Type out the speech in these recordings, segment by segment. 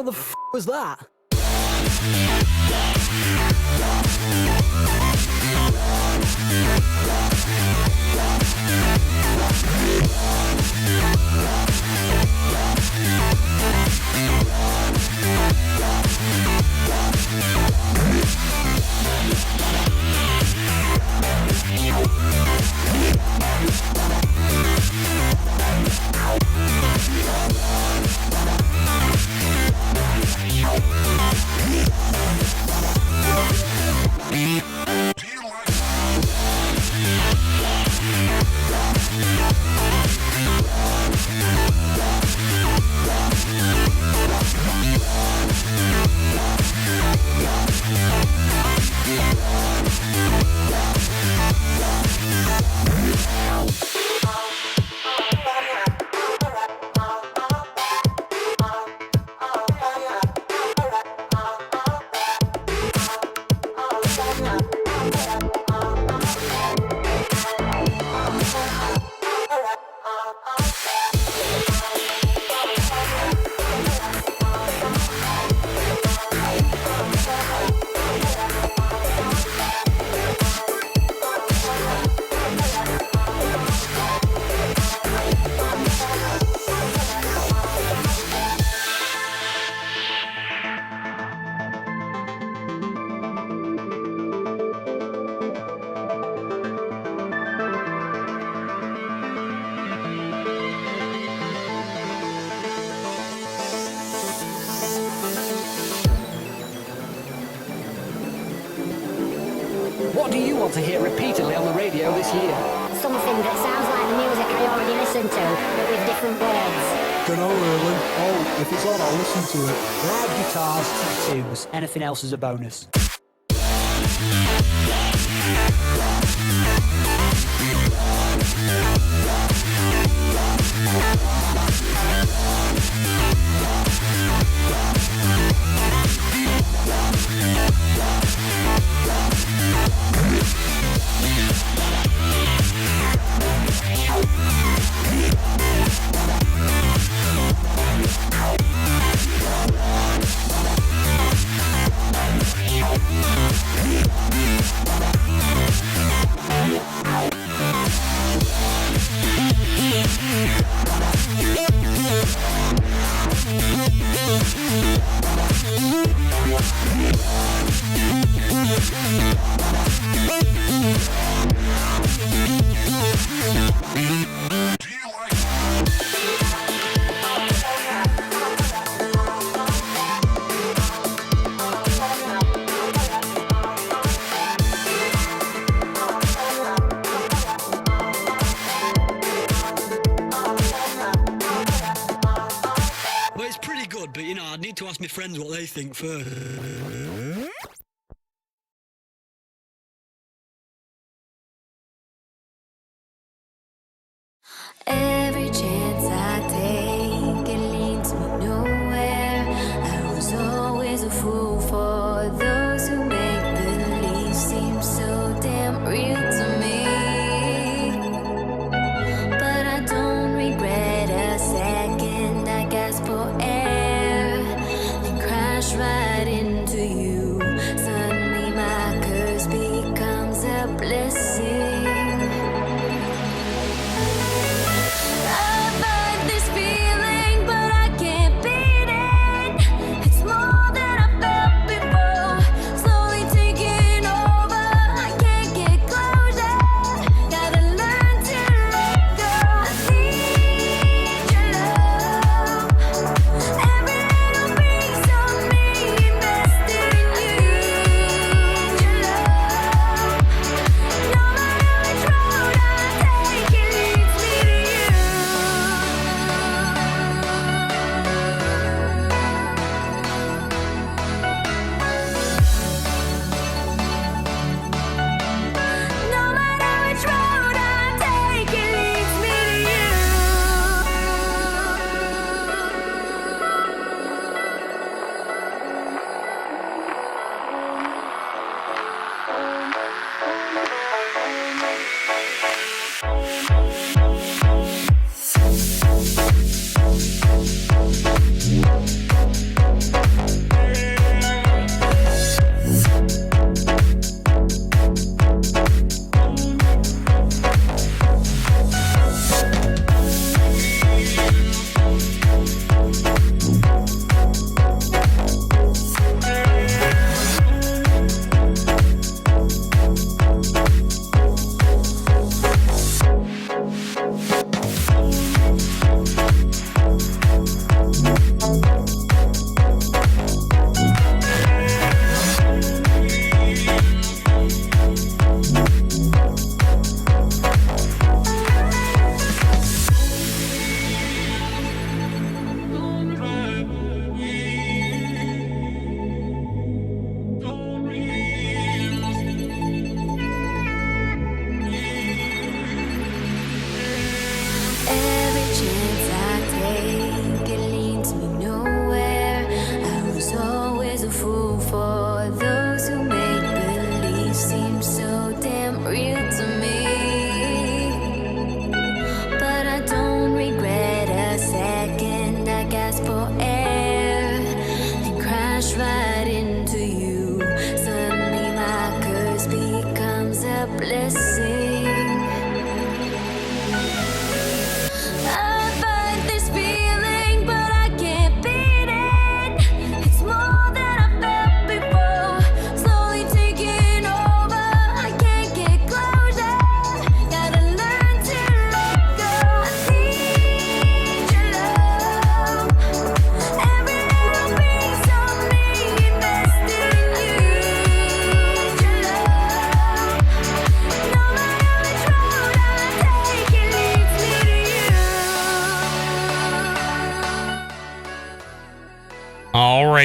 What the f was that? What do you want to hear repeatedly on the radio this year? Something that sounds like the music I already listened to, but with different words. Dunno really. Oh, if it's on, I'll listen to it. Loud guitars, tattoos, anything else is a bonus. But you know, I'd need to ask my friends what they think first. Every chance I take, it leads me nowhere. I was always a fool for those who make believe seem so damn real to me. But I don't regret a second. I gasp for air, then crash right into you.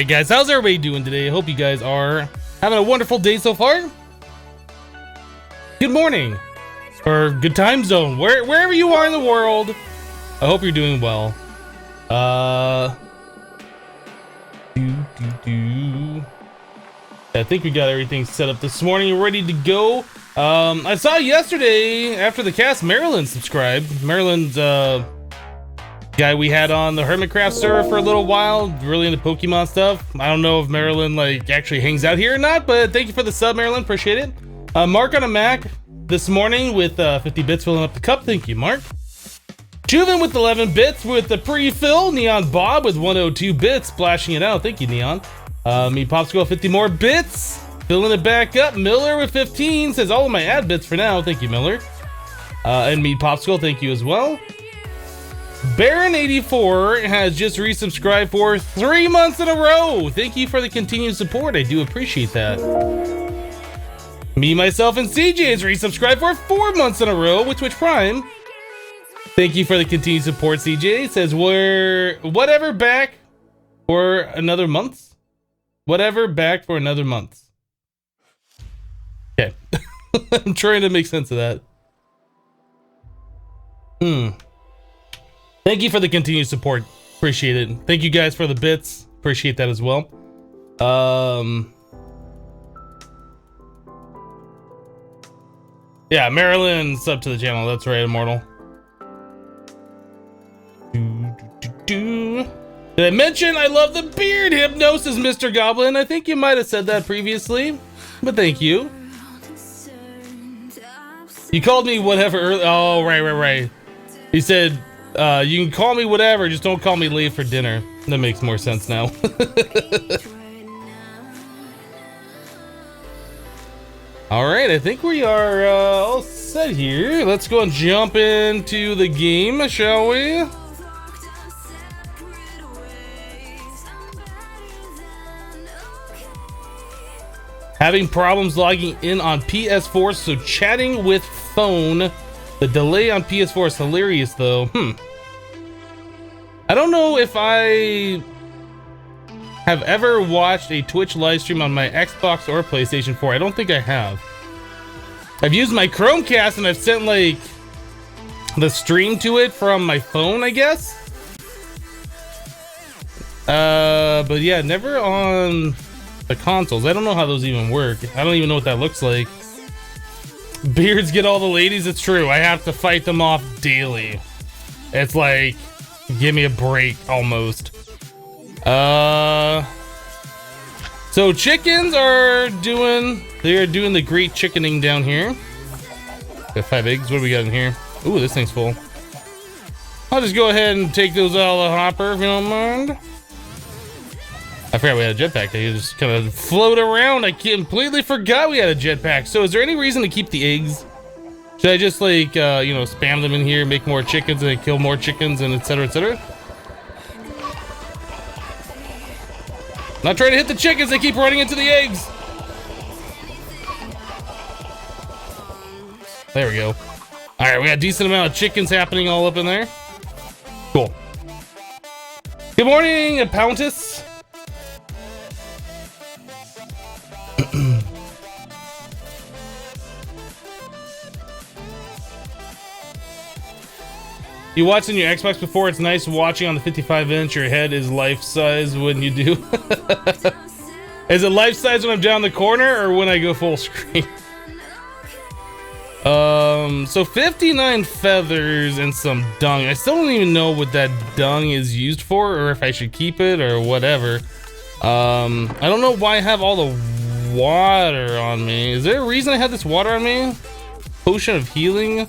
right, guys, how's everybody doing today? I hope you guys are having a wonderful day so far. Good morning, or good time zone, wherever you are in the world. I hope you're doing well. I think we got everything set up this morning, ready to go. I saw yesterday after the cast, Marilyn subscribed. Marilyn's guy we had on the Hermitcraft server for a little while, really into Pokemon stuff. I don't know if Marilyn like actually hangs out here or not, but thank you for the sub, Marilyn, appreciate it. Mark on a Mac this morning with 50 bits filling up the cup, thank you, Mark. Juven with 11 bits with the pre-fill. Neon Bob with 102 bits splashing it out, thank you, Neon. Me Popsicle 50 more bits filling it back up. Miller with 15 says all of my ad bits for now, thank you, Miller. And me Popsicle, thank you as well. Baron84 has just resubscribed for 3 months in a row. Thank you for the continued support. I do appreciate that. Me, myself, and CJ has resubscribed for 4 months in a row with Twitch Prime. Thank you for the continued support, CJ. It says we're whatever back for another month. Whatever back for another month. Okay. I'm trying to make sense of that. Thank you for the continued support. Appreciate it. Thank you guys for the bits. Appreciate that as well. Yeah, Marilyn sub to the channel. That's right, Immortal. Did I mention I love the beard hypnosis, Mr. Goblin? I think you might have said that previously, but thank you. You called me whatever early. Oh, right. He said, you can call me whatever, just don't call me late for dinner. That makes more sense now. All right, I think we are all set here. Let's go and jump into the game, shall we? Having problems logging in on PS4, so chatting with phone. The delay on PS4 is hilarious, though. I don't know if I have ever watched a Twitch live stream on my Xbox or PlayStation 4. I don't think I have. I've used my Chromecast and I've sent like the stream to it from my phone, I guess. But yeah, never on the consoles. I don't know how those even work. I don't even know what that looks like. Beards get all the ladies. It's true. I have to fight them off daily. It's like, give me a break almost. So chickens are doing, the great chickening down here. Got 5 eggs. What do we got in here? Ooh, this thing's full. I'll just go ahead and take those out of the hopper if you don't mind. I forgot we had a jetpack. They just kind of float around. I completely forgot we had a jetpack. So is there any reason to keep the eggs? Should I just like, you know, spam them in here, make more chickens and kill more chickens and etc, etc? Not trying to hit the chickens, they keep running into the eggs. There we go. All right, we got a decent amount of chickens happening all up in there. Cool. Good morning, Pountus. You watched on your Xbox before, it's nice watching on the 55-inch. Your head is life-size when you do. Is it life-size when I'm down the corner or when I go full screen? So 59 feathers and some dung. I still don't even know what that dung is used for or if I should keep it or whatever. I don't know why I have all the water on me. Is there a reason I have this water on me? Potion of healing?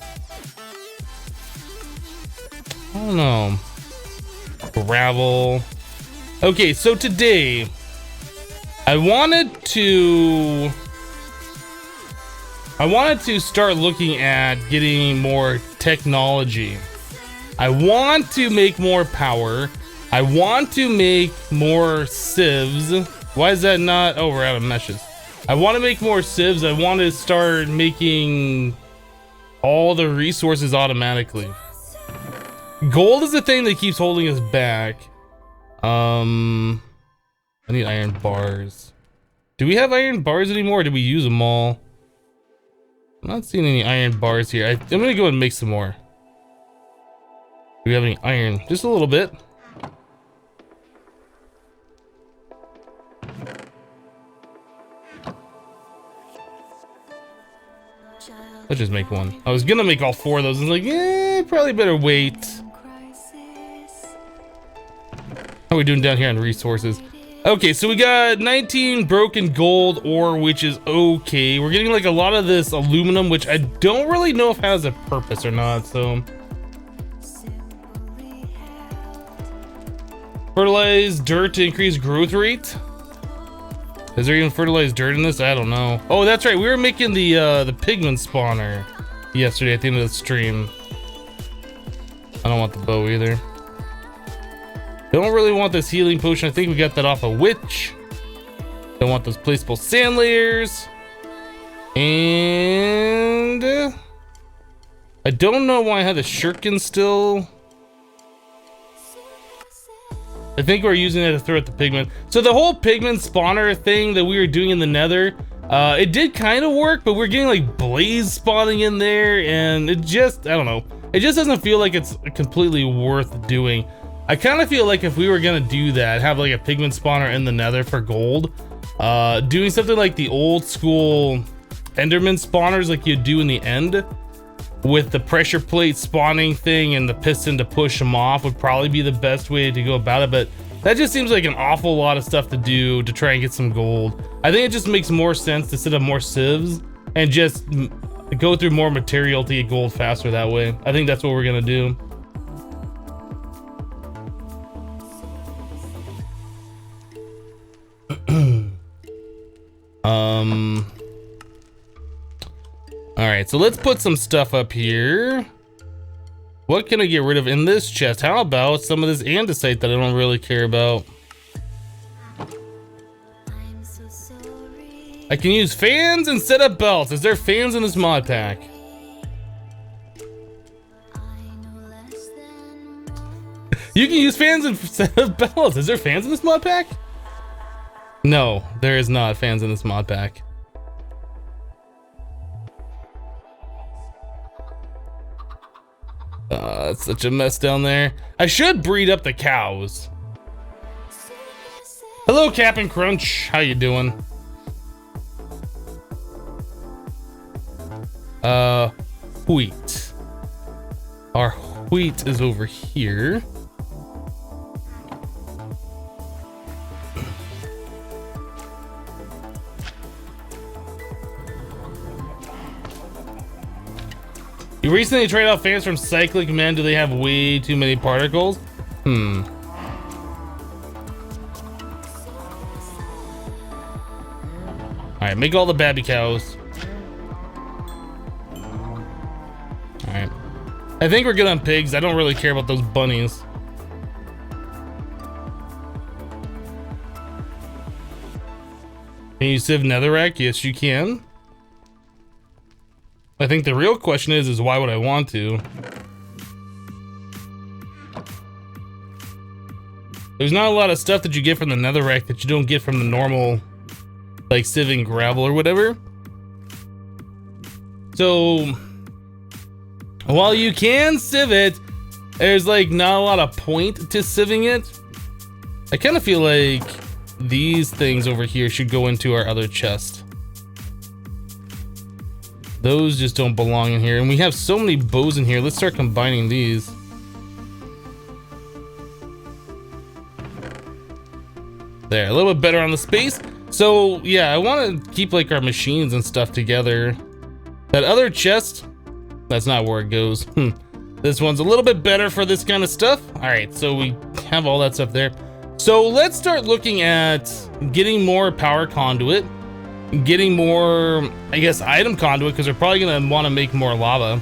I don't know. Gravel. Okay, so today I wanted to start looking at getting more technology. I want to make more power. I want to make more sieves. Why is that not? Oh, we're out of meshes. I want to make more sieves. I want to start making all the resources automatically. Gold is the thing that keeps holding us back. I I need iron bars. Do we have iron bars anymore, or did we use them all? I'm not seeing any iron bars here. I'm gonna go and make some more. Do we have any iron? Just a little bit. Let's just make one. I was gonna make all 4 of those. I was like, eh, probably better wait. How are we doing down here on resources? Okay, so we got 19 broken gold ore, which is okay. We're getting like a lot of this aluminum, which I don't really know if it has a purpose or not, so. Fertilized dirt to increase growth rate. Is there even fertilized dirt in this? I don't know. Oh, that's right. We were making the pigment spawner yesterday at the end of the stream. I don't want the bow either. Don't really want this healing potion. I think we got that off a witch. Don't want those placeable sand layers. And I don't know why I had the shuriken still. I think we're using it to throw at the pigment. So the whole pigment spawner thing that we were doing in the nether, it did kind of work, but we're getting like blaze spawning in there, and it just, I don't know. It just doesn't feel like it's completely worth doing. I kind of feel like if we were gonna do that, have like a pigment spawner in the nether for gold, doing something like the old school Enderman spawners like you do in the end, with the pressure plate spawning thing and the piston to push them off would probably be the best way to go about it, but that just seems like an awful lot of stuff to do to try and get some gold. I think it just makes more sense to set up more sieves and just go through more material to get gold faster that way. I think that's what we're gonna do. All right, so let's put some stuff up here. What can I get rid of in this chest? How about some of this andesite that I don't really care about? I can use fans and set up belts. Is there fans in this mod pack? You can use fans and set up belts. Is there fans in this mod pack? No, there is not fans in this mod pack. It's such a mess down there. I should breed up the cows. Hello, Cap'n Crunch. How you doing? Wheat. Our wheat is over here. You recently tried out fans from Cyclic Men. Do they have way too many particles? All right, make all the babby cows. All right. I think we're good on pigs. I don't really care about those bunnies. Can you sieve netherrack? Yes, you can. I think the real question is why would I want to? There's not a lot of stuff that you get from the netherrack that you don't get from the normal, like sieving gravel or whatever. So while you can sieve it, there's like not a lot of point to sieving it. I kind of feel like these things over here should go into our other chest. Those just don't belong in here, and we have so many bows in here. Let's start combining these. There, a little bit better on the space. So yeah, I want to keep like our machines and stuff together. That other chest, that's not where it goes. This one's a little bit better for this kind of stuff. All right, so we have all that stuff there. So let's start looking at getting more power conduit, getting more, I guess, item conduit, because we're probably gonna want to make more lava.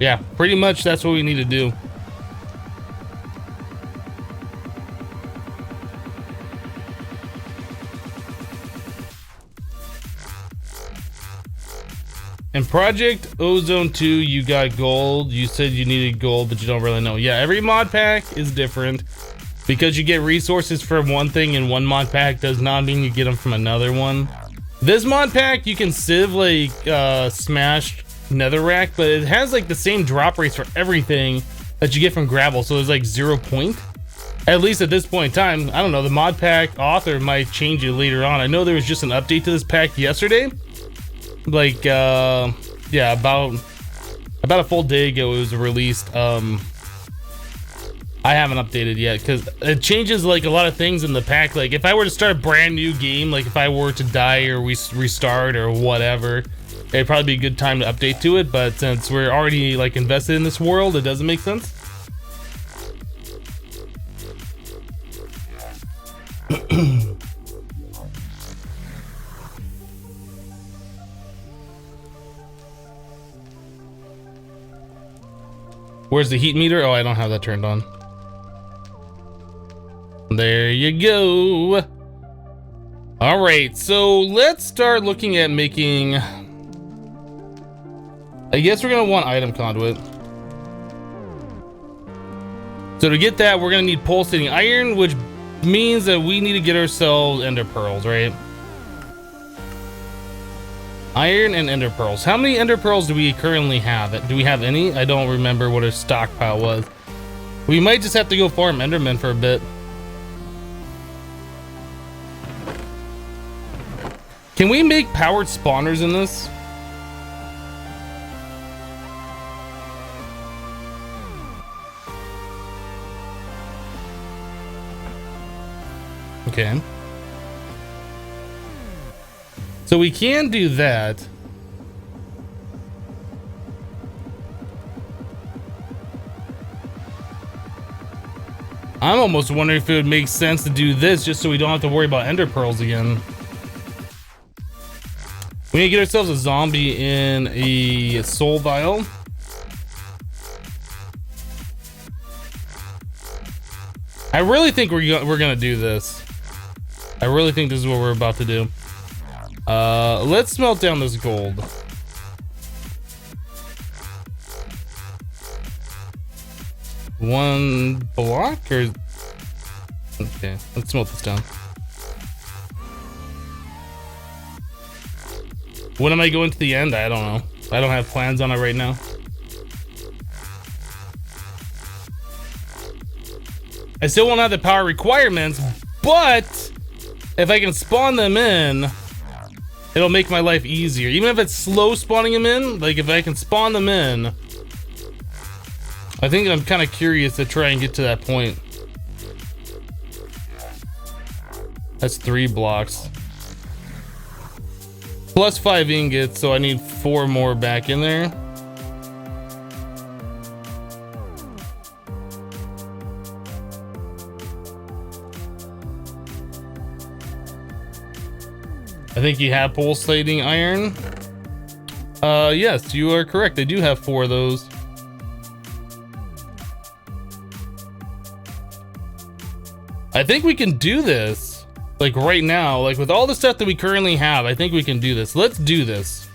Yeah, pretty much that's what we need to do. In Project Ozone 2, you got gold. You said you needed gold, but you don't really know. Yeah, every mod pack is different. Because you get resources from one thing in one mod pack does not mean you get them from another one. This mod pack, you can sieve like smashed netherrack, but it has like the same drop rates for everything that you get from gravel. So it's like 0 point. At least at this point in time. I don't know, the mod pack author might change it later on. I know there was just an update to this pack yesterday. Like yeah, about a full day ago it was released. I haven't updated yet because it changes like a lot of things in the pack. Like if I were to start a brand new game, like if I were to die or restart or whatever, it'd probably be a good time to update to it. But since we're already like invested in this world, it doesn't make sense. Where's the heat meter? Oh, I don't have that turned on. There you go. All right, so let's start looking at making, I guess we're gonna want item conduit. So to get that, we're gonna need pulsating iron, which means that we need to get ourselves ender pearls, right? Iron and ender pearls. How many ender pearls do we currently have? Do we have any? I don't remember what our stockpile was. We might just have to go farm Enderman for a bit. Can we make powered spawners in this? Okay. So we can do that. I'm almost wondering if it would make sense to do this just so we don't have to worry about ender pearls again. We need to get ourselves a zombie in a soul vial. I really think we're gonna do this. I really think this is what we're about to do. Let's smelt down this gold. One block or okay, let's smelt this down. When am I going to the end? I don't know. I don't have plans on it right now. I still won't have the power requirements, but if I can spawn them in, it'll make my life easier. Even if it's slow spawning them in, like if I can spawn them in, I think I'm kind of curious to try and get to that point. That's 3 blocks. Plus 5 ingots, so I need 4 more back in there. I think you have pulsating iron. Yes, you are correct. I do have 4 of those. I think we can do this. Like right now, like with all the stuff that we currently have, I think we can do this. Let's do this.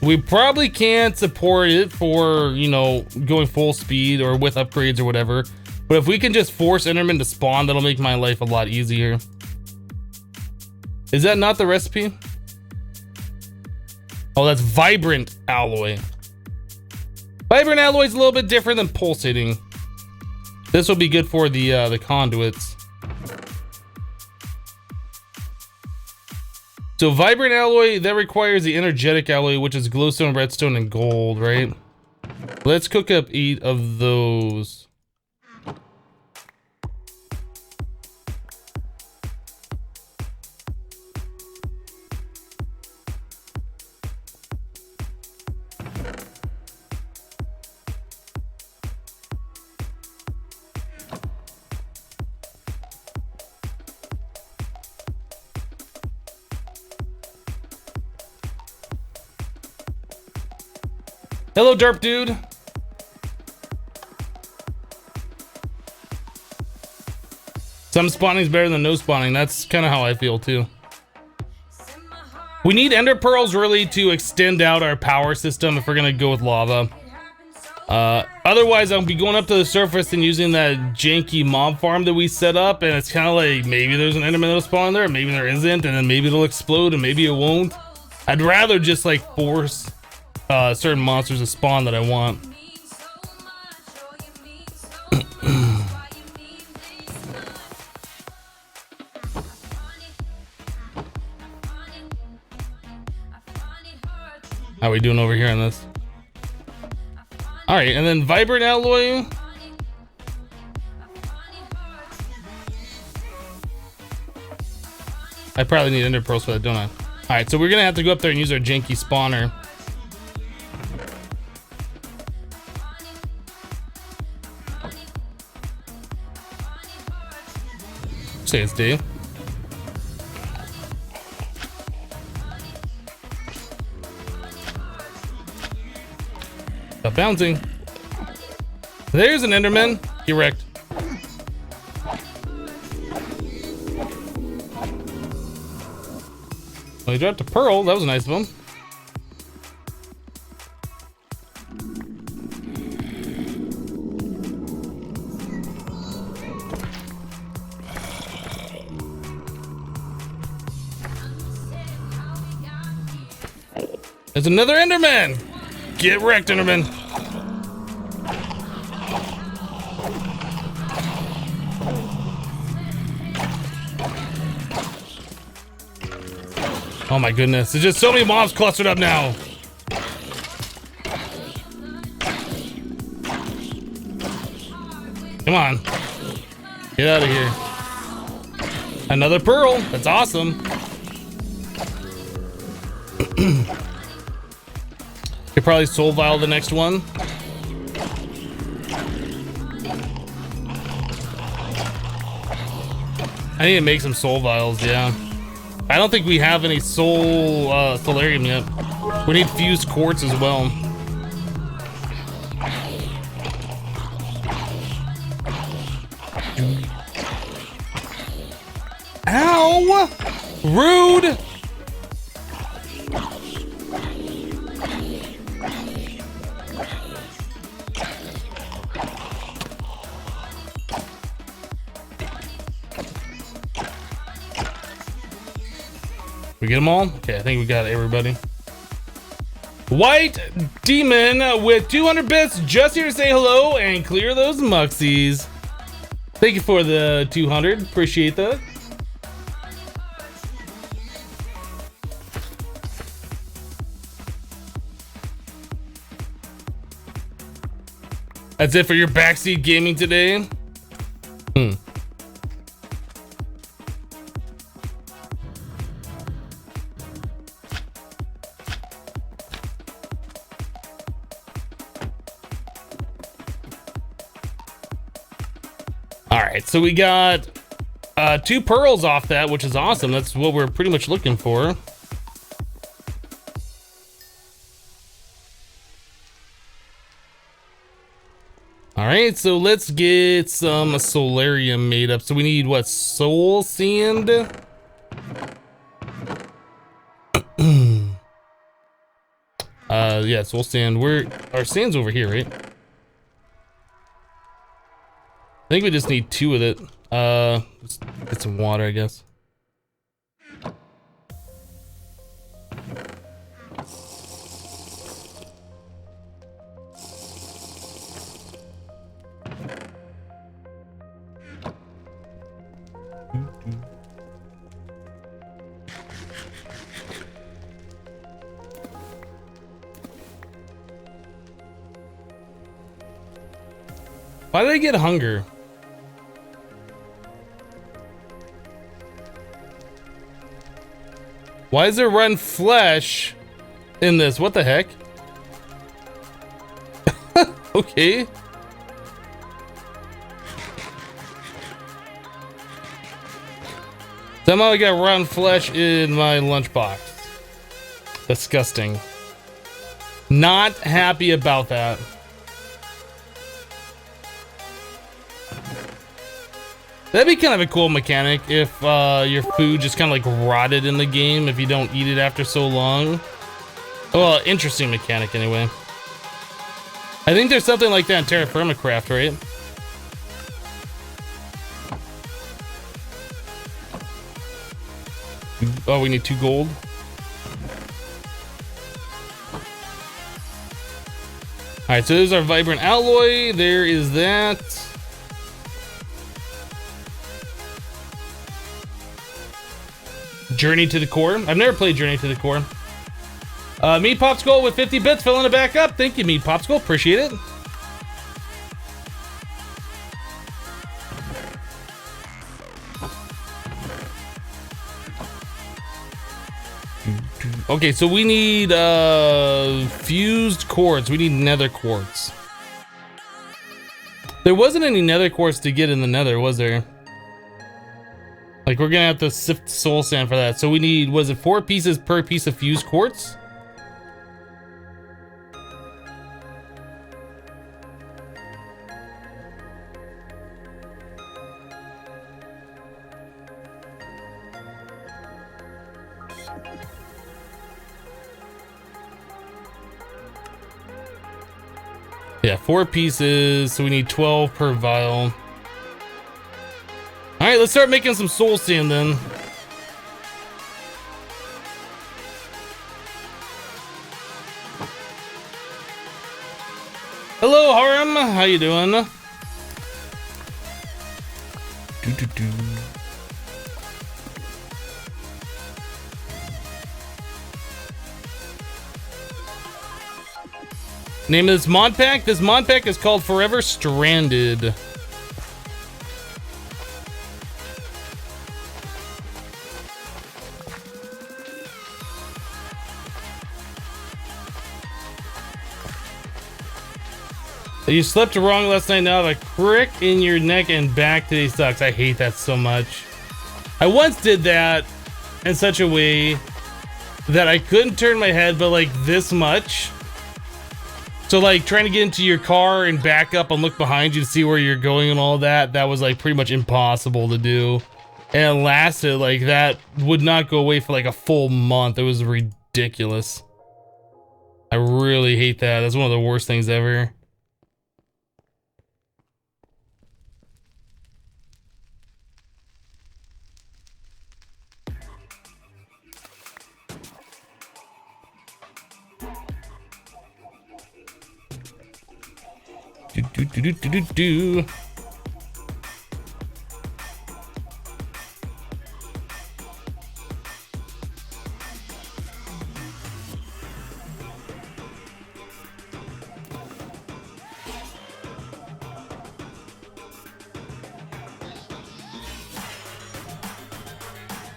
We probably can't support it for, you know, going full speed or with upgrades or whatever. But if we can just force Enderman to spawn, that'll make my life a lot easier. Is that not the recipe? Oh, that's vibrant alloy. Vibrant alloy is a little bit different than pulsating. This will be good for the conduits. So vibrant alloy, that requires the energetic alloy, which is glowstone, redstone, and gold, right? Let's cook up 8 of those. Hello, Derp Dude. Some spawning is better than no spawning. That's kind of how I feel too. We need ender pearls really to extend out our power system if we're gonna go with lava. Otherwise, I'll be going up to the surface and using that janky mob farm that we set up, and it's kind of like maybe there's an enderman that'll spawn there, maybe there isn't, and then maybe it'll explode and maybe it won't. I'd rather just like force certain monsters to spawn that I want. How are we doing over here on this? All right, and then vibrant alloy. I probably need ender pearls for that, don't I? All right, so we're gonna have to go up there and use our janky spawner. Say it's D. Stop bouncing. There's an enderman. Get wrecked. Well, he dropped a pearl. That was nice of him. There's another enderman. Get wrecked, enderman. Oh my goodness, there's just so many mobs clustered up now. Come on. Get out of here. Another pearl. That's awesome. Could probably soul vial the next one. I need to make some soul vials, yeah. I don't think we have any soul solarium yet. We need fused quartz as well. Ow! Rude! We get them all? Okay, I think we got everybody. White Demon with 200 bits, just here to say hello and clear those muxies. Thank you for the 200, appreciate that. That's it for your backseat gaming today? Alright, so we got 2 pearls off that, which is awesome. That's what we're pretty much looking for. Alright, so let's get some solarium made up. So we need what? Soul sand? Yeah, soul sand. Our sand's over here, right? I think we just need 2 of it. Let's get some water, I guess. Why did I get hunger? Why is there run flesh in this? What the heck? Okay. Somehow I got rotten flesh in my lunchbox. Disgusting. Not happy about that. That'd be kind of a cool mechanic if your food just kind of like rotted in the game if you don't eat it after so long. Well, interesting mechanic anyway. I think there's something like that in Terra Firma Craft, right? Oh, we need 2 gold. Alright, so there's our vibrant alloy. There is that. Journey to the Core. I've never played Journey to the Core. Meat Popsicle with 50 bits, filling it back up. Thank you, Meat Popsicle. Appreciate it. Okay, so we need fused quartz. We need nether quartz. There wasn't any nether quartz to get in the nether, was there? Like, we're gonna have to sift soul sand for that. So we need, was it 4 pieces per piece of fused quartz? Yeah, 4 pieces, so we need 12 per vial. All right, let's start making some soul sand then. Hello, Haram. How you doing? Name of this mod pack? This mod pack is called Forever Stranded. You slept wrong last night. Now the crick in your neck and back today sucks. I hate that so much. I once did that in such a way that I couldn't turn my head but like this much. So like trying to get into your car and back up and look behind you to see where you're going and all that, that was like pretty much impossible to do. And it lasted like that, would not go away for like a full month. It was ridiculous. I really hate that. That's one of the worst things ever. Do.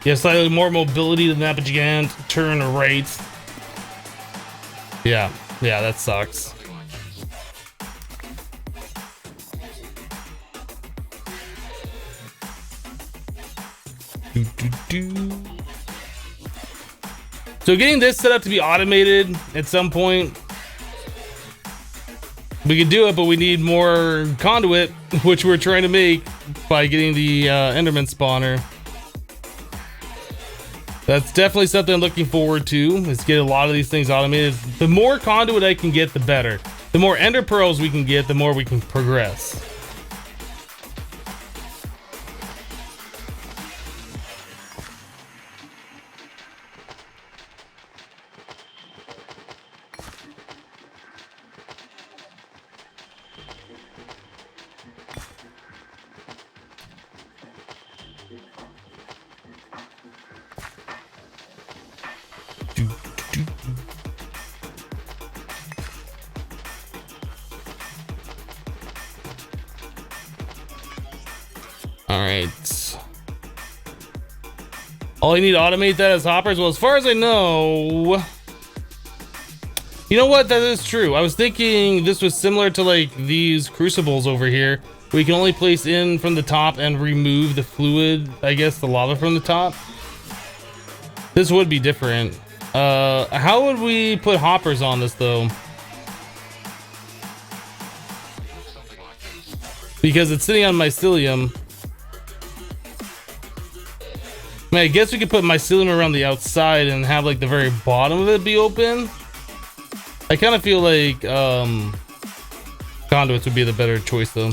Yeah, slightly more mobility than that, but you can't turn right. Yeah, that sucks. So getting this set up to be automated at some point, we could do it, but we need more conduit, which we're trying to make by getting the Enderman spawner. That's definitely something I'm looking forward to, is get a lot of these things automated. The more conduit I can get, the better. The more ender pearls we can get, the more we can progress. Alright. All I need to automate that is hoppers. Well, as far as I know... You know what? That is true. I was thinking this was similar to like these crucibles over here. We can only place in from the top and remove the fluid, I guess the lava from the top. This would be different. How would we put hoppers on this though? Because it's sitting on mycelium. mean, I guess we could put mycelium around the outside and have like the very bottom of it be open. I kind of feel like conduits would be the better choice though.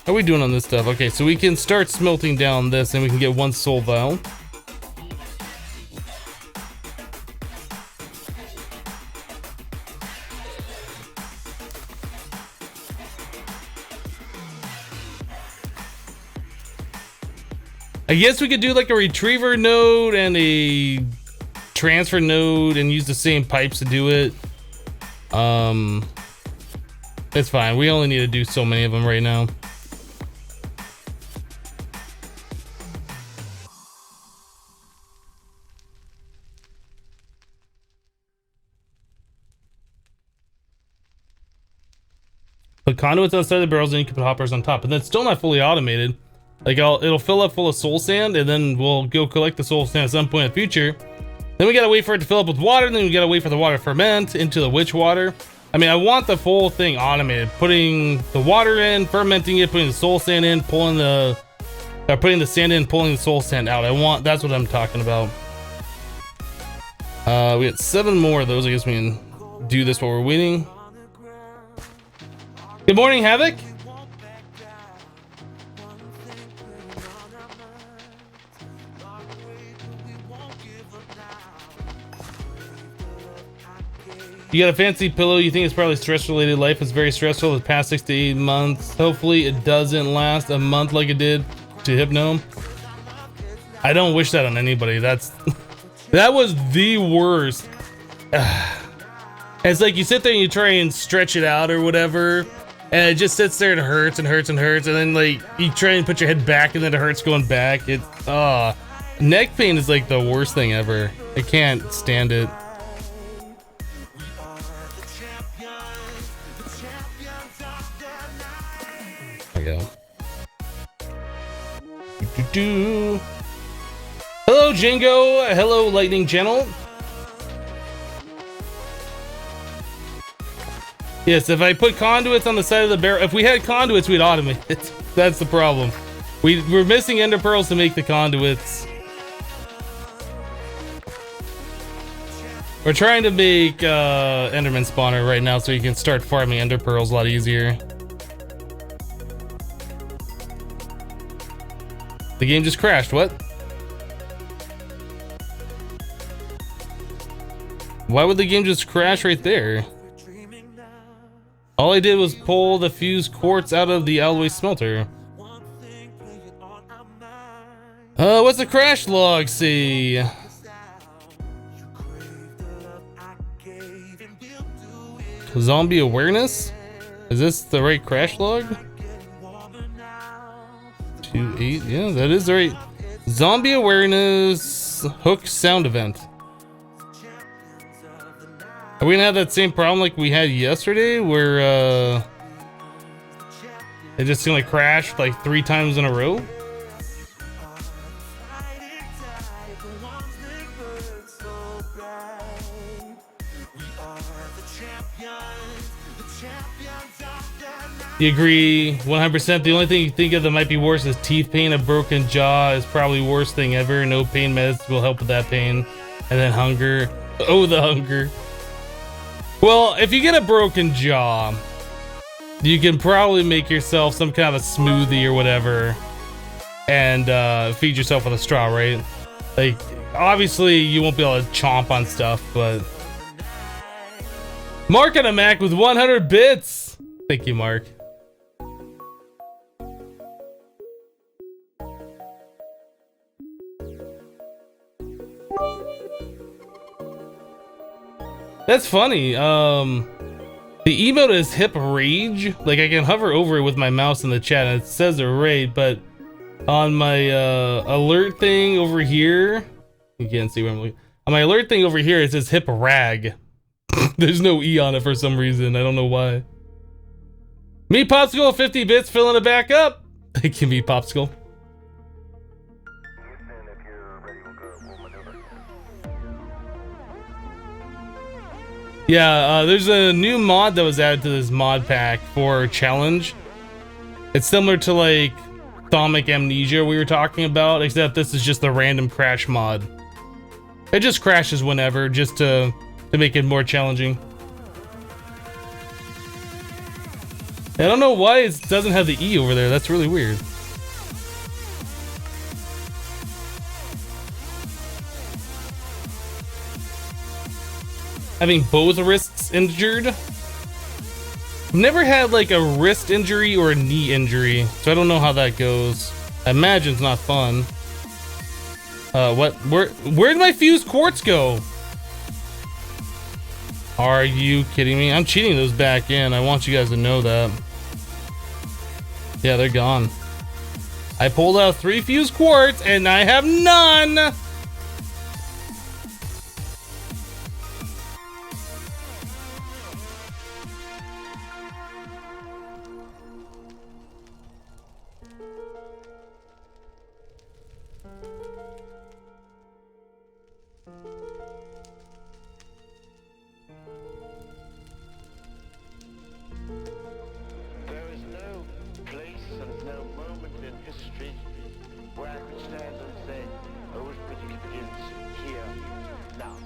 How are we doing on this stuff? Okay, so we can start smelting down this and we can get 1 soul vial. I guess we could do like a retriever node and a transfer node and use the same pipes to do it. It's fine. We only need to do so many of them right now. Put conduits outside the barrels and you can put hoppers on top, and that's still not fully automated. Like it'll fill up full of soul sand and then we'll go collect the soul sand at some point in the future. Then we gotta wait for it to fill up with water, and then we gotta wait for the water to ferment into the witch water. I mean, I want the full thing automated. Putting the water in, fermenting it, putting the soul sand in, putting the sand in, pulling the soul sand out. That's what I'm talking about. We got 7 more of those. I guess we can do this while we're waiting. Good morning, Havoc. You got a fancy pillow. You think it's probably stress related. Life is very stressful the past 6 to 8 months. Hopefully it doesn't last a month like it did to Hypno. I don't wish that on anybody. That was the worst. It's like you sit there and you try and stretch it out or whatever, and it just sits there and hurts and hurts and hurts, and then like you try and put your head back and then it hurts going back. Neck pain is like the worst thing ever. I can't stand it. There we go. Hello Django, hello Lightning Channel. Yes, if I put conduits on the side of the barrel, if we had conduits, we'd automate it. That's the problem. We're missing ender pearls to make the conduits. We're trying to make Enderman spawner right now so you can start farming ender pearls a lot easier. The game just crashed. What? Why would the game just crash right there? All I did was pull the fused quartz out of the alloy smelter. What's the crash log say? Zombie awareness? Is this the right crash log? 2.8, yeah, that is the right. Zombie awareness hook sound event. Are we gonna have that same problem like we had yesterday where it just seemed like crashed like 3 times in a row? You agree 100%. The only thing you think of that might be worse is teeth pain. A broken jaw is probably the worst thing ever. No pain meds will help with that pain. And then hunger. Oh, the hunger. Well, if you get a broken jaw, you can probably make yourself some kind of a smoothie or whatever and feed yourself with a straw, right? Like, obviously you won't be able to chomp on stuff, but Mark on a Mac with 100 bits. Thank you, Mark. That's funny. The emote is hip rage. Like I can hover over it with my mouse in the chat and it says a raid, but on my alert thing over here, you can't see where I'm looking. On my alert thing over here, it says hip rag. There's no E on it for some reason. I don't know why. Me Popsicle 50 bits filling it back up. Thank you, Me Popsicle. Yeah, there's a new mod that was added to this mod pack for challenge. It's similar to like Atomic Amnesia we were talking about, except this is just the random crash mod. It just crashes whenever, just to make it more challenging. I don't know why it doesn't have the E over there. That's really weird. Having both wrists injured. I've never had like a wrist injury or a knee injury, so I don't know how that goes. I imagine it's not fun. What? Where'd my fused quartz go? Are you kidding me? I'm cheating those back in. I want you guys to know that. Yeah, they're gone. I pulled out 3 fused quartz and I have none. and no moment in history where I could stand and say, arithmetic begins here, now.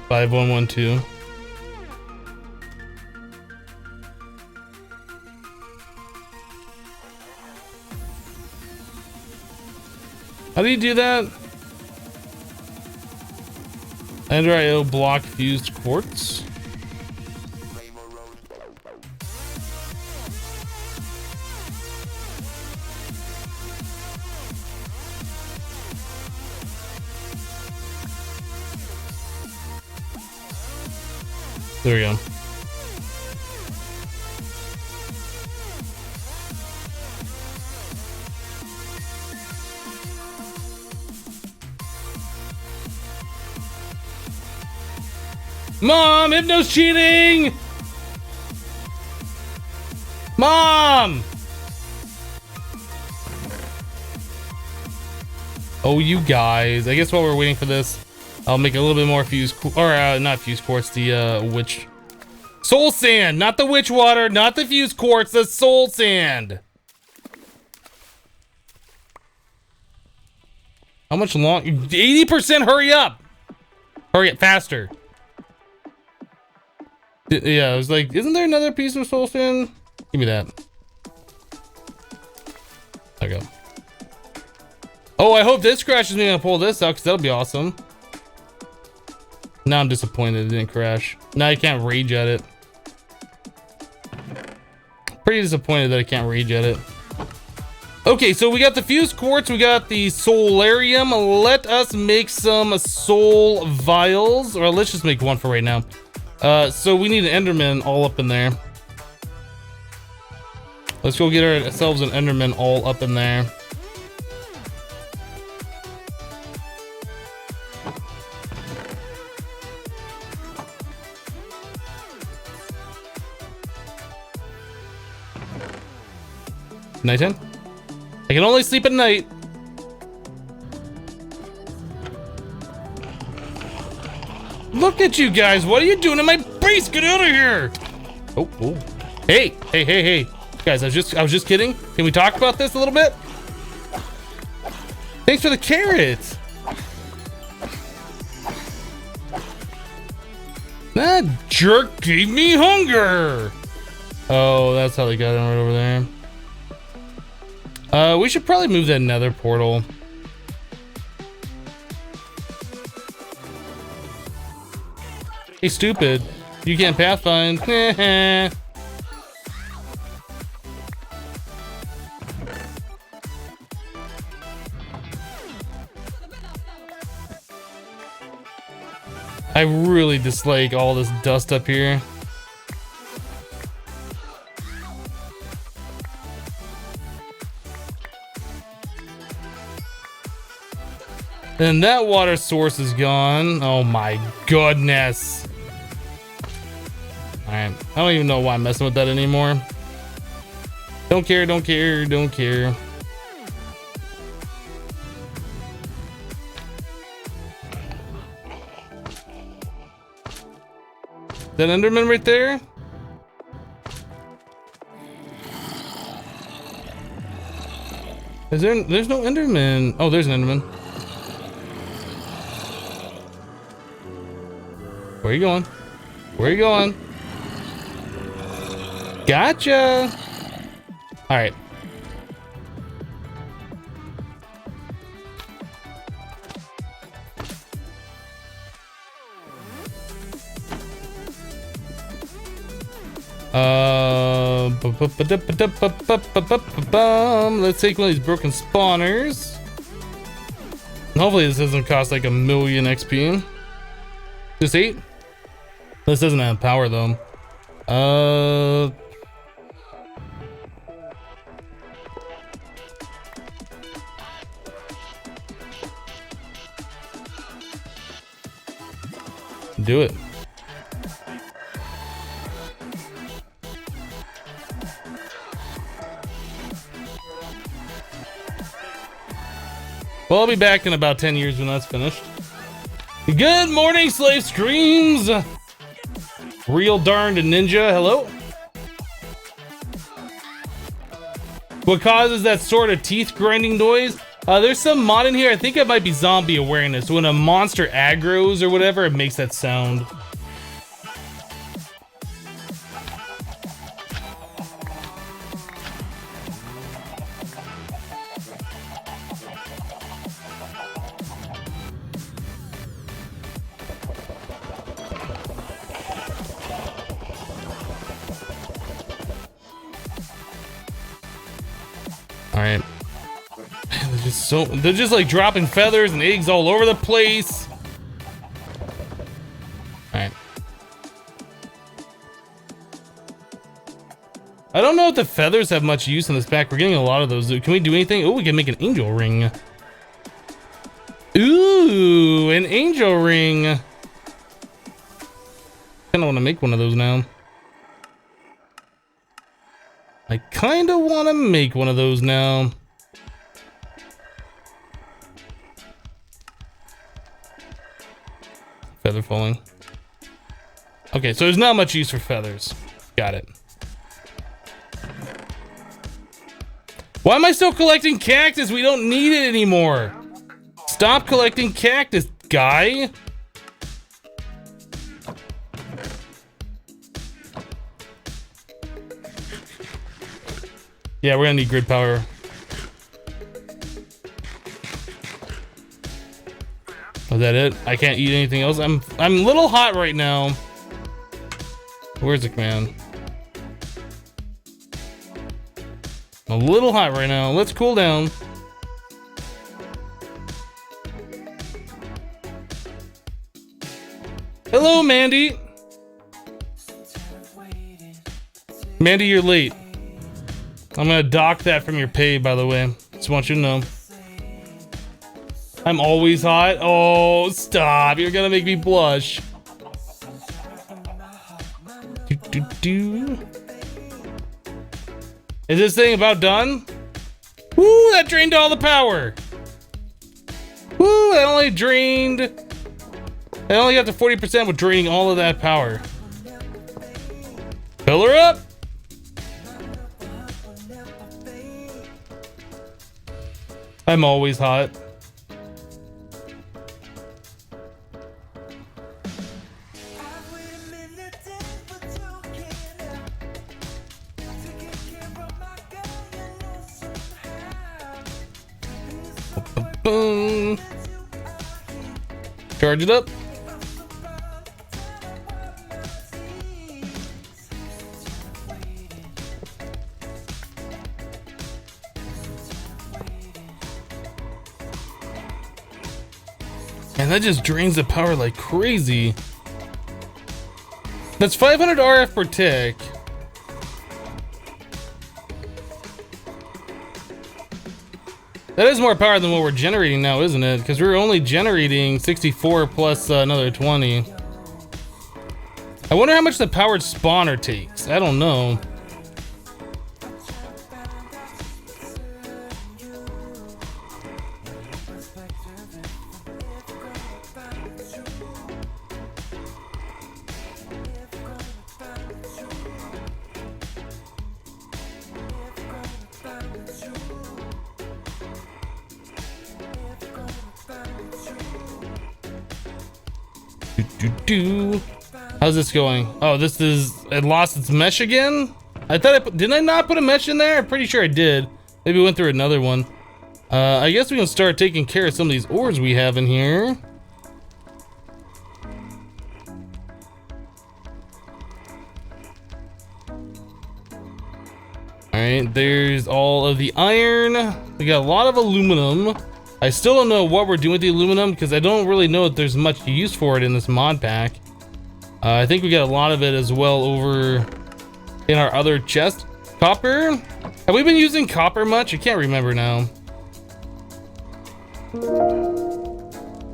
5112. How do you do that? Ender IO block fused quartz. There we go. Mom, Hypno's cheating! Mom! Oh, you guys. I guess while we're waiting for this, I'll make a little bit more fuse, or not fuse quartz, the witch soul sand, not the witch water, not the fuse quartz, the soul sand. How much long? 80%. Hurry up! Hurry up, faster. Yeah, I was like, isn't there another piece of soul sand? Give me that. There we go. Oh, I hope this crashes me and I pull this out, because that'll be awesome. Now I'm disappointed it didn't crash. Now I can't rage at it. Pretty disappointed that I can't rage at it. Okay, so we got the fused quartz, we got the solarium. Let us make some soul vials, or let's just make one for right now. So we need an Enderman all up in there. Let's go get ourselves an Enderman all up in there. Nighttime? I can only sleep at night. Look at you guys. What are you doing in my base? Get out of here. Oh, oh. Hey. Guys, I was just kidding. Can we talk about this a little bit? Thanks for the carrots. That jerk gave me hunger. Oh, that's how they got him right over there. We should probably move that nether portal. Hey, stupid. You can't pathfind. I really dislike all this dust up here. And that water source is gone. Oh my goodness. Alright, I don't even know why I'm messing with that anymore. Don't care. That Enderman right there? There's no Enderman. Oh, there's an Enderman. Where are you going? Where are you going? Gotcha. All right. Let's take one of these broken spawners. Hopefully this doesn't cost like 1,000,000 XP. Just 8? This doesn't have power though. Do it. Well, I'll be back in about 10 years when that's finished. Good morning, Slave Streams. Real darned ninja, hello. What causes that sort of teeth grinding noise? There's some mod in here. I think it might be zombie awareness. When a monster aggroes or whatever, it makes that sound. Alright. They're just like dropping feathers and eggs all over the place. Alright. I don't know if the feathers have much use in this pack. We're getting a lot of those. Can we do anything? Oh, we can make an angel ring. Ooh, an angel ring. Kinda wanna make one of those now. I kinda wanna make one of those now. Feather falling. Okay, so there's not much use for feathers. Got it. Why am I still collecting cactus? We don't need it anymore. Stop collecting cactus, guy. Yeah, we're gonna need grid power. Is that it? I can't eat anything else. I'm a little hot right now. Where's the command? I'm a little hot right now. Let's cool down. Hello, Mandy. Mandy, you're late. I'm gonna dock that from your pay, by the way. Just want you to know. I'm always hot. Oh, stop. You're gonna make me blush. Is this thing about done? Woo, that drained all the power. Woo, I only got to 40% with draining all of that power. Fill her up. I'm always hot. Boom. Charge it up. And that just drains the power like crazy. That's 500 RF per tick. That is more power than what we're generating now, isn't it? Because we're only generating 64 plus another 20. I wonder how much the powered spawner takes. I don't know. How's this going? Oh, this is, it lost its mesh again? I thought didn't I not put a mesh in there? I'm pretty sure I did. Maybe went through another one. I guess we can start taking care of some of these ores we have in here. Alright, there's all of the iron. We got a lot of aluminum. I still don't know what we're doing with the aluminum because I don't really know if there's much use for it in this mod pack. I think we got a lot of it as well over in our other chest. Copper? Have we been using copper much? I can't remember now.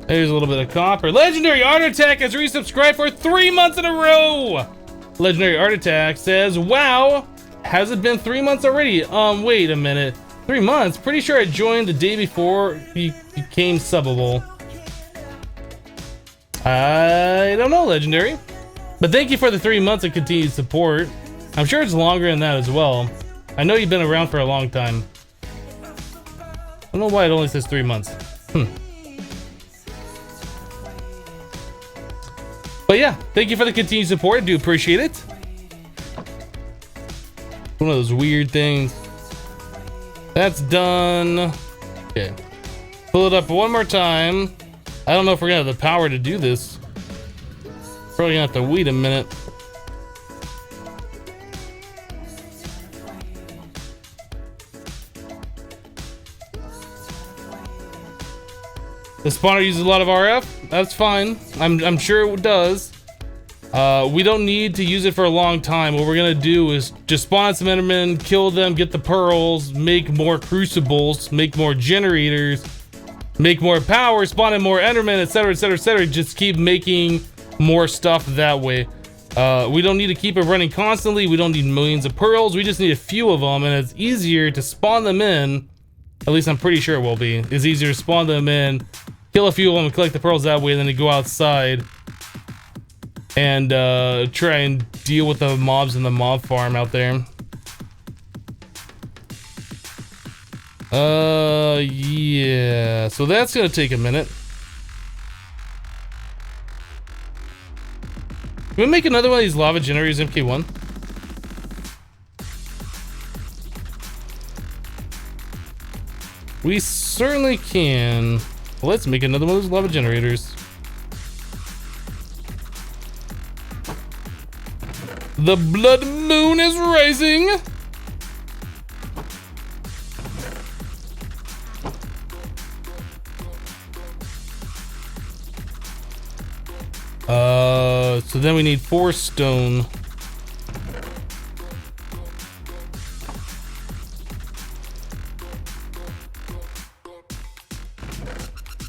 There's a little bit of copper. Legendary Art Attack has resubscribed for 3 months in a row. Legendary Art Attack says, wow, has it been 3 months already? Wait a minute. 3 months? Pretty sure I joined the day before he became subbable. I don't know, Legendary. But thank you for the 3 months of continued support. I'm sure it's longer than that as well. I know you've been around for a long time. I don't know why it only says 3 months. But yeah, thank you for the continued support. I do appreciate it. One of those weird things. That's done. Okay. Pull it up one more time. I don't know if we're gonna have the power to do this. Probably gonna have to wait a minute. The spawner uses a lot of RF. That's fine. I'm sure it does. We don't need to use it for a long time. What we're gonna do is just spawn some Endermen, kill them, get the pearls, make more crucibles, make more generators, make more power, spawn in more Endermen, etc, etc, etc. Just keep making more stuff that way. We don't need to keep it running constantly. We don't need millions of pearls. We just need a few of them, and it's easier to spawn them in. At least I'm pretty sure it will be. It's easier to spawn them in, kill a few of them, and collect the pearls that way, and then to go outside and try and deal with the mobs in the mob farm out there. Yeah. So that's gonna take a minute. Can we make another one of these lava generators, MK1? We certainly can. Let's make another one of those lava generators. The blood moon is rising. So then we need 4 stone.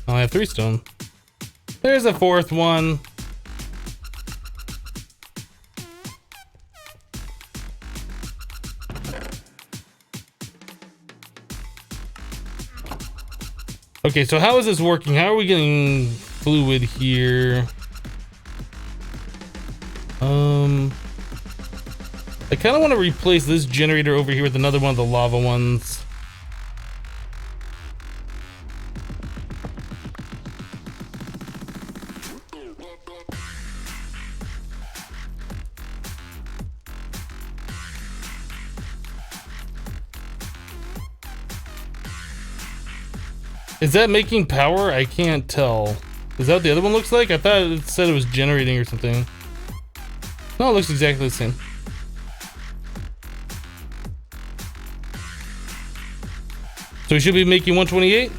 Oh, I have 3 stone. There's a 4th one. Okay, so how is this working? How are we getting fluid here? I kind of want to replace this generator over here with another one of the lava ones. Is that making power? I can't tell. Is that what the other one looks like? I thought it said it was generating or something. No, it looks exactly the same. So we should be making 128.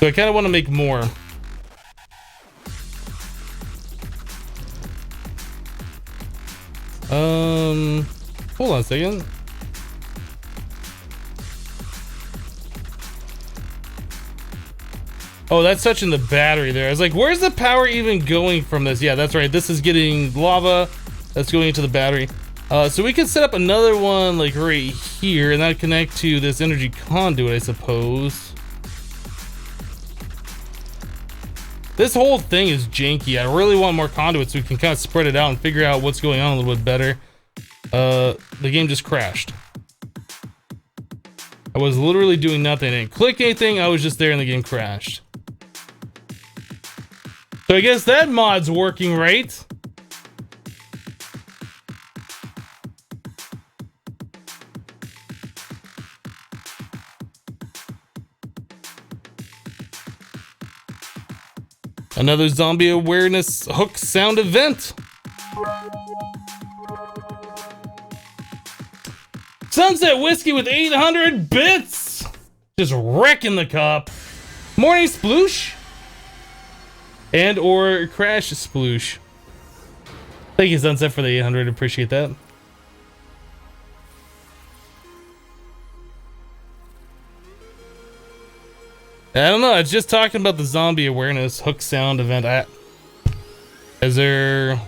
So I kind of want to make more. Hold on a second. Oh, that's touching the battery there. I was like, where's the power even going from this? Yeah, that's right. This is getting lava. That's going into the battery. So we can set up another one like right here, and that connect to this energy conduit, I suppose. This whole thing is janky. I really want more conduits so we can kind of spread it out and figure out what's going on a little bit better. The game just crashed. I was literally doing nothing. I didn't click anything. I was just there and the game crashed. So I guess that mod's working, right? Another zombie awareness hook sound event. Sunset Whiskey with 800 bits. Just wrecking the cup. Morning Sploosh. And or Crash Sploosh. Thank you, Sunset, for the 800. Appreciate that. I don't know. It's just talking about the zombie awareness hook sound event. Is there...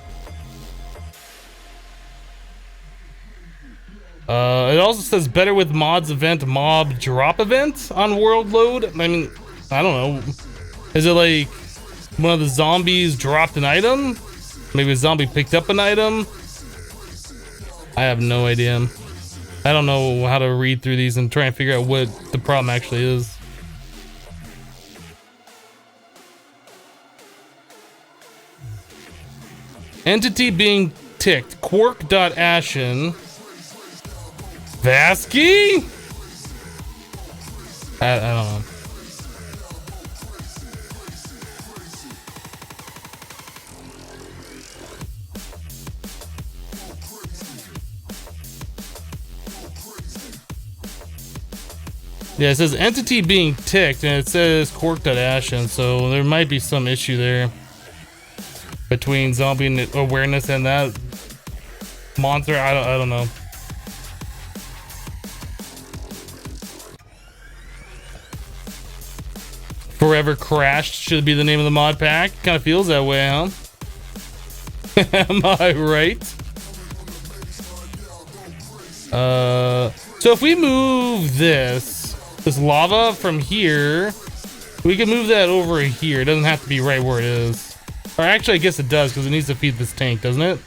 it also says better with mods event mob drop event on world load. I mean, I don't know. Is it like one of the zombies dropped an item? Maybe a zombie picked up an item? I have no idea. I don't know how to read through these and try and figure out what the problem actually is. Entity being ticked. Quark.ashen. Vasky? I don't know. Yeah, it says entity being ticked and it says Quark.ashen, so there might be some issue there between zombie awareness and that monster. I don't know. Forever Crashed should be the name of the mod pack. Kind of feels that way, huh? Am I right? So if we move this lava from here, we can move that over here. It doesn't have to be right where it is. Or actually, I guess it does, because it needs to feed this tank, doesn't it?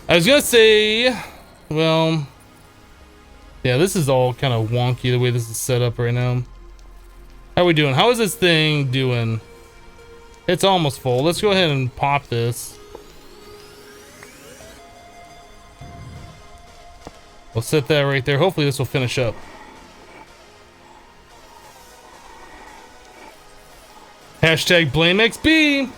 I was gonna say, well, yeah, this is all kind of wonky the way this is set up right now. How are we doing? How is this thing doing? It's almost full. Let's go ahead and pop this. We'll set that right there. Hopefully this will finish up. Hashtag blame XP.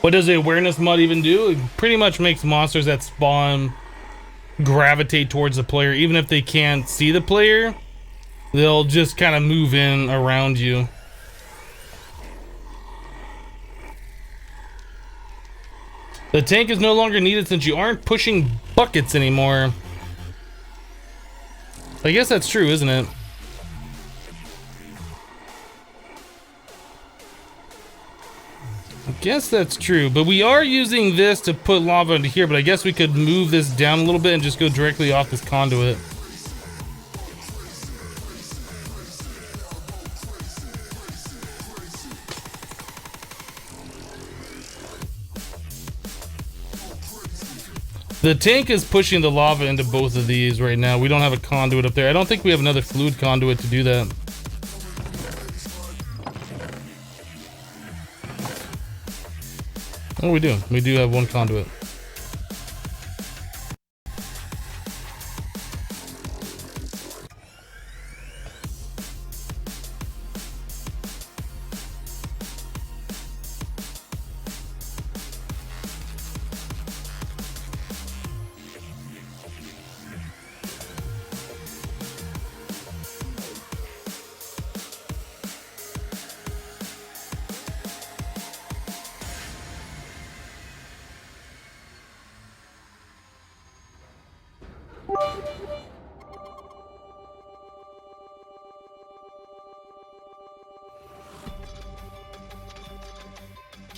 What does the awareness mod even do? It pretty much makes monsters that spawn gravitate towards the player. Even if they can't see the player, they'll just kind of move in around you. The tank is no longer needed since you aren't pushing buckets anymore. I guess that's true, isn't it? I guess that's true, but we are using this to put lava into here, but I guess we could move this down a little bit and just go directly off this conduit. The tank is pushing the lava into both of these right now. We don't have a conduit up there. I don't think we have another fluid conduit to do that. Oh, we do. We do have one conduit.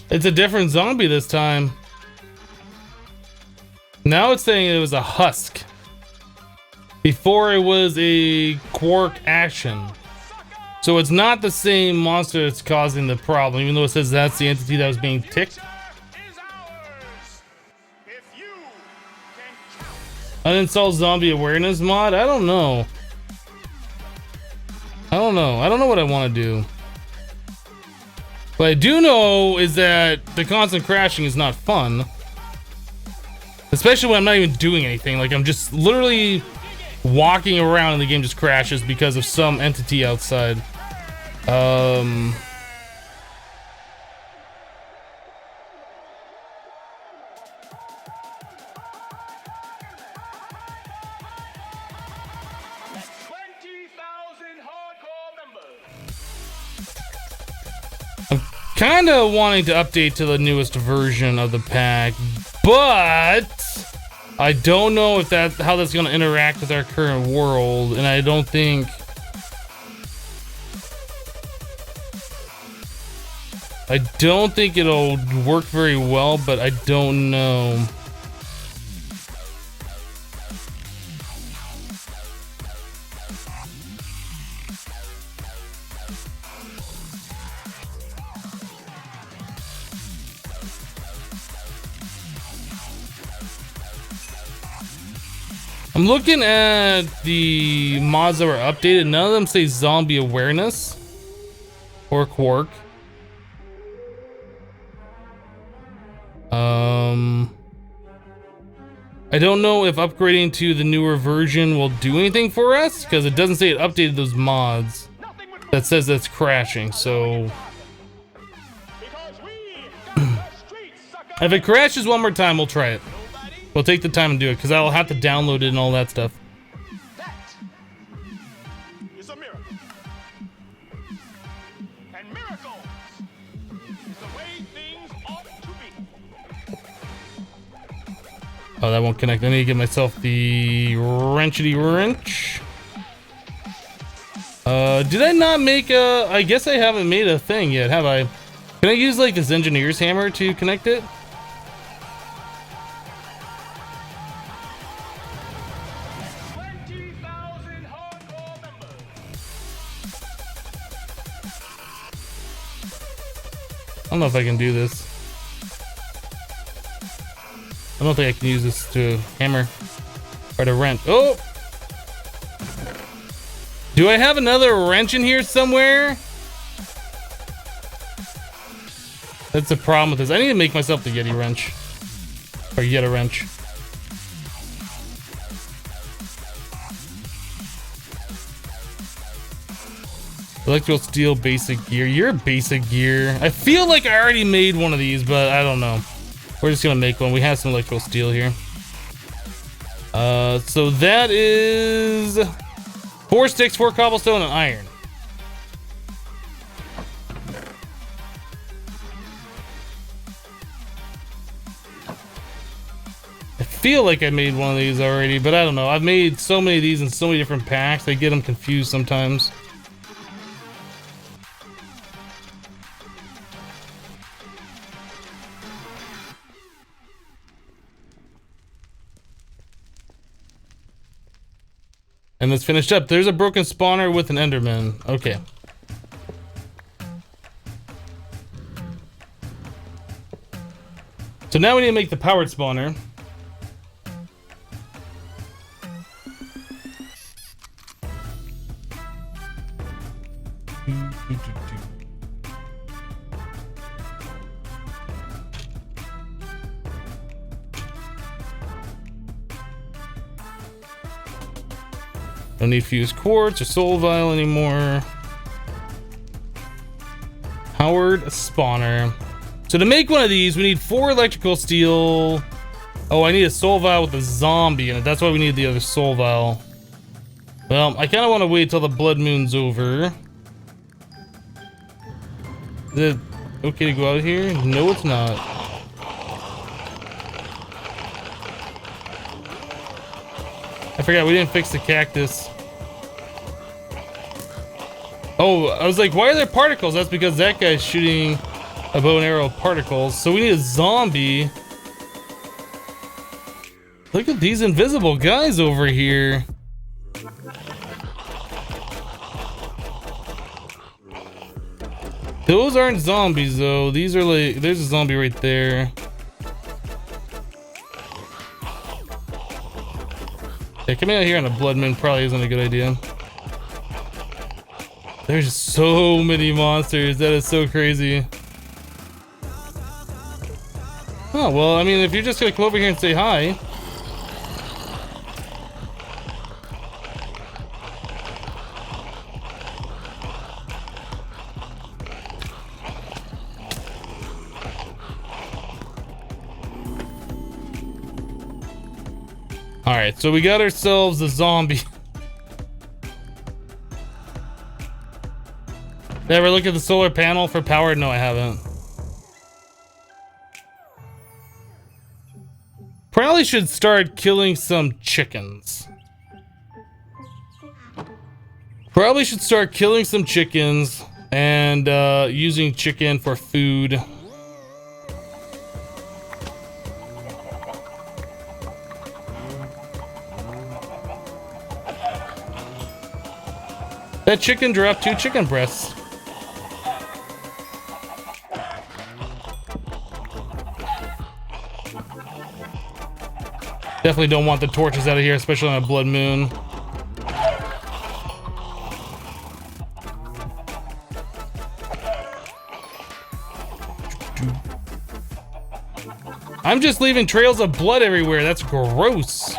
It's a different zombie this time. Now it's saying it was a husk. Before it was a Quark action. So it's not the same monster that's causing the problem, even though it says that's the entity that was being ticked. Uninstall zombie awareness mod? I don't know. I don't know what I want to do. What I do know is that the constant crashing is not fun. Especially when I'm not even doing anything. Like, I'm just literally walking around and the game just crashes because of some entity outside. Kind of wanting to update to the newest version of the pack, but I don't know if how that's going to interact with our current world, and I don't think it'll work very well, but I don't know. I'm looking at the mods that were updated. None of them say zombie awareness or quark. I don't know if upgrading to the newer version will do anything for us, because it doesn't say it updated those mods. That says that's crashing, so if it crashes one more time, we'll try it. We'll take the time and do it, because I'll have to download it and all that stuff. That is a miracle. And miracles is the way things ought to be. Oh, that won't connect. I need to get myself the wrenchity wrench. Did I not make a... I guess I haven't made a thing yet, have I? Can I use, like, this engineer's hammer to connect it? I don't know if I can do this. I don't think I can use this to hammer or to wrench. Oh! Do I have another wrench in here somewhere? That's the problem with this. I need to make myself the Yeti wrench. Or Yeta wrench. Electrical steel basic gear. You're a basic gear. I feel like I already made one of these, but I don't know. We're just gonna make one. We have some electrical steel here. So that is 4 sticks, 4 cobblestone, and iron. I feel like I made one of these already, but I don't know. I've made so many of these in so many different packs. I get them confused sometimes. And that's finished up. There's a broken spawner with an Enderman. Okay. So now we need to make the powered spawner. Don't need fused quartz or soul vial anymore. Powered spawner. So to make one of these, we need 4 electrical steel. Oh, I need a soul vial with a zombie in it. That's why we need the other soul vial. Well, I kind of want to wait till the blood moon's over. Is it okay to go out here? No, it's not. I forgot we didn't fix the cactus. Oh, I was like, why are there particles? That's because that guy's shooting a bow and arrow of particles. So we need a zombie. Look at these invisible guys over here. Those aren't zombies though. These are like, there's a zombie right there. Yeah, coming out here on a blood moon probably isn't a good idea. There's so many monsters. That is so crazy. Oh, well, I mean, if you're just gonna come over here and say hi. Alright, so we got ourselves a zombie. Ever look at the solar panel for power? No, I haven't. Probably should start killing some chickens. Probably should start killing some chickens and using chicken for food. That chicken dropped 2 chicken breasts. Definitely don't want the torches out of here, especially on a blood moon. I'm just leaving trails of blood everywhere. That's gross.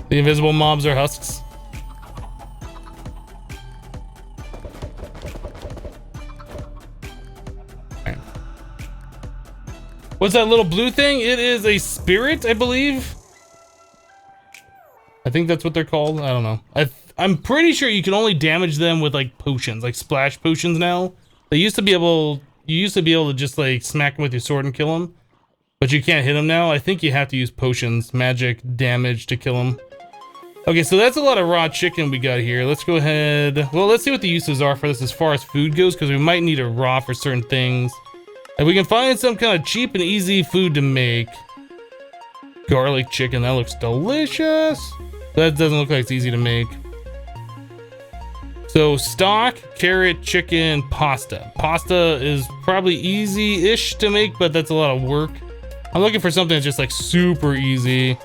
The invisible mobs are husks. Okay. What's that little blue thing? It is a spirit, I believe. I think that's what they're called. I don't know. I'm pretty sure you can only damage them with like potions, like splash potions now. They used to be able, you used to be able to just like smack them with your sword and kill them, but you can't hit them now. I think you have to use potions, magic damage to kill them. Okay, so that's a lot of raw chicken we got here. Let's go ahead. Well, let's see what the uses are for this as far as food goes, because we might need it raw for certain things. If we can find some kind of cheap and easy food to make. Garlic chicken, that looks delicious. That doesn't look like it's easy to make. So stock, carrot, chicken, pasta. Pasta is probably easy-ish to make, but that's a lot of work. I'm looking for something that's just like super easy.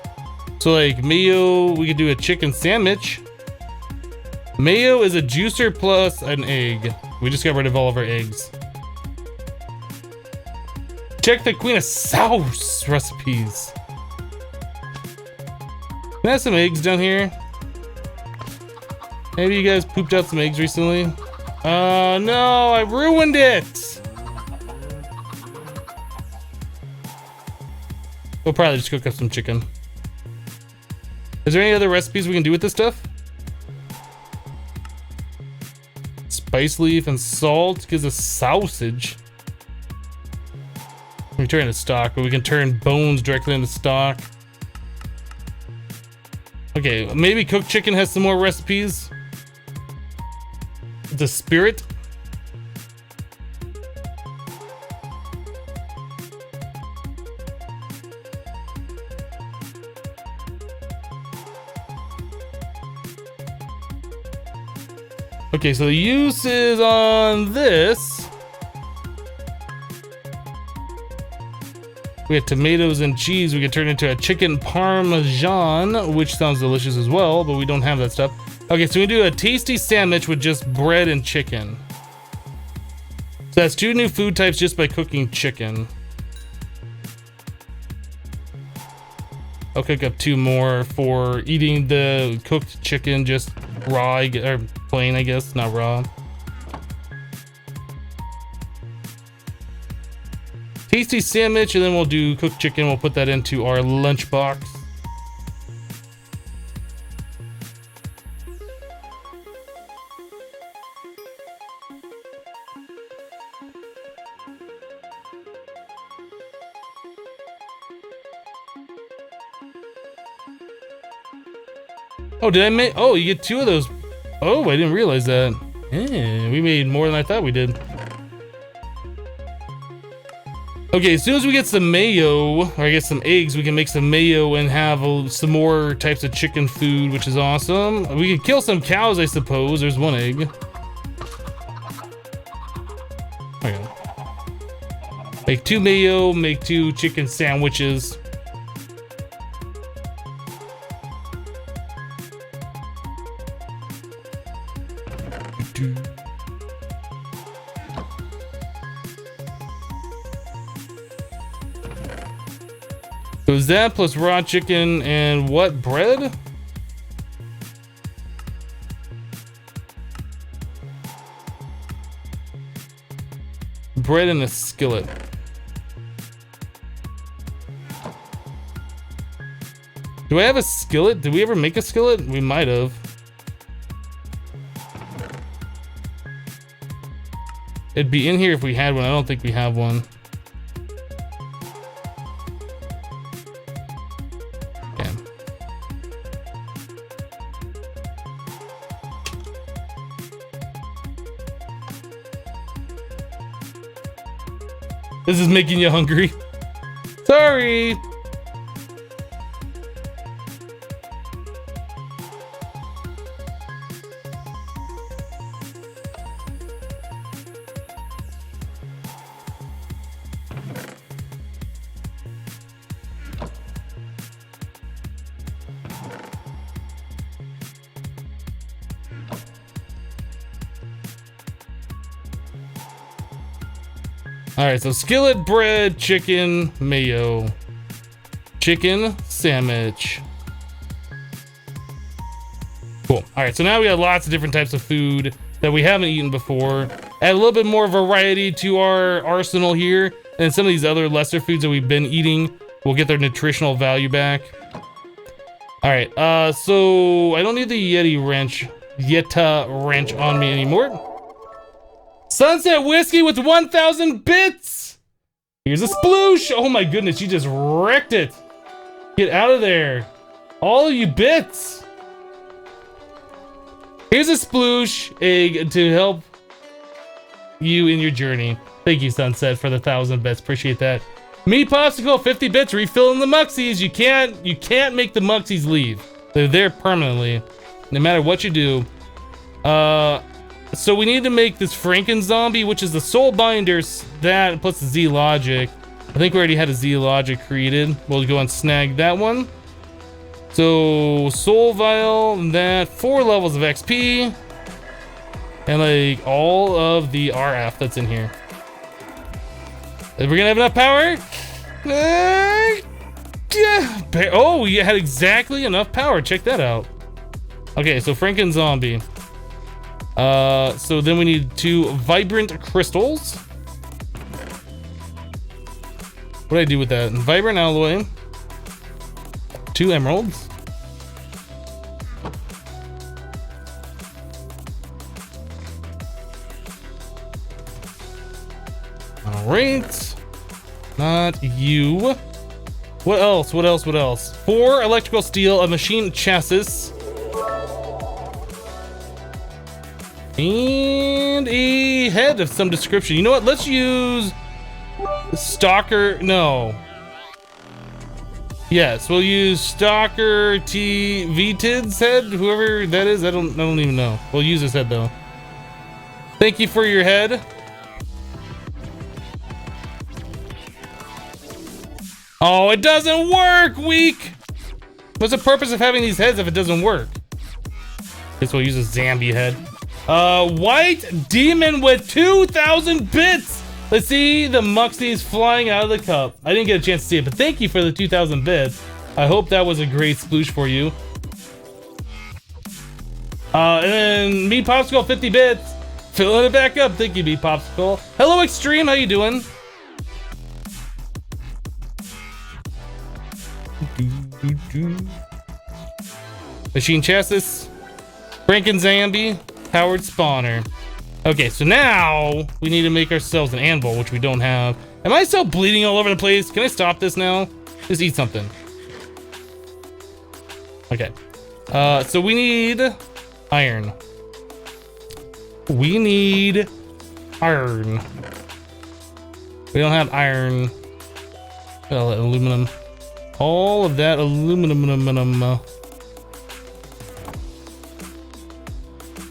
So like mayo, we could do a chicken sandwich. Mayo is a juicer plus an egg. We just got rid of all of our eggs. Check the Queen of Sauce recipes. Can I have some eggs down here? Maybe you guys pooped out some eggs recently? No, I ruined it. We'll probably just cook up some chicken. Is there any other recipes we can do with this stuff? Spice leaf and salt gives us sausage. We turn into stock, but we can turn bones directly into stock. Okay, maybe cooked chicken has some more recipes. The spirit. Okay, so the uses on this. We have tomatoes and cheese. We can turn into a chicken parmesan, which sounds delicious as well, but we don't have that stuff. Okay, so we do a tasty sandwich with just bread and chicken. So that's 2 new food types just by cooking chicken. I'll cook up 2 more for eating the cooked chicken just raw, or plain, I guess, not raw. Tasty sandwich, and then we'll do cooked chicken. We'll put that into our lunchbox. Oh, did I make? Oh, you get 2 of those. Oh, I didn't realize that. Yeah, we made more than I thought we did. Okay, as soon as we get some mayo, or I get some eggs, we can make some mayo and have some more types of chicken food, which is awesome. We could kill some cows, I suppose. There's 1 egg. Okay. Make 2 mayo, make 2 chicken sandwiches. So is that plus raw chicken and what, bread? Bread in a skillet. Do I have a skillet? Did we ever make a skillet? We might have. It'd be in here if we had one. I don't think we have one. Okay. This is making you hungry. Sorry. All right, so skillet, bread, chicken, mayo, chicken sandwich. Cool. All right, so now we have lots of different types of food that we haven't eaten before. Add a little bit more variety to our arsenal here, and some of these other lesser foods that we've been eating will get their nutritional value back. All right, so I don't need the Yeta wrench on me anymore. Sunset whiskey with 1,000 bits. Here's a sploosh. Oh my goodness, you just wrecked it. Get out of there. All of you bits. Here's a sploosh egg to help you in your journey. Thank you, Sunset, for the 1,000 bits. Appreciate that. Me Popsicle, 50 bits, refilling the muxies. You can't make the muxies leave. They're there permanently, no matter what you do. So we need to make this Franken zombie, which is the soul binders, that plus the Z logic. I think we already had a Z logic created. We'll go and snag that one. So soul vial, that 4 levels of XP, and like all of the RF that's in here. Are we gonna have enough power? Yeah. Oh, you had exactly enough power. Check that out. Okay, so Franken zombie. So then we need 2 vibrant crystals. What did I do with that? Vibrant out of the way. 2 emeralds. All right. Not you. What else? What else? What else? 4 electrical steel, a machine chassis. And a head of some description. You know what? Let's use Stalker. No. Yes, we'll use Stalker T VTid's head. Whoever that is, I don't even know. We'll use his head though. Thank you for your head. Oh, it doesn't work. Weak. What's the purpose of having these heads if it doesn't work? Guess we'll use a zombie head. White demon with 2,000 bits. Let's see the muxies flying out of the cup. I didn't get a chance to see it, but thank you for the 2,000 bits. I hope that was a great sploosh for you. And then me Popsicle, 50 bits. Filling it back up. Thank you, me Popsicle. Hello, Extreme. How you doing? Machine chassis. Franken zombie. Powered spawner. Okay, so now we need to make ourselves an anvil, which we don't have. Am I still bleeding all over the place? Can I stop this now? Just eat something. Okay. So we need iron. We need iron. We don't have iron. Well, aluminum. All of that aluminum.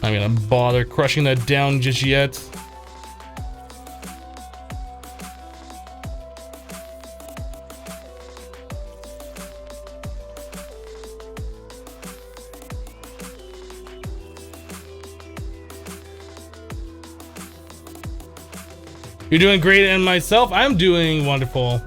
I'm not gonna bother crushing that down just yet. You're doing great, and myself, I'm doing wonderful.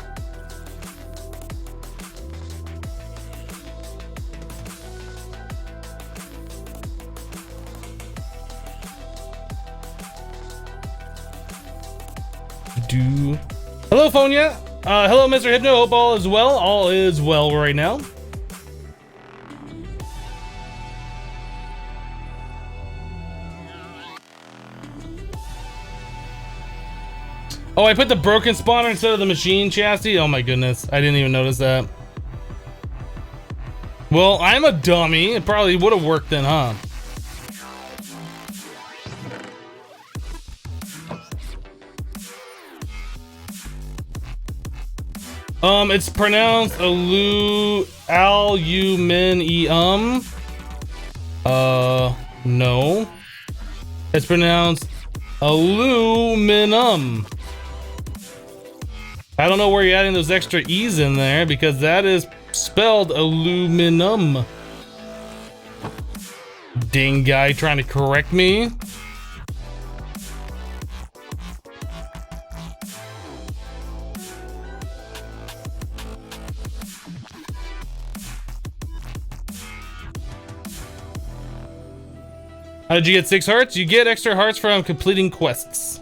Hello, Fonya. Hello, Mr. Hypno. Hope all is well. All is well right now. Oh, I put the broken spawner instead of the machine chassis? Oh my goodness, I didn't even notice that. Well, I'm a dummy. It probably would have worked then, huh? It's pronounced aluminum. No. It's pronounced aluminum. I don't know where you're adding those extra E's in there because that is spelled aluminum. Ding guy trying to correct me. How did you get 6 hearts? You get extra hearts from completing quests.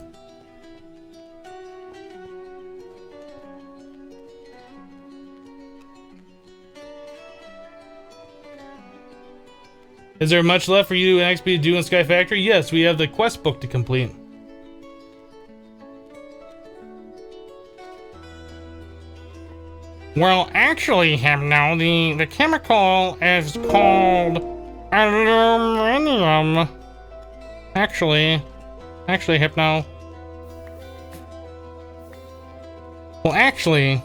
Is there much left for you and XP to do in Sky Factory? Yes, we have the quest book to complete. Well, actually, Hypno, the chemical is called aluminum. Actually, Hypno. Well, actually.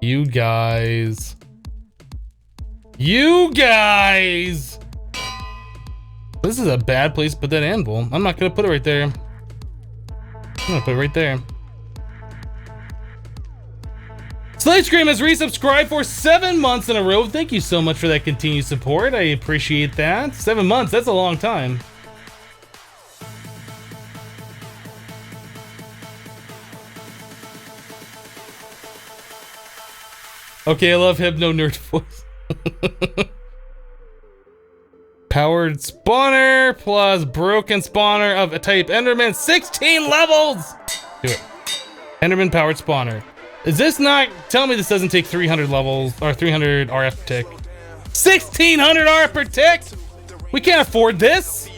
You guys. This is a bad place to put that anvil. I'm not gonna put it right there. I'm gonna put it right there. Slave Scream has resubscribed for 7 months in a row. Thank you so much for that continued support. I appreciate that. 7 months, that's a long time. Okay, I love Hypno Nerd voice. Powered spawner plus broken spawner of a type Enderman. 16 levels! Do it. Enderman powered spawner. Is this not... Tell me this doesn't take 300 levels or 300 RF per tick. 1600 RF per tick? We can't afford this.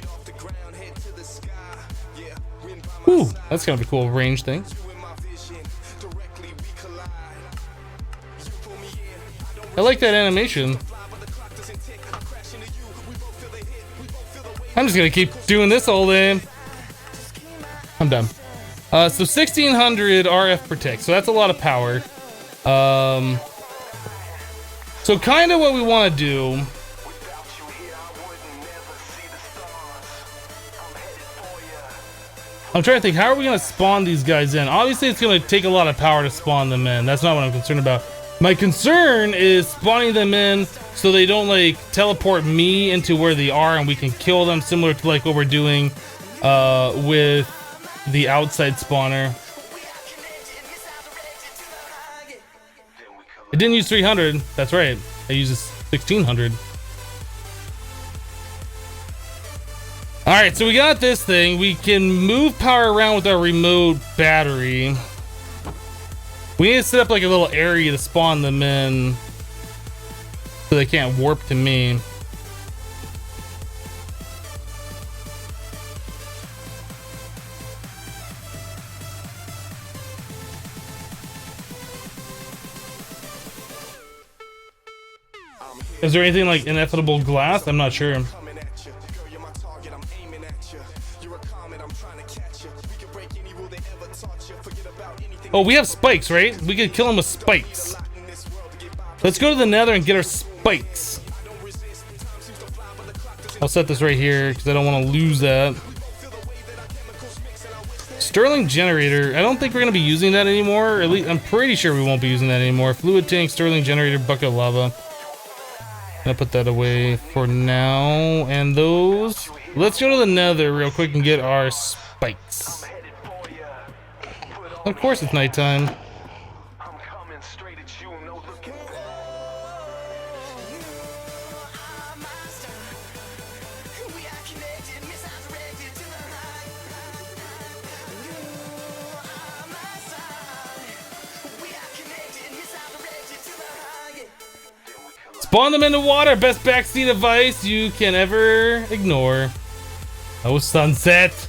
Ooh, that's kind of a cool range thing. I like that animation. I'm just gonna keep doing this all day. I'm done. So 1600 RF per tick, so that's a lot of power. So kind of what we want to do. I'm trying to think, how are we gonna spawn these guys in? Obviously, it's gonna take a lot of power to spawn them in. That's not what I'm concerned about. My concern is spawning them in so they don't like teleport me into where they are and we can kill them, similar to like what we're doing with the outside spawner. It didn't use 300. That's right. It uses 1600. All right, so we got this thing. We can move power around with our remote battery. We need to set up like a little area to spawn them in so they can't warp to me. Is there anything like ineffable glass? I'm not sure. Oh, we have spikes, right? We could kill him with spikes. Let's go to the Nether and get our spikes. I'll set this right here because I don't want to lose that. Sterling generator. I don't think we're going to be using that anymore. At least I'm pretty sure we won't be using that anymore. Fluid tank, sterling generator, bucket of lava. I'll put that away for now. And those. Let's go to the Nether real quick and get our spikes. Of course it's nighttime. Spawn them in the water. Best backseat advice you can ever ignore. Oh, sunset.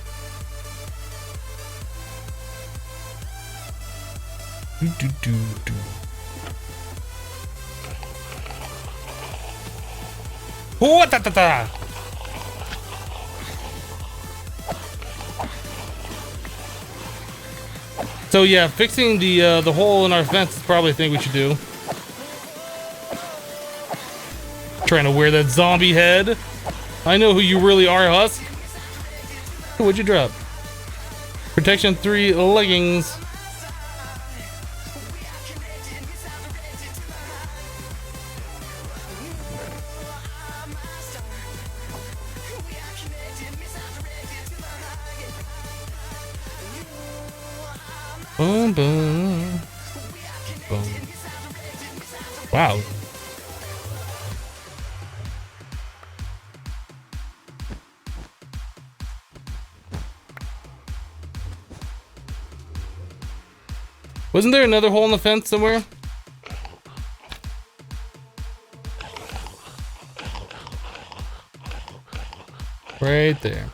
Oh, ta ta ta. So yeah, fixing the hole in our fence is probably a thing we should do. Trying to wear that zombie head. I know who you really are, Husk. What'd you drop? Protection 3 leggings. Boom, boom. Boom. Wow. Wasn't there another hole in the fence somewhere? Right there.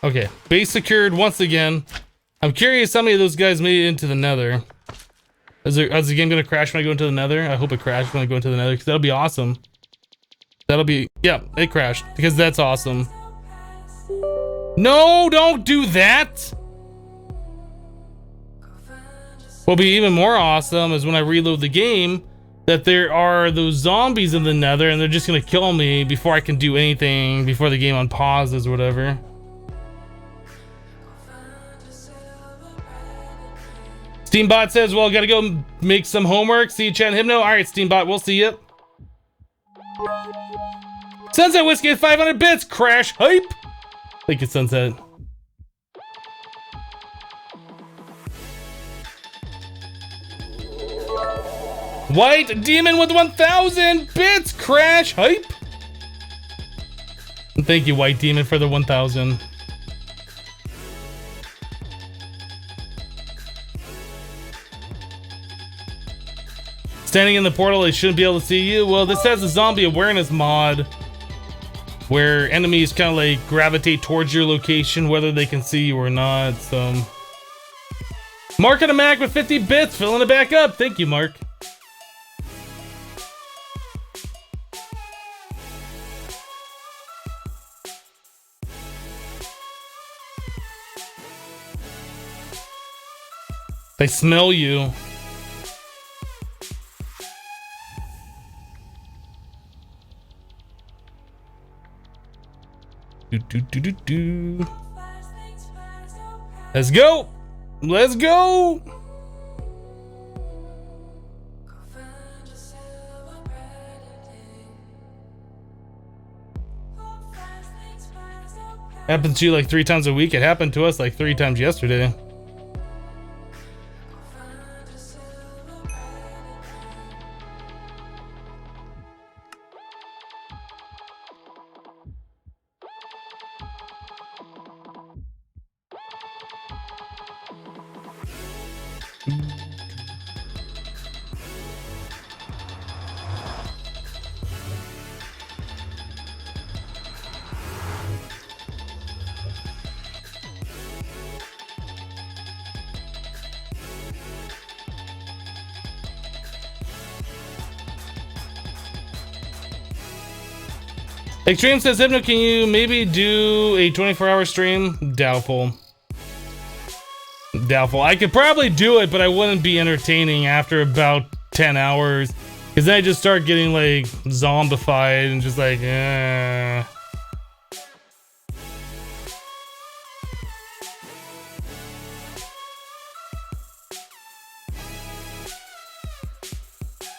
Okay, base secured once again. I'm curious how many of those guys made it into the Nether. Is the game gonna crash when I go into the Nether? I hope it crashed when I go into the Nether, because that'll be awesome. That'll be, yeah, it crashed, because that's awesome. No, don't do that! What'll be even more awesome is when I reload the game, that there are those zombies in the Nether, and they're just gonna kill me before I can do anything, before the game unpauses or whatever. Steambot says, well, gotta go make some homework. See you, chat and Hypno. All right, Steambot, we'll see you. Sunset Whiskey at 500 bits. Crash hype. Thank you, Sunset. White Demon with 1,000 bits. Crash hype. And thank you, White Demon, for the 1,000. Standing in the portal, they shouldn't be able to see you. Well, this has a zombie awareness mod where enemies kind of like gravitate towards your location, whether they can see you or not. So, Mark and a Mac with 50 bits, filling it back up. Thank you, Mark. They smell you. Let's go. Let's go. Happens to you like 3 times a week. It happened to us like 3 times yesterday. Extreme says, Hypno, can you maybe do a 24-hour stream? Doubtful. Doubtful. I could probably do it, but I wouldn't be entertaining after about 10 hours. Because then I just start getting like zombified and just like,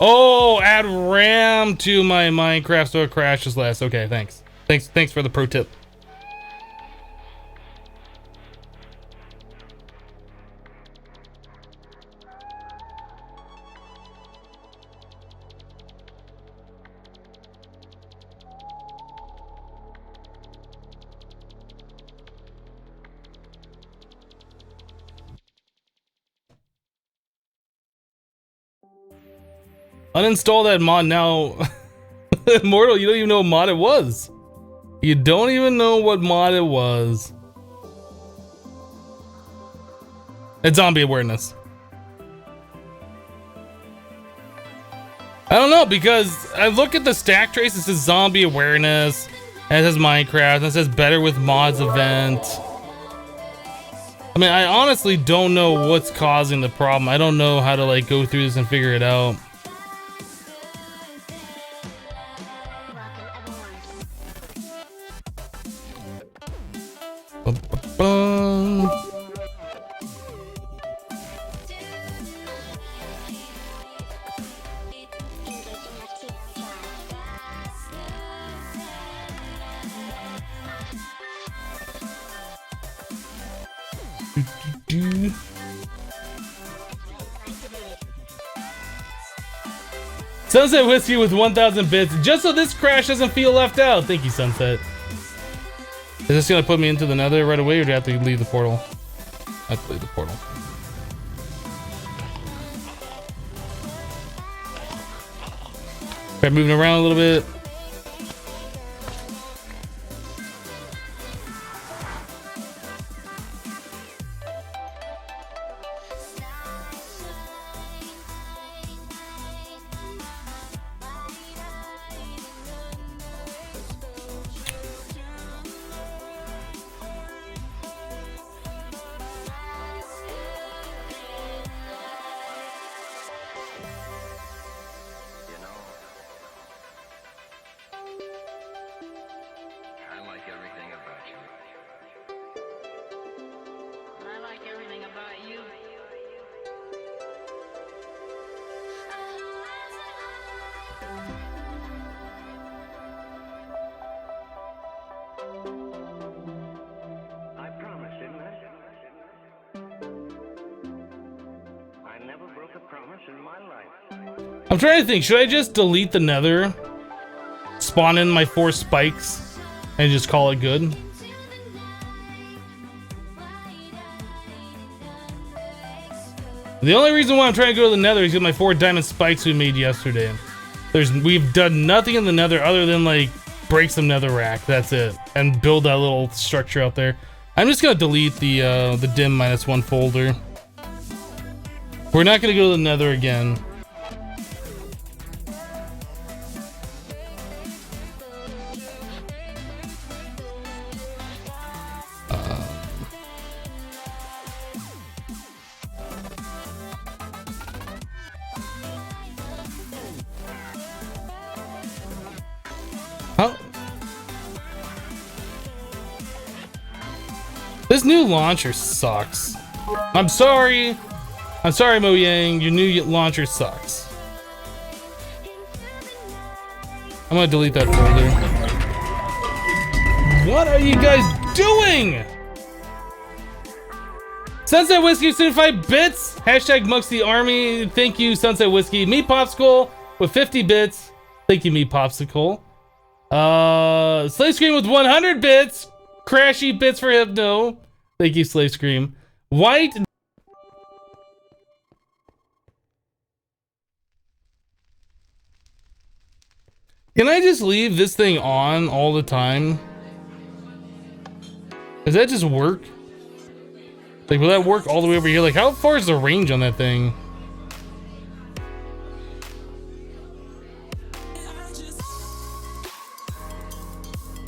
Oh, add RAM to my Minecraft so it crashes less. Okay, thanks. Thanks for the pro tip. Uninstall that mod now. Immortal, you don't even know what mod it was. You don't even know what mod it was. It's zombie awareness. I don't know, because I look at the stack trace, it says zombie awareness, and it says Minecraft, and it says better with mods event. I mean, I honestly don't know what's causing the problem. I don't know how to like go through this and figure it out. Sunset Whiskey with 1,000 bits, just so this crash doesn't feel left out. Thank you, Sunset. Is this gonna put me into the Nether right away, or do I have to leave the portal? I have to leave the portal. Start moving around a little bit. I'm trying to think, should I just delete the Nether, spawn in my 4 spikes, and just call it good? The only reason why I'm trying to go to the Nether is because my 4 diamond spikes we made yesterday. We've done nothing in the Nether other than like break some netherrack, that's it, and build that little structure out there. I'm just gonna delete the dim -1 folder. We're not gonna go to the Nether again. This new launcher sucks. I'm sorry. I'm sorry, Mo Yang. Your new launcher sucks. I'm gonna delete that folder. What are you guys doing? Sunset Whiskey 75 bits. Hashtag Muxy Army. Thank you, Sunset Whiskey. Meat Popsicle with 50 bits. Thank you, Meat Popsicle. Slave Scream with 100 bits. Crashy bits for Hypno. Thank you, Slave Scream. White. Can I just leave this thing on all the time? Does that just work? Like, will that work all the way over here? Like, how far is the range on that thing?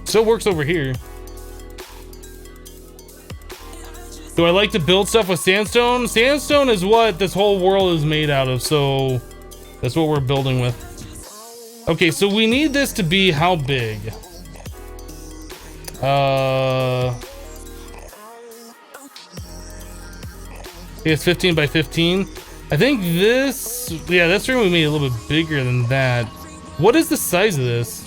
Still works over here. Do I like to build stuff with sandstone? Sandstone is what this whole world is made out of, so that's what we're building with. Okay, so we need this to be how big? It's 15 by 15. I think this, yeah, this room we made a little bit bigger than that. What is the size of this?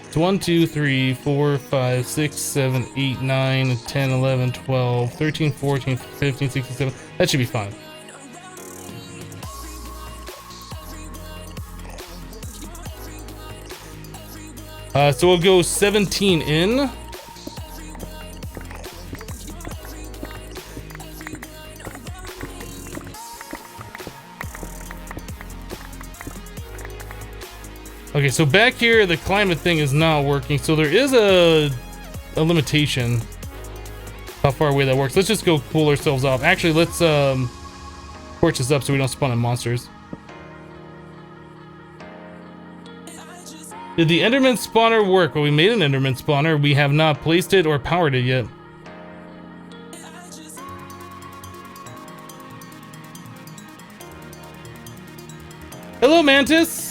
It's 1, 2, 3, 4, 5, 6, 7, 8, 9, 10, 11, 12, 13, 14, 15, 16, 17. That should be fine. So we'll go 17 in. Okay, so back here, the climate thing is not working. So there is a limitation how far away that works. Let's just go cool ourselves off. Actually, let's torch this up so we don't spawn in monsters. Did the Enderman spawner work? Well, we made an Enderman spawner. We have not placed it or powered it yet. Hello, Mantis.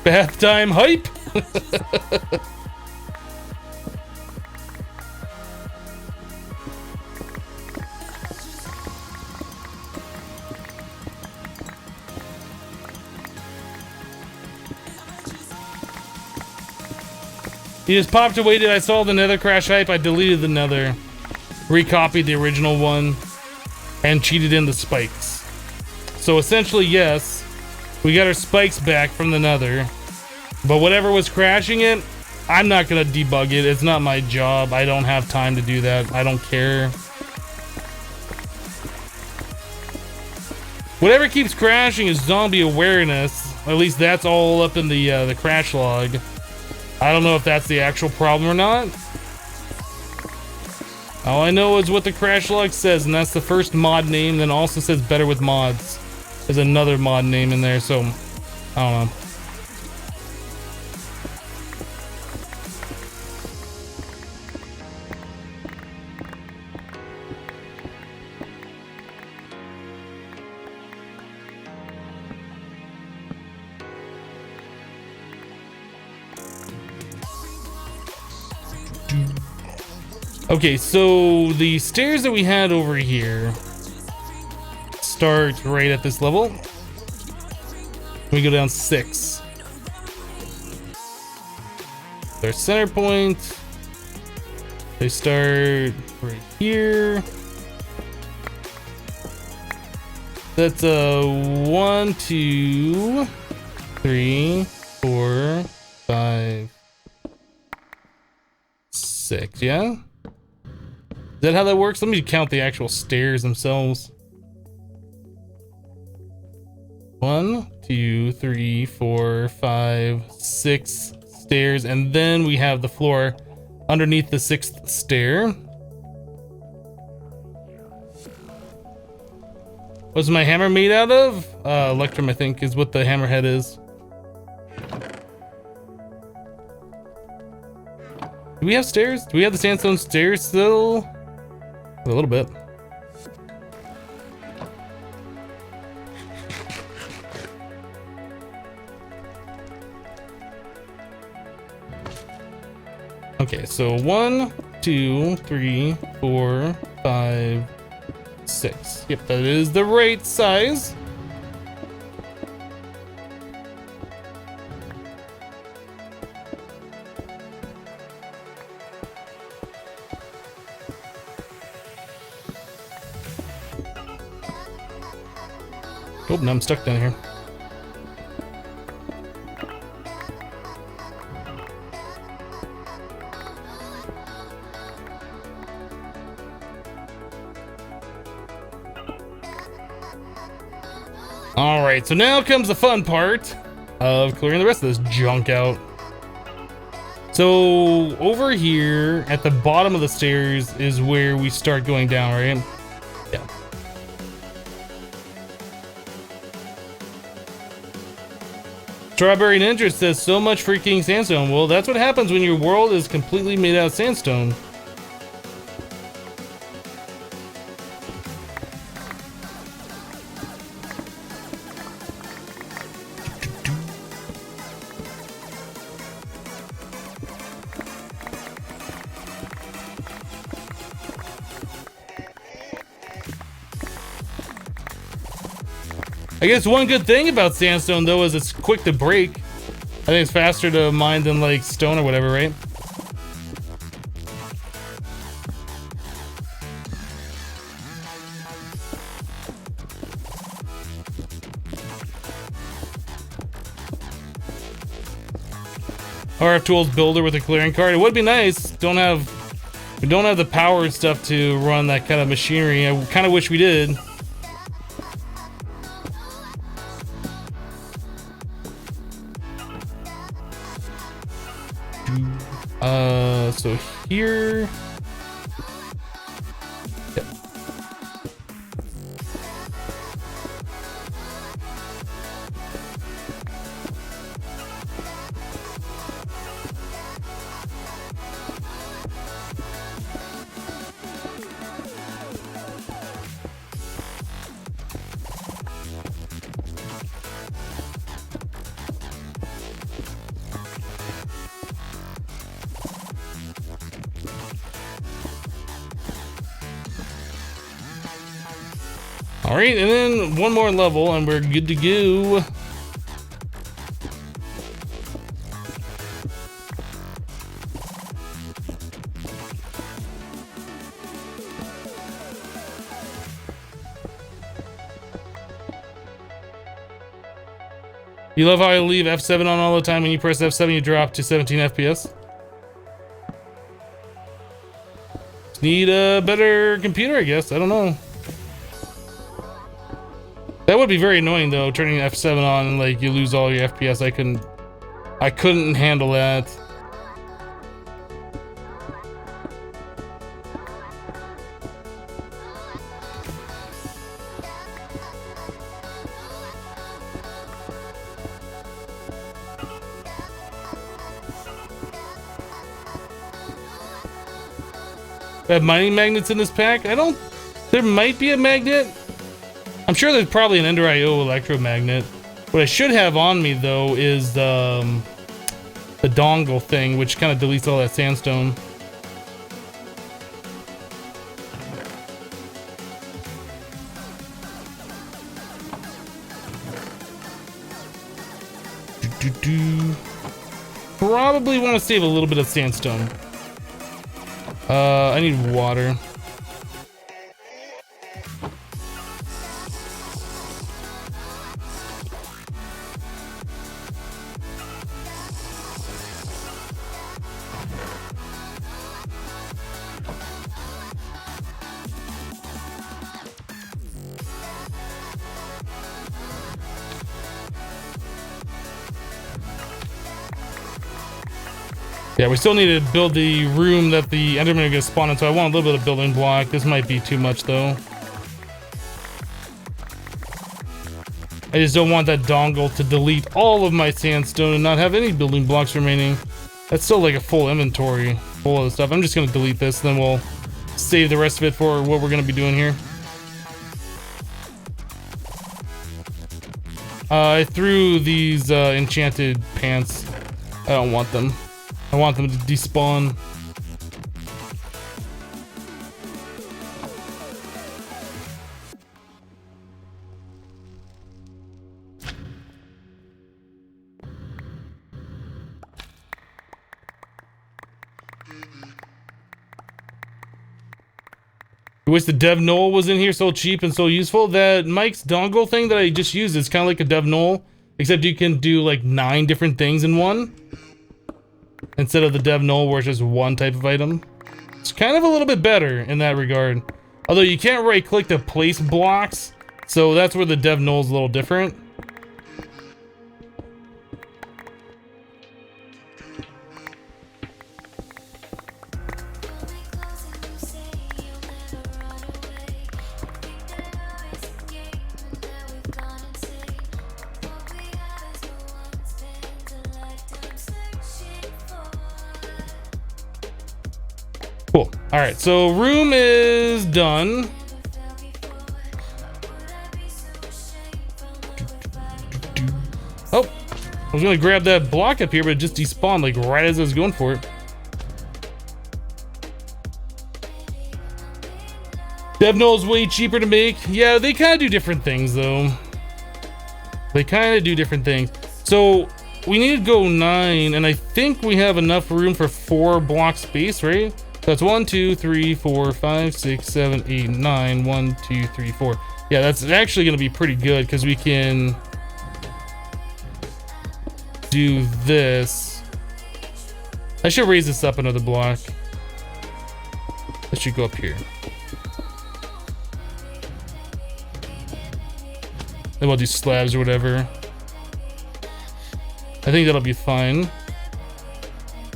Bath time hype. He just popped away. Did I saw the Nether crash hype? I deleted the Nether, recopied the original one, and cheated in the spikes. So essentially, yes, we got our spikes back from the Nether. But whatever was crashing it, I'm not gonna debug it. It's not my job. I don't have time to do that. I don't care. Whatever keeps crashing is zombie awareness. At least that's all up in the crash log. I don't know if that's the actual problem or not. All I know is what the crash log says, and that's the first mod name. Then also says better with mods. There's another mod name in there, so I don't know. Okay, so the stairs that we had over here start right at this level. We go down 6. Their center point. They start right here. That's a 1, 2, 3, 4, 5, 6. Yeah. Is that how that works? Let me count the actual stairs themselves. 1, 2, 3, 4, 5, 6 stairs, and then we have the floor underneath the 6th stair. What's my hammer made out of? Electrum, I think, is what the hammerhead is. Do we have stairs? Do we have the sandstone stairs still? A little bit. Okay, so 1, 2, 3, 4, 5, 6. Yep, that is the right size. Oh, now I'm stuck down here. All right, so now comes the fun part of clearing the rest of this junk out. So over here at the bottom of the stairs is where we start going down, right? Yeah. Strawberry Ninja says so much freaking sandstone. Well, that's what happens when your world is completely made out of sandstone. I guess one good thing about sandstone though is it's quick to break. I think it's faster to mine than like stone or whatever, right? RF Tools builder with a clearing card. It would be nice. We don't have the power and stuff to run that kind of machinery. I kind of wish we did. So here. Yep. All right, and then one more level and we're good to go. You love how I leave F7 on all the time. When you press F7, you drop to 17 FPS. Need a better computer, I guess. I don't know. That would be very annoying though, turning F7 on and like you lose all your FPS. I couldn't handle that. They have mining magnets in this pack? There might be a magnet. I'm sure there's probably an Ender IO electromagnet. What I should have on me though is the dongle thing, which kind of deletes all that sandstone. Probably want to save a little bit of sandstone. I need water. Yeah, we still need to build the room that the Enderman are gonna spawn in, so I want a little bit of building block. This might be too much though. I just don't want that dongle to delete all of my sandstone and not have any building blocks remaining. That's still like a full inventory full of the stuff. I'm just gonna delete this, then we'll save the rest of it for what we're gonna be doing here. I threw these enchanted pants. I don't want them. I want them to despawn. I wish the dev knoll was in here, so cheap and so useful. That Mike's dongle thing that I just used is kind of like a dev knoll, except you can do like 9 different things in one. Instead of the dev knoll where it's just one type of item. It's kind of a little bit better in that regard. Although you can't right click to place blocks, So that's where the dev null is a little different. Cool. All right, so room is done. Oh, I was gonna grab that block up here, but it just despawned like right as I was going for it. Dev null is way cheaper to make. Yeah, they kind of do different things though. They kind of do different things. So we need to go 9, and I think we have enough room for 4 block space, right? So that's 1, 2, 3, 4, 5, 6, 7, 8, 9. 1, 2, 3, 4. Yeah, that's actually going to be pretty good because we can do this. I should raise this up another block. That should go up here. Then we'll do slabs or whatever. I think that'll be fine.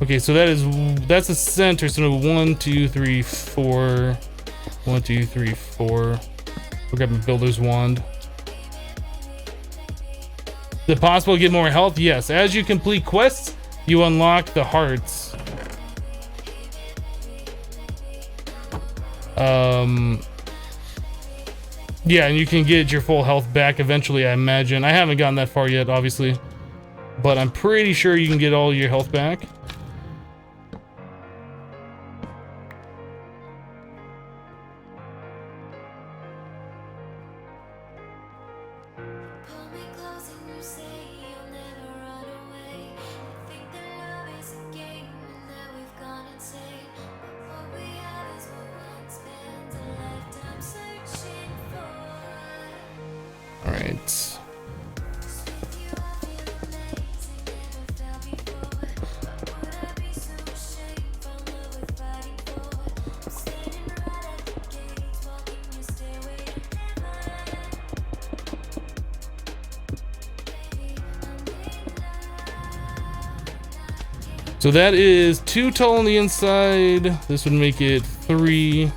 Okay, so that's the center. So 1, 2, 3, 4. 1, 2, 3, 4. We'll grab my builder's wand. Is it possible to get more health? Yes. As you complete quests, you unlock the hearts. Yeah, and you can get your full health back eventually, I imagine. I haven't gotten that far yet, obviously. But I'm pretty sure you can get all your health back. Alright. So that is 2 tall on the inside. This would make it 3.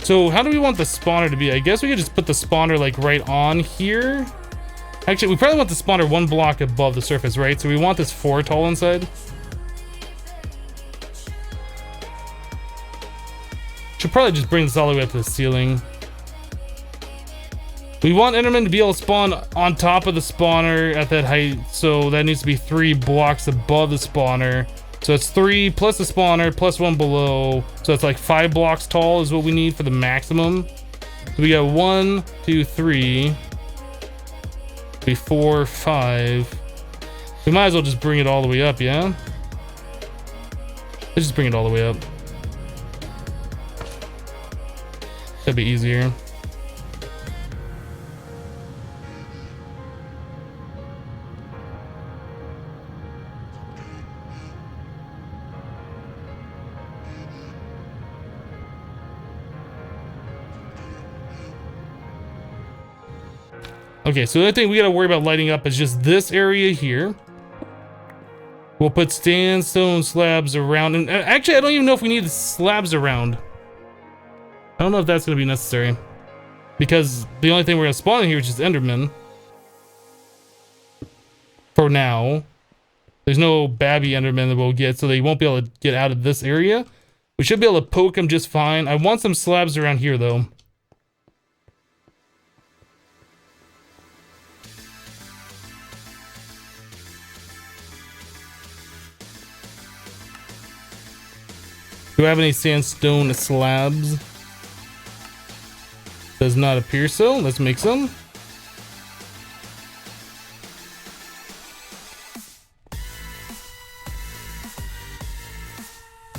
So how do we want the spawner to be? I guess we could just put the spawner like right on here. Actually, we probably want the spawner 1 block above the surface, right? So we want this 4 tall inside. Should probably just bring this all the way up to the ceiling. We want Enderman to be able to spawn on top of the spawner at that height. So that needs to be 3 blocks above the spawner. So it's 3 plus the spawner plus 1 below. So it's like 5 blocks tall is what we need for the maximum. So we got 1, 2, 3, 4, 5. We might as well just bring it all the way up, yeah? Let's just bring it all the way up. That'd be easier. Okay, so the only thing we gotta worry about lighting up is just this area here. We'll put sandstone slabs around, and actually I don't even know if we need slabs around. I don't know if that's gonna be necessary, because the only thing we're gonna spawn in here is just Enderman. For now. There's no babby Enderman that we'll get, so they won't be able to get out of this area. We should be able to poke them just fine. I want some slabs around here though. Do I have any sandstone slabs? Does not appear so. Let's make some.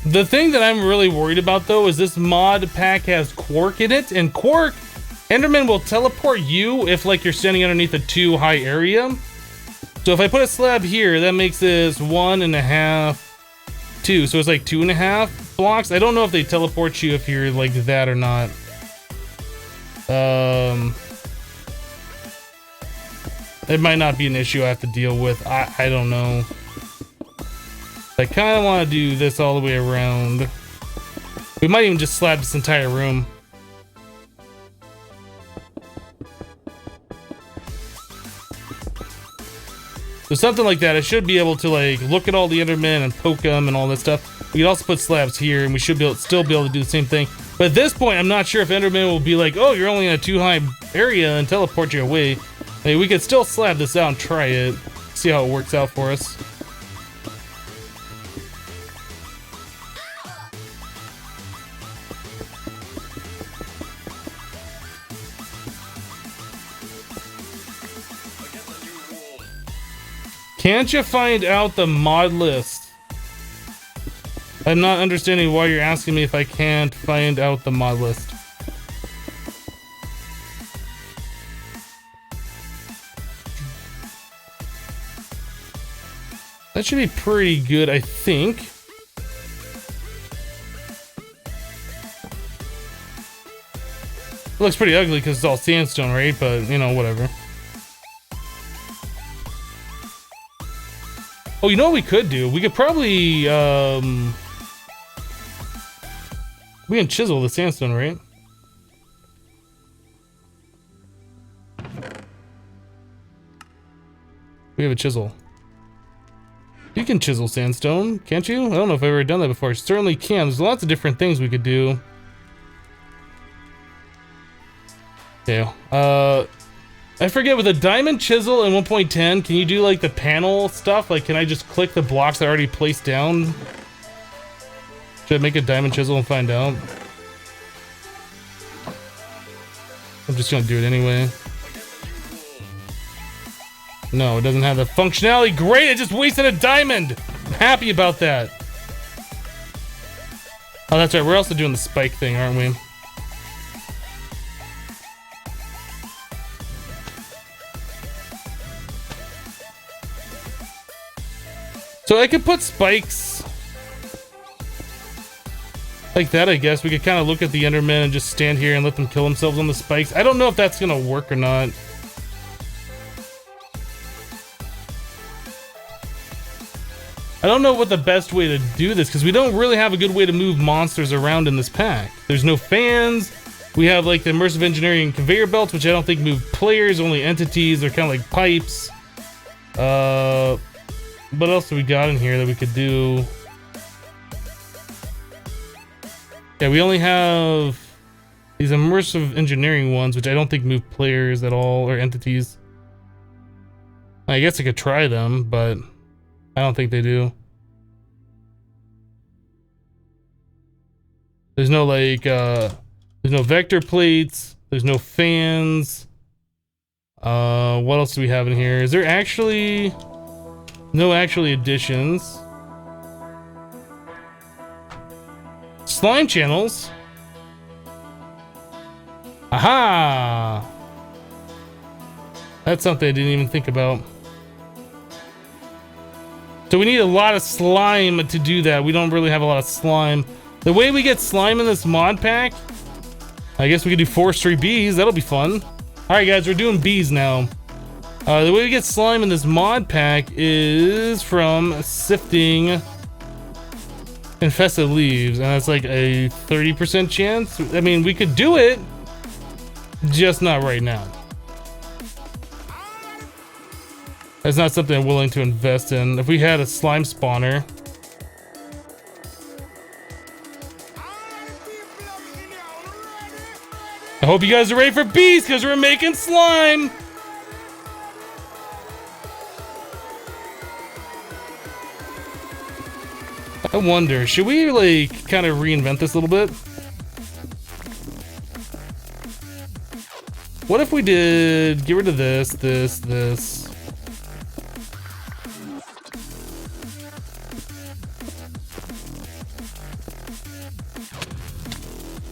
The thing that I'm really worried about though is this mod pack has quark in it, and quark, Enderman will teleport you if like you're standing underneath a too high area. So if I put a slab here, that makes this 1.5, 2, so it's like 2.5 blocks. I don't know if they teleport you if you're like that or not. It might not be an issue I have to deal with. I don't know. I kind of want to do this all the way around. We might even just slab this entire room. So something like that. I should be able to like look at all the Endermen and poke them and all that stuff. We can also put slabs here, and we should still be able to do the same thing. But at this point, I'm not sure if Enderman will be like, "Oh, you're only in a too high area," and teleport you away. I mean, we could still slab this out and try it, see how it works out for us. Can't you find out the mod list? I'm not understanding why you're asking me if I can't find out the mod list. That should be pretty good, I think. It looks pretty ugly because it's all sandstone, right? But, you know, whatever. Oh, you know what we could do? We could probably, we can chisel the sandstone, right? We have a chisel. You can chisel sandstone, can't you? I don't know if I've ever done that before. Certainly can. There's lots of different things we could do. Yeah. I forget, with a diamond chisel in 1.10, can you do like the panel stuff? Like, can I just click the blocks that are already placed down? Should I make a diamond chisel and find out? I'm just gonna do it anyway. No, it doesn't have the functionality. Great, I just wasted a diamond! I'm happy about that. Oh, that's right, we're also doing the spike thing, aren't we? So I could put spikes like that, I guess. We could kind of look at the Endermen and just stand here and let them kill themselves on the spikes. I don't know if that's gonna work or not. I don't know what the best way to do this, because we don't really have a good way to move monsters around in this pack. There's no fans. We have like the immersive engineering conveyor belts, which I don't think move players, only entities. They're kind of like pipes. What else do we got in here that we could do? Yeah, we only have these immersive engineering ones, which I don't think move players at all, or entities. I guess I could try them, but I don't think they do. There's no like, there's no vector plates. There's no fans. What else do we have in here? Is there actually... No actually additions. Slime channels. Aha! That's something I didn't even think about. So we need a lot of slime to do that. We don't really have a lot of slime. The way we get slime in this mod pack, I guess we could do forestry bees. That'll be fun. Alright guys, we're doing bees now. The way we get slime in this mod pack is from sifting infested leaves, and that's like a 30% chance. I mean, we could do it, just not right now. That's not something I'm willing to invest in. If we had a slime spawner. I hope you guys are ready for bees, because we're making slime! I wonder, should we like kind of reinvent this a little bit? What if we did get rid of this, this?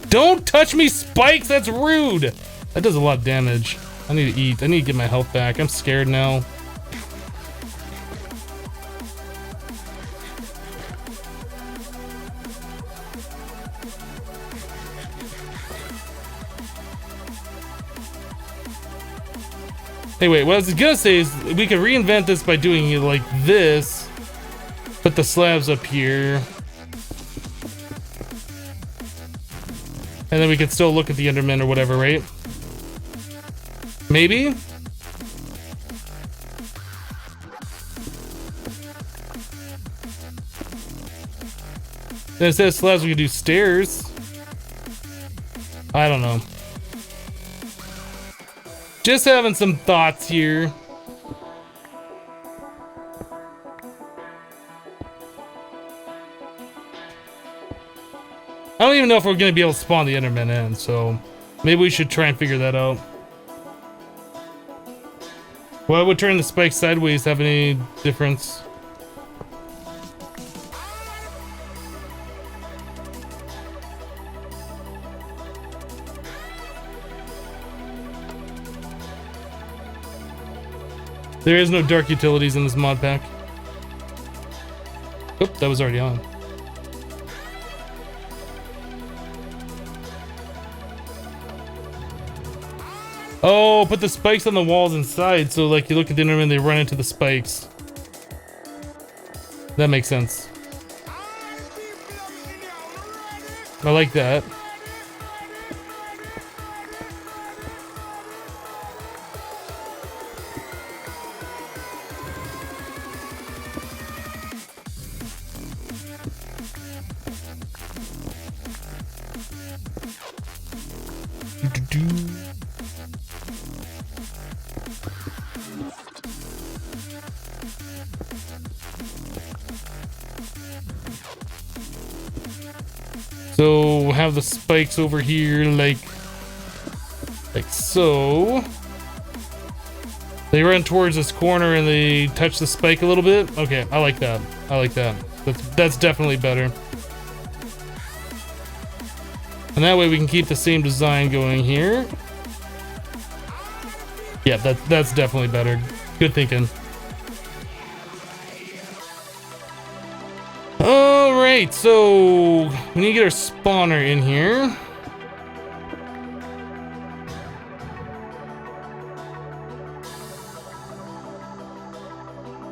Don't touch me, spikes! That's rude! That does a lot of damage. I need to eat. I need to get my health back. I'm scared now. Hey, wait, what I was gonna say is we could reinvent this by doing it like this. Put the slabs up here. And then we could still look at the Enderman or whatever, right? Maybe? Then instead of slabs, we could do stairs. I don't know. Just having some thoughts here. I don't even know if we're going to be able to spawn the Enderman in, so maybe we should try and figure that out. Why would turn the spike sideways have any difference? There is no dark utilities in this mod pack. Oop, that was already on. Oh, put the spikes on the walls inside, so like you look at the Enderman, they run into the spikes. That makes sense. I like that. So we'll have the spikes over here like so. They run towards this corner and they touch the spike a little bit. Okay, I like that. I like that. That's definitely better. And that way we can keep the same design going here. Yeah, that's definitely better. Good thinking. Alright, so we need to get our spawner in here.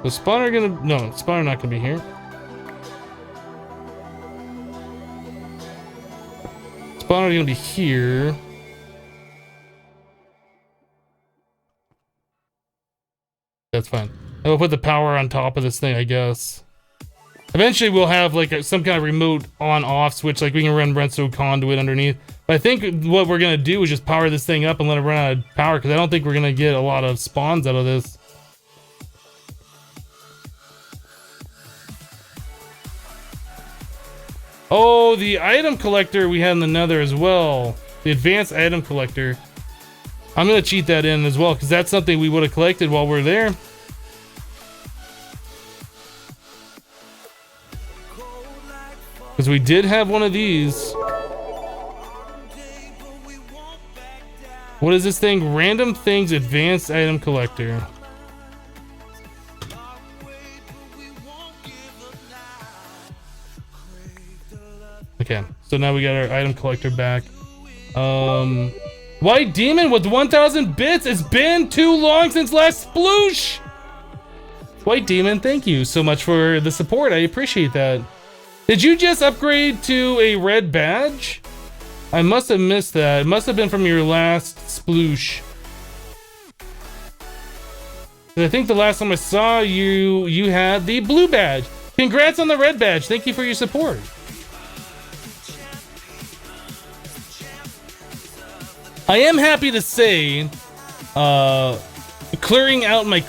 The spawner no, spawner not gonna be here. Spawner gonna be here. That's fine. And we'll put the power on top of this thing, I guess. Eventually we'll have like some kind of remote on-off switch, like we can run redstone conduit underneath. But I think what we're gonna do is just power this thing up and let it run out of power, because I don't think we're gonna get a lot of spawns out of this. Oh, the item collector we had in the Nether as well. The advanced item collector. I'm gonna cheat that in as well, because that's something we would have collected while we're there. Because we did have one of these. What is this thing? Random things advanced item collector. Okay, so now we got our item collector back. White Demon with 1,000 bits. It's been too long since last sploosh. White Demon, thank you so much for the support. I appreciate that. Did you just upgrade to a red badge? I must have missed that. It must have been from your last sploosh. I think the last time I saw you, you had the blue badge. Congrats on the red badge. Thank you for your support. I am happy to say, clearing out my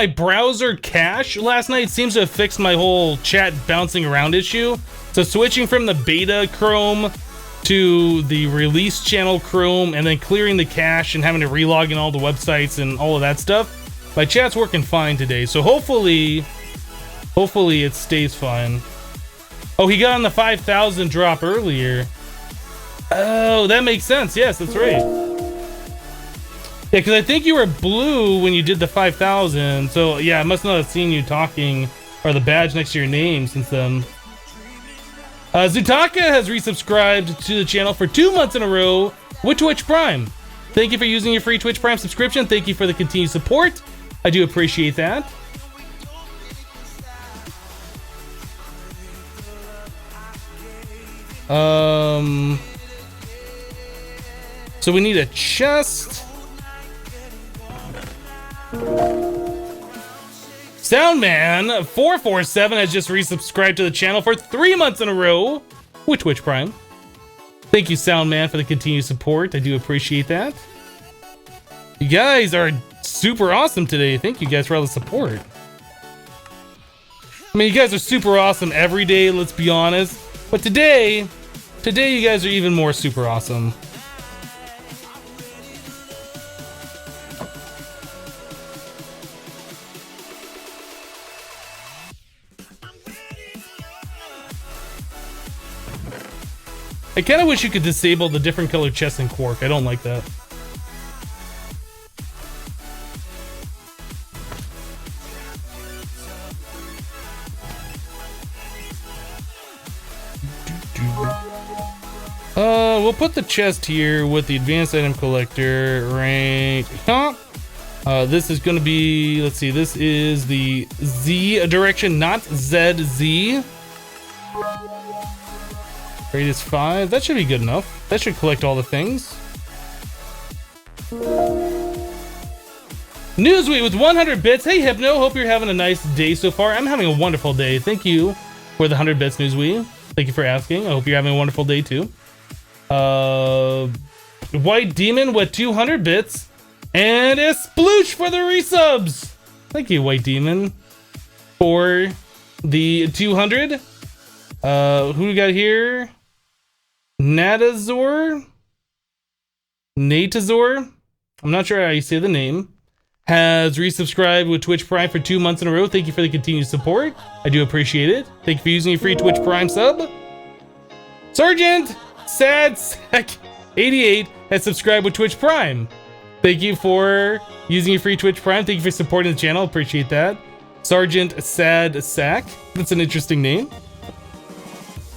browser cache last night seems to have fixed my whole chat bouncing around issue. So switching from the beta Chrome to the release channel Chrome and then clearing the cache and having to relog in all the websites and all of that stuff, my chat's working fine today. So hopefully it stays fine. Oh, he got on the 5,000 drop earlier. Oh, that makes sense. Yes, that's right. Yeah, because I think you were blue when you did the 5,000. So, yeah, I must not have seen you talking or the badge next to your name since then. Zutaka has resubscribed to the channel for 2 months in a row with Twitch Prime. Thank you for using your free Twitch Prime subscription. Thank you for the continued support. I do appreciate that. So we need a chest. Soundman447 has just resubscribed to the channel for 3 months in a row with Twitch Prime. Thank you, Soundman, for the continued support. I do appreciate that. You guys are super awesome today. Thank you guys for all the support. I mean, you guys are super awesome every day, let's be honest. But today you guys are even more super awesome. I kind of wish you could disable the different color chests in Quark. I don't like that. We'll put the chest here with the advanced item collector right. This is going to be, let's see, this is the Z direction, not ZZ. Radius 5. That should be good enough. That should collect all the things. Newsweek with 100 bits. Hey Hypno, hope you're having a nice day so far. I'm having a wonderful day. Thank you for the 100 bits, Newsweek. Thank you for asking. I hope you're having a wonderful day too. White Demon with 200 bits. And a sploosh for the resubs. Thank you, White Demon, for the 200. Who we got here? Natazor? I'm not sure how you say the name. Has resubscribed with Twitch Prime for 2 months in a row. Thank you for the continued support. I do appreciate it. Thank you for using your free Twitch Prime sub. Sergeant Sad Sack 88 has subscribed with Twitch Prime. Thank you for using your free Twitch Prime. Thank you for supporting the channel. Appreciate that. Sergeant Sad Sack. That's an interesting name.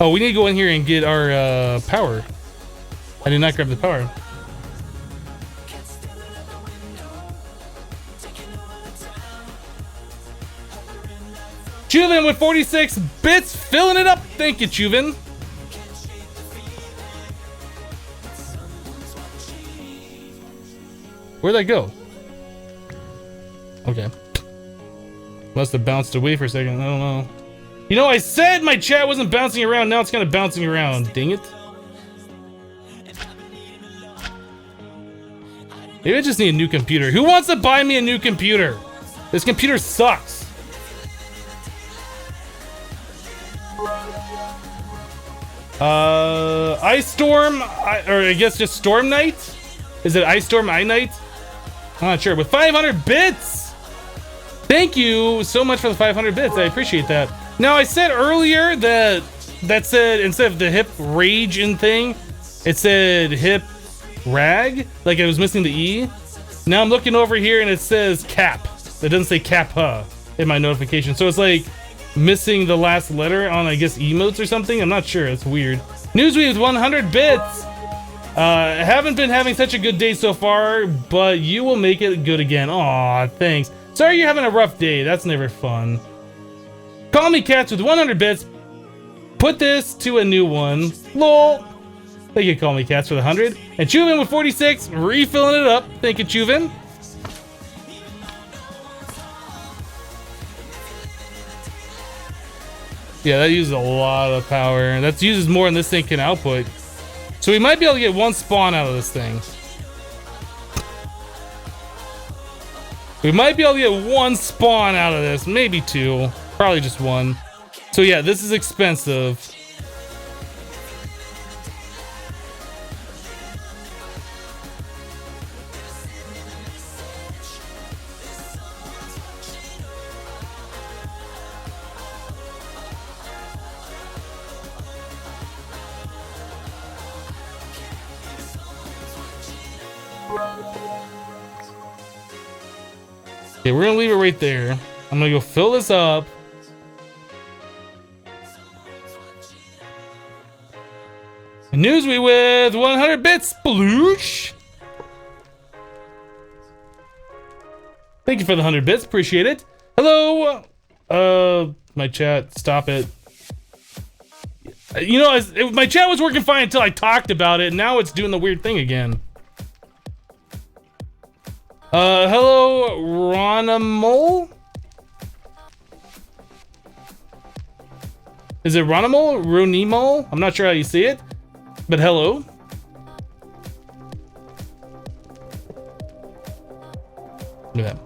Oh, we need to go in here and get our power. I did not grab the power. Chuvin with 46 bits, filling it up. Thank you, Chuvin. Where'd that go? Okay. Must have bounced away for a second. I don't know. You know, I said my chat wasn't bouncing around. Now it's kind of bouncing around. Dang it. Maybe I just need a new computer. Who wants to buy me a new computer? This computer sucks. Ice Storm, or I guess just Storm Knight? Is it Ice Storm I Knight? I'm not sure. With 500 bits! Thank you so much for the 500 bits. I appreciate that. Now, I said earlier that said, instead of the hip rage in thing, it said hip rag, like it was missing the E. Now I'm looking over here and it says cap. It doesn't say kappa in my notification. So it's like missing the last letter on, I guess, emotes or something. I'm not sure. It's weird. Newsweek with 100 bits. Haven't been having such a good day so far, but you will make it good again. Aw, thanks. Sorry you're having a rough day. That's never fun. Call me Cats with 100 bits. Put this to a new one. Lol. Thank you, Call Me Cats, for the 100. And Chuvin with 46, refilling it up. Thank you, Chuvin. Yeah, that uses a lot of power. That uses more than this thing can output. So we might be able to get one spawn out of this thing. We might be able to get one spawn out of this. Maybe two. Probably just one. So yeah, this is expensive. Okay, we're gonna leave it right there. I'm gonna go fill this up. Newsweek with 100 bits, sploosh. Thank you for the 100 bits, appreciate it. Hello, my chat, stop it. You know, my chat was working fine until I talked about it, and now it's doing the weird thing again. Hello, Ronamol? Is it Ronamol? Ronimol? I'm not sure how you say it, but hello. Look at that.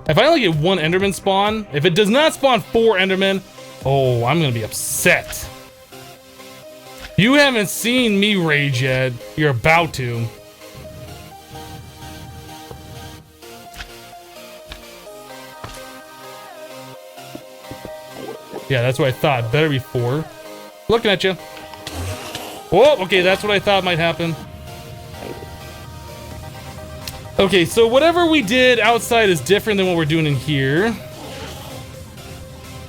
If I only get one Enderman spawn, if it does not spawn 4 Endermen, oh, I'm gonna be upset. You haven't seen me rage yet. You're about to. Yeah, that's what I thought. Better be 4. Looking at you. Oh, okay, that's what I thought might happen. Okay, so whatever we did outside is different than what we're doing in here.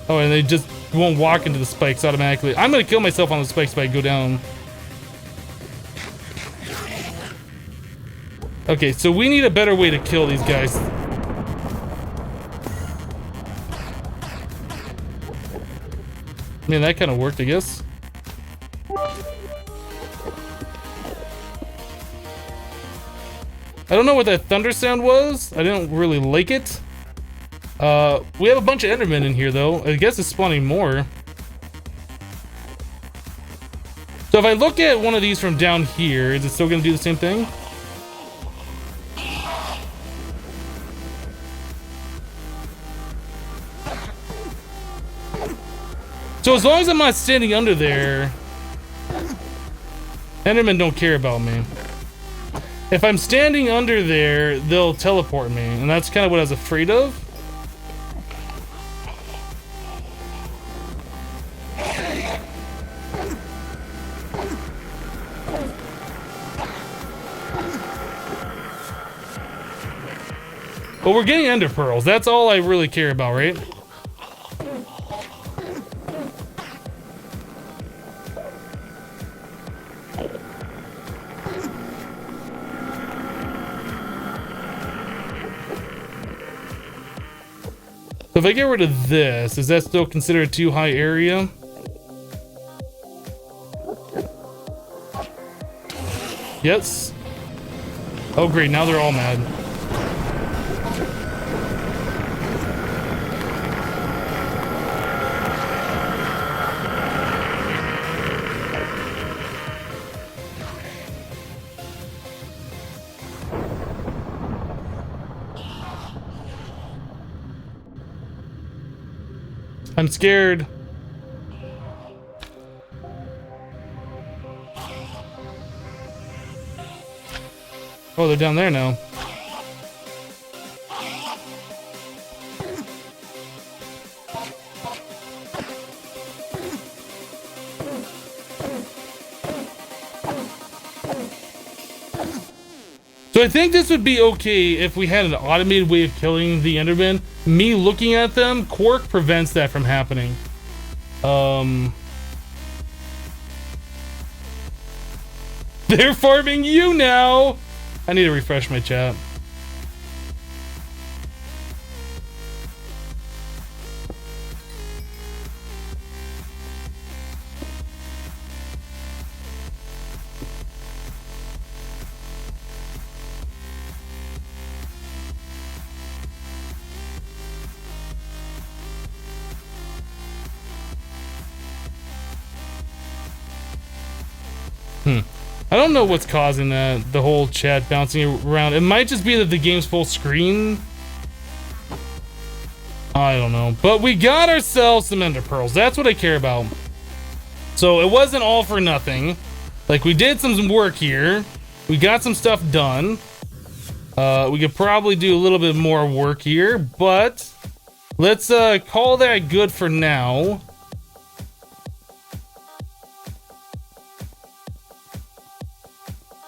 Oh, and they just won't walk into the spikes automatically. I'm gonna kill myself on the spikes if I go down. Okay, so we need a better way to kill these guys. I mean, that kind of worked, I guess. I don't know what that thunder sound was. I didn't really like it. We have a bunch of Endermen in here, though. I guess it's spawning more. So if I look at one of these from down here, is it still going to do the same thing? So as long as I'm not standing under there, Endermen don't care about me. If I'm standing under there, they'll teleport me, and that's kind of what I was afraid of. But we're getting ender pearls. That's all I really care about, right? So if I get rid of this, is that still considered too high area? Yes. Oh great, now they're all mad. I'm scared. Oh, they're down there now. So I think this would be okay if we had an automated way of killing the Enderman. Me looking at them, Quark prevents that from happening. They're farming you now! I need to refresh my chat. I don't know what's causing that, the whole chat bouncing around. It might just be that the game's full screen. I don't know. But we got ourselves some ender pearls. That's what I care about. So it wasn't all for nothing. Like, we did some work here. We got some stuff done. We could probably do a little bit more work here, but let's call that good for now.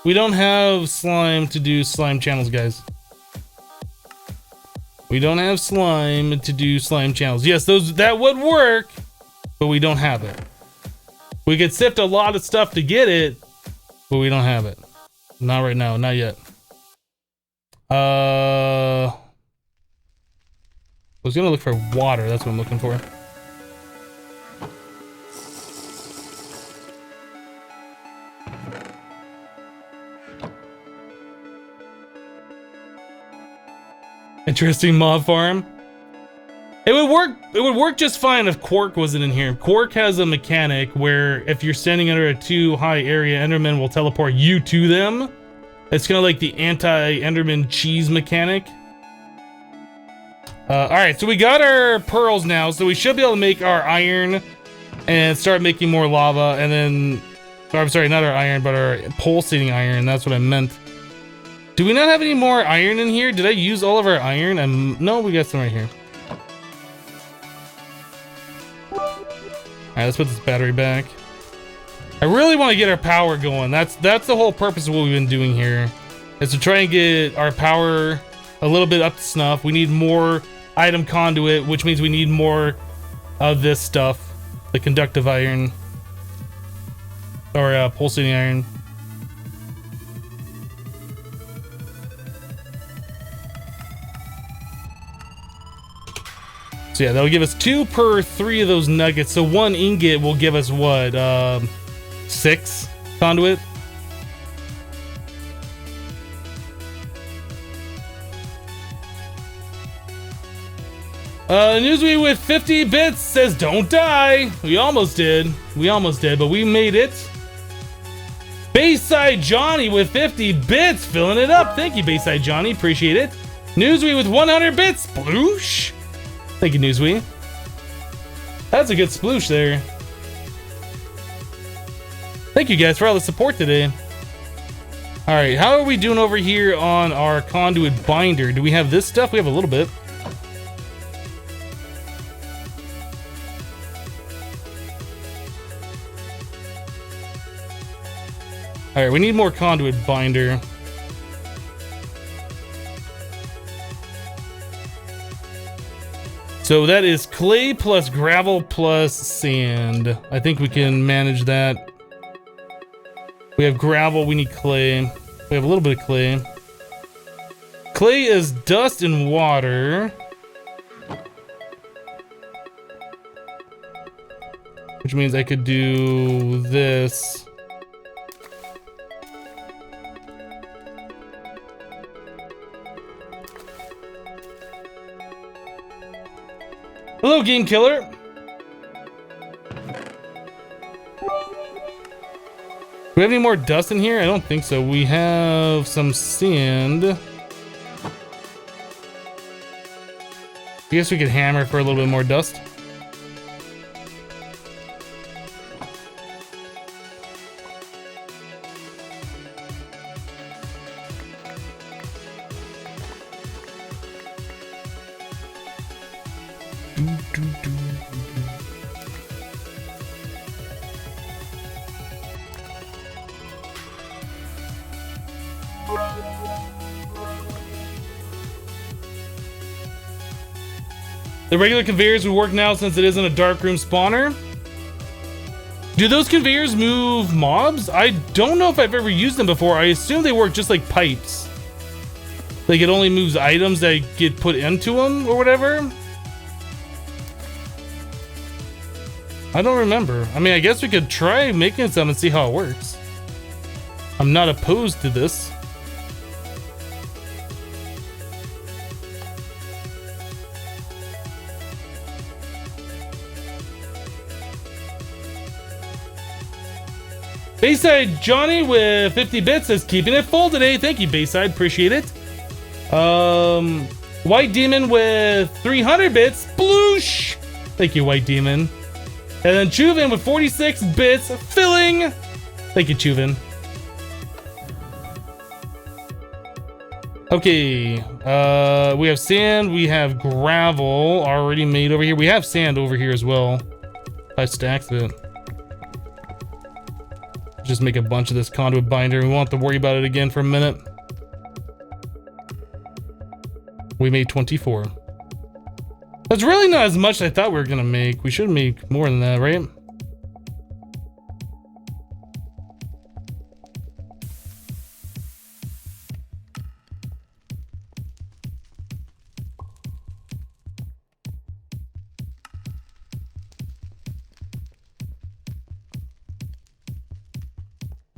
We don't have slime to do slime channels, guys. We don't have slime to do slime channels. Yes, that would work, but we don't have it. We could sift a lot of stuff to get it, but we don't have it. Not right now, not yet. I was gonna look for water, that's what I'm looking for. Interesting mob farm. It would work just fine if Quark wasn't in here. Quark has a mechanic where if you're standing under a too high area, Enderman will teleport you to them. It's kind of like the anti-Enderman cheese mechanic. Alright, so we got our pearls now, so we should be able to make our iron and start making more lava, and then... Oh, I'm sorry, not our iron, but our pulsating iron, that's what I meant. Do we not have any more iron in here? Did I use all of our iron? No, we got some right here. Alright, let's put this battery back. I really want to get our power going. That's the whole purpose of what we've been doing here. Is to try and get our power a little bit up to snuff. We need more item conduit, which means we need more of this stuff. The conductive iron. Or pulsating iron. So yeah, that'll give us 2 per 3 of those nuggets. So 1 ingot will give us what? 6 conduit? Newsweek with 50 bits says don't die. We almost did, but we made it. Bayside Johnny with 50 bits, filling it up. Thank you, Bayside Johnny, appreciate it. Newsweek with 100 bits, sploosh. Thank you, Newsweek. That's a good sploosh there. Thank you guys for all the support today. Alright, how are we doing over here on our conduit binder? Do we have this stuff? We have a little bit. Alright, we need more conduit binder. So that is clay plus gravel plus sand. I think we can manage that. We have gravel, we need clay. We have a little bit of clay. Clay is dust and water. Which means I could do this. Hello, Game Killer. Do we have any more dust in here? I don't think so. We have some sand. I guess we could hammer for a little bit more dust. The regular conveyors will work now since it isn't a dark room spawner. Do those conveyors move mobs? I don't know if I've ever used them before. I assume they work just like pipes. Like it only moves items that get put into them or whatever. I don't remember. I mean, I guess we could try making some and see how it works. I'm not opposed to this. Bayside Johnny with 50 bits is keeping it full today. Thank you, Bayside. Appreciate it. White Demon with 300 bits. Bloosh. Thank you, White Demon. And then Chuvin with 46 bits. Filling. Thank you, Chuvin. Okay. We have sand. We have gravel already made over here. We have sand over here as well. 5 stacks of it. Just make a bunch of this conduit binder. We won't have to worry about it again for a minute. We made 24. That's really not as much as I thought we were gonna make. We should make more than that, right?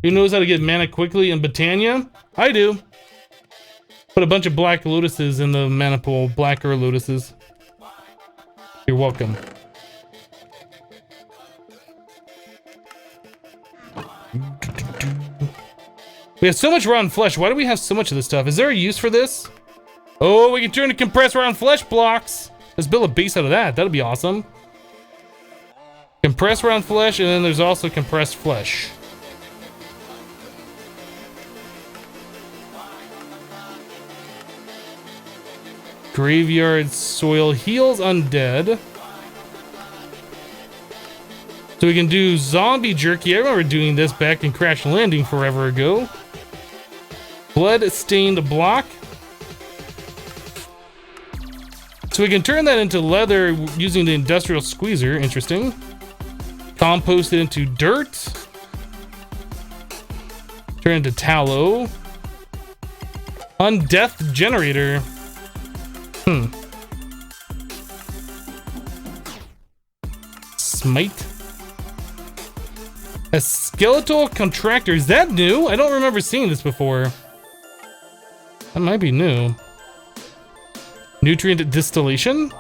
Who knows how to get mana quickly in Botania? I do. Put a bunch of black lotuses in the mana pool. Blacker lotuses. You're welcome. We have so much rotten flesh. Why do we have so much of this stuff? Is there a use for this? Oh, we can turn to compressed rotten flesh blocks. Let's build a base out of that. That'll be awesome. Compressed round flesh, and then there's also compressed flesh. Graveyard soil heals undead. So we can do zombie jerky. I remember doing this back in Crash Landing forever ago. Blood stained block. So we can turn that into leather using the industrial squeezer. Interesting. Compost it into dirt. Turn it into tallow. Undeath generator. Smite. A skeletal contractor. Is that new? I don't remember seeing this before. That might be new. Nutrient distillation?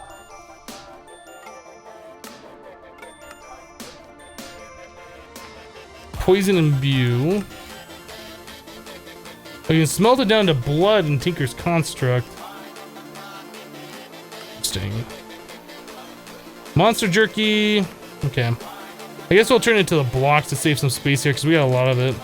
Poison imbue. Oh, you can smelt it down to blood in Tinker's Construct. Interesting. Monster jerky. Okay. I guess we'll turn it into the blocks to save some space here because we got a lot of it.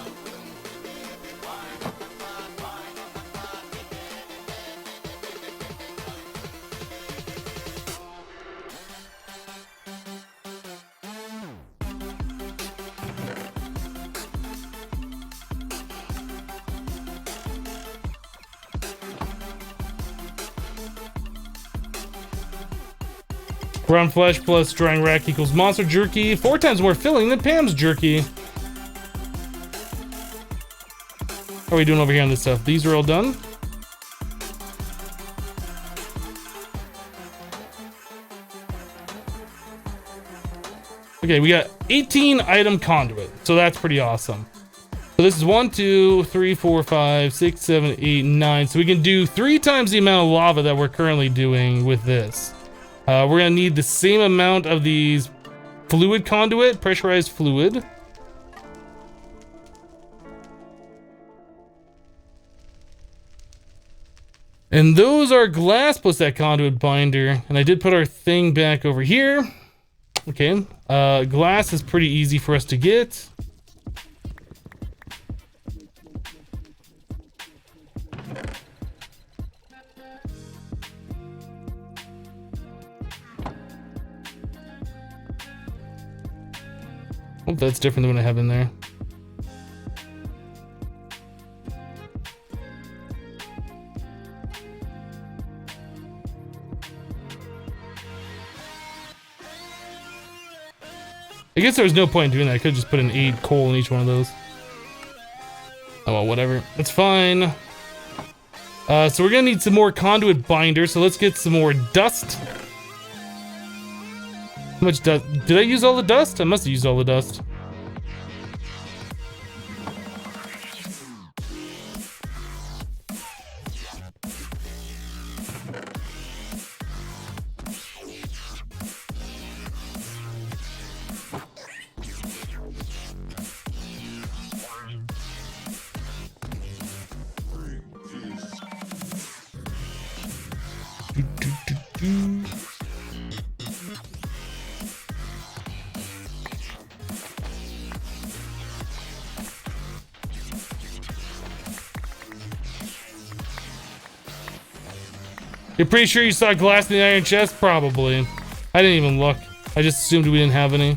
Round flesh plus drying rack equals monster jerky. 4 times more filling than Pam's jerky. How are we doing over here on this stuff? These are all done. Okay, we got 18 item conduit. So that's pretty awesome. So this is 1, 2, 3, 4, 5, 6, 7, 8, 9. So we can do 3 times the amount of lava that we're currently doing with this. We're gonna need the same amount of these fluid conduit, pressurized fluid. And those are glass plus that conduit binder. And I did put our thing back over here. Okay, glass is pretty easy for us to get. Hope that's different than what I have in there. I guess there was no point in doing that. I could have just put an 8 coal in each one of those. Oh well, whatever. That's fine. So we're gonna need some more conduit binder, so let's get some more dust. How much dust? Did I use all the dust? I must have used all the dust. You're pretty sure you saw glass in the iron chest? Probably. I didn't even look. I just assumed we didn't have any.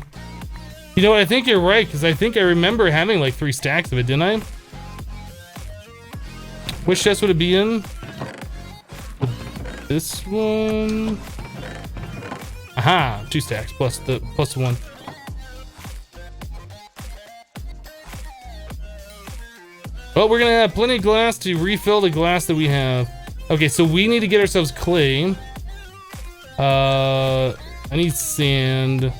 You know what? I think you're right, because I think I remember having like 3 stacks of it, didn't I? Which chest would it be in? This one. Aha! 2 stacks plus the 1. Well, we're gonna have plenty of glass to refill the glass that we have. Okay, so we need to get ourselves clay. I need sand.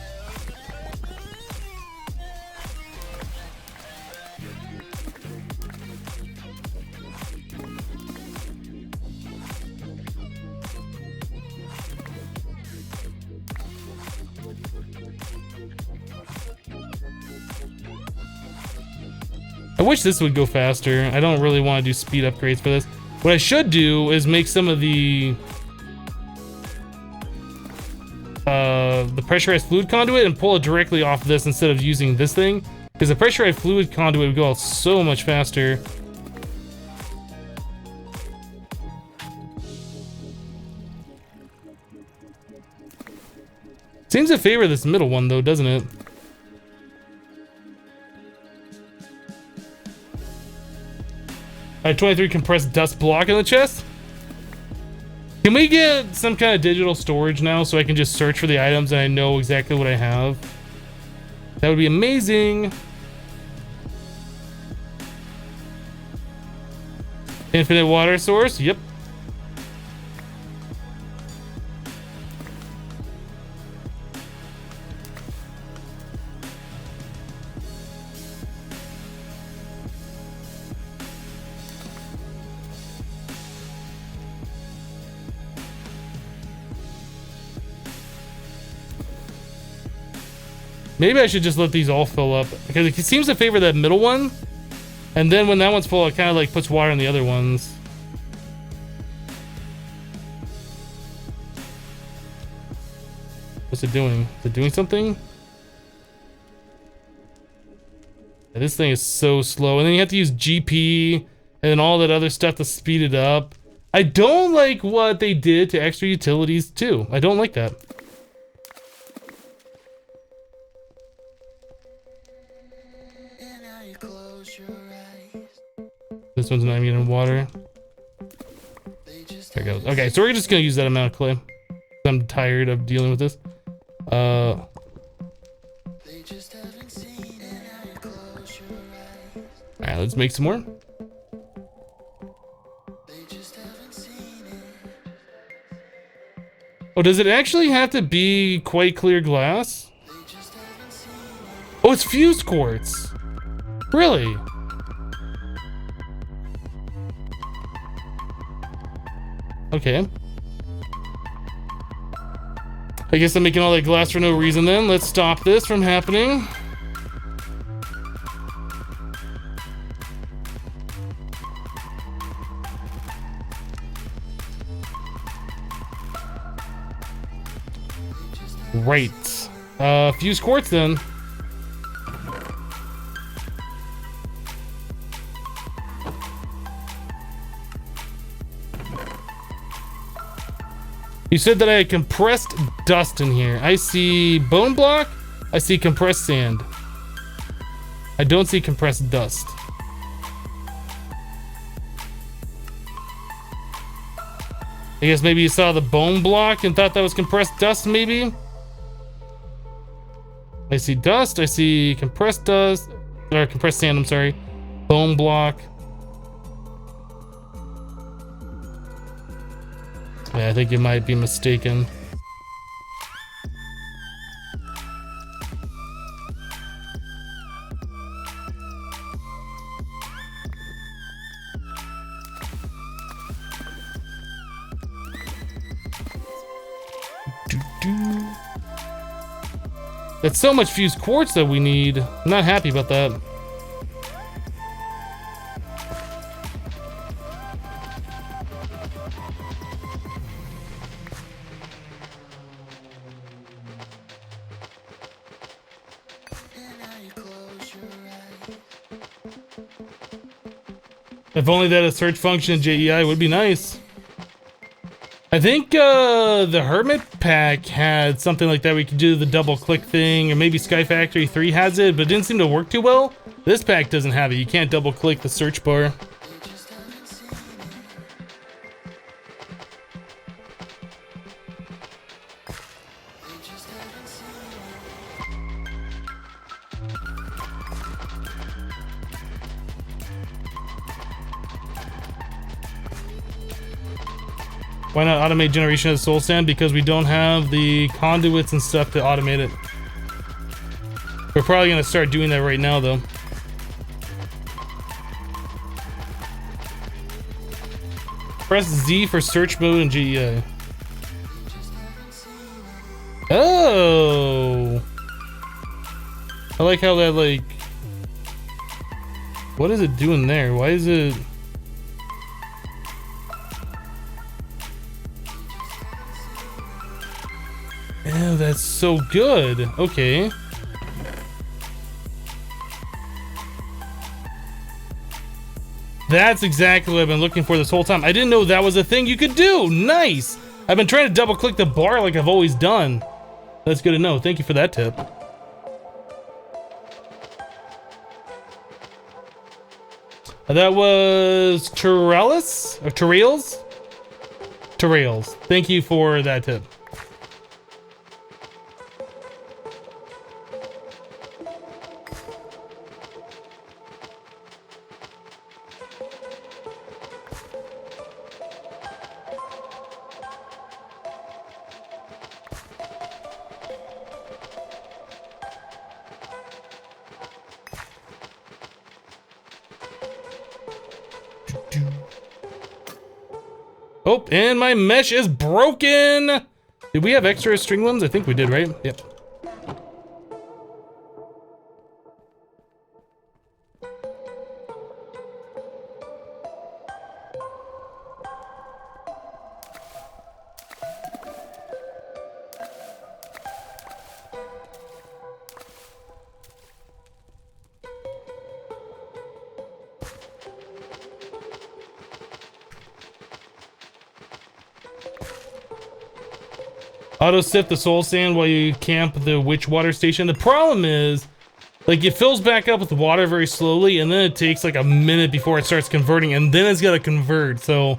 wish this would go faster. I don't really want to do speed upgrades for this. What I should do is make some of the pressurized fluid conduit and pull it directly off this instead of using this thing, because the pressurized fluid conduit would go out so much faster. Seems to favor this middle one though, doesn't it? Alright, 23 compressed dust block in the chest. Can we get some kind of digital storage now so I can just search for the items and I know exactly what I have? That would be amazing. Infinite water source, yep. Maybe I should just let these all fill up, because it seems to favor that middle one, and then when that one's full, it kind of like puts water in the other ones. What's it doing? Is it doing something? Yeah, this thing is so slow, and then you have to use GP and all that other stuff to speed it up. I don't like what they did to extra utilities too. I don't like that. This one's not even in water. There it goes. Okay, so we're just gonna use that amount of clay. I'm tired of dealing with this. Alright, let's make some more. Oh, does it actually have to be quite clear glass? Oh, it's fused quartz. Really? Okay. I guess I'm making all that glass for no reason then. Let's stop this from happening. Right. Fuse quartz then. You said that I had compressed dust in here. I see bone block. I see compressed sand. I don't see compressed dust. I guess maybe you saw the bone block and thought that was compressed dust, maybe? I see dust. I see compressed dust. Or compressed sand, I'm sorry. Bone block. Yeah, I think you might be mistaken. That's so much fused quartz that we need. I'm not happy about that. If only that a search function in JEI would be nice. I think the Hermit Pack had something like that. We could do the double click thing, or maybe Sky Factory 3 has it, but it didn't seem to work too well. This pack doesn't have it. You can't double click the search bar. Why not automate generation of soul sand? Because we don't have the conduits and stuff to automate it. We're probably gonna start doing that right now though. Press Z for search mode in GEI. Oh! I like how that like What is it doing there? Why is it... Oh, that's so good. Okay. That's exactly what I've been looking for this whole time. I didn't know that was a thing you could do. Nice. I've been trying to double click the bar like I've always done. That's good to know. Thank you for that tip. That was Terrellis or Terrells? Terrells. Thank you for that tip. Oh, and my mesh is broken. Did we have extra string ones? I think we did, right? Yep. Auto sift the soul sand while you camp the witch water station. The problem is, like, it fills back up with water very slowly, and then it takes like a minute before it starts converting, and then it's gotta convert. So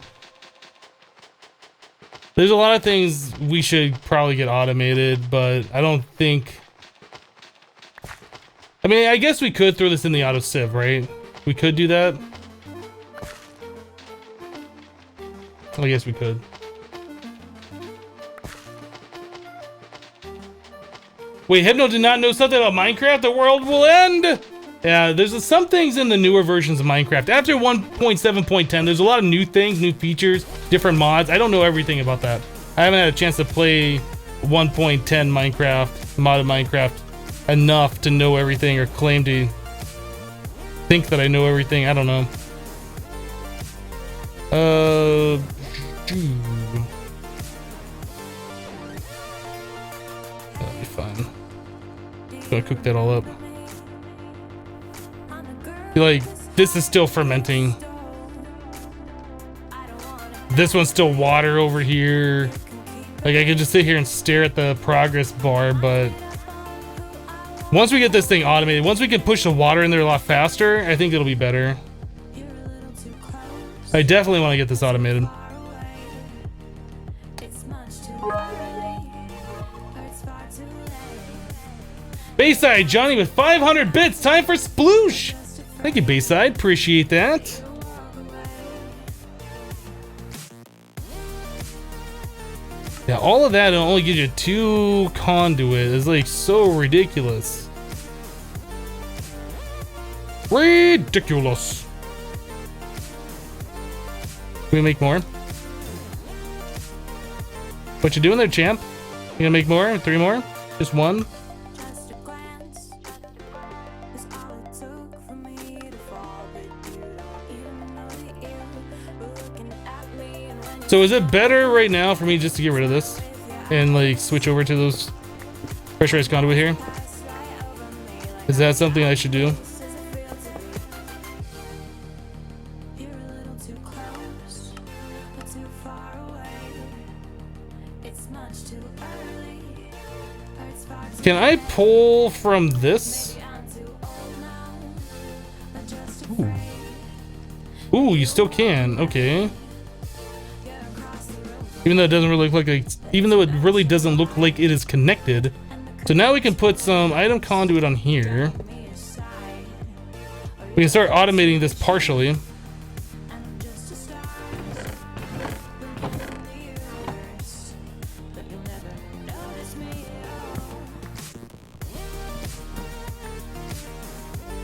there's a lot of things we should probably get automated, but I don't think. I mean, I guess we could throw this in the auto sieve, right? We could do that. I guess we could. Wait, Hypno did not know something about Minecraft? The world will end! Yeah, there's some things in the newer versions of Minecraft. After 1.7.10, there's a lot of new things, new features, different mods. I don't know everything about that. I haven't had a chance to play 1.10 Minecraft, modded Minecraft, enough to know everything or claim to think that I know everything. I don't know. That'll be fine. Gonna cook that all up. Feel like this is still fermenting. This one's still water over here. Like, I could just sit here and stare at the progress bar, but once we get this thing automated, once we can push the water in there a lot faster, I think it'll be better. I definitely want to get this automated. Bayside, Johnny with 500 bits. Time for sploosh. Thank you, Bayside. Appreciate that. Yeah, all of that only gives you 2 conduit. It's like so ridiculous. Ridiculous. Can we make more? What you doing there, champ? You gonna make more? 3 more? Just 1? So is it better right now for me just to get rid of this and like switch over to those pressurized conduit here? Is that something I should do? Can I pull from this? Ooh. Ooh, you still can. Okay. Even though it doesn't really look like, even though it really doesn't look like it is connected. So now we can put some item conduit on here. We can start automating this partially.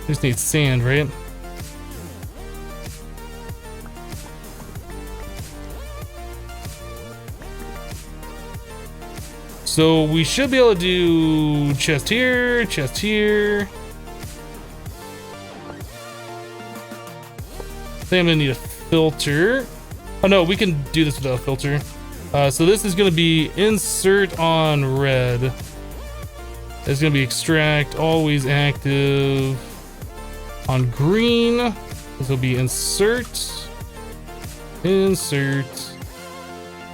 Just need sand, right? So we should be able to do chest here, chest here. think I'm gonna need a filter. Oh no, we can do this without a filter. So this is gonna be insert on red. It's gonna be extract, always active. On green, this will be insert.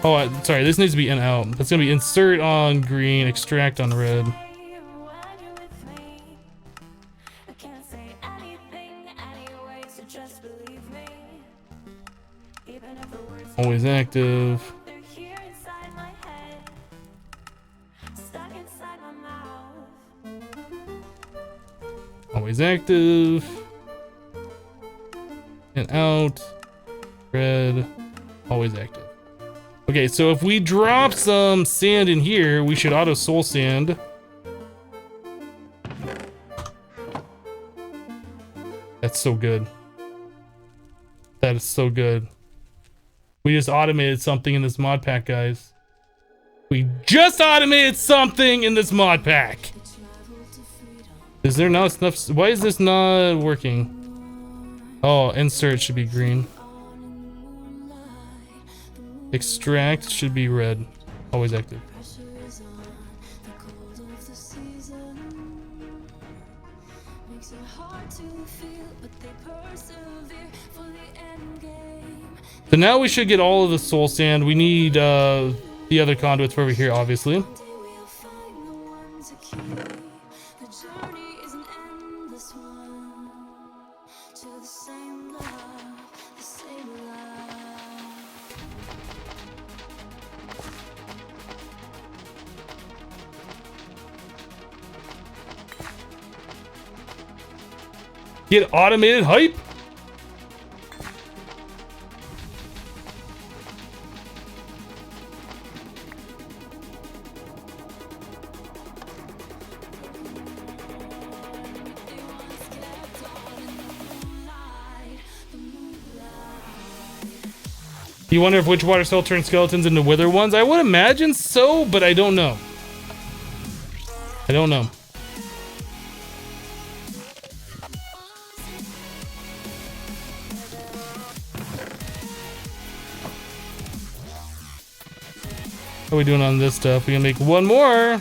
Oh, sorry, this needs to be in out. That's gonna be insert on green, extract on red. Always active. Always active. And out. Red. Always active. Okay, so if we drop some sand in here, we should auto soul sand. That's so good. That is so good. We just automated something in this mod pack, guys. We just automated something in this mod pack. Is there not enough? Why is this not working? Oh, insert should be green. Extract should be red. Always active. So now we should get all of the soul sand. We need the other conduits over here, obviously. Get automated hype. You wonder if witch water cell turns skeletons into wither ones? I would imagine so, but I don't know. I don't know. How are we doing on this stuff? We can make one more.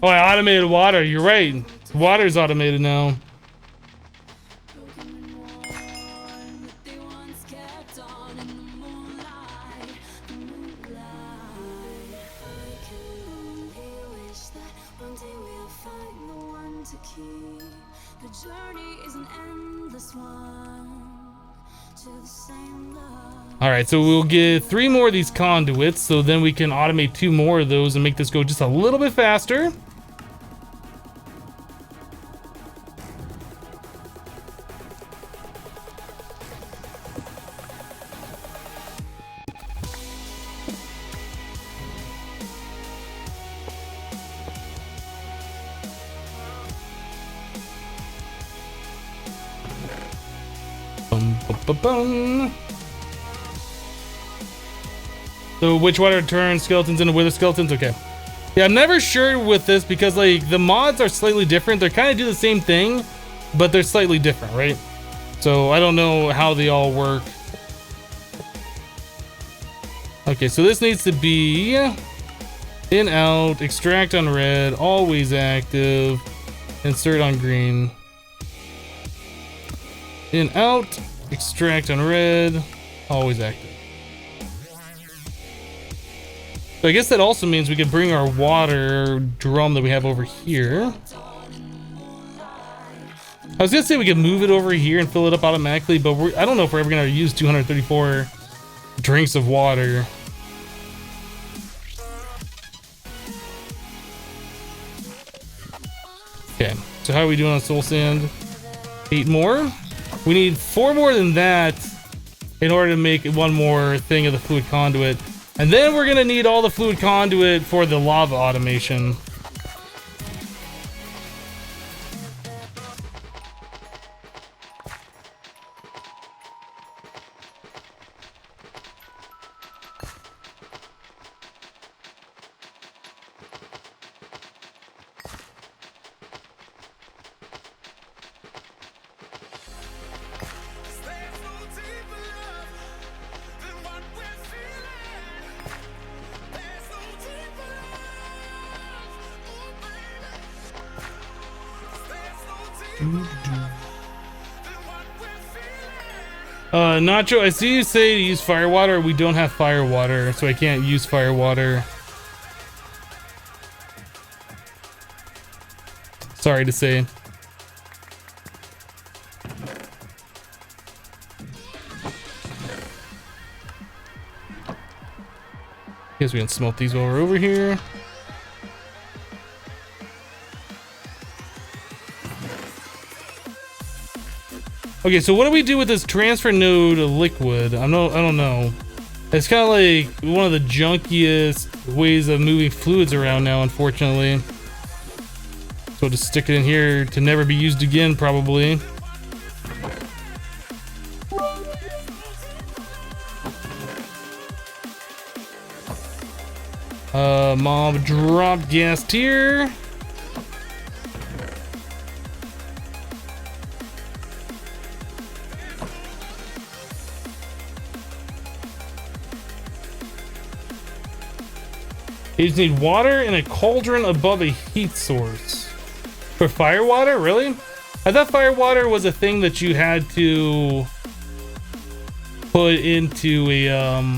Oh, I automated water. You're right. Water's automated now. Alright, so we'll get 3 more of these conduits, so then we can automate 2 more of those and make this go just a little bit faster. Boom. So witch water turns skeletons into wither skeletons? Okay. Yeah, I'm never sure with this because like the mods are slightly different. They kind of do the same thing, but they're slightly different, right? So I don't know how they all work. Okay, so this needs to be in, out, extract on red, always active, insert on green. In, out, extract on red, always active. So I guess that also means we could bring our water drum that we have over here. I was gonna say we could move it over here and fill it up automatically, but I don't know if we're ever gonna use 234 drinks of water. Okay, so how are we doing on soul sand? 8 more? We need 4 more than that in order to make one more thing of the fluid conduit. And then we're gonna need all the fluid conduit for the lava automation. Nacho, I see you say to use fire water. We don't have fire water, so I can't use fire water. Sorry to say. Guess we can smelt these while we're over here. Okay, so what do we do with this transfer node liquid? I don't know. It's kind of like one of the junkiest ways of moving fluids around now, unfortunately. So just stick it in here to never be used again, probably. Mob drop gas tier. You just need water and a cauldron above a heat source. For fire water? Really? I thought fire water was a thing that you had to put into a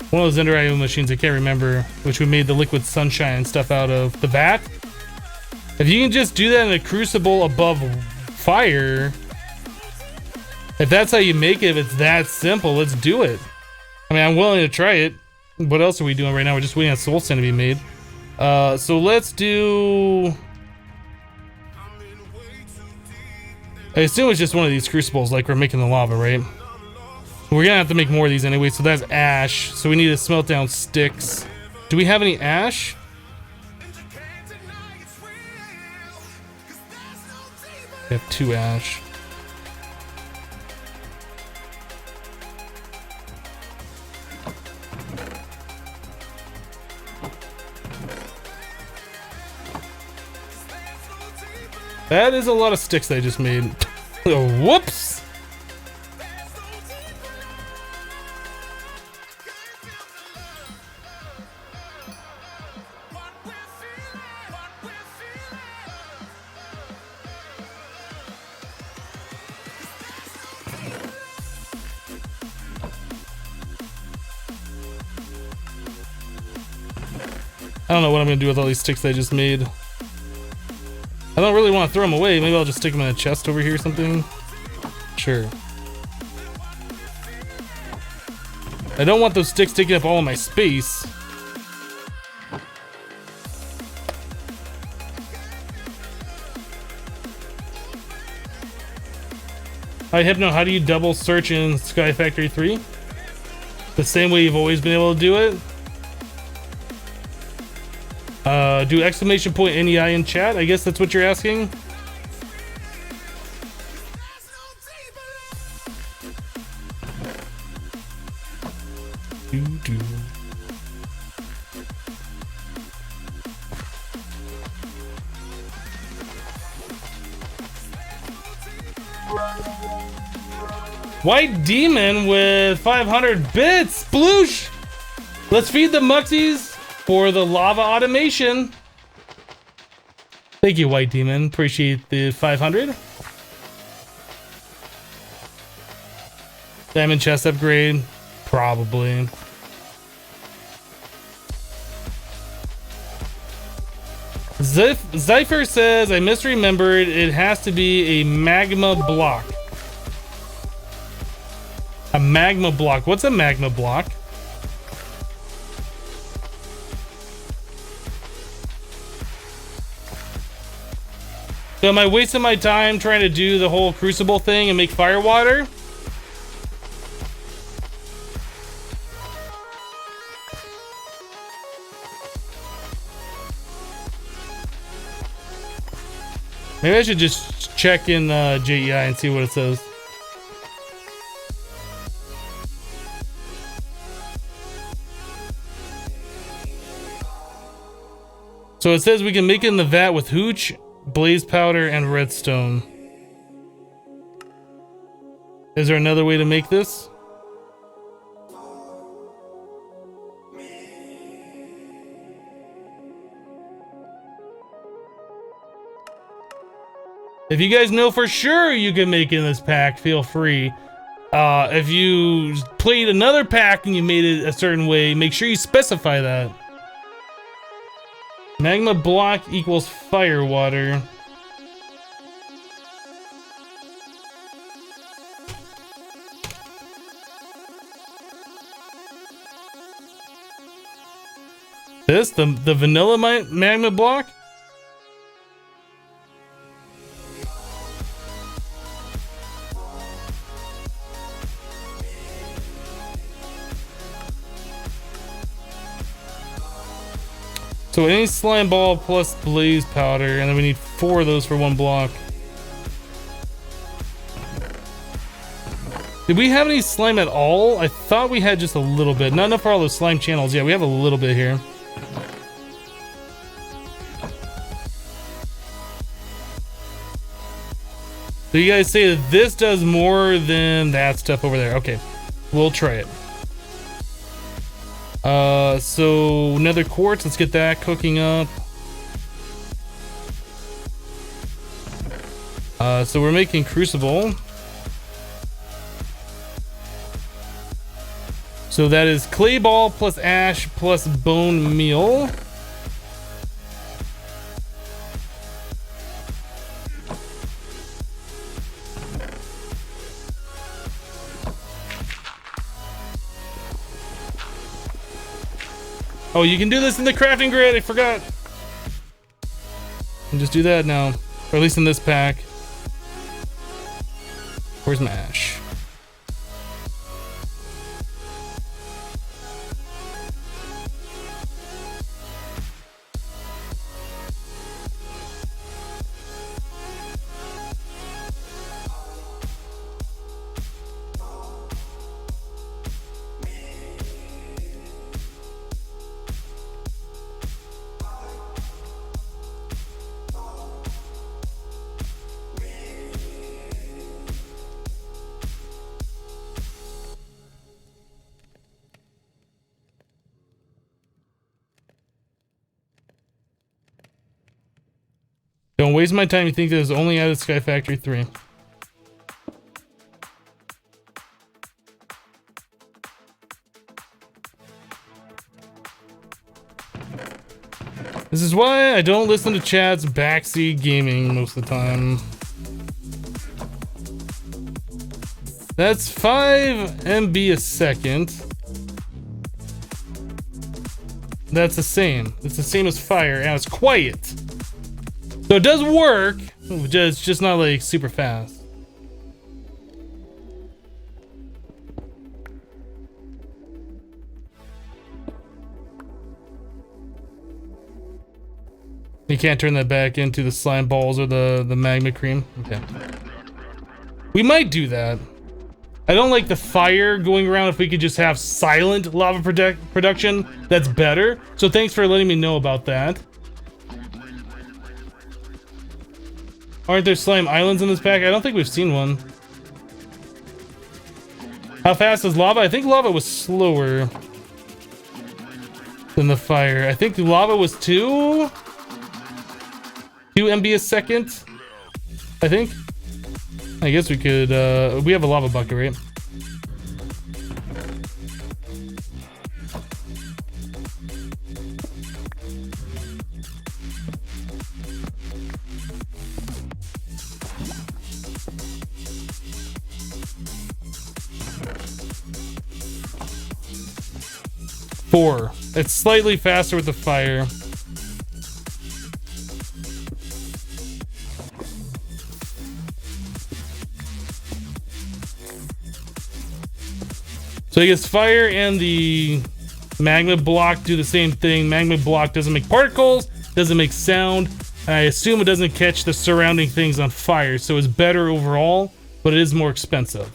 one of those Ender IO machines, I can't remember, which we made the liquid sunshine and stuff out of. The vat? If you can just do that in a crucible above fire, if that's how you make it, if it's that simple, let's do it. I mean, I'm willing to try it. What else are we doing right now? We're just waiting on soul sand to be made. So let's do... I assume it's just one of these crucibles, like we're making the lava, right? We're gonna have to make more of these anyway, so that's ash. So we need to smelt down sticks. Do we have any ash? We have 2 ash. That is a lot of sticks I just made. Whoops! I don't know what I'm gonna do with all these sticks I just made. I don't really want to throw them away. Maybe I'll just stick them in a chest over here or something. Sure. I don't want those sticks taking up all of my space. Hi Hypno, how do you double search in Sky Factory 3? The same way you've always been able to do it? Do exclamation point NEI in chat? I guess that's what you're asking. White Demon with 500 bits. Sploosh! Let's feed the Muxies for the lava automation. Thank you, White Demon. Appreciate the 500. Diamond chest upgrade. Probably. Zypher says, I misremembered. It has to be a magma block. A magma block. What's a magma block? So am I wasting my time trying to do the whole crucible thing and make fire water? Maybe I should just check in JEI and see what it says. So it says we can make it in the vat with hooch, blaze powder, and redstone. Is there another way to make this? If you guys know for sure you can make it in this pack, feel free. If you played another pack and you made it a certain way, make sure you specify that. Magma block equals fire water. This, the vanilla magma block? So any slime ball plus blaze powder, and then we need 4 of those for 1 block. Did we have any slime at all? I thought we had just a little bit. Not enough for all those slime channels. Yeah, we have a little bit here. So you guys say that this does more than that stuff over there. Okay, we'll try it. So nether quartz, let's get that cooking up. So we're making crucible. So that is clay ball plus ash plus bone meal. Oh, you can do this in the crafting grid, I forgot. And just do that now. Or at least in this pack. Where's my ash? Don't waste my time. You think this is only out of Sky Factory 3. This is why I don't listen to Chad's backseat gaming most of the time. That's 5 MB a second. That's the same. It's the same as fire, and it's quiet. So it does work, it's just not like super fast. You can't turn that back into the slime balls or the magma cream. Okay. We might do that. I don't like the fire going around. If we could just have silent lava production, that's better. So thanks for letting me know about that. Aren't there slime islands in this pack? I don't think we've seen one. How fast is lava? I think lava was slower than the fire. I think the lava was 2 MB a second. I think. I guess we could, we have a lava bucket, right? Four. It's slightly faster with the fire. So I guess fire and the magma block do the same thing. Magma block doesn't make particles, doesn't make sound. I assume it doesn't catch the surrounding things on fire, so it's better overall, but it is more expensive.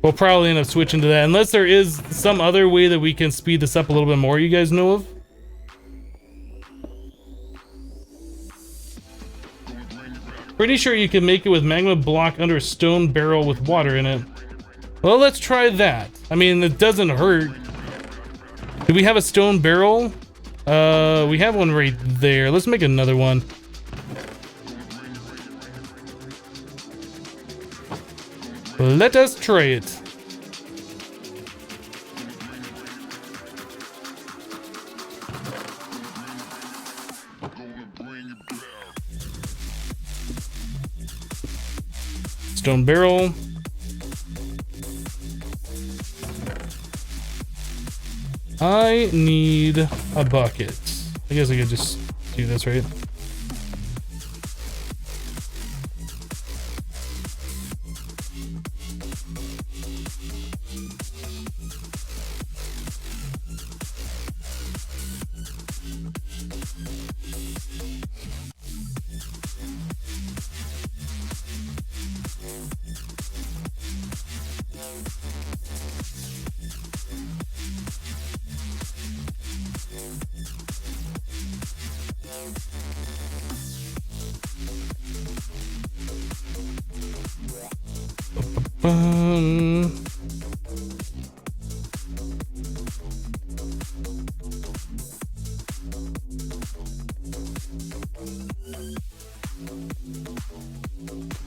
We'll probably end up switching to that, unless there is some other way that we can speed this up a little bit more you guys know of. Pretty sure you can make it with magma block under a stone barrel with water in it. Well, let's try that. I mean, it doesn't hurt. Do we have a stone barrel? We have one right there. Let's make another one. Let us try it. Stone barrel. I need a bucket. I guess I could just do this, right?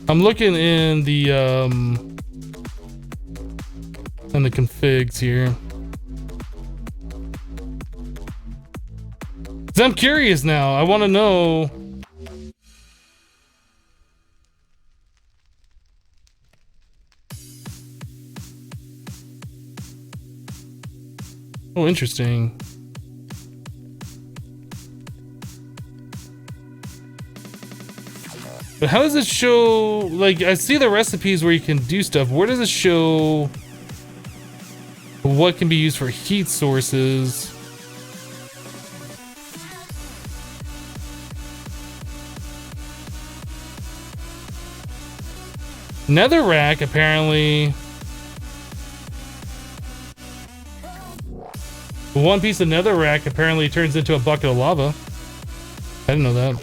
I'm looking in the configs here. 'Cause I'm curious now. I want to know. Oh, interesting. But how does it show, like, I see the recipes where you can do stuff. Where does it show what can be used for heat sources? Netherrack, apparently. One piece of netherrack apparently turns into a bucket of lava. I didn't know that.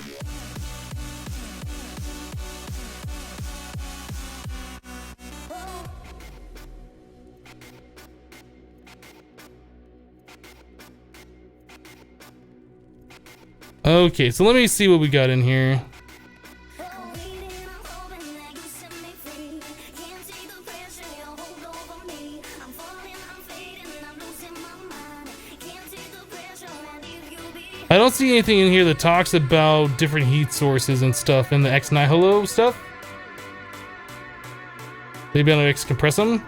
Okay, so let me see what we got in here. I don't see anything in here that talks about different heat sources and stuff in the Ex Nihilo stuff. Maybe I'll X compress them.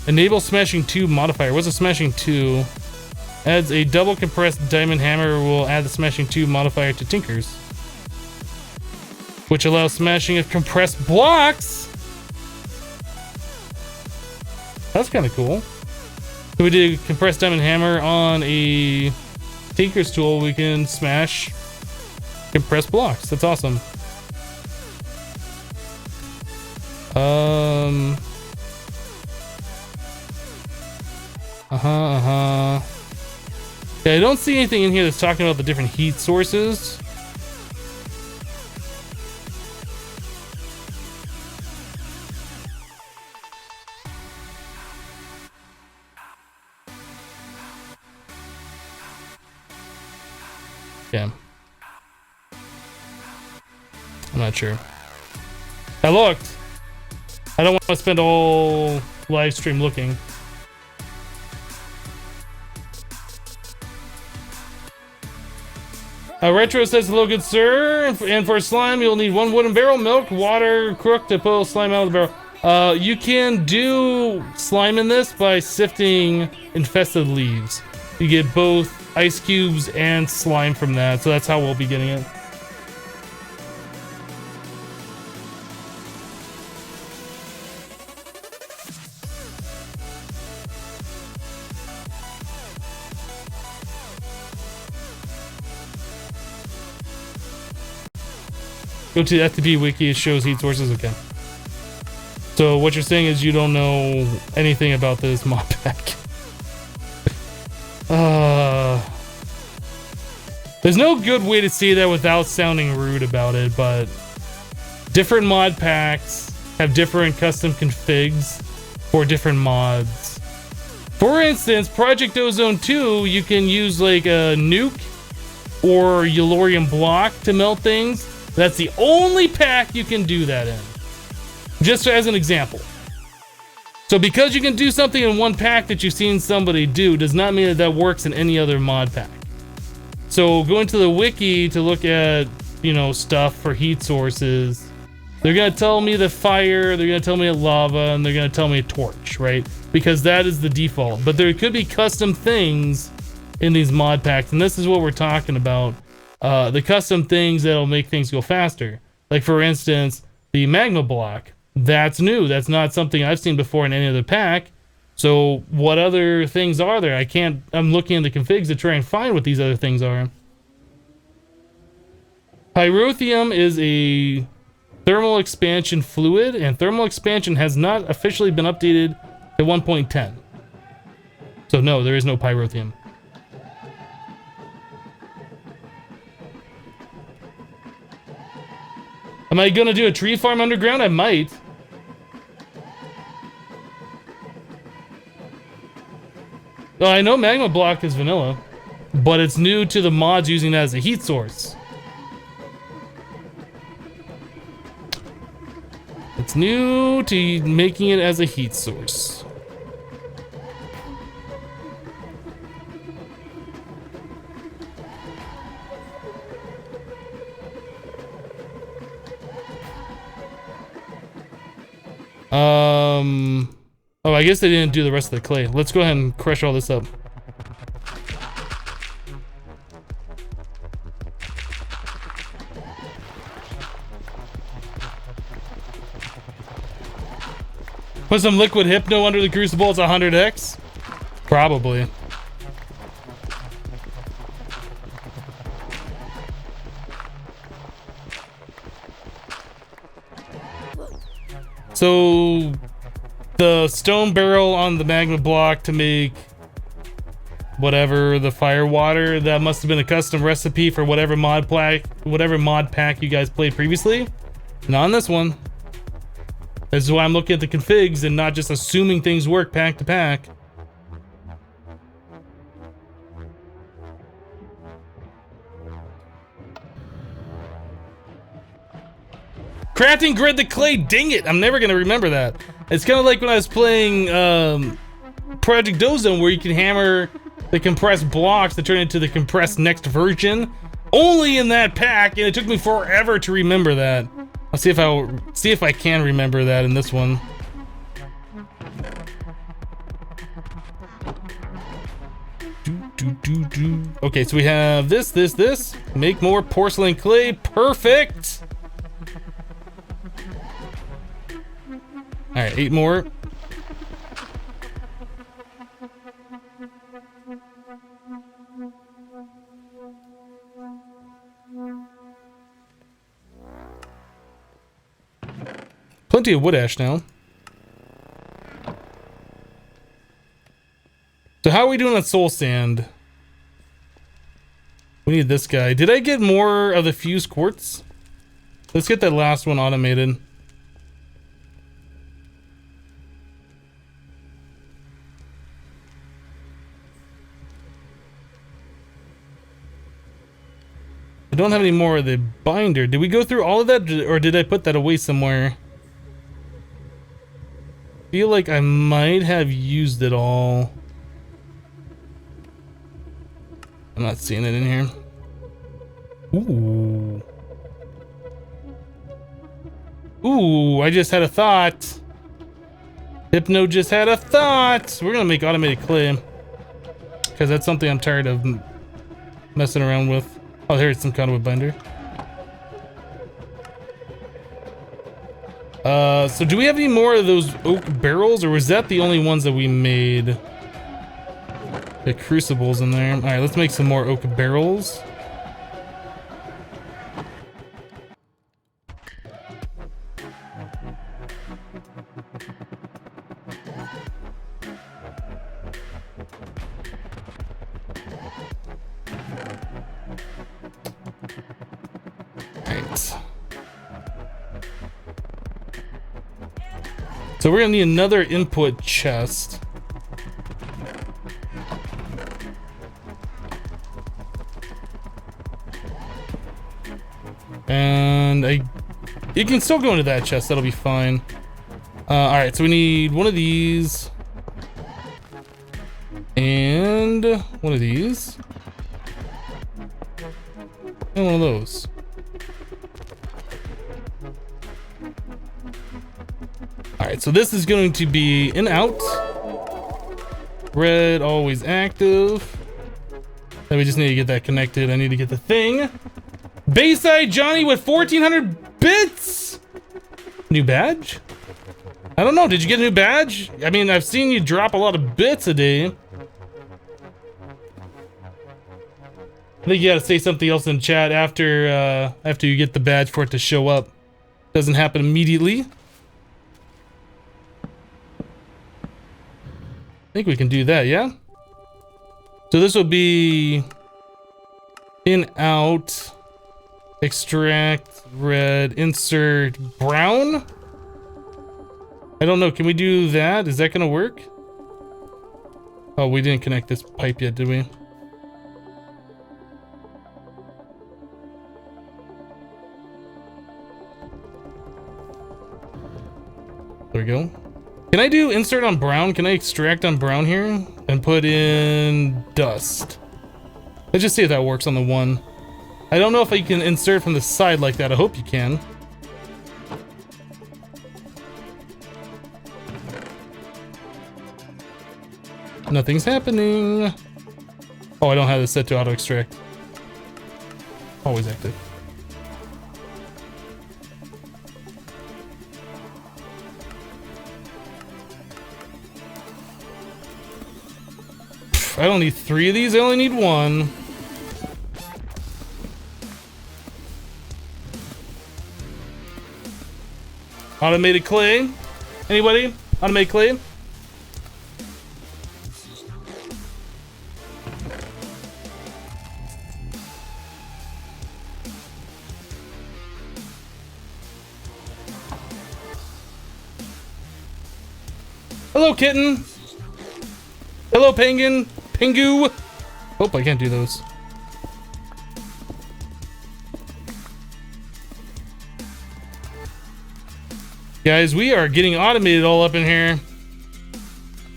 Enable smashing 2 modifier. What's a smashing 2? Adds a double compressed diamond hammer. Will add the smashing 2 modifier to Tinkers, which allows smashing of compressed blocks. That's kind of cool. So we did compressed diamond hammer on a Tinkers tool. We can smash compressed blocks. That's awesome. Yeah, I don't see anything in here that's talking about the different heat sources. Yeah. I'm not sure. I looked. I don't want to spend all live stream looking. Retro says, hello, good sir. And for slime, you'll need 1 wooden barrel, milk, water, crook to pull slime out of the barrel. You can do slime in this by sifting infested leaves. You get both ice cubes and slime from that, so that's how we'll be getting it. Go to the FTP wiki, it shows heat sources. Okay. So what you're saying is you don't know anything about this mod pack. There's no good way to say that without sounding rude about it, but different mod packs have different custom configs for different mods. For instance, Project Ozone 2, you can use like a nuke or Yellorium block to melt things. That's the only pack you can do that in. Just as an example. So because you can do something in one pack that you've seen somebody do does not mean that that works in any other mod pack. So go into the wiki to look at, you know, stuff for heat sources. They're gonna tell me the fire, they're gonna tell me a lava, and they're gonna tell me a torch, right? Because that is the default. But there could be custom things in these mod packs, and this is what we're talking about. The custom things that'll make things go faster. Like for instance, the magma block. That's new. That's not something I've seen before in any other pack. So what other things are there? I'm looking in the configs to try and find what these other things are. Pyrotheum is a thermal expansion fluid, and thermal expansion has not officially been updated to 1.10. So no, there is no pyrotheum. Am I gonna do a tree farm underground? I might. Well, I know magma block is vanilla, but it's new to the mods using that as a heat source. It's new to making it as a heat source. Oh, I guess they didn't do the rest of the clay. Let's go ahead and crush all this up. Put some liquid hypno under the crucible, it's 100x? Probably. So the stone barrel on the magma block to make whatever the fire water, that must have been a custom recipe for whatever mod pack you guys played previously. Not on this one. This is why I'm looking at the configs and not just assuming things work pack to pack. Crafting grid the clay, dang it, I'm never gonna remember that. It's kind of like when I was playing Project Ozone, where you can hammer the compressed blocks to turn into the compressed next version. Only in that pack, and it took me forever to remember that. I'll see if I can remember that in this one. Okay, so we have this. Make more porcelain clay, perfect. All right, 8 more. Plenty of wood ash now. So how are we doing on soul sand? We need this guy. Did I get more of the fused quartz? Let's get that last one automated. I don't have any more of the binder. Did we go through all of that, or did I put that away somewhere? I feel like I might have used it all. I'm not seeing it in here. Ooh. Ooh, I just had a thought. Hypno just had a thought. We're gonna make automated clay, because that's something I'm tired of messing around with. Oh, here's some conduit binder. So do we have any more of those oak barrels, or was that the only ones that we made? The crucibles in there. All right, let's make some more oak barrels. So we're gonna need another input chest. And you can still go into that chest, that'll be fine. Alright, so we need one of these. And one of these. And one of those. Alright, so this is going to be in out. Red always active. Then we just need to get that connected. I need to get the thing. Bayside Johnny with 1400 bits. New badge? I don't know. Did you get a new badge? I mean, I've seen you drop a lot of bits a day. I think you gotta say something else in chat after you get the badge for it to show up. Doesn't happen immediately. I think we can do that, yeah? So this will be in, out, extract, red, insert, brown? I don't know, can we do that? Is that gonna work? Oh, we didn't connect this pipe yet, did we? There we go. Can I do insert on brown? Can I extract on brown here and put in dust? Let's just see if that works on the one. I don't know if I can insert from the side like that. I hope you can. Nothing's happening. Oh, I don't have this set to auto extract. Always active. I don't need 3 of these, I only need 1. Automated clay? Anybody? Automated clay? Hello, kitten. Hello, penguin. Pingu. Oh, I can't do those. Guys, we are getting automated all up in here.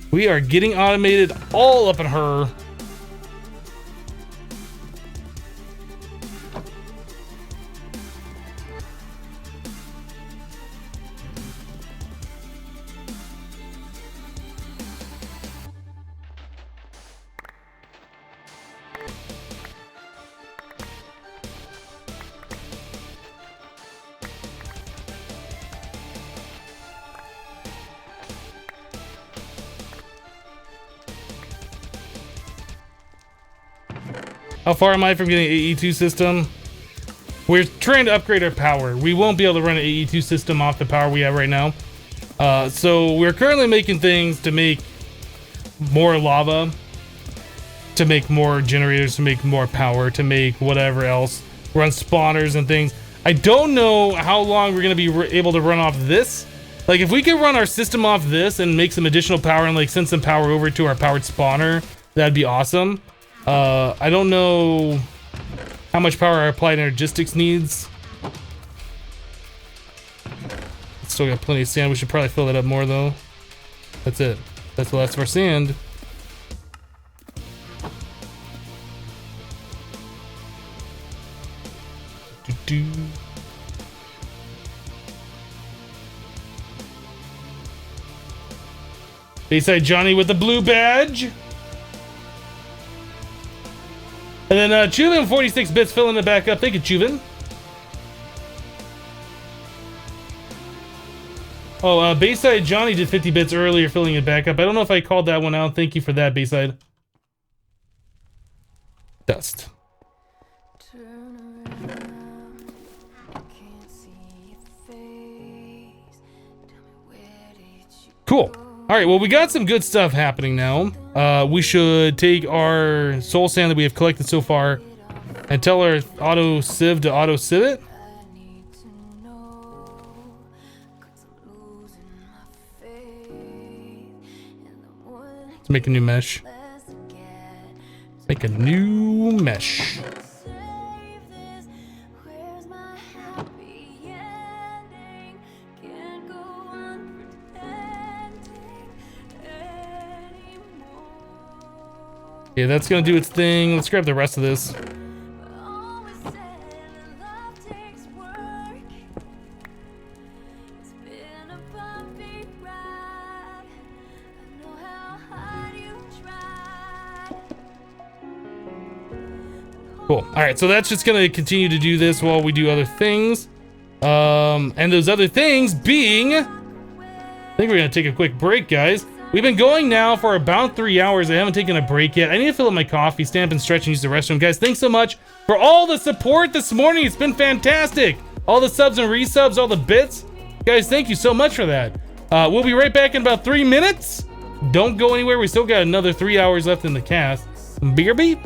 We are getting automated all up in her. How far am I from getting an AE2 system? We're trying to upgrade our power. We won't be able to run an AE2 system off the power we have right now. So we're currently making things to make more lava, to make more generators, to make more power, to make whatever else, run spawners and things. I don't know how long we're going to be able to run off this. Like, if we could run our system off this and make some additional power and like send some power over to our powered spawner, that'd be awesome. I don't know how much power our applied energistics needs. Still got plenty of sand. We should probably fill that up more though. That's it. That's the last of our sand. Bayside Johnny with the blue badge. And then Chuvin 46 bits filling it back up. Thank you, Chuvin. Oh, Bayside Johnny did 50 bits earlier, filling it back up. I don't know if I called that one out. Thank you for that, Bayside. Dust. Cool. All right, well, we got some good stuff happening now. We should take our soul sand that we have collected so far and tell our auto sieve to auto sieve it. Let's make a new mesh. Make a new mesh. Yeah, that's gonna do its thing. Let's grab the rest of this. Cool. All right, so that's just gonna continue to do this while we do other things. And those other things being, I think we're gonna take a quick break, guys. We've been going now for about 3 hours. I haven't taken a break yet. I need to fill up my coffee, stand up and stretch and use the restroom. Guys, thanks so much for all the support this morning. It's been fantastic. All the subs and resubs, all the bits. Guys, thank you so much for that. We'll be right back in about 3 minutes. Don't go anywhere. We still got another 3 hours left in the cast. BRB.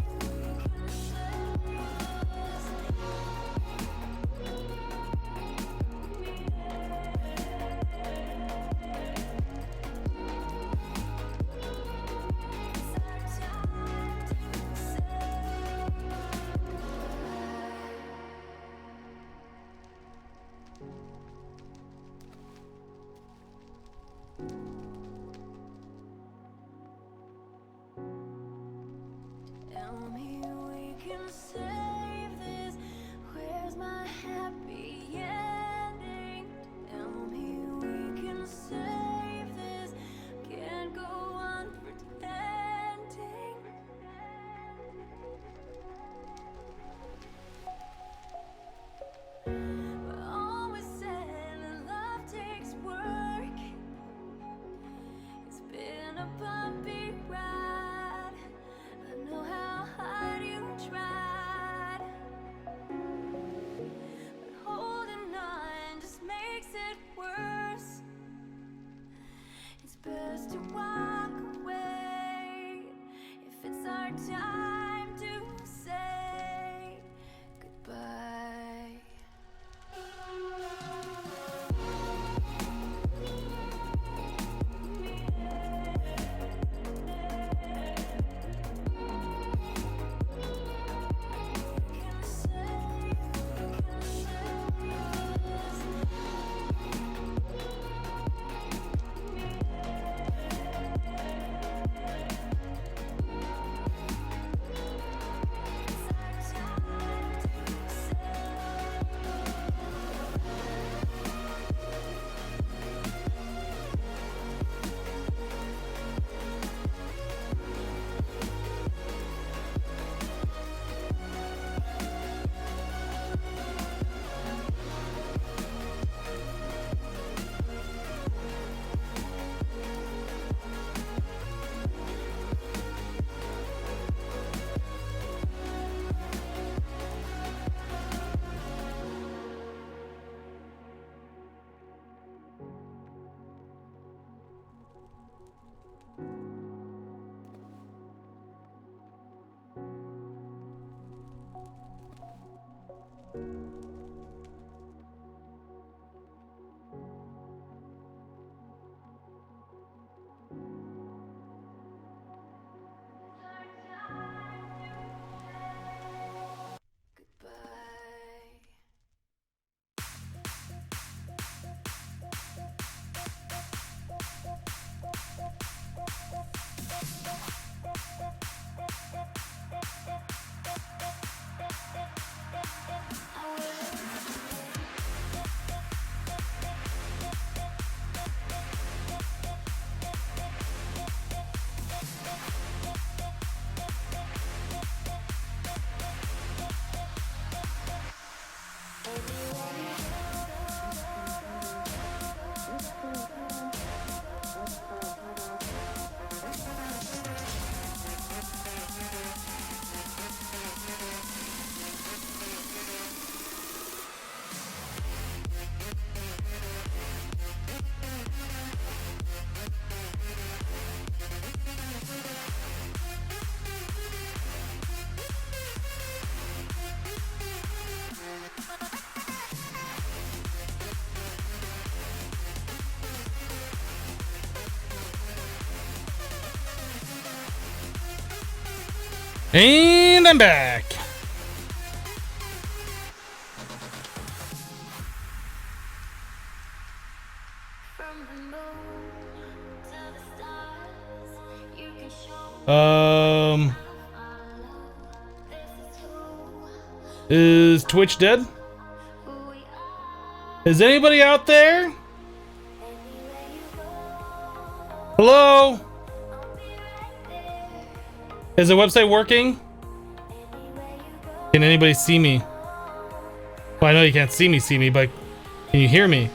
And I'm back. Is Twitch dead? Is anybody out there? Hello? Is the website working? Can anybody see me? Well, I know you can't see me, but can you hear me?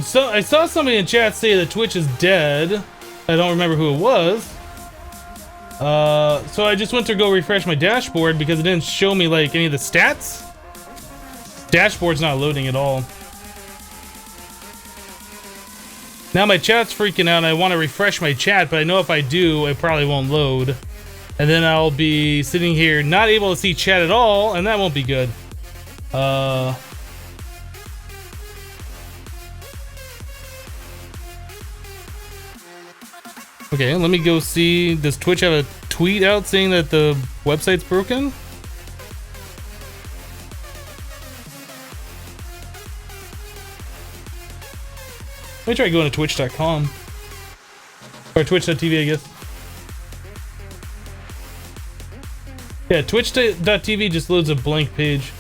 So I saw somebody in chat say that Twitch is dead. I don't remember who it was. So I just went to go refresh my dashboard because it didn't show me like any of the stats. Dashboard's not loading at all. Now my chat's freaking out and I want to refresh my chat, but I know if I do, it probably won't load. And then I'll be sitting here not able to see chat at all, and that won't be good. Okay, let me go see. Does Twitch have a tweet out saying that the website's broken? Let me try going to twitch.com. Or twitch.tv, I guess. Yeah, twitch.tv just loads a blank page.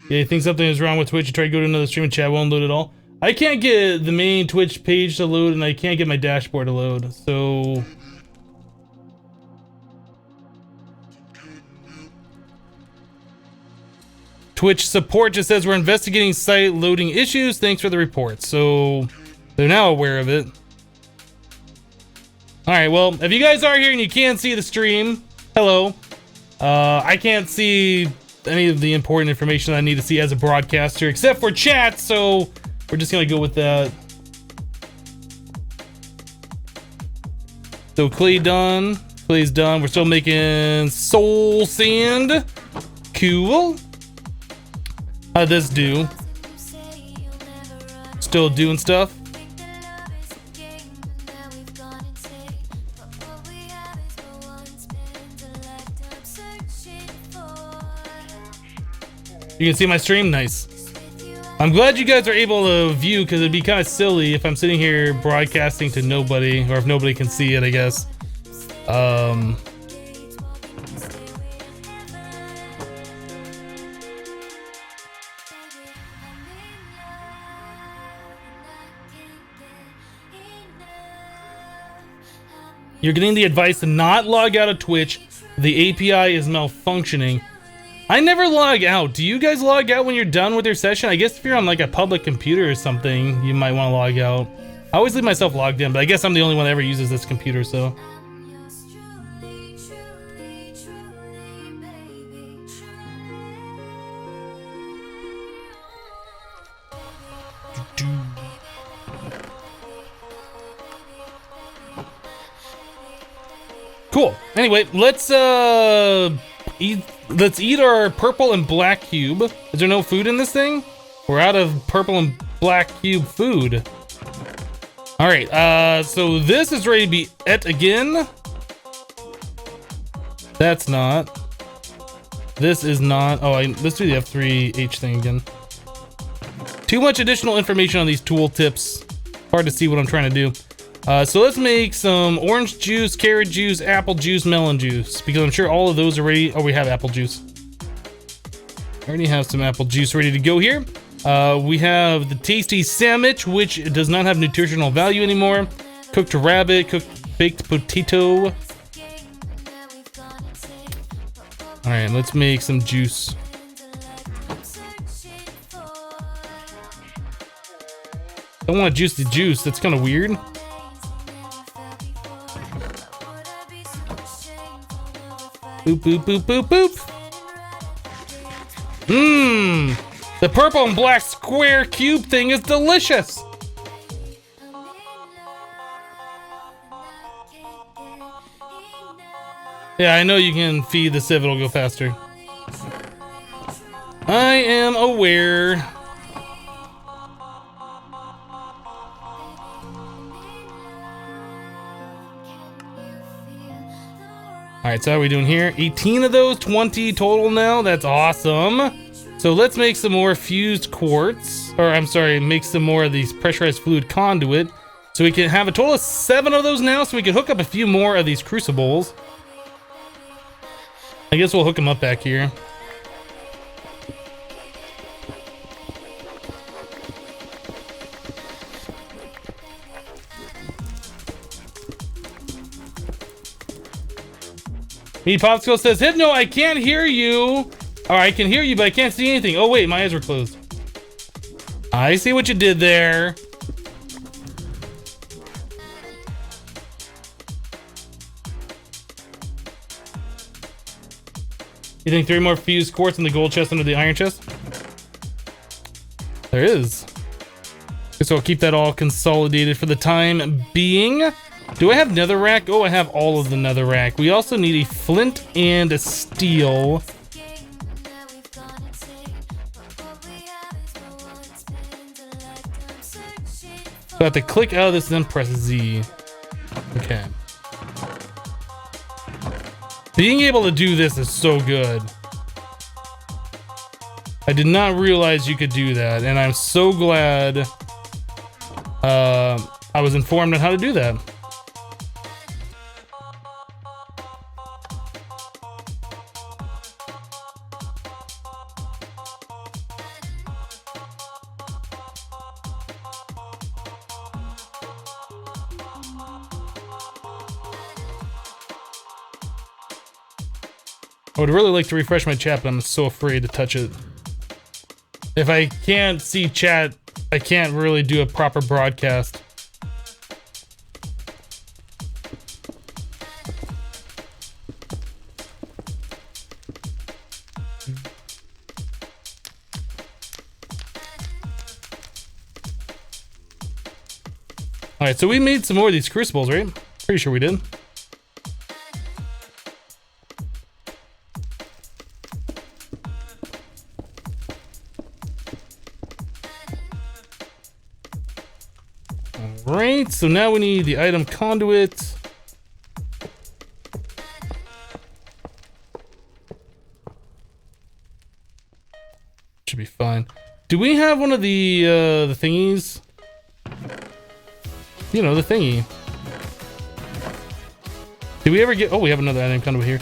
Yeah, you think something is wrong with Twitch? You try to go to another stream and chat won't load at all. I can't get the main Twitch page to load, and I can't get my dashboard to load. So Twitch support just says we're investigating site loading issues. Thanks for the report. So they're now aware of it. All right. Well, if you guys are here and you can't see the stream, hello. I can't see any of the important information I need to see as a broadcaster, except for chat, so we're just gonna go with that. So clay's done. We're still making soul sand. Cool. How'd this do? Still doing stuff. You can see my stream? Nice. I'm glad you guys are able to view, because it'd be kind of silly if I'm sitting here broadcasting to nobody, or if nobody can see it, I guess. You're getting the advice to not log out of Twitch. The API is malfunctioning. I never log out. Do you guys log out when you're done with your session? I guess if you're on like a public computer or something, you might want to log out. I always leave myself logged in, but I guess I'm the only one that ever uses this computer, so. Cool. Anyway, let's eat our purple and black cube. Is there no food in this thing? We're out of purple and black cube food. All right, so this is ready to be et again. That's not. This is not. Oh, let's do the F3H thing again. Too much additional information on these tool tips. Hard to see what I'm trying to do. So let's make some orange juice, carrot juice, apple juice, melon juice, because I'm sure all of those are ready. Oh, we have apple juice. I already have some apple juice ready to go here. We have the tasty sandwich, which does not have nutritional value anymore. Cooked rabbit, cooked baked potato. All right, let's make some juice. I don't want to juice the juice. That's kind of weird. Boop, boop, boop, boop, boop. Mmm. The purple and black square cube thing is delicious. Yeah, I know you can feed the sieve, it'll go faster. I am aware. Alright, so how are we doing here? 18 of those, 20 total now. That's awesome. So let's make some more fused quartz. Or I'm sorry, make some more of these pressurized fluid conduit. So we can have a total of 7 of those now, so we can hook up a few more of these crucibles. I guess we'll hook them up back here. Me Popsicle says, Hypno, I can't hear you. Or I can hear you, but I can't see anything. Oh wait, my eyes were closed. I see what you did there. You think 3 more fused quartz in the gold chest under the iron chest? There is. So I'll keep that all consolidated for the time being. Do I have netherrack? Oh, I have all of the netherrack. We also need a flint and a steel. So I have to click out of this and then press Z. Okay. Being able to do this is so good. I did not realize you could do that, and I'm so glad I was informed on how to do that. I would really like to refresh my chat, but I'm so afraid to touch it. If I can't see chat, I can't really do a proper broadcast. Alright, so we made some more of these crucibles, right? Pretty sure we did. Alright, so now we need the item conduit. Should be fine. Do we have one of the thingies? You know, the thingy. Did we ever get... Oh, we have another item conduit here.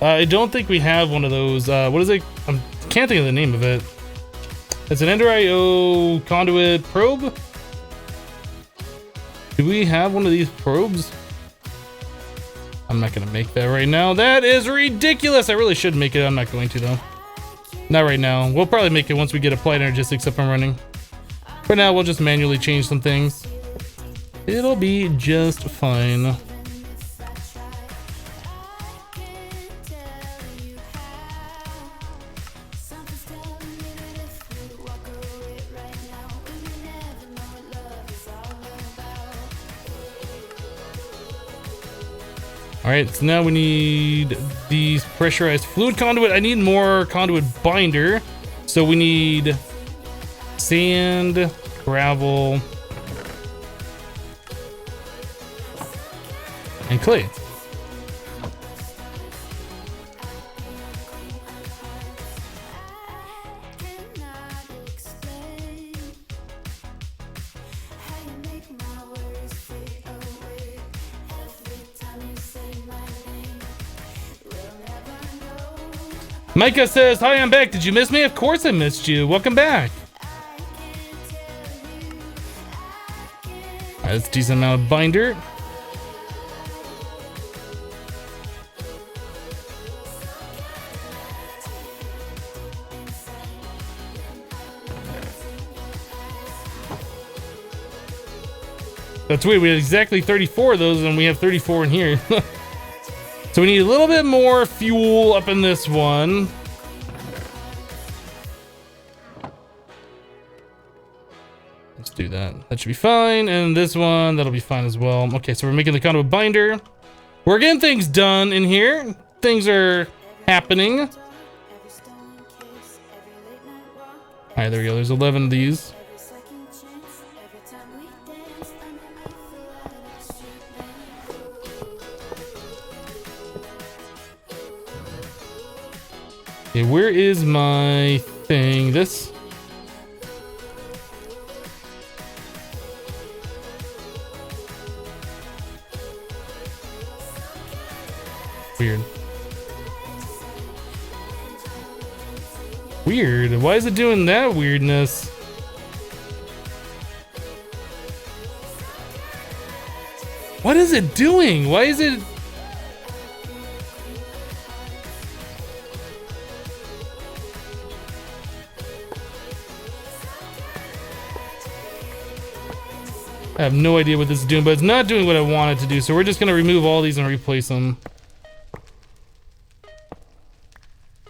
I don't think we have one of those. What is it? I can't think of the name of it. It's an Ender IO conduit probe. Do we have one of these probes? I'm not gonna make that right now. That is ridiculous. I really should make it. I'm not going to though. Not right now. We'll probably make it once we get Applied Energistics up and running. For now, we'll just manually change some things. It'll be just fine. Alright, so now we need these pressurized fluid conduit. I need more conduit binder. So we need sand, gravel, and clay. Micah says, hi, I'm back. Did you miss me? Of course I missed you. Welcome back. Alright, that's a decent amount of binder. That's weird. We had exactly 34 of those, and we have 34 in here. So we need a little bit more fuel up in this one. Let's do that. That should be fine. And this one, that'll be fine as well. Okay, so we're making the conduit binder. We're getting things done in here. Things are happening. All right, there we go. There's 11 of these. Okay, where is my thing? This? Weird. Weird. Why is it doing that weirdness? What is it doing? Why is it... I have no idea what this is doing, but it's not doing what I want it to do, so we're just gonna remove all these and replace them.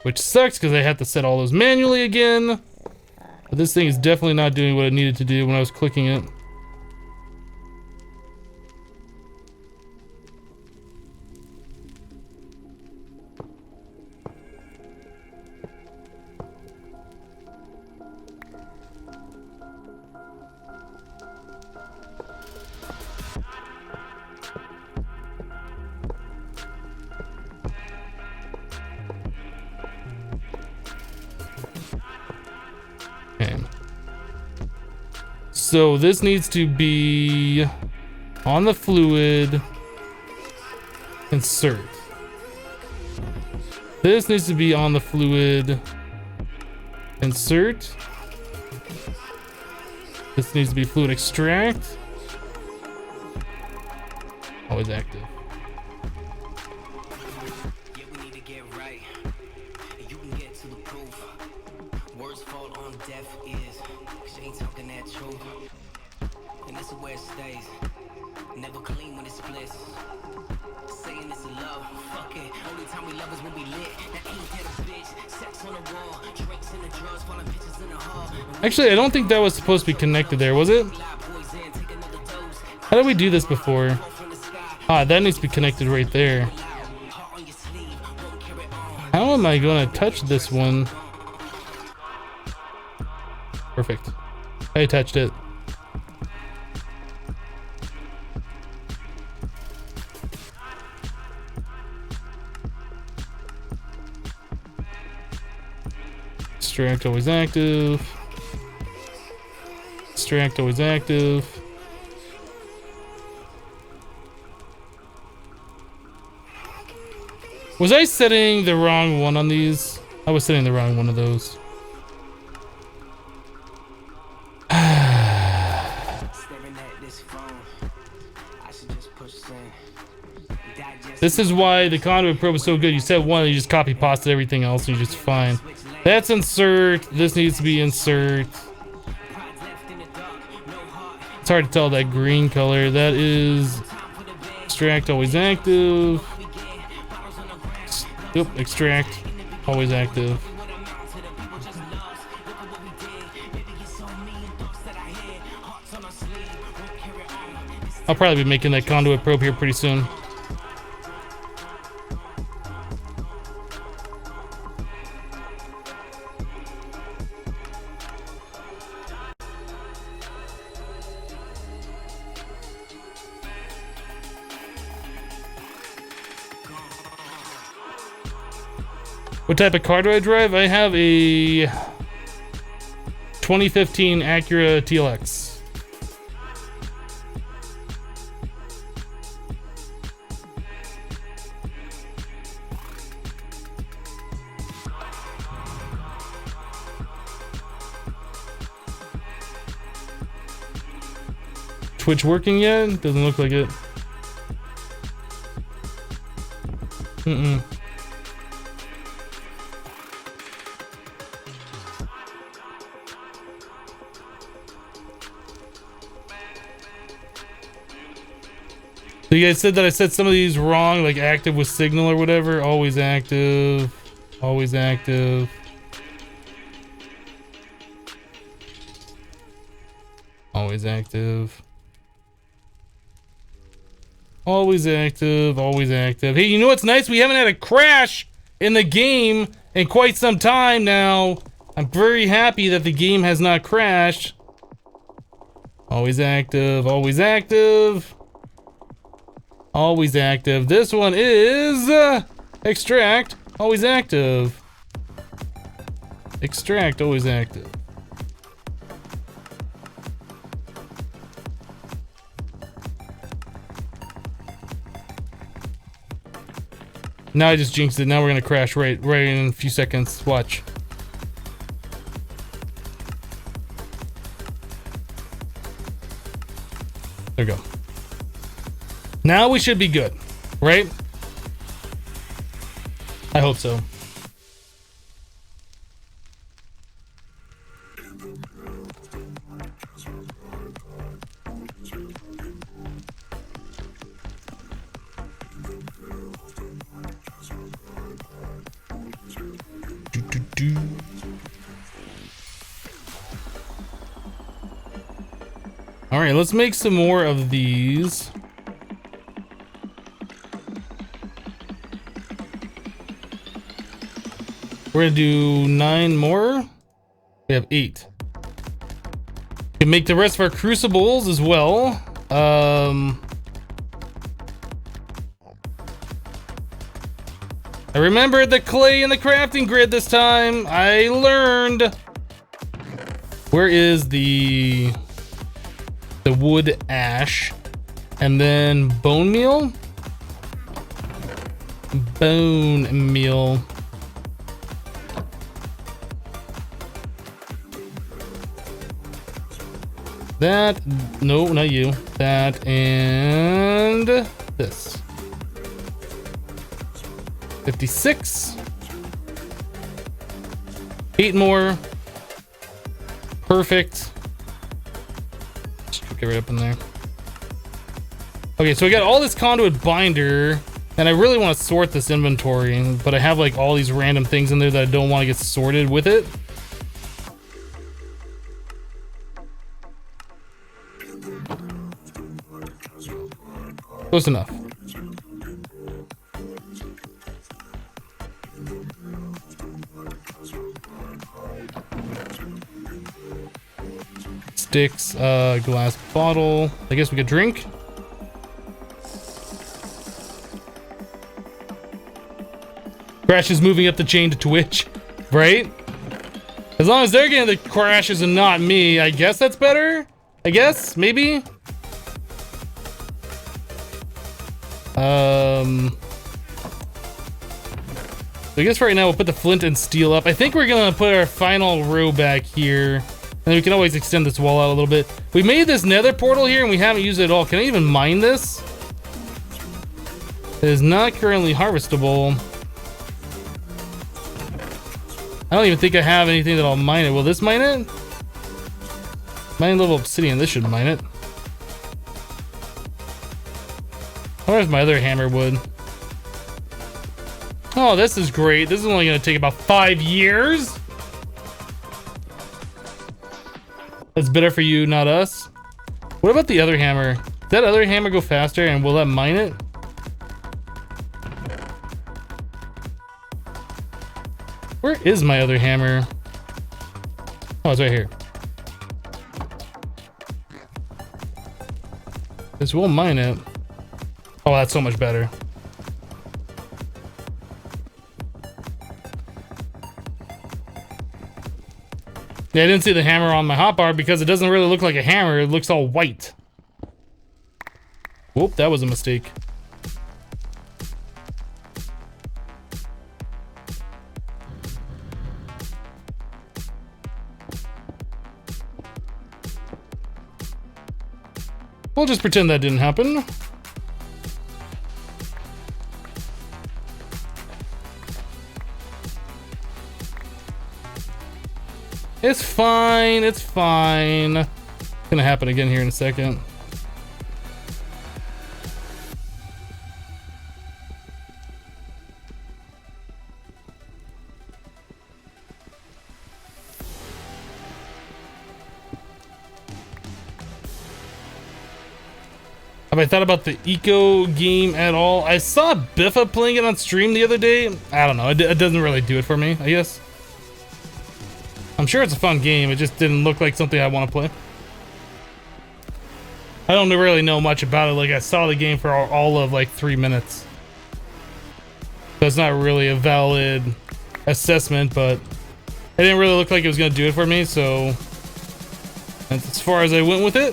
Which sucks, because I have to set all those manually again. But this thing is definitely not doing what it needed to do when I was clicking it. So this needs to be on the fluid, insert. This needs to be on the fluid, insert. This needs to be fluid extract. Always active. Yeah, we need to get right. You can get to the proof. Words fall on deaf ears. She ain't talking that truth. And this is where it stays. Never clean when it splits. Saying it's a love, fuck it. Only time we love is when we lit. That ain't that a bitch. Sex on the wall, drinks in the drugs, falling pictures in the hall. Actually, I don't think that was supposed to be connected there, was it? How did we do this before? Ah, that needs to be connected right there. How am I going to touch this one? Perfect. I touched it. Extract always active. Extract always active. Was I setting the wrong one on these? I was setting the wrong one of those. This is why the conduit probe is so good. You set one and you just copy pasted everything else and you're just fine. That's insert. This needs to be insert. It's hard to tell that green color. That is extract always active. Yep, extract always active. I'll probably be making that conduit probe here pretty soon. What type of car do I drive? I have a 2015 Acura TLX. Twitch working yet? Doesn't look like it. Mm-mm. So you guys said that I said some of these wrong, like active with signal or whatever. Always active. Always active. Always active. Always active. Always active. Hey, you know what's nice? We haven't had a crash in the game in quite some time now. I'm very happy that the game has not crashed. Always active. Always active. Always active. This one is extract. Always active. Extract. Always active. Now I just jinxed it. Now we're gonna crash right in a few seconds. Watch. There we go. Now we should be good, right? I hope so. All right, let's make some more of these. We're gonna do 9 more. We have 8. We can make the rest of our crucibles as well. I remembered the clay in the crafting grid this time. I learned. Where is the wood ash? And then bone meal? Bone meal. That, no, not you. That and this. 56. 8 more. Perfect. Just get right up in there. Okay, so I got all this conduit binder, and I really want to sort this inventory, but I have like all these random things in there that I don't want to get sorted with it. Close enough. Sticks, glass bottle. I guess we could drink. Crash is moving up the chain to Twitch, right? As long as they're getting the crashes and not me, I guess that's better. I guess, maybe. I guess right now we'll put the flint and steel up. I think we're gonna put our final row back here, and then we can always extend this wall out a little bit. We made this nether portal here and we haven't used it at all. Can I even mine this? It is not currently harvestable. I don't even think I have anything that'll mine it. Will this mine it? Mine level obsidian. This should mine it. Where's my other hammer wood? Oh, this is great. This is only going to take about 5 years. That's better for you, not us. What about the other hammer? Did that other hammer go faster, and will that mine it? Where is my other hammer? Oh, it's right here. This will mine it. Oh, that's so much better. Yeah, I didn't see the hammer on my hotbar because it doesn't really look like a hammer. It looks all white. Whoop, that was a mistake. We'll just pretend that didn't happen. It's fine, it's fine. It's gonna happen again here in a second. Have I thought about the eco game at all? I saw Biffa playing it on stream the other day. I don't know. It doesn't really do it for me, I guess. I'm sure it's a fun game. It just didn't look like something I want to play. I don't really know much about it. Like, I saw the game for all of like 3 minutes. So it's not really a valid assessment, but it didn't really look like it was going to do it for me. So that's as far as I went with it.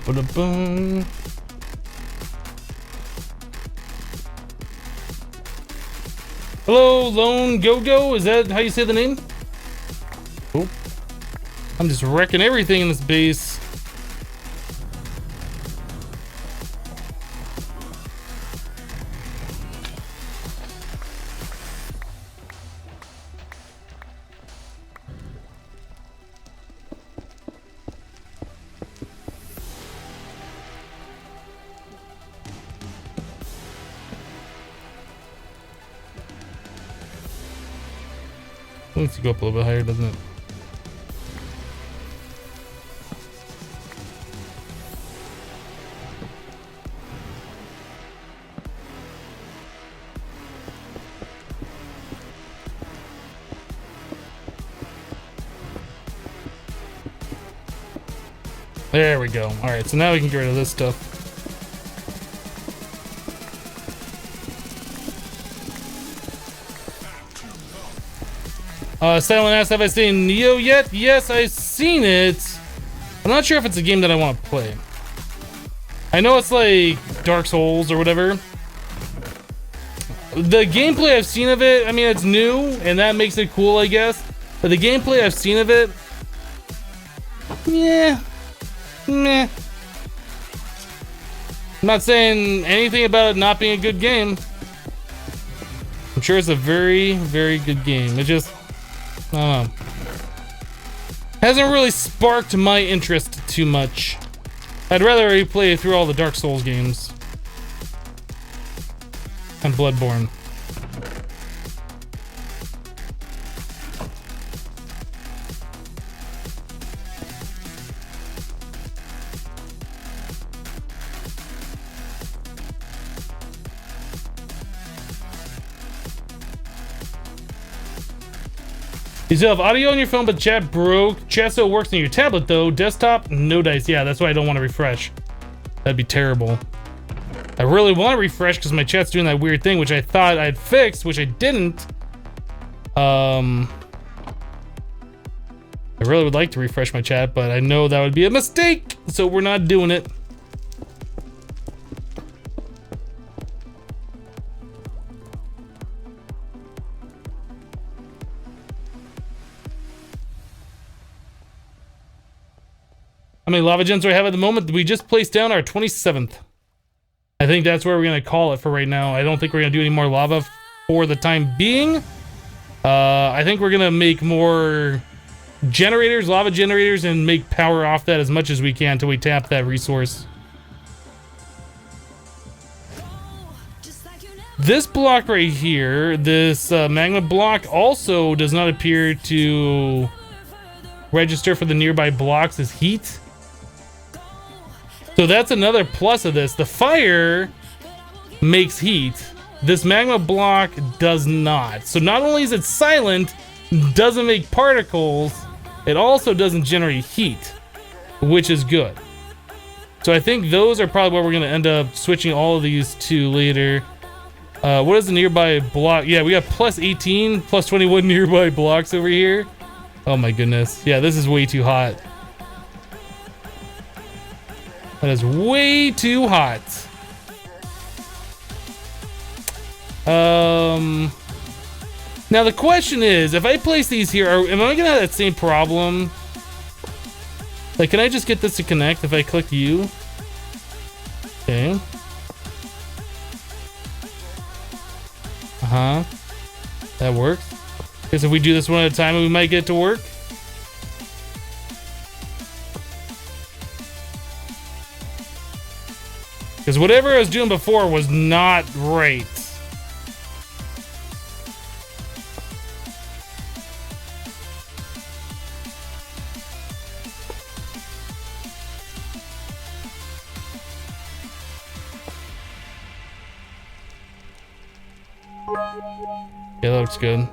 Ba-da-boom. Hello, Lone Go-Go. Is that how you say the name? Oh, I'm just wrecking everything in this base. It needs to go up a little bit higher, doesn't it? There we go. All right, so now we can get rid of this stuff. Silent asked, have I seen Neo yet? Yes, I've seen it. I'm not sure if it's a game that I want to play. I know it's like Dark Souls or whatever. The gameplay I've seen of it, I mean, it's new, and that makes it cool, I guess. But the gameplay I've seen of it, yeah, meh. I'm not saying anything about it not being a good game. I'm sure it's a very, very good game. It just, I don't know, hasn't really sparked my interest too much. I'd rather replay through all the Dark Souls games and Bloodborne. You still have audio on your phone, but chat broke. Chat still works on your tablet though. Desktop, no dice. Yeah, that's why I don't want to refresh. That'd be terrible. I really want to refresh because my chat's doing that weird thing, which I thought I'd fixed, which I didn't. I really would like to refresh my chat, but I know that would be a mistake, so we're not doing it. How many lava gems do I have at the moment? We just placed down our 27th. I think that's where we're going to call it for right now. I don't think we're going to do any more lava for the time being. I think we're going to make more generators, lava generators, and make power off that as much as we can until we tap that resource. This block right here, this magma block, also does not appear to register for the nearby blocks as heat. So that's another plus of this. The fire makes heat. This magma block does not. So not only is it silent, doesn't make particles, it also doesn't generate heat, which is good. So I think those are probably what we're going to end up switching all of these to later. What is the nearby block? Yeah, we got plus 18, plus 21 nearby blocks over here. Oh my goodness. Yeah, this is way too hot. That is way too hot. Now the question is, if I place these here, am I gonna have that same problem? Like, can I just get this to connect if I click U? Okay. That works. Because if we do this one at a time, we might get it to work. Because whatever I was doing before was not right. Yeah, that looks good.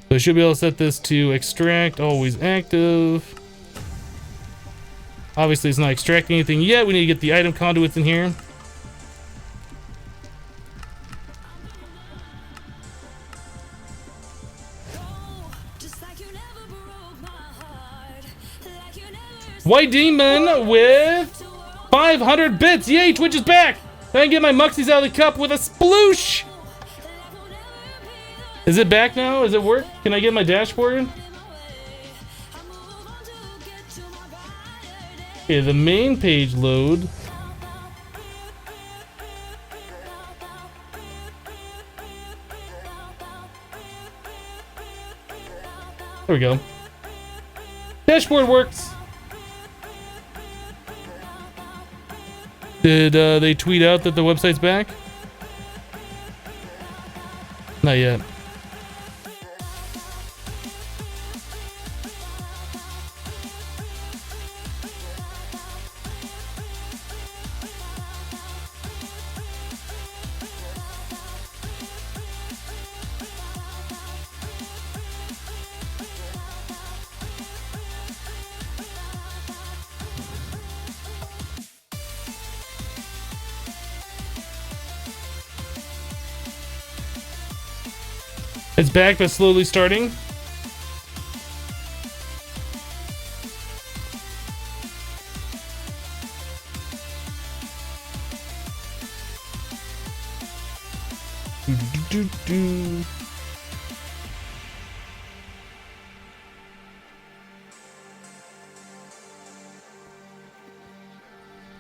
So I should be able to set this to extract, always active. Obviously, it's not extracting anything yet. We need to get the item conduits in here. White Demon with 500 bits. Yay, Twitch is back. Can I get my Muxies out of the cup with a sploosh? Is it back now? Does it work? Can I get my dashboard? Okay, the main page load. There we go. Dashboard works. Did they tweet out that the website's back? Not yet. It's back, but slowly starting.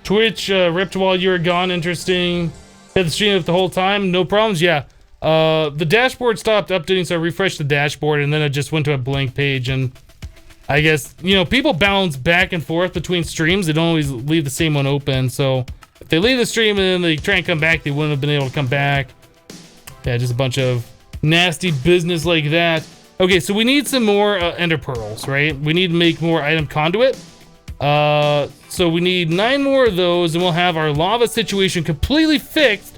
Twitch ripped while you were gone. Interesting. Had the stream up the whole time. No problems. Yeah. The dashboard stopped updating, so I refreshed the dashboard, and then it just went to a blank page. And I guess, you know, people bounce back and forth between streams. They don't always leave the same one open. So if they leave the stream and then they try and come back, they wouldn't have been able to come back. Yeah, just a bunch of nasty business like that. Okay, so we need some more ender pearls, right? We need to make more item conduit. So we need 9 more of those, and we'll have our lava situation completely fixed.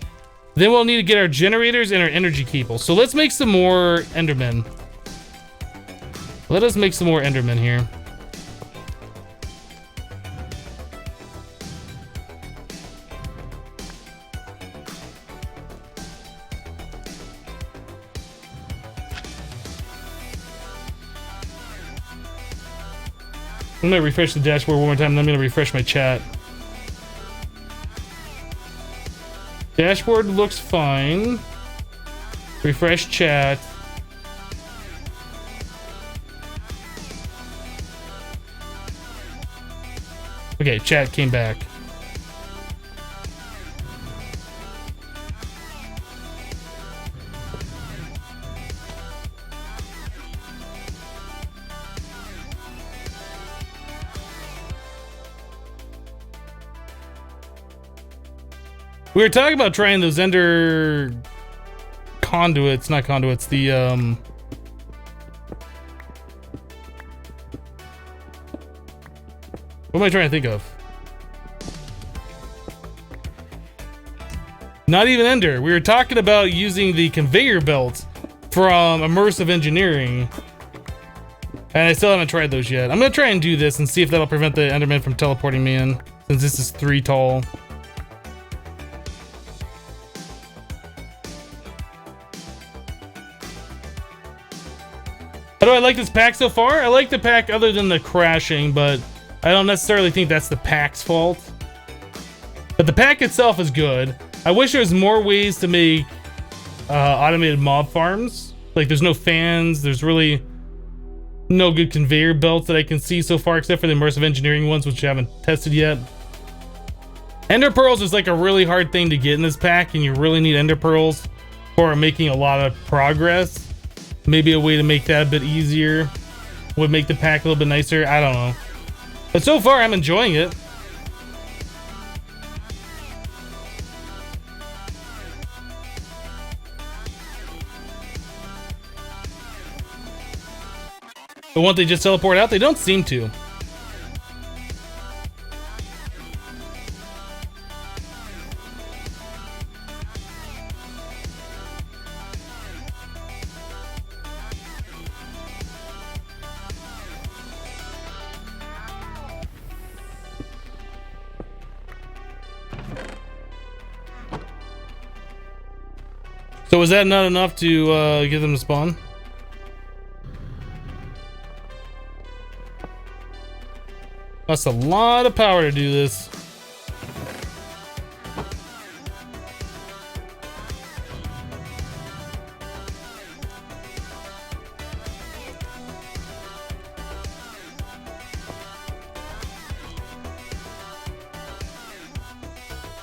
Then we'll need to get our generators and our energy cables. So let's make some more Endermen. Let us make some more Endermen here. I'm gonna refresh the dashboard one more time, and then I'm gonna refresh my chat. Dashboard looks fine. Refresh chat. Okay, chat came back. We were talking about trying those ender conduits, not conduits, the what am I trying to think of? Not even ender. We were talking about using the conveyor belt from immersive engineering. And I still haven't tried those yet. I'm gonna try and do this and see if that'll prevent the Enderman from teleporting me in, since this is 3 tall. How do I like this pack so far? I like the pack other than the crashing, but I don't necessarily think that's the pack's fault. But the pack itself is good. I wish there was more ways to make automated mob farms. Like there's no fans, there's really no good conveyor belts that I can see so far, except for the immersive engineering ones, which I haven't tested yet. Ender pearls is like a really hard thing to get in this pack, and you really need ender pearls for making a lot of progress. Maybe a way to make that a bit easier would make the pack a little bit nicer. I don't know. But so far, I'm enjoying it. But won't they just teleport out? They don't seem to. So was that not enough to get them to spawn? That's a lot of power to do this.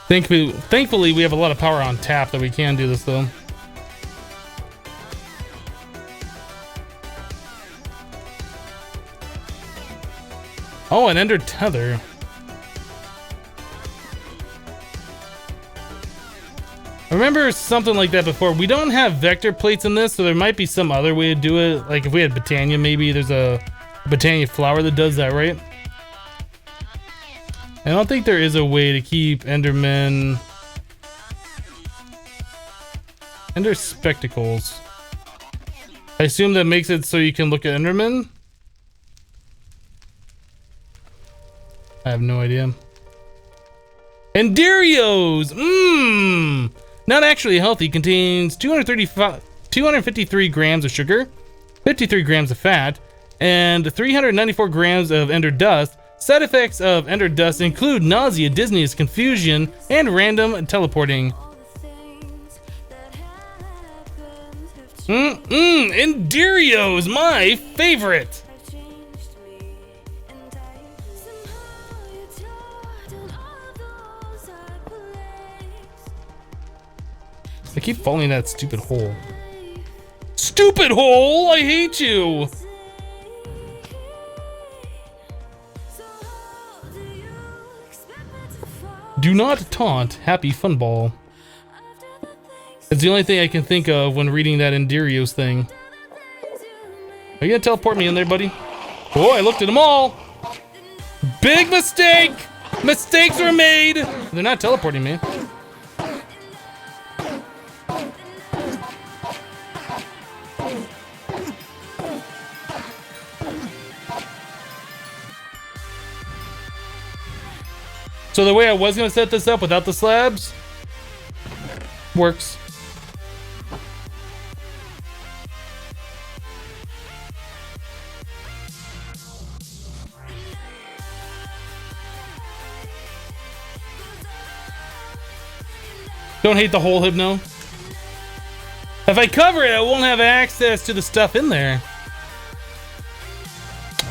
Thankfully, we have a lot of power on tap that we can do this though. Oh, an ender tether. I remember something like that before. We don't have vector plates in this, so there might be some other way to do it. Like if we had Botania, maybe there's a Botania flower that does that, right? I don't think there is a way to keep Enderman... Ender spectacles. I assume that makes it so you can look at Enderman? I have no idea. Enderios! Mmm! Not actually healthy. Contains 253 grams of sugar, 53 grams of fat, and 394 grams of ender dust. Side effects of ender dust include nausea, dizziness, confusion, and random teleporting. Enderios! My favorite! I keep falling in that stupid hole. Stupid hole! I hate you! Do not taunt Happy Funball. It's the only thing I can think of when reading that Enderios thing. Are you gonna teleport me in there, buddy? Oh, I looked at them all! Big mistake! Mistakes were made! They're not teleporting me. So the way I was gonna set this up without the slabs works. Don't hate the hole, Hypno. If I cover it, I won't have access to the stuff in there.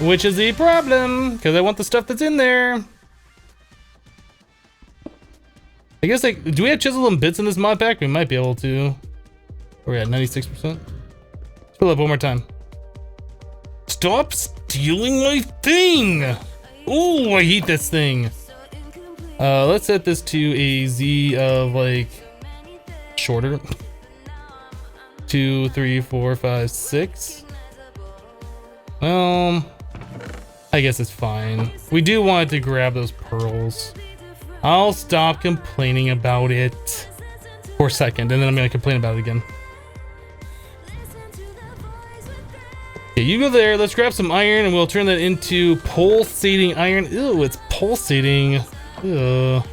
Which is the problem, because I want the stuff that's in there. I guess, like, do we have chisel and bits in this mod pack? We might be able to. We're at 96%. Let's pull up one more time. Stop stealing my thing! Ooh, I hate this thing. Let's set this to a Z of, like, shorter. 2, 3, 4, 5, 6. I guess it's fine. We do want to grab those pearls. I'll stop complaining about it for a second, and then I'm gonna complain about it again. Okay, you go there. Let's grab some iron, and we'll turn that into pulsating iron. Ew, it's pulsating. Ugh,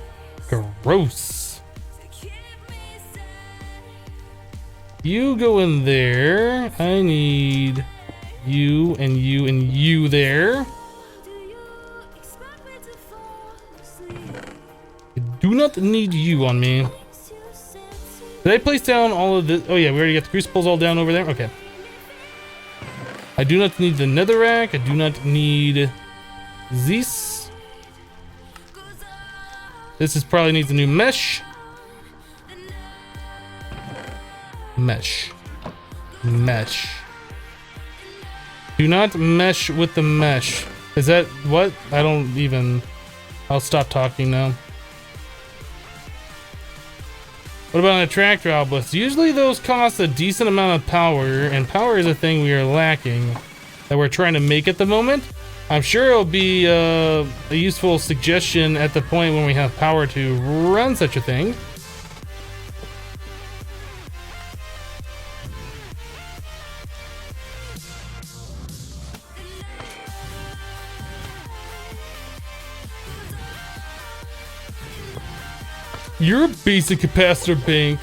gross. You go in there. I need you and you and you there. I do not need you on me. Did I place down all of this? Oh yeah, we already got the crucibles all down over there. Okay. I do not need the netherrack. I do not need this. This is probably needs a new mesh. Mesh. Do not mesh with the mesh. Is that what? I don't even... I'll stop talking now. What about an attractor obelisk? Usually those cost a decent amount of power, and power is a thing we are lacking that we're trying to make at the moment. I'm sure it'll be a useful suggestion at the point when we have power to run such a thing. You're a basic capacitor bank.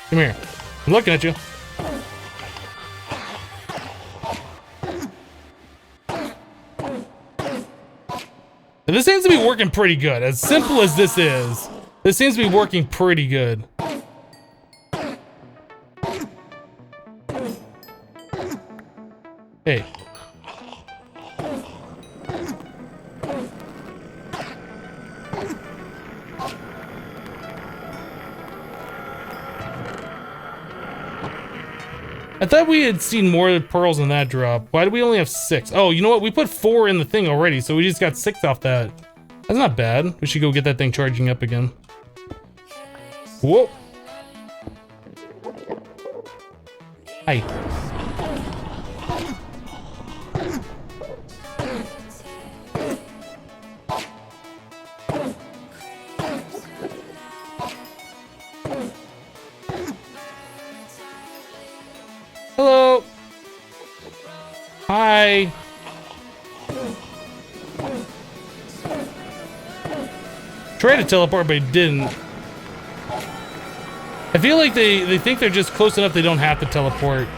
Come here. I'm looking at you. Now, this seems to be working pretty good. As simple as this is, this seems to be working pretty good. Hey. I thought we had seen more pearls in that drop. Why do we only have 6? Oh, you know what? We put 4 in the thing already, so we just got 6 off that. That's not bad. We should go get that thing charging up again. Whoa. Hi. Hello. Hi. Tried to teleport, but it didn't. I feel like they think they're just close enough they don't have to teleport.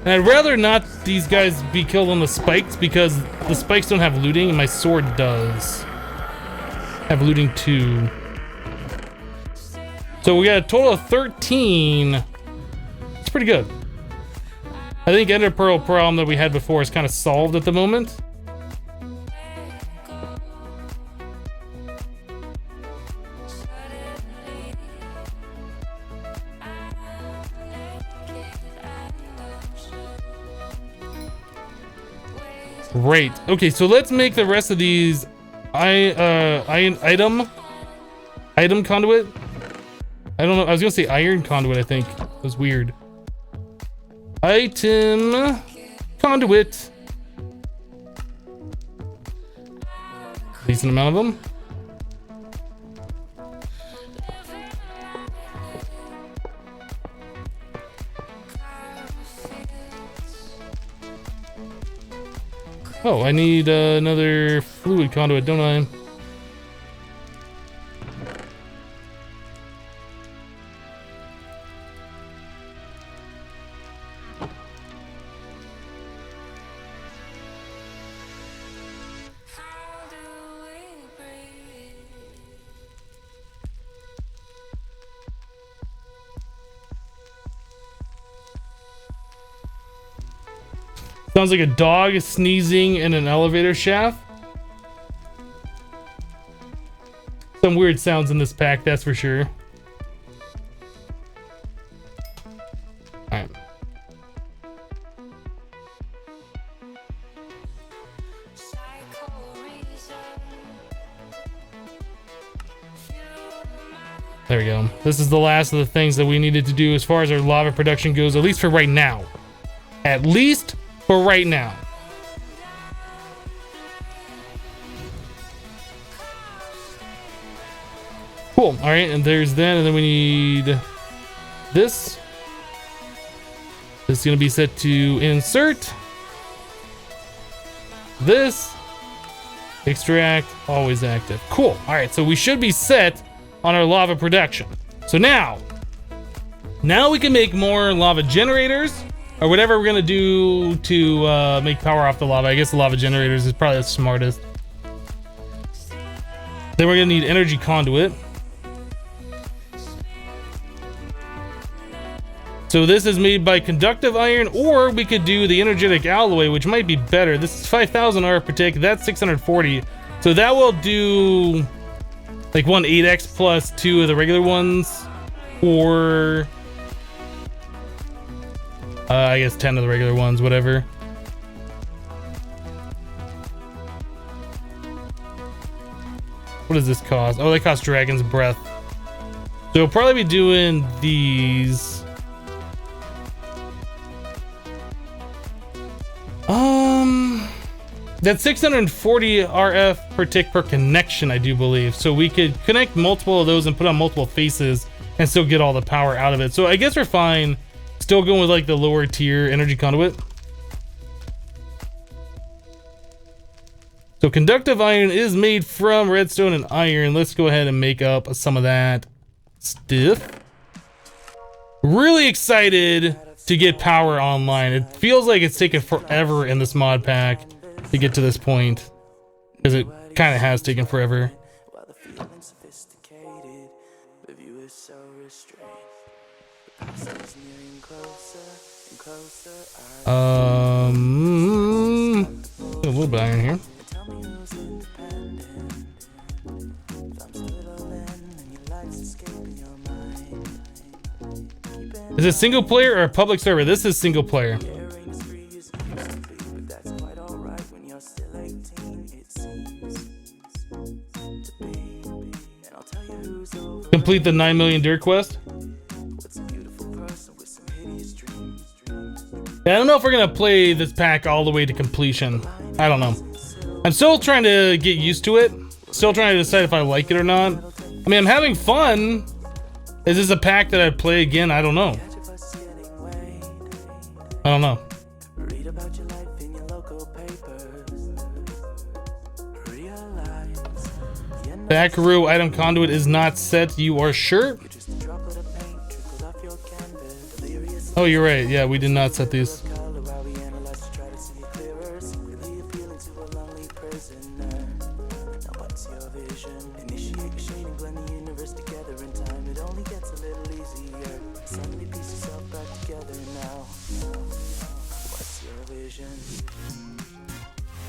And I'd rather not these guys be killed on the spikes because the spikes don't have looting and my sword does have looting too. So we got a total of 13. It's pretty good. I think Ender Pearl problem that we had before is kind of solved at the moment. Great. Okay, so let's make the rest of these item conduit. I don't know. I was gonna say iron conduit. I think it was weird. Item conduit. Decent amount of them. Oh, I need another fluid conduit, don't I? Sounds like a dog sneezing in an elevator shaft. Some weird sounds in this pack, that's for sure. Alright. There we go. This is the last of the things that we needed to do as far as our lava production goes, at least for right now. At least for right now. Cool. All right, and there's that, and then we need this. This is going to be set to insert. This. Extract. Always active. Cool. All right, so we should be set on our lava production. So now we can make more lava generators. Or whatever we're gonna do to make power off the lava. I guess the lava generators is probably the smartest. Then we're gonna need energy conduit. So this is made by conductive iron, or we could do the energetic alloy, which might be better. This is 5,000 RF per tick. That's 640. So that will do like one 8x plus 2 of the regular ones, or I guess 10 of the regular ones, whatever. What does this cost? Oh, that costs Dragon's Breath. So we'll probably be doing these. That's 640 RF per tick per connection, I do believe. So we could connect multiple of those and put on multiple faces and still get all the power out of it. So I guess we're fine. Still going with like the lower tier energy conduit. So conductive iron is made from redstone and iron. Let's go ahead and make up some of that stuff. Really excited to get power online. It feels like it's taken forever in this mod pack to get to this point, because it kind of has taken forever. A little bit of iron here. Is it single player or a public server? This is single player. Complete the 9 million dirt quest. Yeah, I don't know if we're gonna play this pack all the way to completion. I don't know. I'm still trying to get used to it. Still trying to decide if I like it or not. I mean, I'm having fun. Is this a pack that I'd play again? I don't know. I don't know. Backaroo item conduit is not set. You are sure? Oh, you're right. Yeah, we did not set these.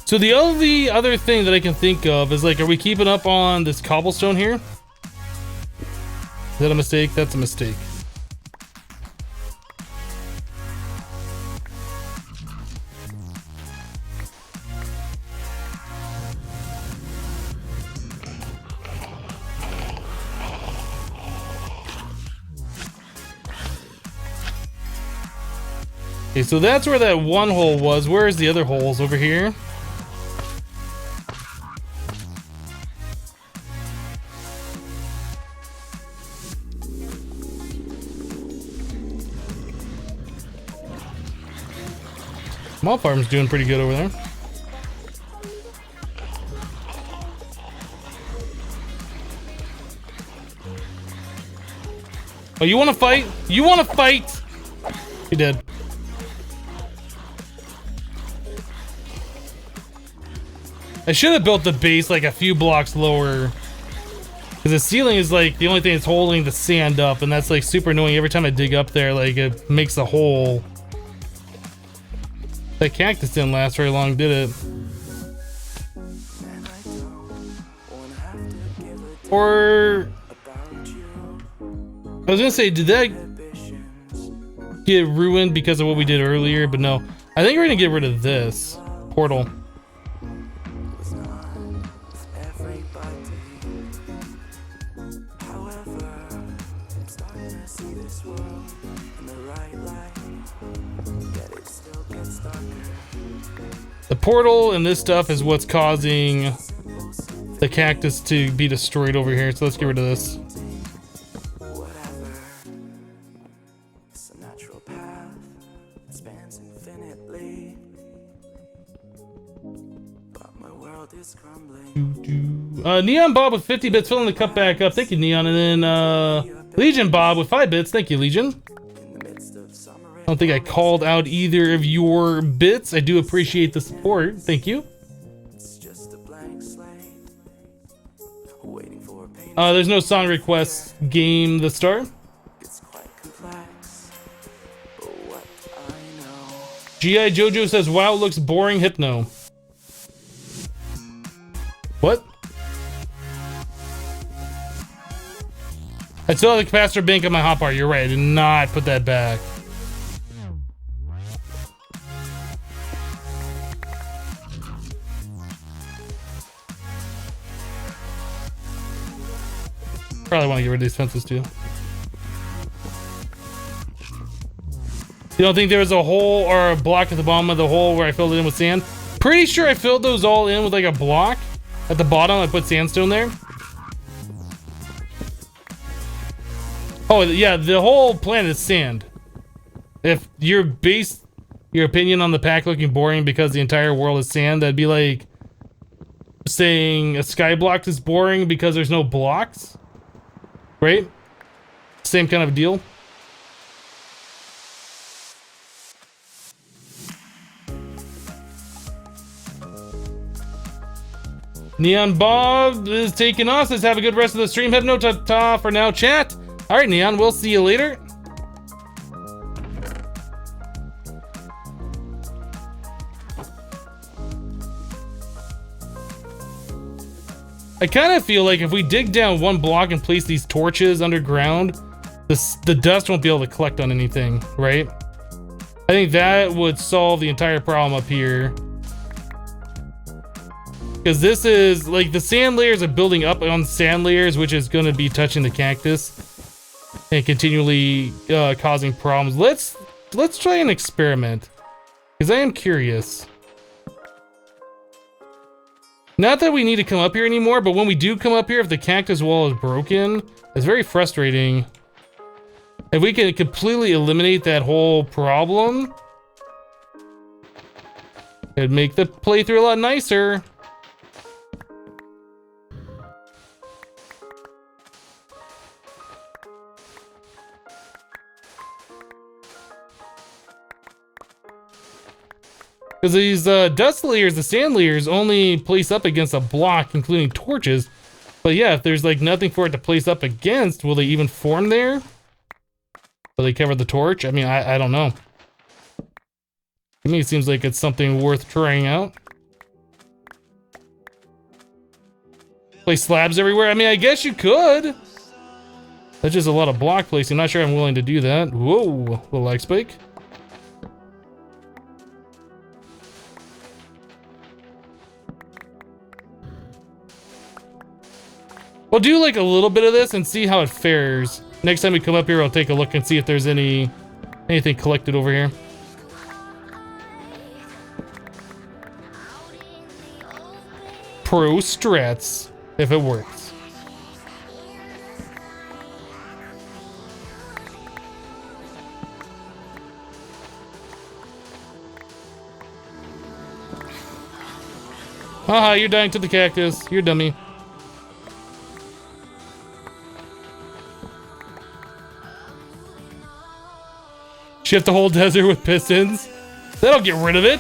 So the only other thing that I can think of is, like, are we keeping up on this cobblestone here? Is that a mistake? That's a mistake. Okay, so that's where that one hole was. Where is the other holes? Over here? Small farm's doing pretty good over there. Oh, you want to fight? You want to fight? He did. I should have built the base like a few blocks lower, because the ceiling is like the only thing that's holding the sand up, and that's like super annoying. Every time I dig up there, like, it makes a hole. That cactus didn't last very long, did it? Or I was gonna say, did that get ruined because of what we did earlier? But no, I think we're gonna get rid of this portal. The portal and this stuff is what's causing the cactus to be destroyed over here, so let's get rid of this. Neon Bob with 50 bits, filling the cup back up. Thank you, Neon. And then Legion Bob with 5 bits. Thank you, Legion. I don't think I called out either of your bits. I do appreciate the support. Thank you. It's just a blank slate, waiting There's no song request. Game the star. G.I. Jojo says, wow, looks boring, Hypno. What? I still have the capacitor bank on my hotbar. You're right. I did not put that back. Probably want to get rid of these fences too. You don't think there was a hole or a block at the bottom of the hole where I filled it in with sand? Pretty sure I filled those all in with like a block. At the bottom, I put sandstone there. Oh, yeah, the whole planet is sand. If you're based your opinion on the pack looking boring because the entire world is sand, that'd be like saying a sky block is boring because there's no blocks. Right? Same kind of deal. Neon Bob is taking off. Says have a good rest of the stream. Have no ta-ta for now, chat. All right, Neon, we'll see you later. I kind of feel like if we dig down one block and place these torches underground, the dust won't be able to collect on anything, right? I think that would solve the entire problem up here. Because this is, like, the sand layers are building up on sand layers, which is going to be touching the cactus and continually causing problems. Let's try an experiment, because I am curious. Not that we need to come up here anymore, but when we do come up here, if the cactus wall is broken, it's very frustrating. If we can completely eliminate that whole problem, it'd make the playthrough a lot nicer. Because these dust layers, the sand layers, only place up against a block, including torches. But yeah, if there's like nothing for it to place up against, will they even form there? Will they cover the torch? I mean, I don't know. To me, it seems like it's something worth trying out. Place slabs everywhere? I mean, I guess you could. That's just a lot of block placing. I'm not sure I'm willing to do that. Whoa, little lag spike. We'll do like a little bit of this and see how it fares. Next time we come up here, I'll take a look and see if there's anything collected over here. Pro strats, if it works. Haha, you're dying to the cactus. You're dummy. Shift the whole desert with pistons. That'll get rid of it.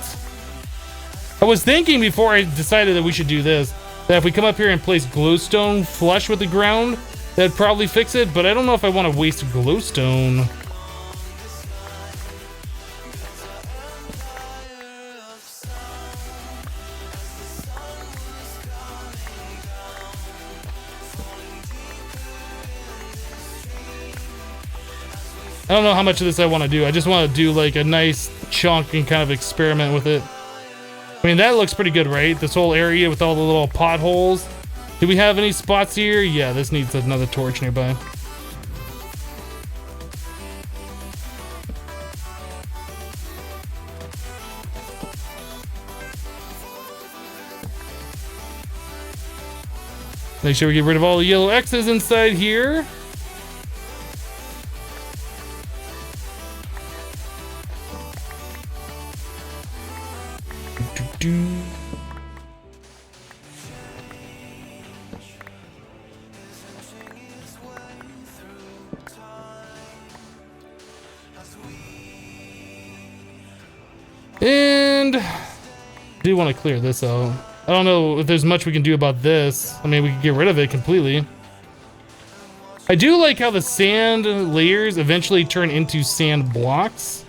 I was thinking before I decided that we should do this, that if we come up here and place glowstone flush with the ground, that'd probably fix it, but I don't know if I want to waste glowstone. I don't know how much of this I want to do. I just want to do like a nice chunk and kind of experiment with it. I mean, that looks pretty good, right? This whole area with all the little potholes. Do we have any spots here? Yeah, this needs another torch nearby. Make sure we get rid of all the yellow X's inside here. And I do want to clear this out. I don't know if there's much we can do about this. I mean, we can get rid of it completely. I do like how the sand layers eventually turn into sand blocks.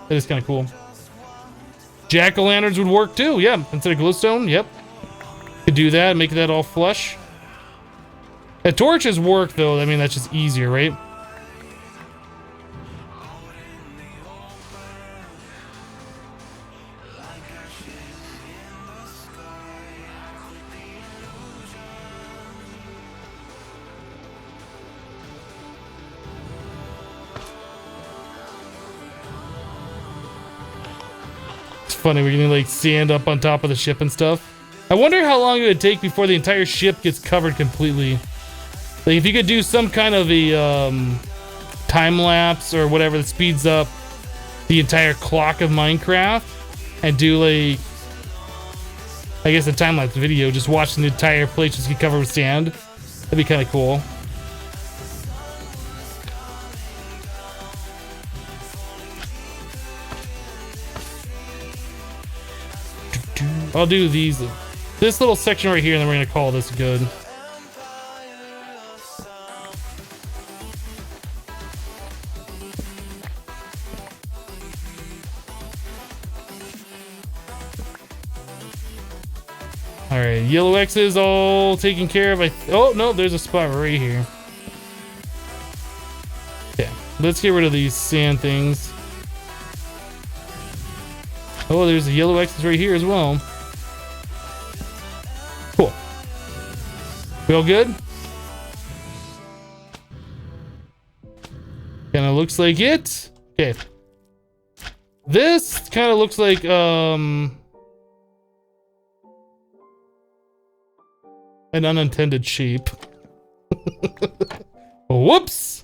That is kind of cool. Jack-o'-lanterns would work too, yeah. Instead of glowstone, yep. Could do that, make that all flush. The torches work though, I mean, that's just easier, right? Funny, we're getting like sand up on top of the ship and stuff. I wonder how long it would take before the entire ship gets covered completely. Like if you could do some kind of a time lapse or whatever that speeds up the entire clock of Minecraft and do like, I guess a time lapse video, just watching the entire place just get covered with sand. That'd be kind of cool. I'll do these, this little section right here, and then we're gonna call this good. All right, yellow X is all taken care of. Oh no, there's a spot right here. Yeah, let's get rid of these sand things. Oh, there's the yellow X's right here as well. Cool. We all good? Kind of looks like it. Okay. This kind of looks like an unintended shape. Whoops.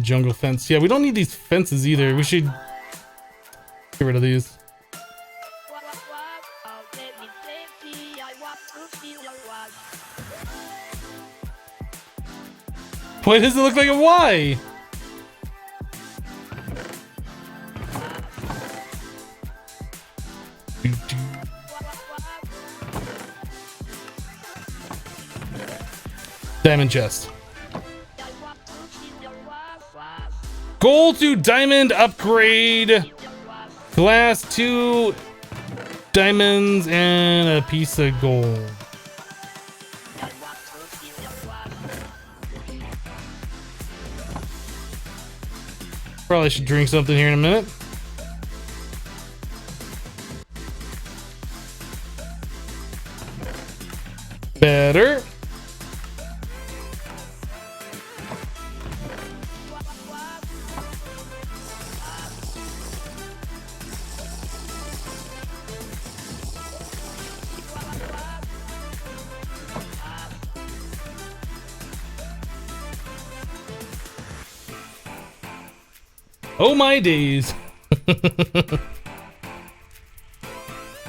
Jungle fence. Yeah, we don't need these fences either. We should get rid of these. Why does it look like a Y? Diamond chest. Gold to diamond upgrade. Glass 2 diamonds and a piece of gold. Probably should drink something here in a minute. Better. Oh my days.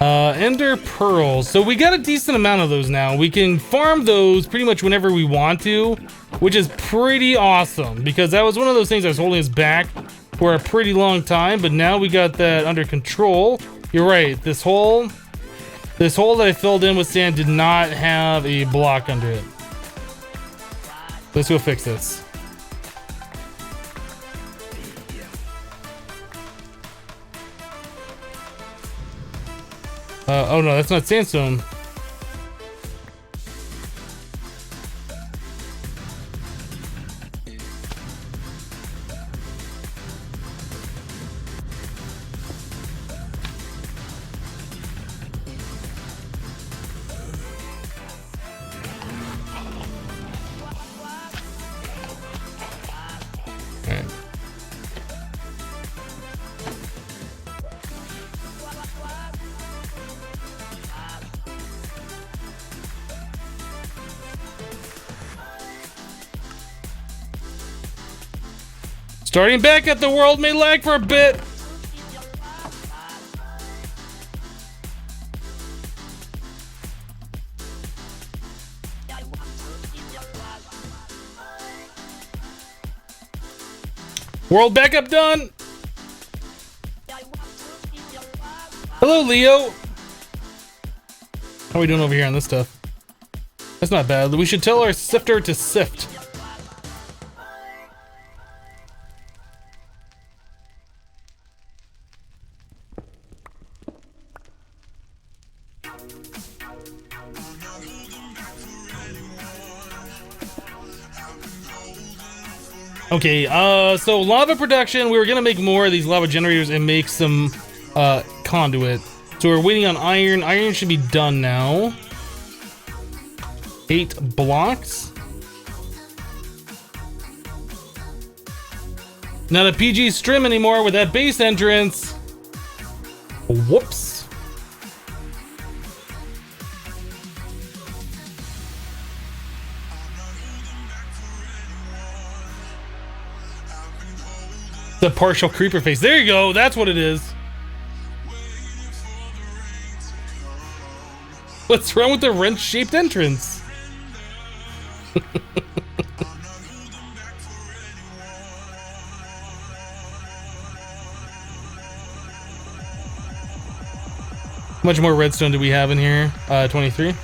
Ender pearls. So we got a decent amount of those now. We can farm those pretty much whenever we want to, which is pretty awesome because that was one of those things that was holding us back for a pretty long time, but now we got that under control. You're right. This hole that I filled in with sand did not have a block under it. Let's go fix this. Oh no, that's not sandstone. Starting back at the world may lag for a bit. World backup done. Hello, Leo. How are we doing over here on this stuff? That's not bad. We should tell our sifter to sift. Okay, so lava production, we were gonna make more of these lava generators and make some conduit. So we're waiting on iron. Iron should be done now. 8 blocks. Not a PG stream anymore with that base entrance. Whoops. The partial creeper face. There you go. That's what it is. What's wrong with the wrench-shaped entrance? How much more redstone do we have in here? 23.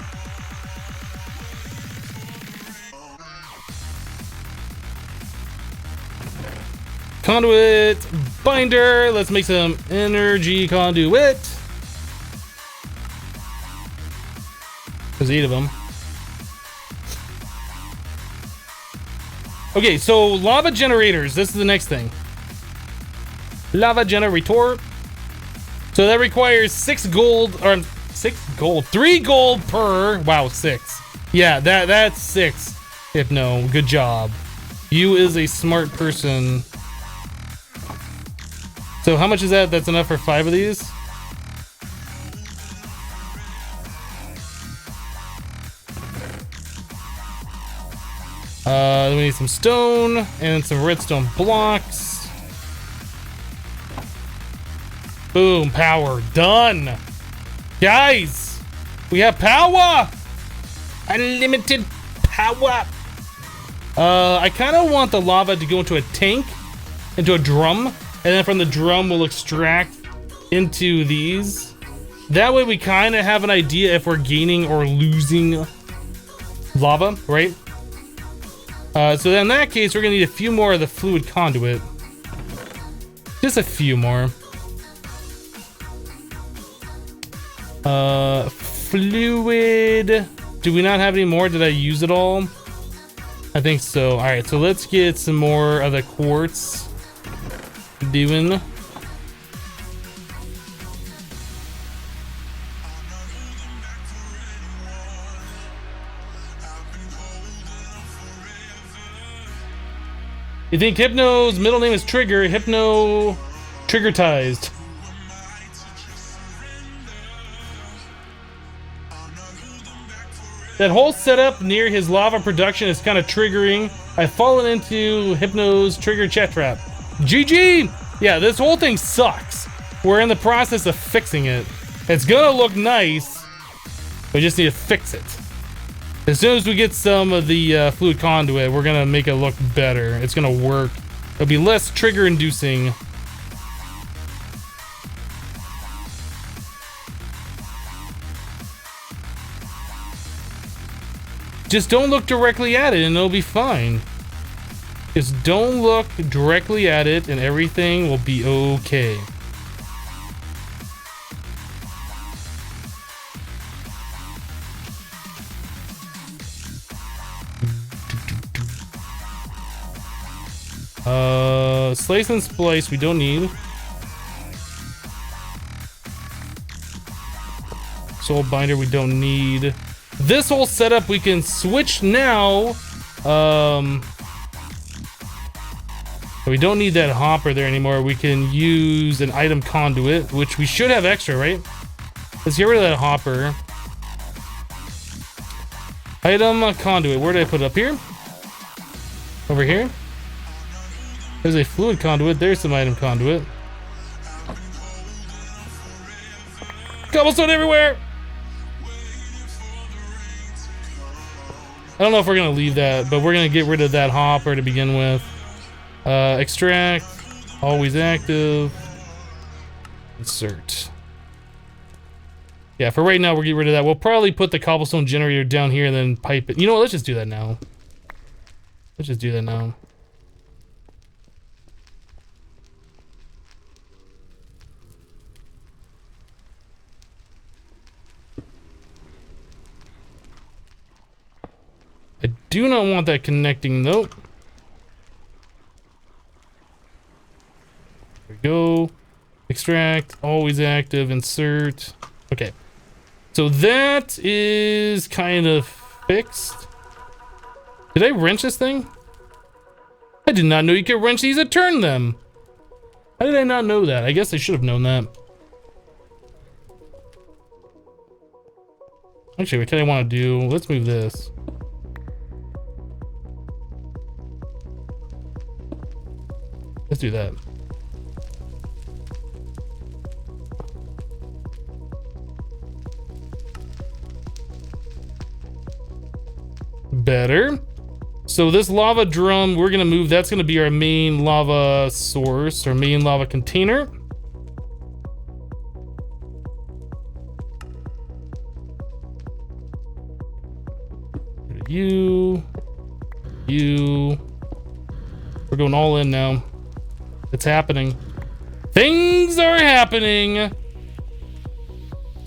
Conduit binder. Let's make some energy conduit. There's 8 of them. Okay, so lava generators. This is the next thing. Lava generator. So that requires 6 gold, or 6 gold, 3 gold per. Wow, 6. Yeah, that's 6. Hypno, good job. You is a smart person. So how much is that? That's enough for 5 of these? Then we need some stone and some redstone blocks. Boom, power, done. Guys, we have power. Unlimited power. I kind of want the lava to go into a tank, into a drum, and then from the drum we'll extract into these. That way we kind of have an idea if we're gaining or losing lava, right? So then in that case, we're gonna need a few more of the fluid conduit. Just a few more. Fluid. Do we not have any more? Did I use it all? I think so. All right, so let's get some more of the quartz doing. You think Hypno's middle name is Trigger? Hypno triggertized. That whole setup near his lava production is kind of triggering. I've fallen into Hypno's trigger chat trap. GG! Yeah, this whole thing sucks. We're in the process of fixing it. It's gonna look nice. We just need to fix it. As soon as we get some of the fluid conduit, we're gonna make it look better. It's gonna work. It'll be less trigger inducing. Just don't look directly at it and it'll be fine. Just don't look directly at it and everything will be okay. Slice and splice we don't need. Soul binder we don't need. This whole setup we can switch now. We don't need that hopper there anymore. We can use an item conduit, which we should have extra, right? Let's get rid of that hopper. Item conduit. Where did I put it? Up here? Over here? There's a fluid conduit. There's some item conduit. Cobblestone everywhere! I don't know if we're gonna leave that, but we're gonna get rid of that hopper to begin with. Extract, always active. Insert. Yeah, for right now, we'll get rid of that. We'll probably put the cobblestone generator down here and then pipe it. You know what? Let's just do that now. Let's just do that now. I do not want that connecting. Nope. There we go. Extract, always active, insert. Okay. So that is kind of fixed. Did I wrench this thing? I did not know you could wrench these and turn them. How did I not know that? I guess I should have known that. Actually, what can I want to do? Let's move this. Let's do that. Better. So this lava drum, we're gonna move. That's gonna be our main lava source, our main lava container. You. We're going all in now. It's happening. Things are happening. I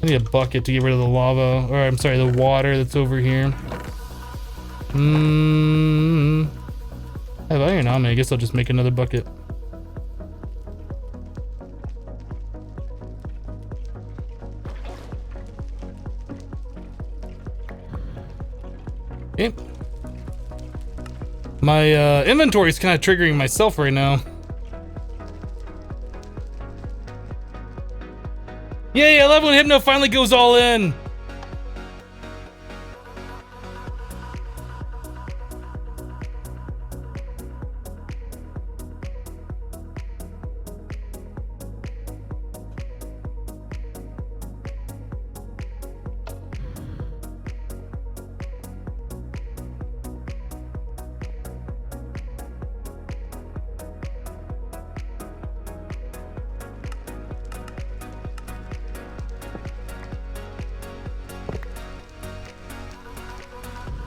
need a bucket to get rid of the lava, or I'm sorry, the water that's over here. I have iron on me. I guess I'll just make another bucket. Okay. My inventory is kind of triggering myself right now. Yay, I love when Hypno finally goes all in.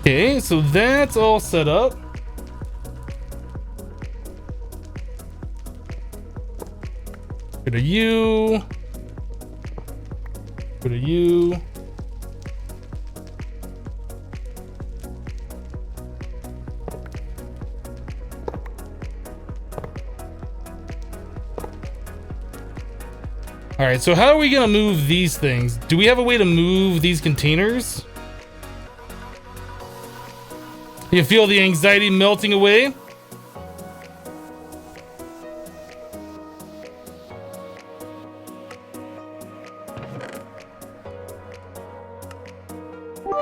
Okay, so that's all set up. Go to you. Go to you. All right, so how are we gonna move these things? Do we have a way to move these containers? You feel the anxiety melting away?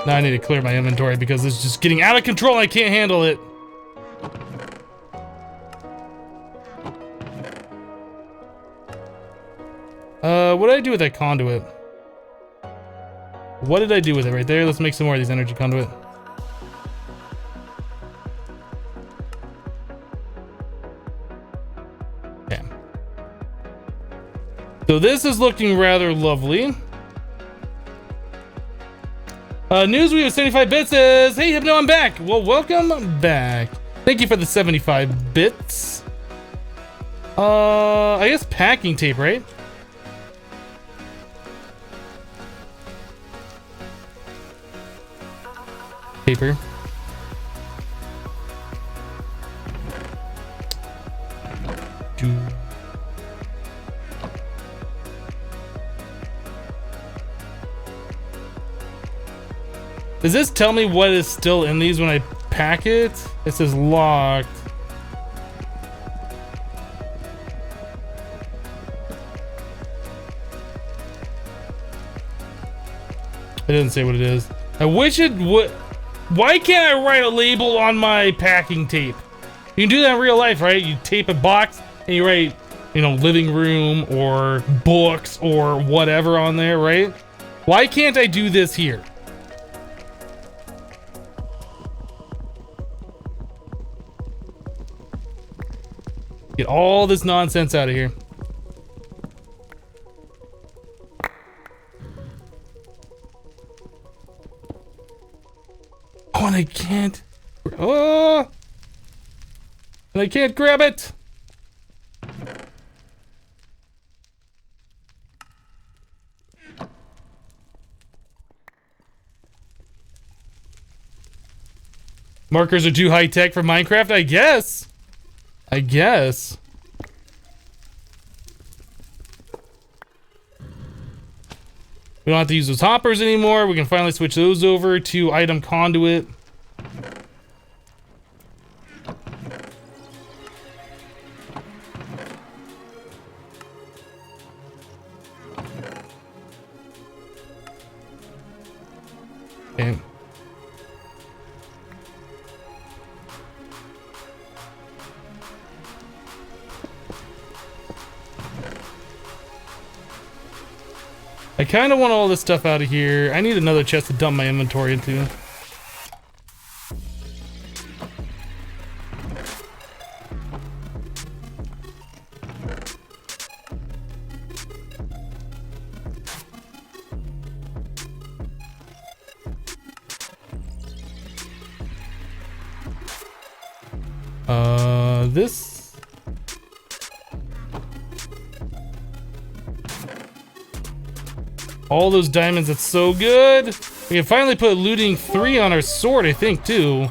Now I need to clear my inventory because it's just getting out of control and I can't handle it. What did I do with that conduit? What did I do with it right there? Let's make some more of these energy conduit. Okay. So this is looking rather lovely. News we have 75 bits says, hey Hypno, I'm back. Well, welcome back. Thank you for the 75 bits. I guess packing tape, right? Paper. Does this tell me what is still in these when I pack it? It says locked. It doesn't say what it is. I wish it would. Why can't I write a label on my packing tape? You can do that in real life, right? You tape a box and you write, you know, living room or books or whatever on there, right? Why can't I do this here? Get all this nonsense out of here. Oh, and I can't. Oh! And I can't grab it! Markers are too high tech for Minecraft, I guess. I guess. We don't have to use those hoppers anymore. We can finally switch those over to item conduit. Okay. I kind of want all this stuff out of here. I need another chest to dump my inventory into. This. All those diamonds, that's so good. We can finally put looting 3 on our sword, I think, too.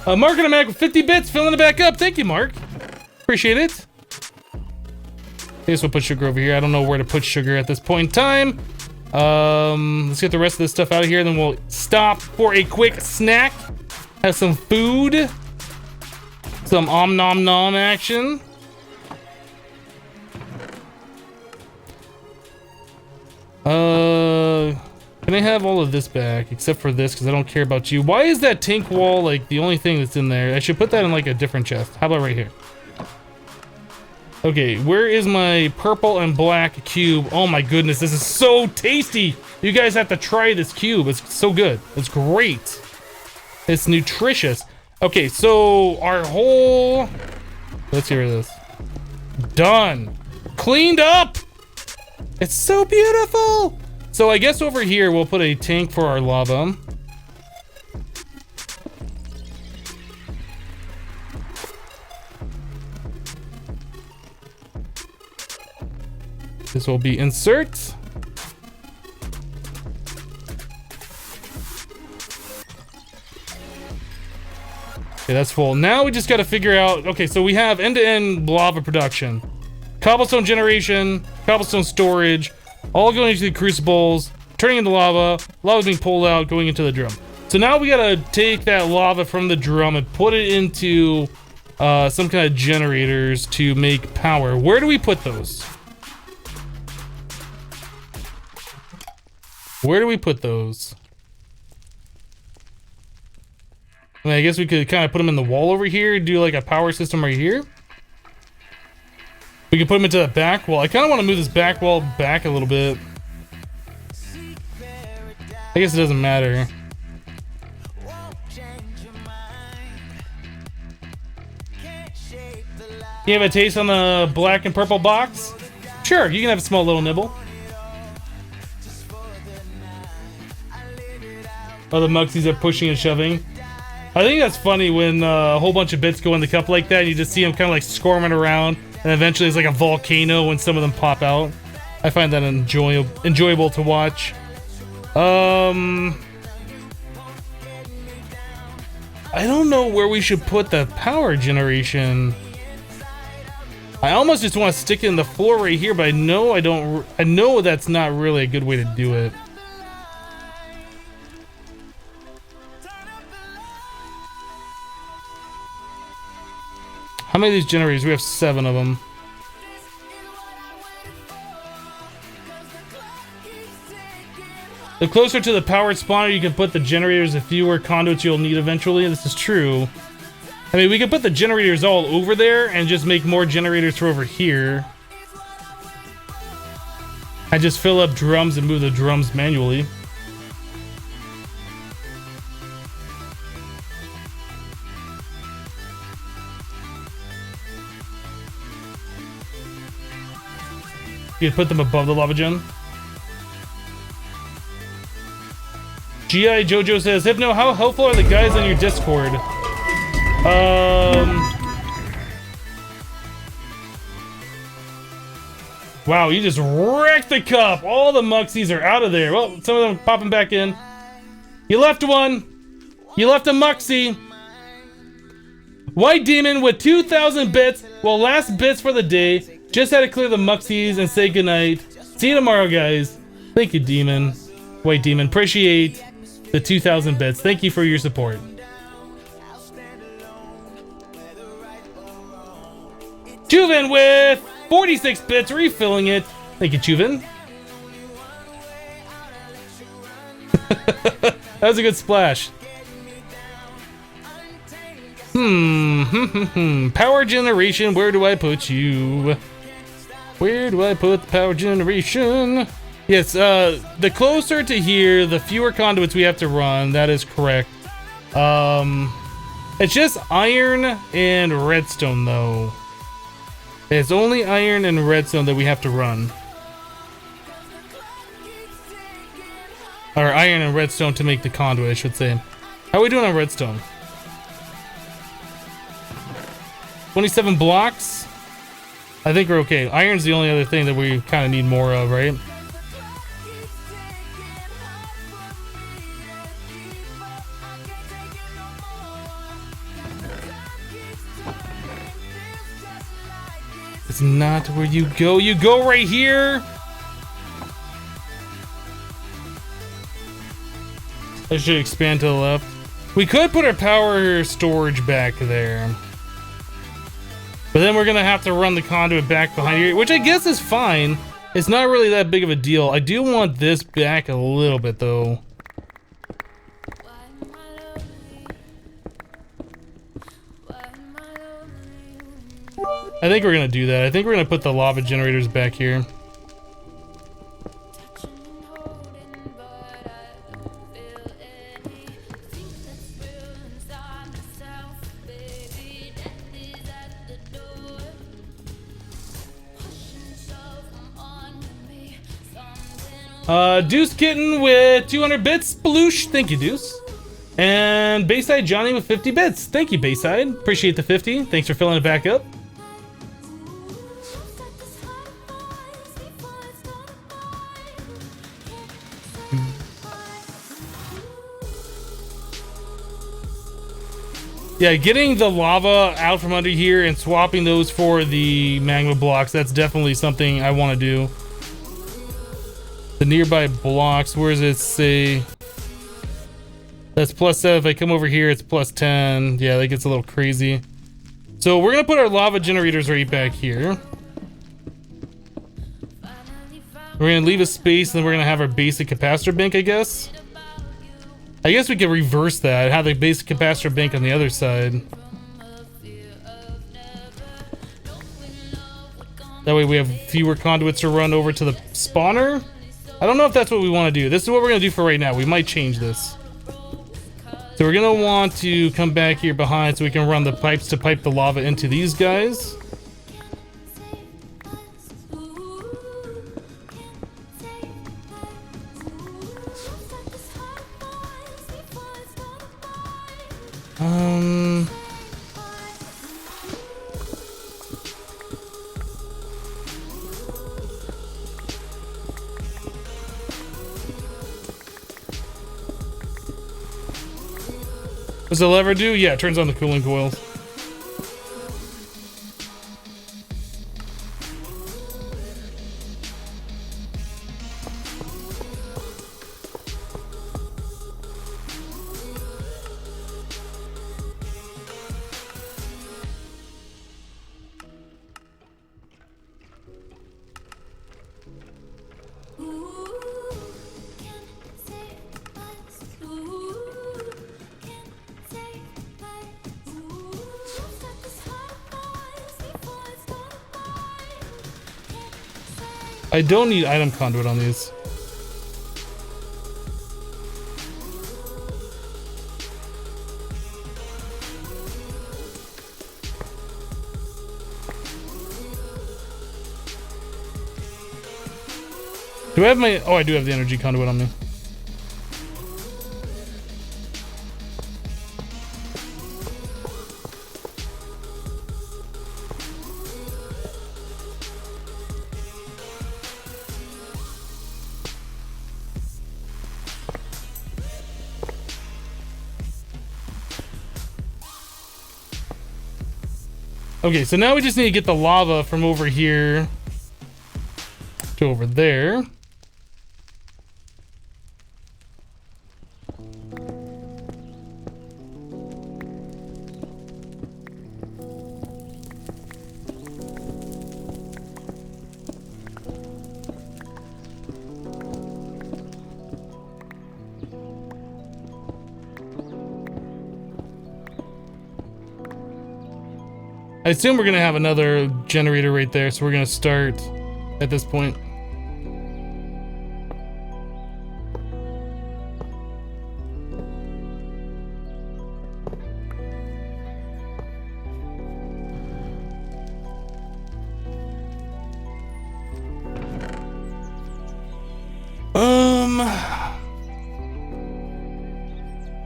Mark and a Mac with 50 bits, filling it back up. Thank you, Mark. Appreciate it. I guess we'll put sugar over here. I don't know where to put sugar at this point in time. Let's get the rest of this stuff out of here, then we'll stop for a quick snack. Have some food. Some om nom nom action. Can I have all of this back except for this because I don't care about you? Why is that tank wall like the only thing that's in there? I should put that in like a different chest. How about right here? Okay, where is my purple and black cube? Oh my goodness, this is so tasty. You guys have to try this cube. It's so good. It's great. It's nutritious. Okay, so our whole... Let's get rid of this. Done. Cleaned up. It's so beautiful. So I guess over here we'll put a tank for our lava. This will be insert. Okay, that's full. Now we just got to figure out, okay, so we have end-to-end lava production. Cobblestone generation, cobblestone storage, all going into the crucibles, turning into lava, lava being pulled out, going into the drum. So now we got to take that lava from the drum and put it into some kind of generators to make power. Where do we put those? Where do we put those? I mean, I guess we could kind of put them in the wall over here, do like a power system right here. We can put them into that back wall. I kind of want to move this back wall back a little bit. I guess it doesn't matter. You have a taste on the black and purple box? Sure, you can have a small little nibble. Oh, the Muxies are pushing and shoving. I think that's funny when a whole bunch of bits go in the cup like that and you just see them kind of like squirming around and eventually it's like a volcano when some of them pop out. I find that enjoyable to watch. I don't know where we should put the power generation. I almost just want to stick it in the floor right here, but I know that's not really a good way to do it. How many of these generators? We have 7 of them. The closer to the powered spawner you can put the generators, the fewer conduits you'll need eventually. This is true. I mean, we could put the generators all over there and just make more generators for over here. I just fill up drums and move the drums manually. You'd put them above the lava gen. GI Jojo says, Hypno, how helpful are the guys on your Discord? Wow, you just wrecked the cup. All the Muxies are out of there. Well, some of them are popping back in. You left one. You left a Muxie. White Demon with 2,000 bits. Well, last bits for the day. Just had to clear the Muxies and say goodnight. See you tomorrow, guys. Thank you, Demon. White Demon. Appreciate the 2,000 bits. Thank you for your support. Juven with 46 bits, refilling it. Thank you, Juven. That was a good splash. Power generation, where do I put you? Where do I put the power generation? Yes, the closer to here, the fewer conduits we have to run. That is correct. It's just iron and redstone, though. It's only iron and redstone that we have to run. Or iron and redstone to make the conduit, I should say. How are we doing on redstone? 27 blocks? I think we're okay. Iron's the only other thing that we kind of need more of, right? It's not where you go. You go right here. I should expand to the left. We could put our power storage back there. But then we're gonna have to run the conduit back behind here, which I guess is fine. It's not really that big of a deal. I do want this back a little bit though. I think we're gonna do that. I think we're gonna put the lava generators back here. Deuce Kitten with 200 bits. Sploosh. Thank you, Deuce. And Bayside Johnny with 50 bits. Thank you, Bayside. Appreciate the 50. Thanks for filling it back up. Yeah, getting the lava out from under here and swapping those for the magma blocks, that's definitely something I want to do. The nearby blocks, where does it say? That's +7. If I come over here, it's +10. Yeah, that gets a little crazy. So we're gonna put our lava generators right back here. We're gonna leave a space, and then we're gonna have our basic capacitor bank, I guess. I guess we could reverse that, have the basic capacitor bank on the other side. That way we have fewer conduits to run over to the spawner. I don't know if that's what we want to do. This is what we're going to do for right now. We might change this. So we're going to want to come back here behind so we can run the pipes to pipe the lava into these guys. What's the lever do? Yeah, it turns on the cooling coils. I don't need item conduit on these. Do I have my... Oh, I do have the energy conduit on me. Okay, so now we just need to get the lava from over here to over there. I assume we're gonna have another generator right there, so we're gonna start at this point.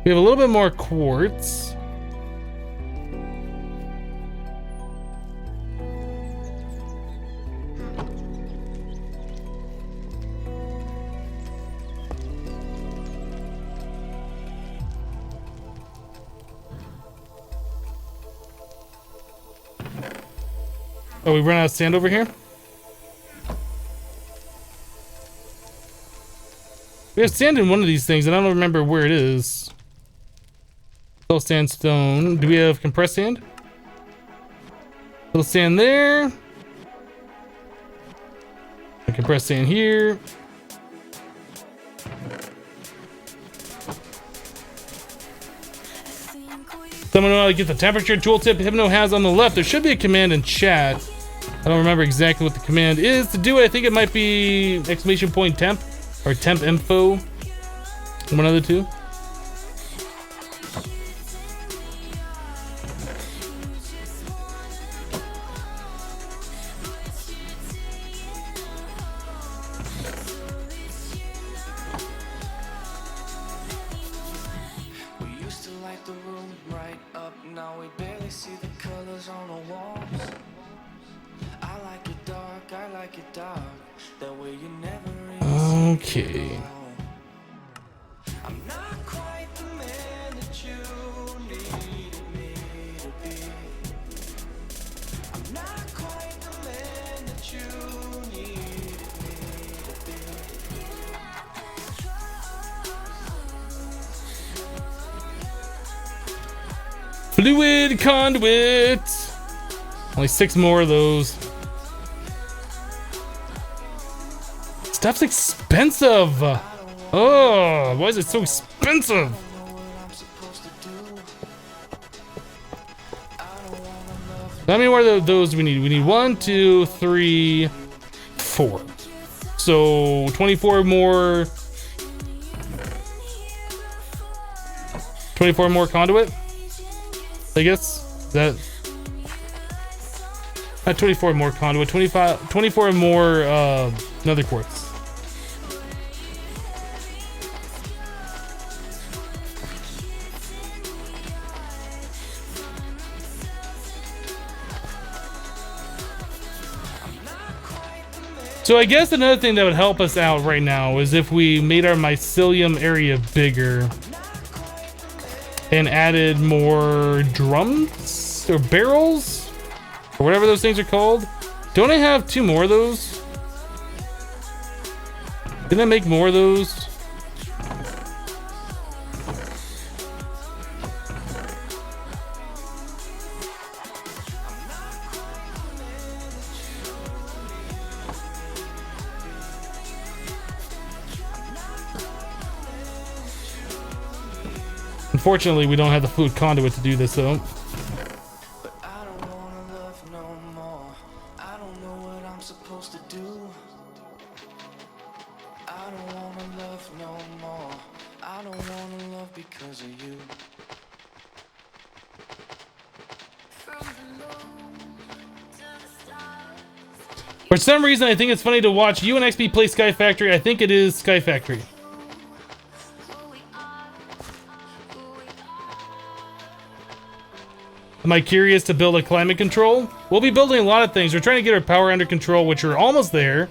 We have a little bit more quartz. Oh, we ran out of sand over here? We have sand in one of these things, and I don't remember where it is. Little sandstone. Do we have compressed sand? Little sand there. And compressed sand here. Someone know how to get the temperature tooltip Hypno has on the left. There should be a command in chat. I don't remember exactly what the command is to do it. I think it might be !temp or temp info. One of the two. We used to light the room right up, now we barely see the colors on the walls. I like it dark, that way you never really Okay. I'm not quite the man that you needed me to be. I'm not quite the man that you needed me to be. Fluid conduit. Only 6 more of those. Stuff's expensive. Oh, why is it so expensive? How many more of those do we need? We need 1, 2, 3, 4. So 24 more. 24 more conduit, I guess. That. Not 24 more conduit. 24 more nether quartz. So I guess another thing that would help us out right now is if we made our mycelium area bigger and added more drums or barrels or whatever those things are called. Don't I have 2 more of those? Didn't I make more of those? Unfortunately, we don't have the fluid conduit to do this, though. But I don't wanna love no more. I don't know what I'm supposed to do. I don't wanna love no more. I don't wanna love because of you. From the moon to the stars, For some reason, I think it's funny to watch you and XP play Sky Factory. I think it is Sky Factory. Am I curious to build a climate control? We'll be building a lot of things. We're trying to get our power under control, which we're almost there.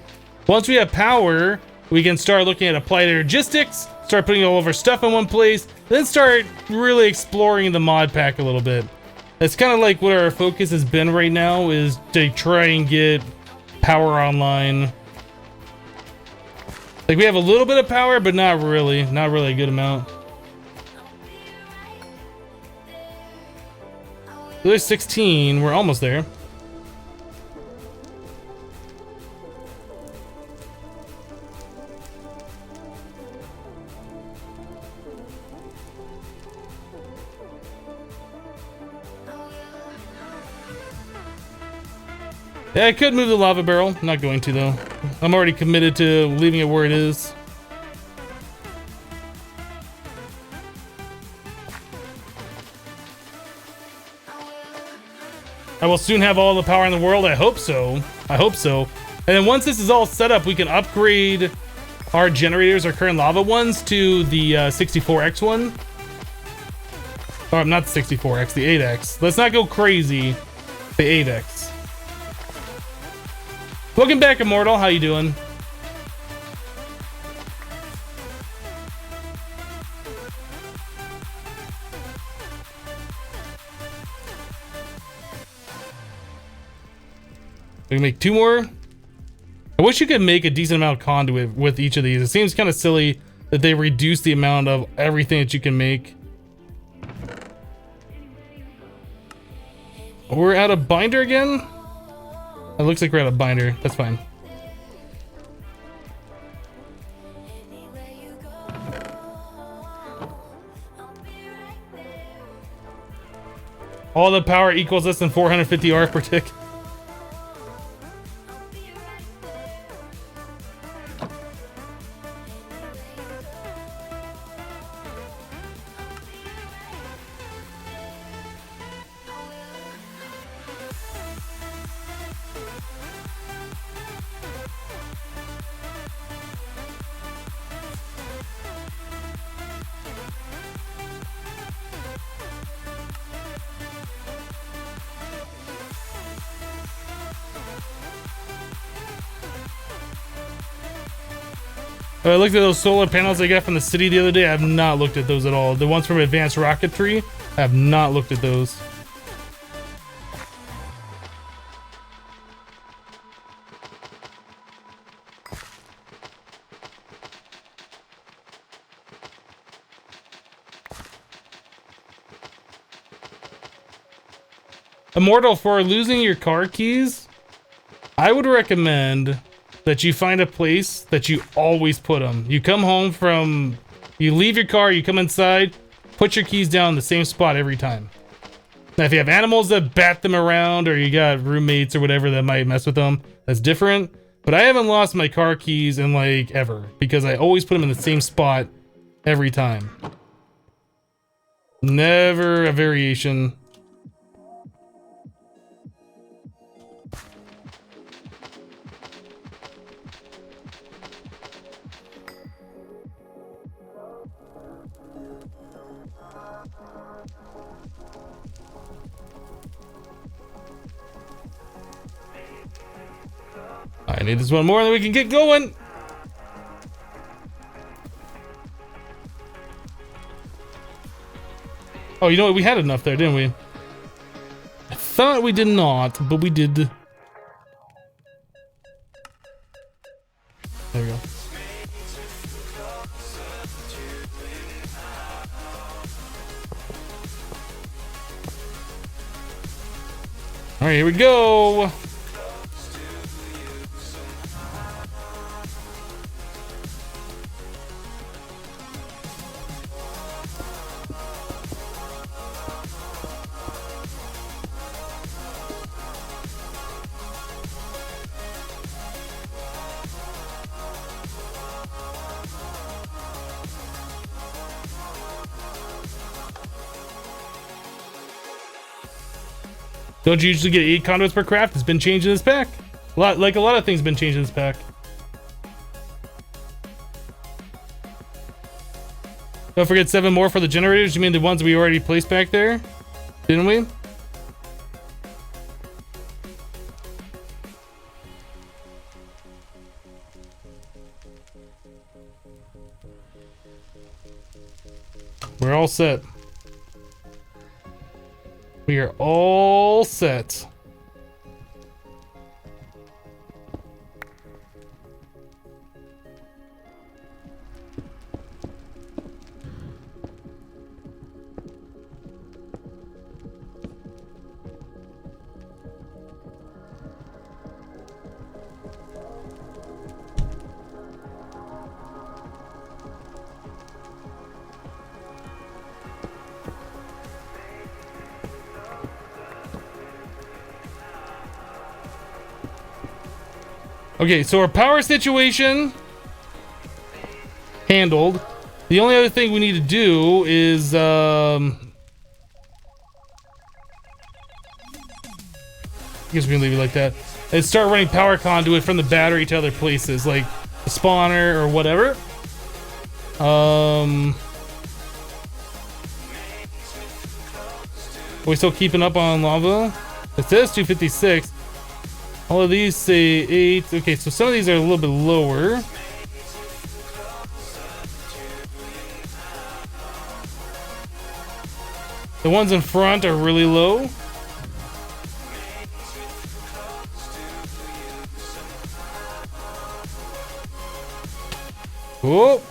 Once we have power, we can start looking at applied logistics, start putting all of our stuff in one place, then start really exploring the mod pack a little bit. That's kind of like what our focus has been right now, is to try and get power online. Like, we have a little bit of power, but not really a good amount. There's 16, we're almost there. Yeah, I could move the lava barrel. I'm not going to, though. I'm already committed to leaving it where it is. I will soon have all the power in the world. I hope so. I hope so. And then once this is all set up, we can upgrade our generators, our current lava ones, to the 64X one. Oh, not the 64X, the 8X. Let's not go crazy. The 8X. Welcome back, Immortal. How you doing? We can make 2 more. I wish you could make a decent amount of conduit with each of these. It seems kind of silly that they reduce the amount of everything that you can make. We're out of binder again? It looks like we're out of binder. That's fine. All the power equals less than 450 arc per tick. I looked at those solar panels I got from the city the other day. I have not looked at those at all. The ones from Advanced Rocketry, I have not looked at those. Immortal, for losing your car keys, I would recommend that you find a place that you always put them. You come home from, you leave your car, you come inside, put your keys down in the same spot every time. Now, if you have animals that bat them around, or you got roommates or whatever that might mess with them, that's different. But I haven't lost my car keys in like ever, because I always put them in the same spot every time. Never a variation. I need this one more, and then we can get going. Oh, you know what? We had enough there, didn't we? I thought we did not, but we did. There we go. All right, here we go. Don't you usually get 8 conduits per craft? It's been changed in this pack. A lot of things been changed in this pack. Don't forget 7 more for the generators. You mean the ones we already placed back there? Didn't we? We're all set. We are all set. Okay, so our power situation handled. The only other thing we need to do is I guess we can leave it like that. And start running power conduit from the battery to other places, like the spawner or whatever. Are we still keeping up on lava? It says 256. All of these say 8. Okay, so some of these are a little bit lower. The ones in front are really low. Whoa.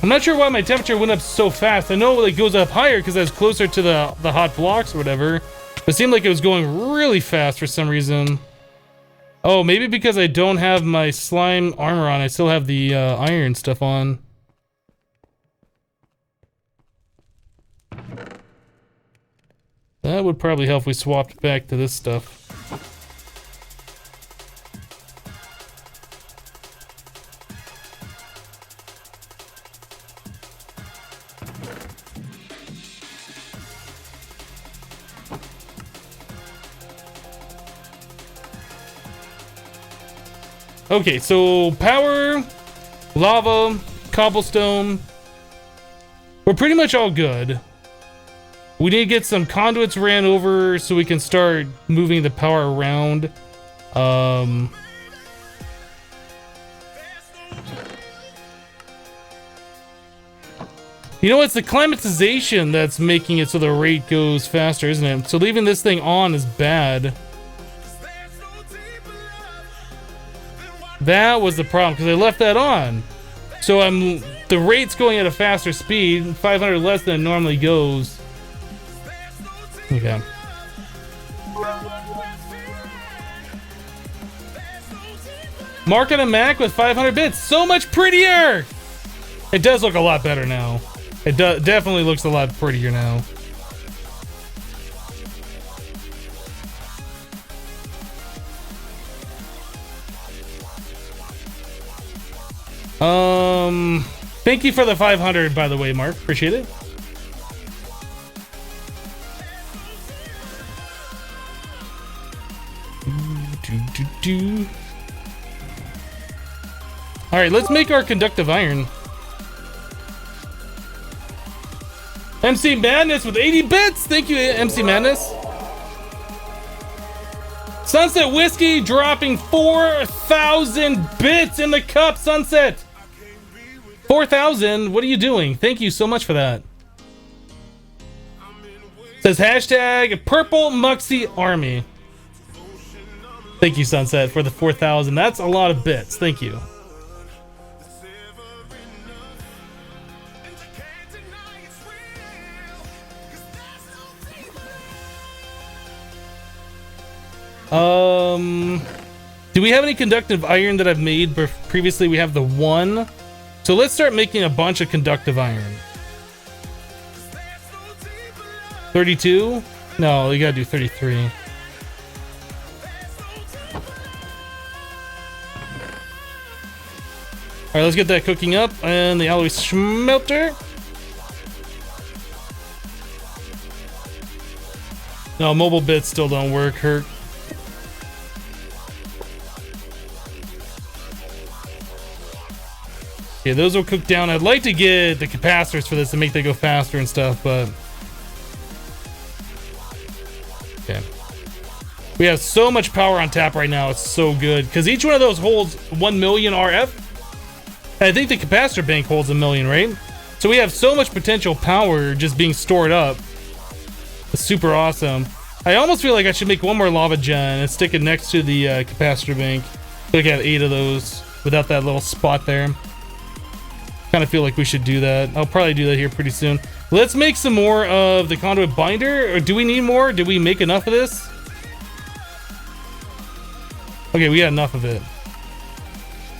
I'm not sure why my temperature went up so fast. I know it goes up higher because I was closer to the hot blocks or whatever. But it seemed like it was going really fast for some reason. Oh, maybe because I don't have my slime armor on. I still have the iron stuff on. That would probably help if we swapped back to this stuff. Okay, so power, lava, cobblestone. We're pretty much all good. We need to get some conduits ran over so we can start moving the power around. You know, it's the climatization that's making it so the rate goes faster, isn't it? So leaving this thing on is bad. That was the problem, because I left that on. So the rate's going at a faster speed, 500 less than it normally goes. Okay. Mark on a Mac with 500 bits. So much prettier! It does look a lot better now. It definitely looks a lot prettier now. Thank you for the 500, by the way, Mark. Appreciate it. All right, let's make our conductive iron. MC Madness with 80 bits. Thank you, MC Madness. Sunset Whiskey dropping 4,000 bits in the cup, Sunset. 4,000. What are you doing? Thank you so much for that. Says hashtag Purple Muxie Army. Thank you, Sunset, for the 4,000. That's a lot of bits. Thank you. Do we have any conductive iron that I've made previously? We have the 1. So let's start making a bunch of conductive iron. 32? No, you gotta do 33. right, let's get that cooking up. And the alloy smelter. No, mobile bits still don't work, Herc. Okay, those will cook down. I'd like to get the capacitors for this to make they go faster and stuff, but... Okay. We have so much power on tap right now. It's so good. Because each one of those holds 1 million RF. And I think the capacitor bank holds 1 million, right? So we have so much potential power just being stored up. It's super awesome. I almost feel like I should make one more lava gen and stick it next to the capacitor bank. So we can have 8 of those without that little spot there. Kind of feel like we should do that. I'll probably do that here pretty soon. Let's make some more of the conduit binder. Or do we need more? Did we make enough of this? Okay, we got enough of it.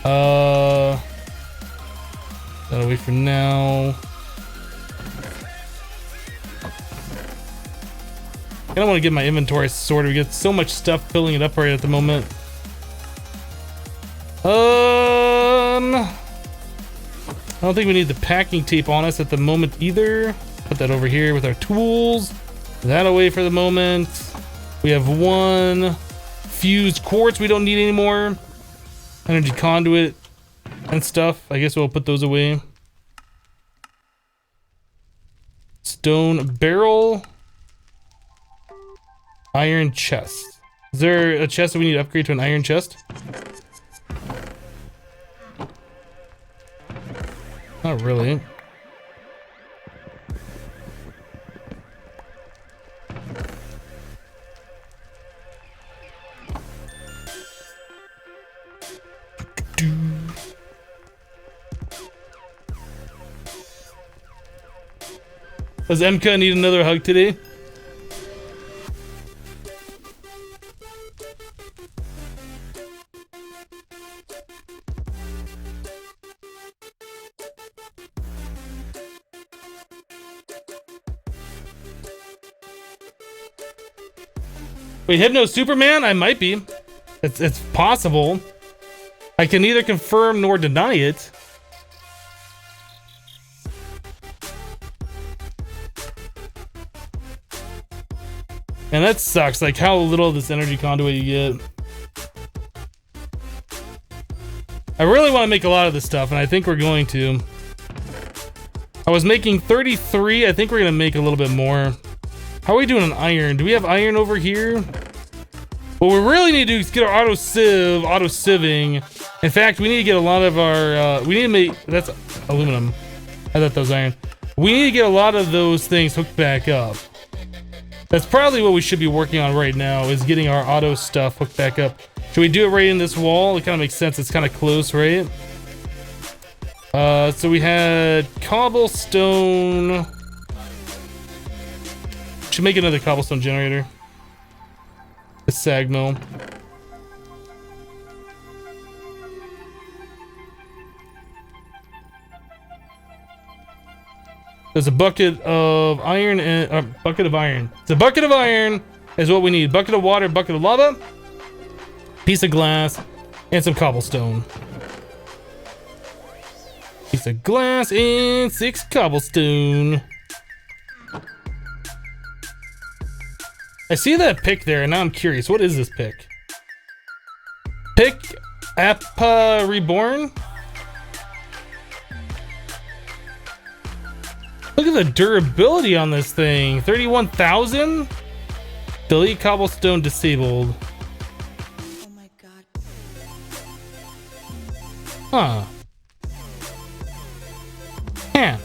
That'll wait for now. I don't want to get my inventory sorted. We get so much stuff filling it up right at the moment. I don't think we need the packing tape on us at the moment either. Put that over here with our tools. That away for the moment. We have 1 fused quartz we don't need anymore. Energy conduit and stuff. I guess we'll put those away. Stone barrel. Iron chest. Is there a chest that we need to upgrade to an iron chest? Not really. Does MK need another hug today? Wait, Hypno Superman? I might be. It's possible. I can neither confirm nor deny it. And that sucks, like how little of this energy conduit you get. I really want to make a lot of this stuff, and I think we're going to. I was making 33, I think we're gonna make a little bit more. How are we doing on iron? Do we have iron over here? What we really need to do is get our auto sieving. In fact, we need to get a lot of our, we need to make, that's aluminum. I thought that was iron. We need to get a lot of those things hooked back up. That's probably what we should be working on right now, is getting our auto stuff hooked back up. Should we do it right in this wall? It kind of makes sense. It's kind of close, right? So we had cobblestone. Should make another cobblestone generator. A sag mill. There's a bucket of iron and bucket of iron. It's a bucket of iron is what we need. Bucket of water, bucket of lava, piece of glass, and some cobblestone. Piece of glass and 6 cobblestone. I see that pick there, and now I'm curious. What is this pick? Pick Appa Reborn? Look at the durability on this thing. 31,000? Delete cobblestone disabled. Oh my god. Huh. Yeah.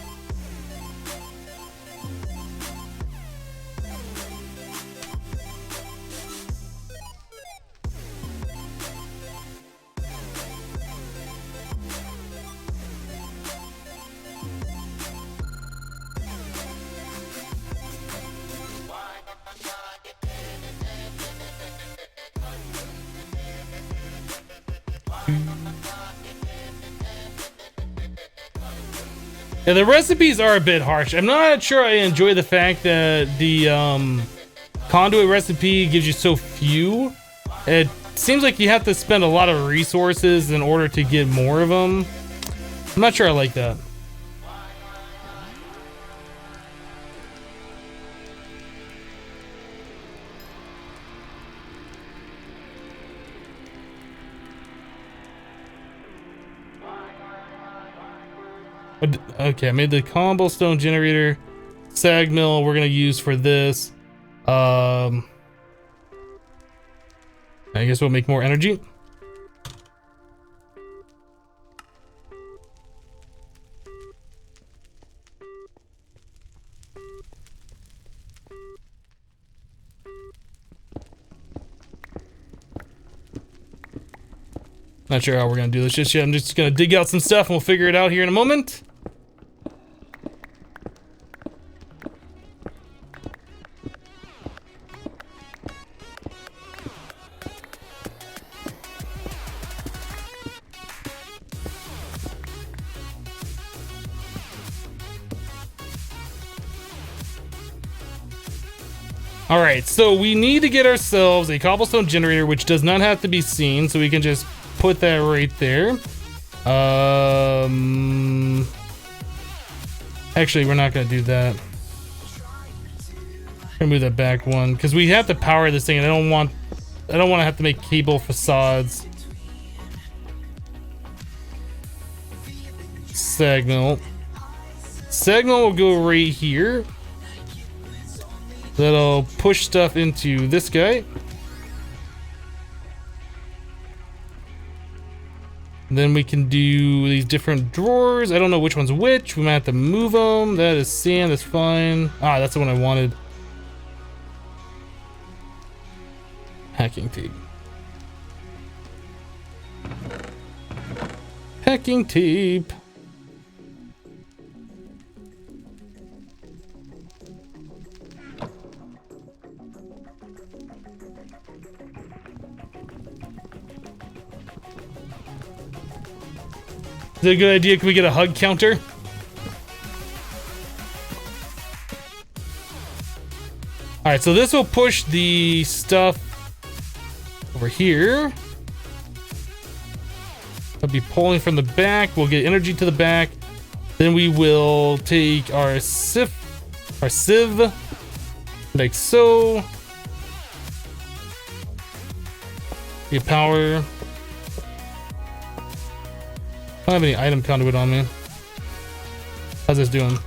Yeah, the recipes are a bit harsh. I'm not sure I enjoy the fact that the conduit recipe gives you so few. It seems like you have to spend a lot of resources in order to get more of them. I'm not sure I like that. Okay, I made the cobblestone generator. Sag mill we're gonna use for this. I guess we'll make more energy. Not sure how we're gonna do this just yet. I'm just gonna dig out some stuff and we'll figure it out here in a moment. Alright, so we need to get ourselves a cobblestone generator, which does not have to be seen, so we can just put that right there. Actually, we're not gonna do that. I'm gonna move that back one, because we have to power this thing, and I don't want to have to make cable facades. Sag mill. Sag mill will go right here. That'll push stuff into this guy. Then we can do these different drawers. I don't know which one's which. We might have to move them. That is sand. That's fine. Ah, that's the one I wanted. Packing tape. Packing tape. Is it a good idea? Can we get a hug counter? Alright, so this will push the stuff over here. I'll be pulling from the back. We'll get energy to the back. Then we will take our sieve, like so. Get power. I don't have any item conduit on me. How's this doing?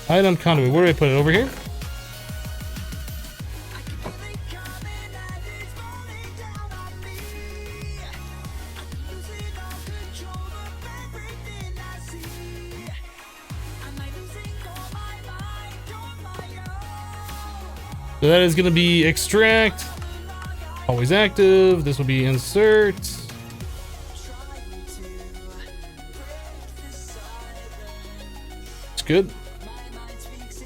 Item conduit. Where do I put it? Over here? So that is going to be extract, always active. This will be insert. It's good.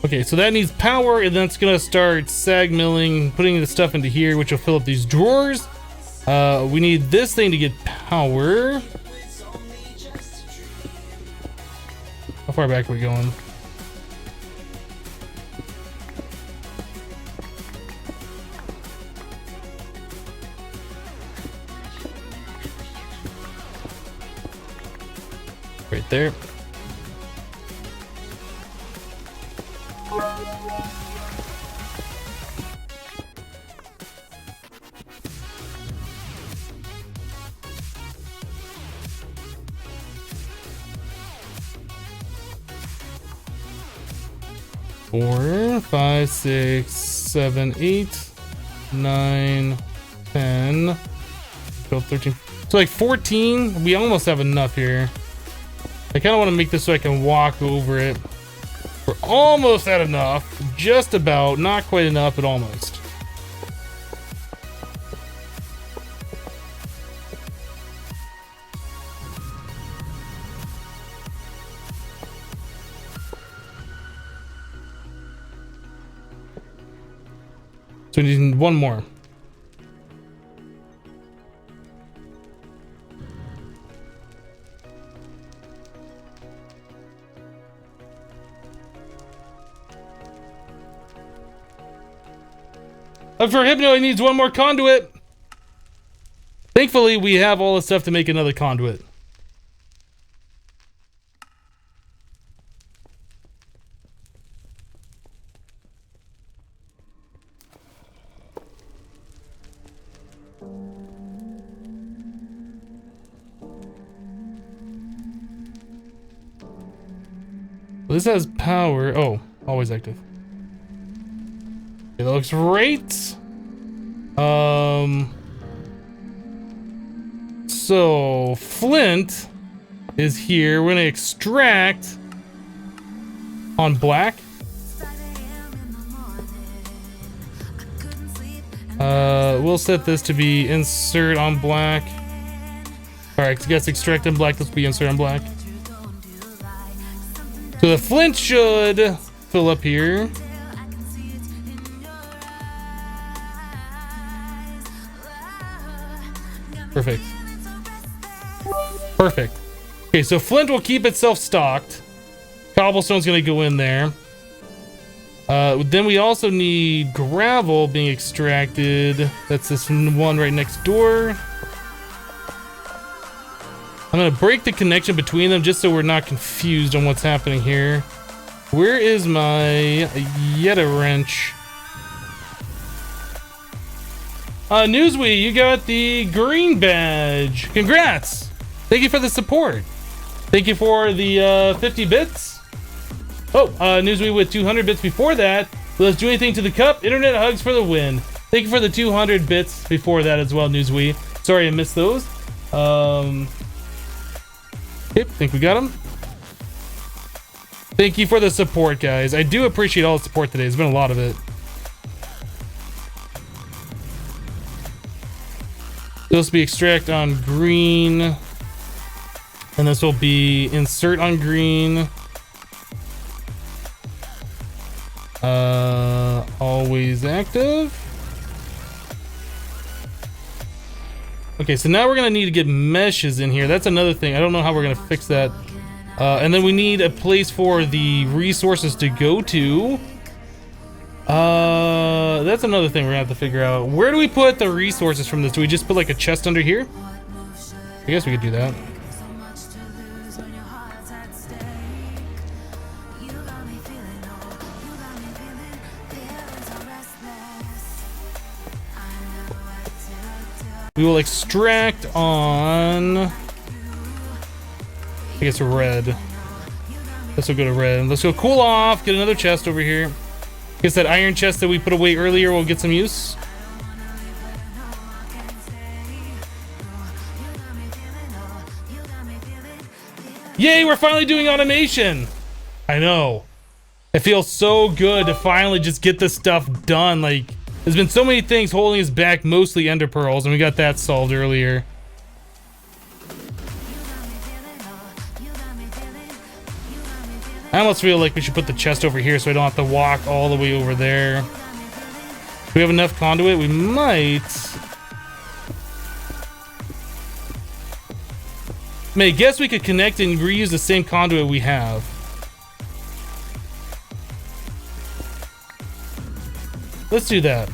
Okay, so that needs power, and then it's going to start sag milling, putting the stuff into here, which will fill up these drawers. We need this thing to get power. How far back are we going? Right there. Four, 5, 6, 7, 8, 9, 10, 12, 13. So like 14. We almost have enough here. I kind of want to make this so I can walk over it. We're almost at enough. Just about. Not quite enough, but almost. So we need one more. Look for Hypno, he needs one more conduit. Thankfully, we have all the stuff to make another conduit. This has power. Oh, always active. It looks great. So flint is here. We're gonna extract on black. We'll set this to be insert on black. All right, I guess extract on black. Let's be insert on black. So the flint should fill up here. Perfect. Perfect. Okay, so flint will keep itself stocked. Cobblestone's gonna go in there. Then we also need gravel being extracted. That's this one right next door. I'm gonna break the connection between them just so we're not confused on what's happening here. Where is my Yeta wrench? Newsweek, you got the green badge. Congrats! Thank you for the support. Thank you for the 50 bits. Oh, Newsweek with 200 bits before that. Let's do anything to the cup. Internet hugs for the win. Thank you for the 200 bits before that as well, Newsweek. Sorry I missed those. Yep, think we got them. Thank you for the support, guys. I do appreciate all the support today. There's been a lot of it. This will be extract on green. And this will be insert on green. Always active. Okay, so now we're gonna need to get meshes in here. That's another thing. I don't know how we're gonna fix that. And then we need a place for the resources to go to. That's another thing we're gonna have to figure out. Where do we put the resources from this? Do we just put like a chest under here? I guess we could do that. We will extract on, I guess, red. This will go to red. Let's go cool off, get another chest over here. I guess that iron chest that we put away earlier will get some use. Yay, we're finally doing automation. I know. It feels so good to finally just get this stuff done. Like, there's been so many things holding us back, mostly ender pearls, and we got that solved earlier. I almost feel like we should put the chest over here so I don't have to walk all the way over there. Do we have enough conduit? We might. I guess we could connect and reuse the same conduit we have. Let's do that.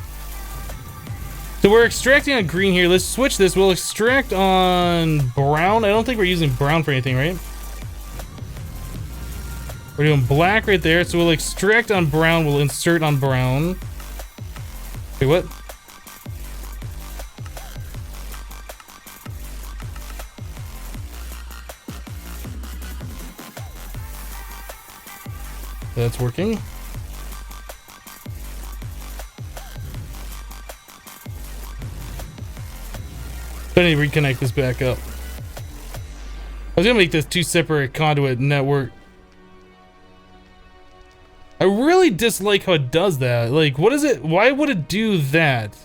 So we're extracting on green here. Let's switch this. We'll extract on brown. I don't think we're using brown for anything, right? We're doing black right there. So we'll extract on brown. We'll insert on brown. Wait, what? That's working. I need to reconnect this back up. I was gonna make this two separate conduit network. I really dislike how it does that. Like, what is it? Why would it do that?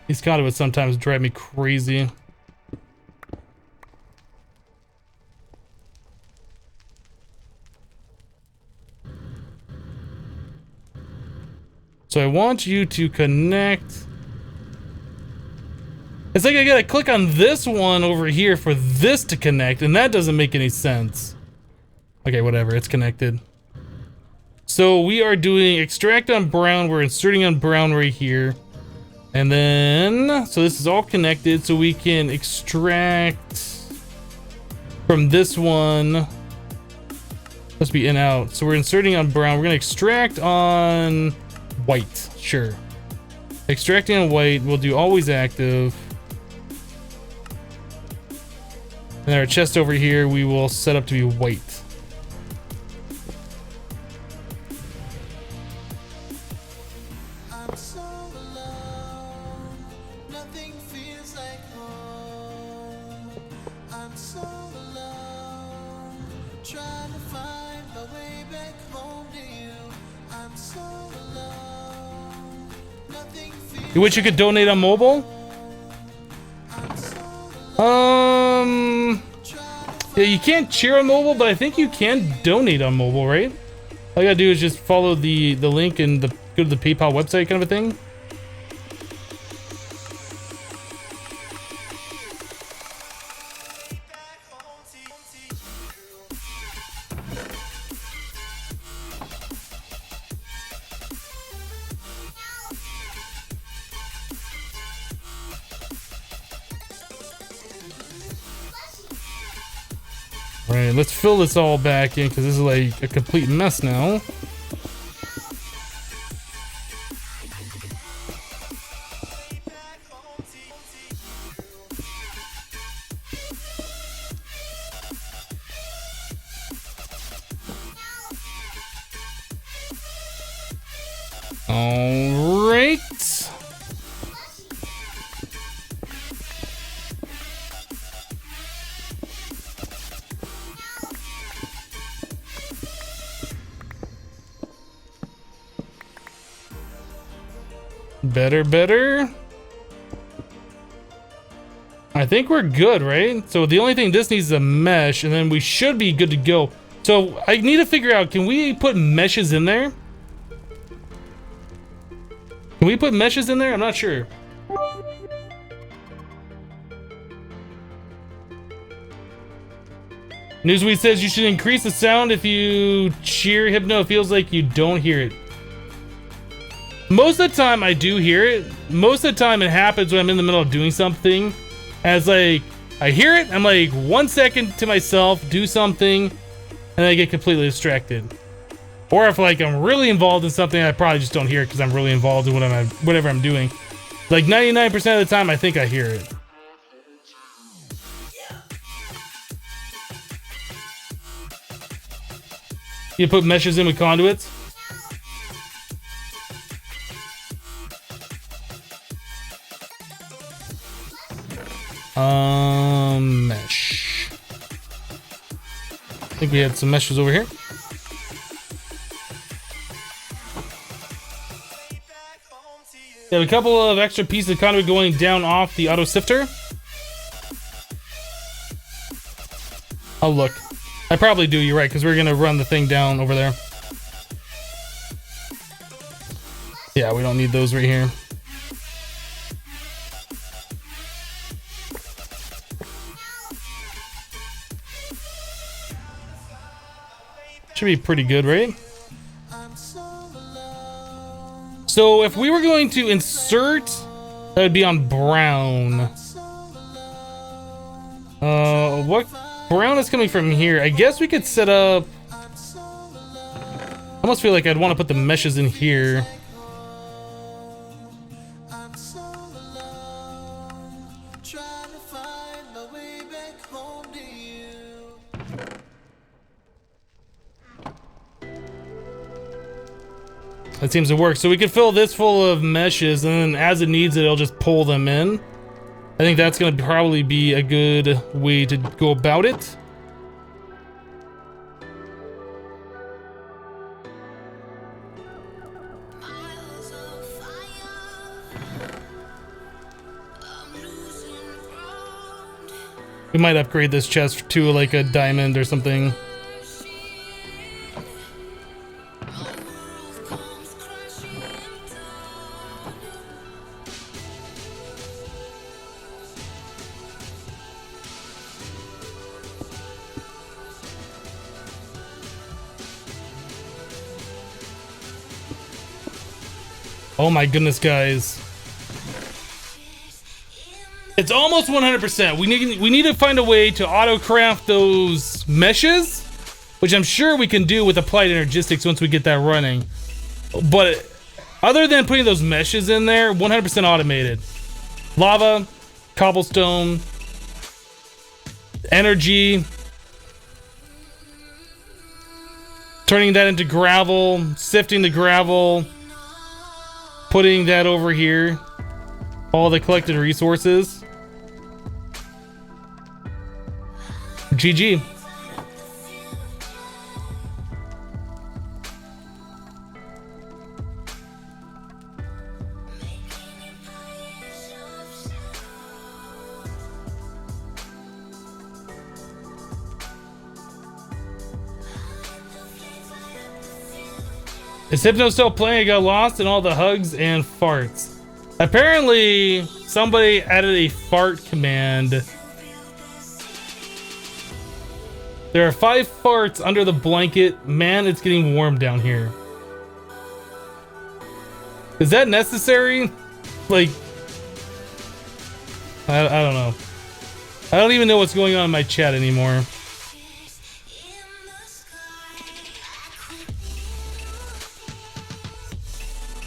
These conduits sometimes drive me crazy. So I want you to connect It's like I gotta click on this one over here for this to connect, and that doesn't make any sense. Okay, whatever, it's connected. So we are doing extract on brown, we're inserting on brown right here. And then, so this is all connected, so we can extract from this one. Must be in out. So we're inserting on brown, we're gonna extract on white, sure. Extracting on white, we'll do always active. And our chest over here, we will set up to be white. You wish you could donate on mobile? Yeah, you can't cheer on mobile, but I think you can donate on mobile, right? All you gotta do is just follow the link and go to the PayPal website kind of a thing. Alright, let's fill this all back in because this is like a complete mess now. Alright. Better. I think we're good, right? So the only thing this needs is a mesh, and then we should be good to go. So I need to figure out, can we put meshes in there? Can we put meshes in there? I'm not sure. Newsweek says you should increase the sound if you cheer. Hypno, it feels like you don't hear it. Most of the time I do hear it. Most of the time it happens when I'm in the middle of doing something. As like, I hear it, I'm like 1 second to myself, do something, and I get completely distracted. Or if like I'm really involved in something, I probably just don't hear it because I'm really involved in whatever I'm doing. Like 99% of the time I think I hear it. You put meshes in with conduits? Mesh. I think we had some meshes over here. We have a couple of extra pieces of conduit going down off the auto sifter. Oh, look. I probably do, you're right, because we're going to run the thing down over there. Yeah, we don't need those right here. Should be pretty good, right? So if we were going to insert, that would be on brown. What brown is coming from here? I guess we could set up. I almost feel like I'd want to put the meshes in here. That seems to work. So we could fill this full of meshes, and then as it needs it, it'll just pull them in. I think that's going to probably be a good way to go about it. We might upgrade this chest to like a diamond or something. Oh my goodness, guys. It's almost 100%. We need to find a way to auto-craft those meshes, which I'm sure we can do with applied energistics once we get that running. But other than putting those meshes in there, 100% automated. Lava, cobblestone, energy, turning that into gravel, sifting the gravel, putting that over here, all the collected resources. GG. Is Hypno still playing? I got lost in all the hugs and farts. Apparently, somebody added a fart command. There are 5 farts under the blanket. Man, it's getting warm down here. Is that necessary? Like, I don't know. I don't even know what's going on in my chat anymore.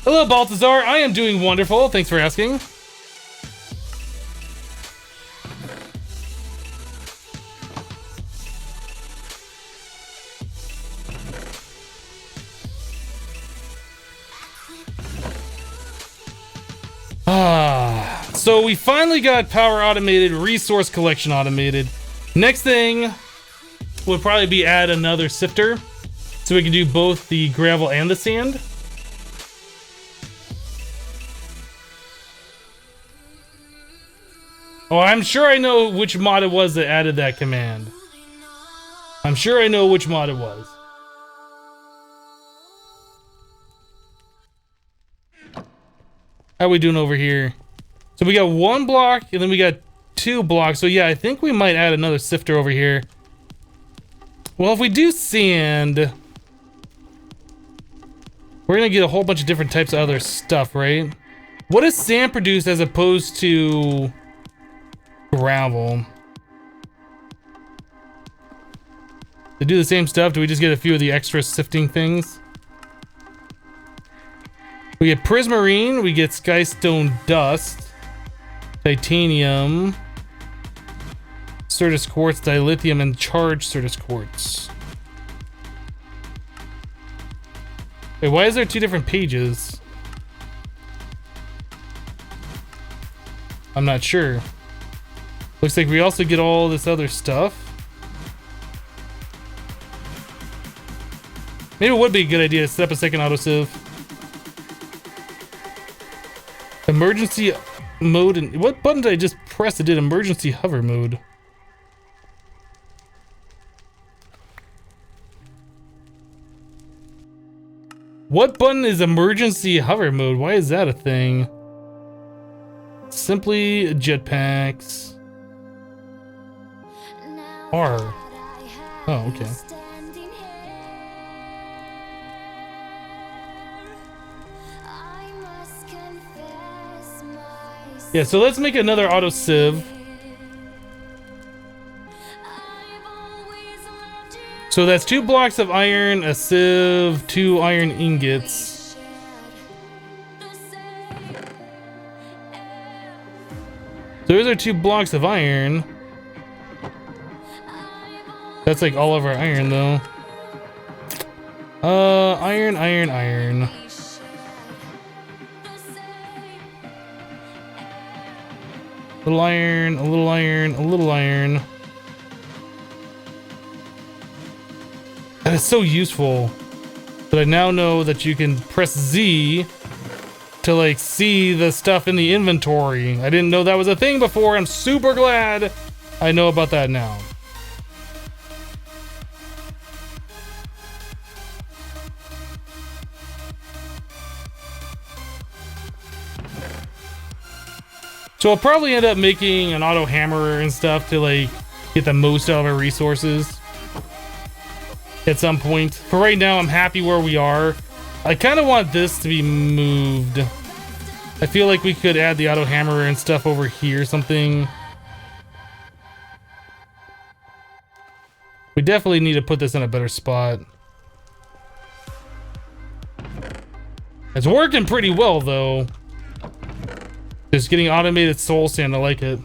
Hello, Baltazar. I am doing wonderful. Thanks for asking. So we finally got power automated, resource collection automated. Next thing would probably be add another sifter so we can do both the gravel and the sand. Oh, I'm sure I know which mod it was that added that command. I'm sure I know which mod it was. How are we doing over here? So we got 1 block and then we got 2 blocks. So yeah, I think we might add another sifter over here. Well, if we do sand, we're gonna get a whole bunch of different types of other stuff, right? What does sand produce as opposed to gravel? They do the same stuff. Do we just get a few of the extra sifting things? We get prismarine, we get skystone dust, titanium, Certus quartz, dilithium, and charged Certus quartz. Wait, why is there 2 different pages? I'm not sure. Looks like we also get all this other stuff. Maybe it would be a good idea to set up a second autosieve. Emergency mode, and what button did I just press that did emergency hover mode? What button is emergency hover mode? Why is that a thing? Simply jetpacks. R. Oh, okay. Yeah, so let's make another auto sieve. So that's 2 blocks of iron, a sieve, 2 iron ingots. So those are 2 blocks of iron. That's like all of our iron though. Iron, iron, iron. Little iron, a little iron, a little iron. That is so useful that I now know that you can press Z to like see the stuff in the inventory. I didn't know that was a thing before. I'm super glad I know about that now. So I'll probably end up making an auto hammerer and stuff to like get the most out of our resources at some point. For right now, I'm happy where we are. I kind of want this to be moved. I feel like we could add the auto hammer and stuff over here, something. We definitely need to put this in a better spot. It's working pretty well, though. Just getting automated soul sand, I like it.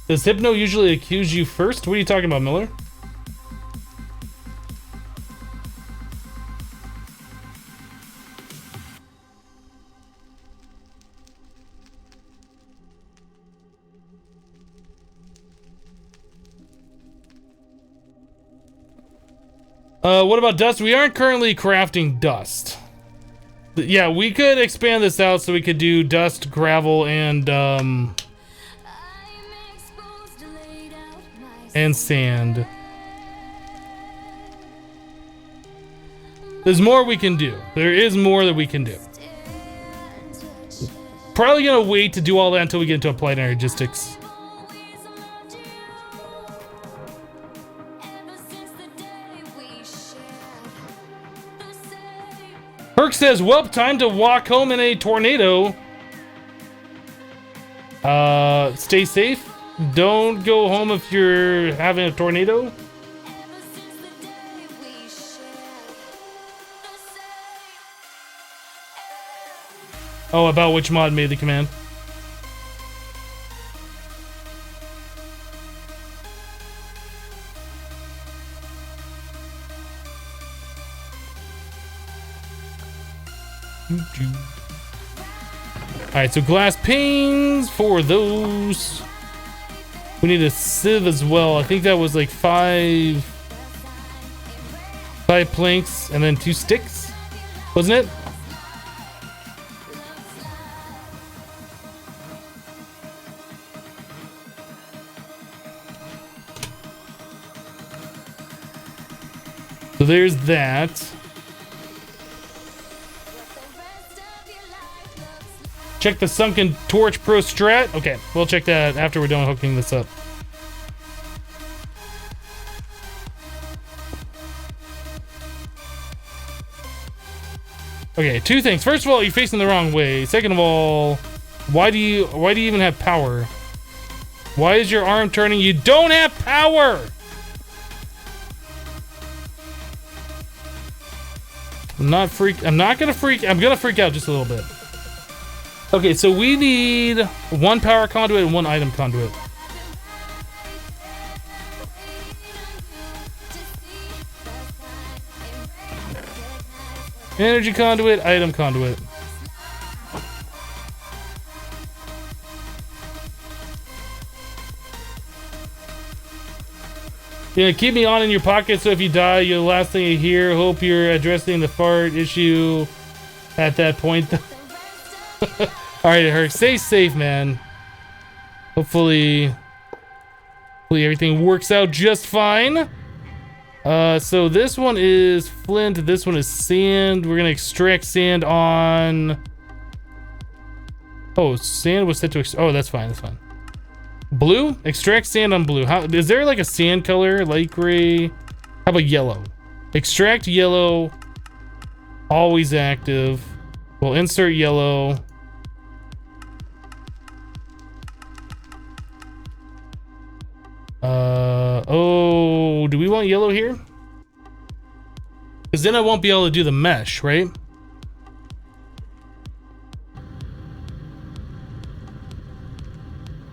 Does Hypno usually accuse you first? What are you talking about, Miller? What about dust? We aren't currently crafting dust. Yeah, we could expand this out so we could do dust, gravel, and sand. There's more we can do. There is more that we can do. Probably gonna wait to do all that until we get into applied energistics. Perk says, well, time to walk home in a tornado. Stay safe. Don't go home if you're having a tornado. Oh, about which mod made the command? Alright, so glass panes for those. We need a sieve as well. I think that was like five planks and then 2 sticks, wasn't it? So there's that. Check the sunken torch pro strat. Okay, we'll check that after we're done hooking this up. Okay, 2 things. First of all, you're facing the wrong way. Second of all, why do you even have power? Why is your arm turning? You don't have power. I'm gonna freak out just a little bit. Okay, so we need 1 power conduit and 1 item conduit. Energy conduit, item conduit. Yeah, keep me on in your pocket so if you die, you're the last thing you hear. Hope you're addressing the fart issue at that point. Alright, Herc, stay safe, man. Hopefully everything works out just fine. So this one is flint, this one is sand. We're gonna extract sand on... Oh, sand was set to... Oh, that's fine, that's fine. Blue? Extract sand on blue. How is there like a sand color? Light gray? How about yellow? Extract yellow. Always active. We'll insert yellow. Oh, do we want yellow here? Because then I won't be able to do the mesh, right?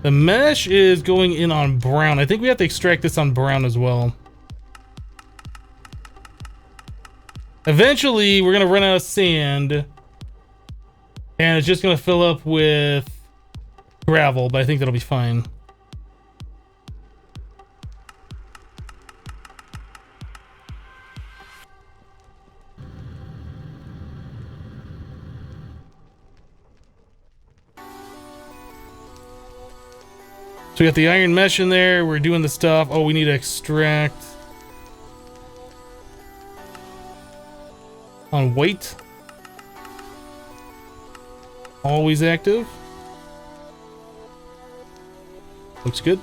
The mesh is going in on brown. I think we have to extract this on brown as well. Eventually, we're gonna run out of sand. And it's just gonna fill up with gravel, but I think that'll be fine. So we got the iron mesh in there. We're doing the stuff. Oh, we need to extract on white. always active. Looks good.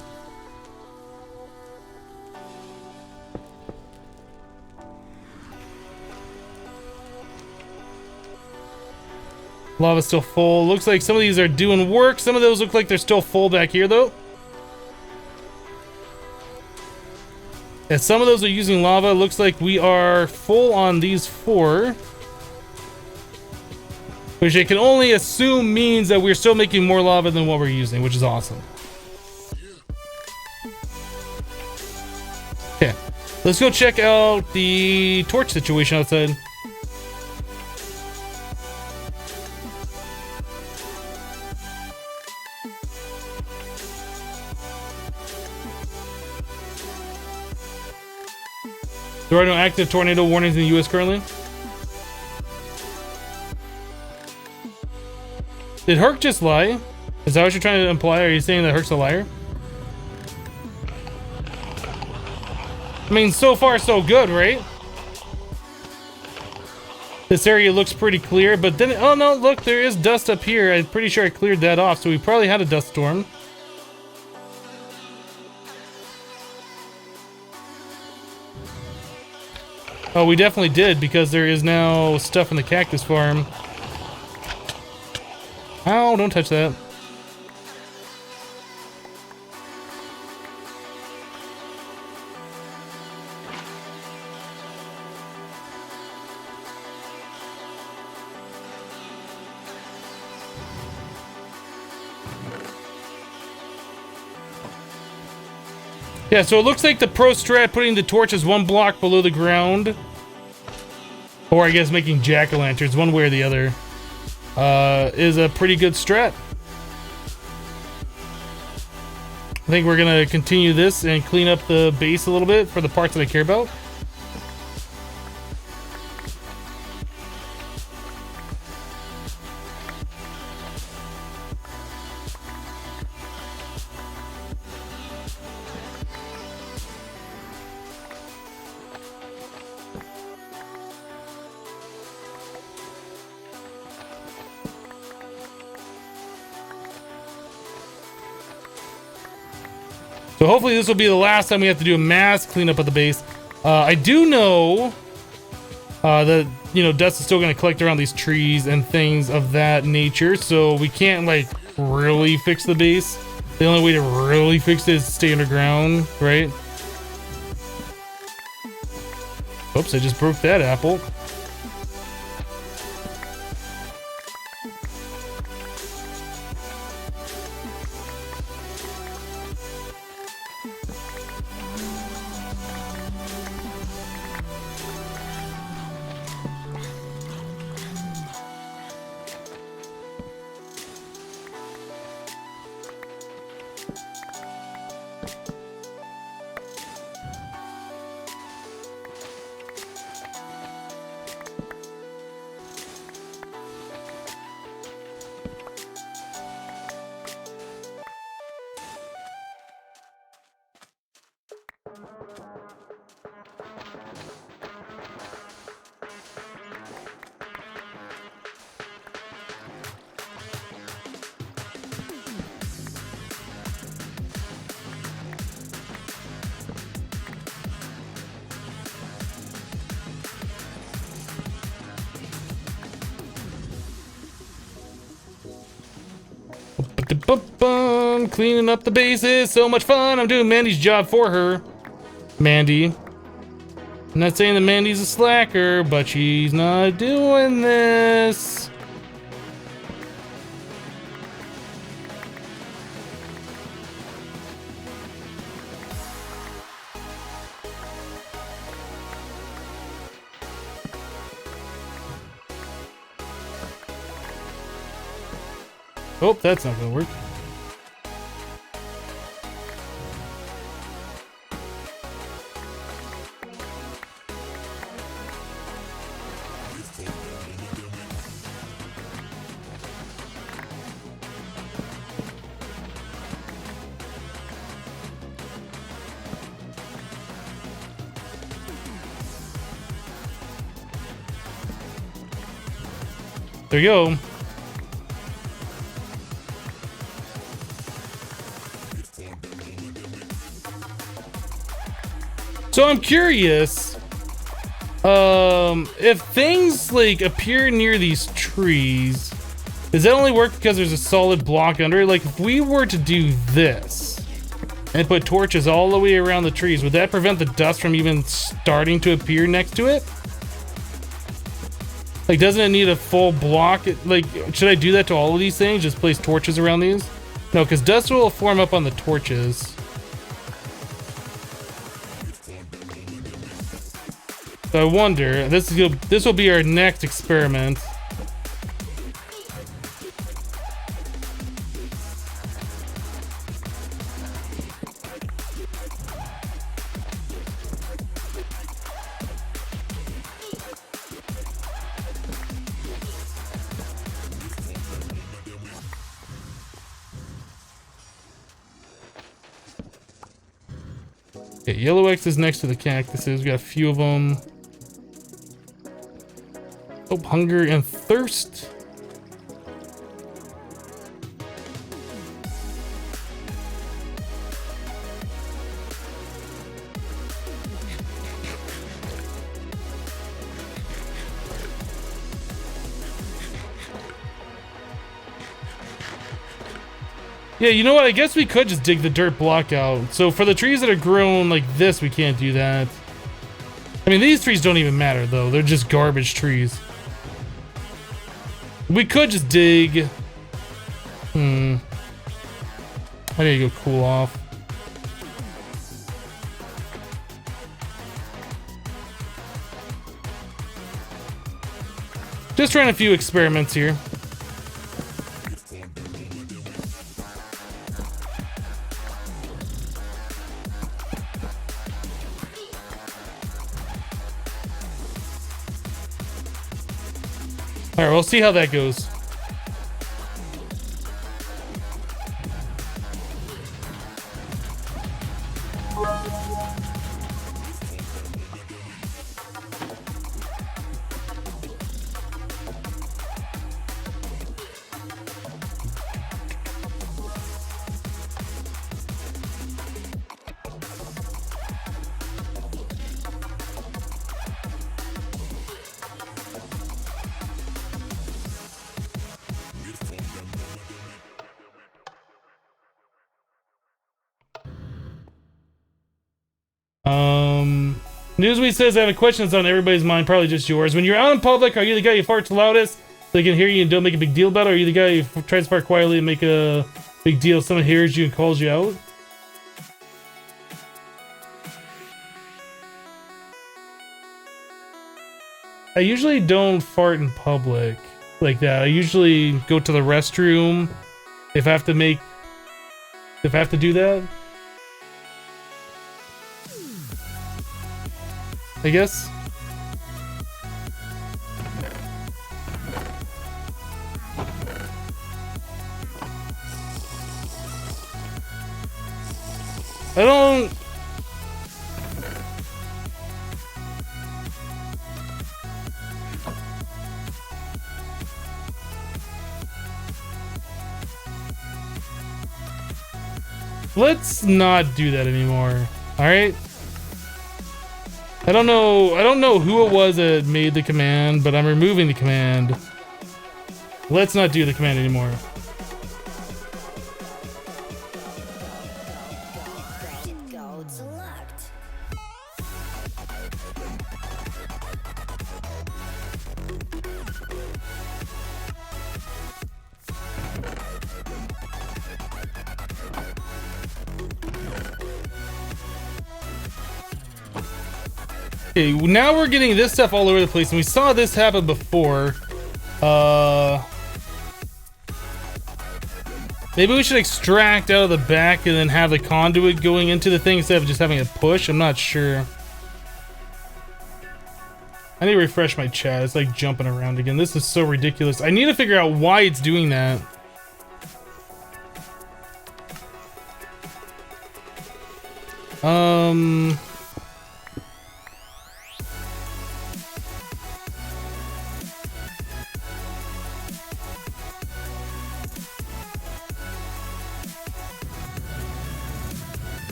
Lava's still full. Looks like some of these are doing work. Some of those look like they're still full back here, though. And some of those are using lava. Looks like we are full on these 4. Which I can only assume means that we're still making more lava than what we're using, which is awesome. Okay, let's go check out the torch situation outside. There are no active tornado warnings in the US currently. Did Herc just lie? Is that what you're trying to imply? Are you saying that Herc's a liar? I mean, so far so good, right? This area looks pretty clear, but then, oh no, look, there is dust up here. I'm pretty sure I cleared that off, so we probably had a dust storm. Oh, we definitely did, because there is now stuff in the cactus farm. Ow, don't touch that. Yeah, so it looks like the pro strat putting the torches 1 block below the ground, or I guess making jack-o'-lanterns, one way or the other, is a pretty good strat. I think we're gonna continue this and clean up the base a little bit for the parts that I care about. So hopefully this will be the last time we have to do a mass cleanup of the base. I do know that, you know, dust is still going to collect around these trees and things of that nature, so we can't, like, really fix the base. The only way to really fix it is to stay underground, right? Oops, I just broke that apple. Cleaning up the bases, so much fun. I'm doing Mandy's job for her. Mandy. I'm not saying that Mandy's a slacker, but she's not doing this. Oh, that's not gonna work. There you go. So I'm curious, if things like appear near these trees, does that only work because there's a solid block under it? Like if we were to do this and put torches all the way around the trees, would that prevent the dust from even starting to appear next to it? Like, doesn't it need a full block? Like, should I do that to all of these things? Just place torches around these? No, because dust will form up on the torches. So I wonder, this will be our next experiment. Okay, yellow X is next to the cactuses. We got a few of them. Oh, hunger and thirst. Yeah, you know what? I guess we could just dig the dirt block out. So for the trees that are grown like this, we can't do that. I mean, these trees don't even matter, though. They're just garbage trees. We could just dig. I need to go cool off. Just trying a few experiments here. All right, we'll see how that goes. Newsweek says, I have a question that's on everybody's mind, probably just yours. When you're out in public, are you the guy who farts loudest so they can hear you and don't make a big deal about it? Or are you the guy who tries to fart quietly and make a big deal if someone hears you and calls you out? I usually don't fart in public like that. I usually go to the restroom if I have to do that. I guess. I don't. Let's not do that anymore. All right. I don't know who it was that made the command, but I'm removing the command. Let's not do the command anymore. Okay, now we're getting this stuff all over the place, and we saw this happen before. Maybe we should extract out of the back and then have the conduit going into the thing instead of just having a push. I'm not sure. I need to refresh my chat. It's like jumping around again. This is so ridiculous. I need to figure out why it's doing that.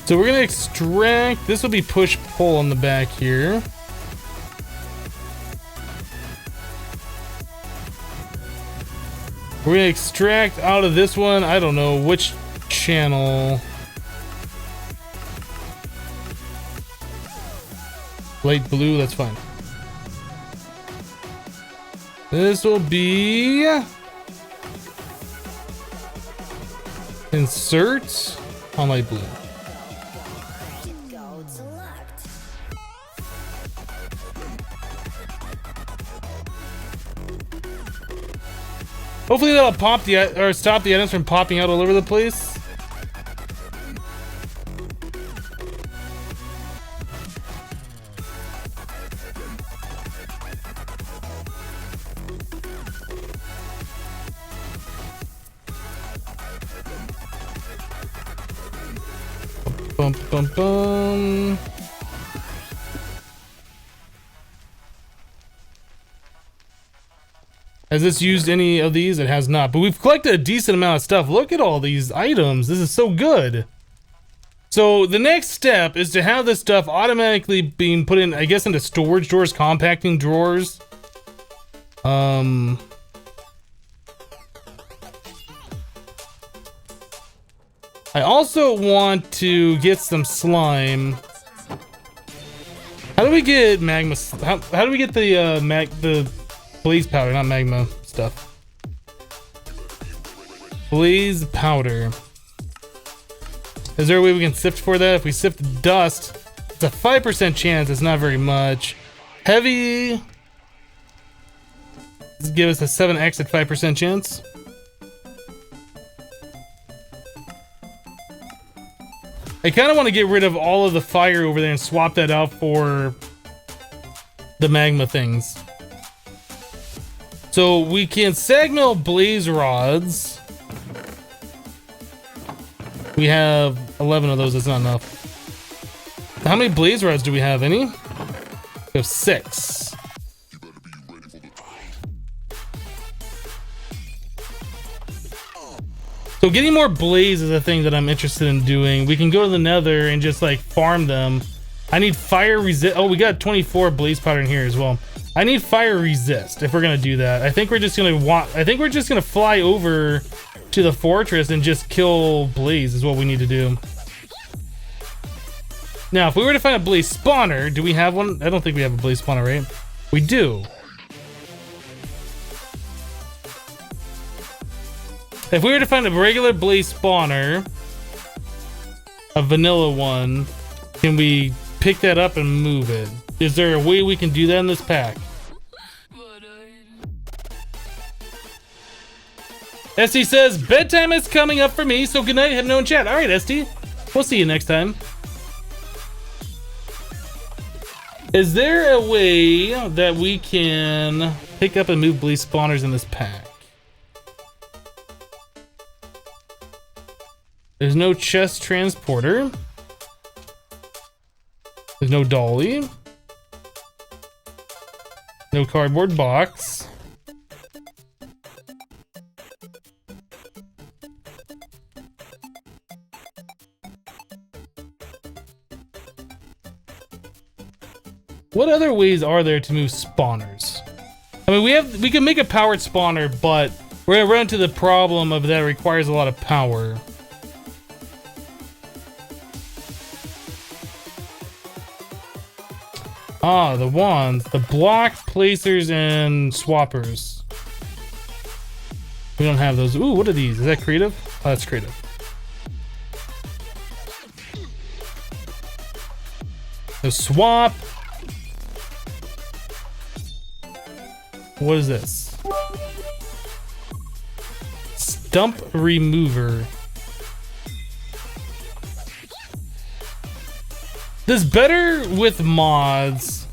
So we're gonna extract, this will be push pull on the back here. We're gonna extract out of this one, I don't know which channel. Light blue, that's fine. This will be insert on light blue. Hopefully that'll pop the or stop the items from popping out all over the place. Bum bum bum. Has this used any of these? It has not, but we've collected a decent amount of stuff. Look at all these items. This is so good. So the next step is to have this stuff automatically being put in, I guess, into storage drawers, compacting drawers. I also want to get some slime. How do we get magma? How do we get the blaze powder, not magma stuff? Blaze powder. Is there a way we can sift for that? If we sift dust, it's a 5% chance. It's not very much. Heavy. Let's give us a 7x at 5% chance. I kind of want to get rid of all of the fire over there and swap that out for the magma things. So we can sag mill blaze rods. We have 11 of those. That's not enough. How many blaze rods do we have? Any? We have 6. So getting more blaze is a thing that I'm interested in doing. We can go to the Nether and just like farm them. I need fire resist. Oh, we got 24 blaze powder in here as well. I need fire resist if we're gonna do that. I think we're just gonna fly over to the fortress and just kill blaze is what we need to do. Now, if we were to find a blaze spawner, do we have one? I don't think we have a blaze spawner, right? We do. If we were to find a regular blaze spawner, a vanilla one, can we pick that up and move it? Is there a way we can do that in this pack? ST says, bedtime is coming up for me, so good night, have no chat. Alright, ST. We'll see you next time. Is there a way that we can pick up and move blaze spawners in this pack? There's no chest transporter. There's no dolly. No cardboard box. What other ways are there to move spawners? I mean, we can make a powered spawner, but we're gonna run into the problem of that it requires a lot of power. Ah, the wands, the block placers and swappers. We don't have those. Ooh, what are these? Is that creative? Oh, that's creative. The swap. What is this? Stump remover. This better with mods.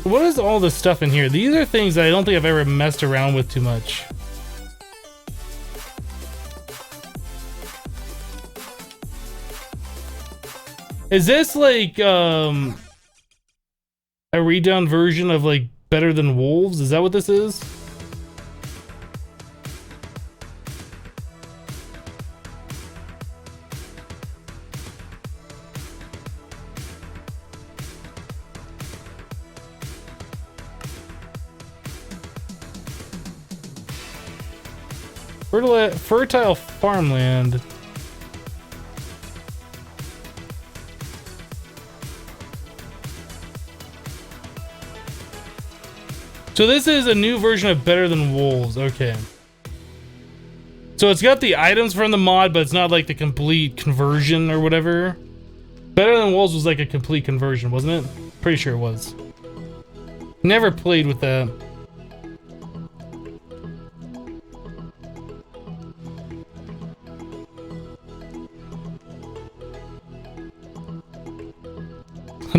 What is all this stuff in here? These are things that I don't think I've ever messed around with too much. Is this like, a redone version of like Better Than Wolves? Is that what this is? Fertile farmland. So this is a new version of Better Than Wolves. Okay. So it's got the items from the mod, but it's not like the complete conversion or whatever. Better Than Wolves was like a complete conversion, wasn't it? Pretty sure it was. Never played with that.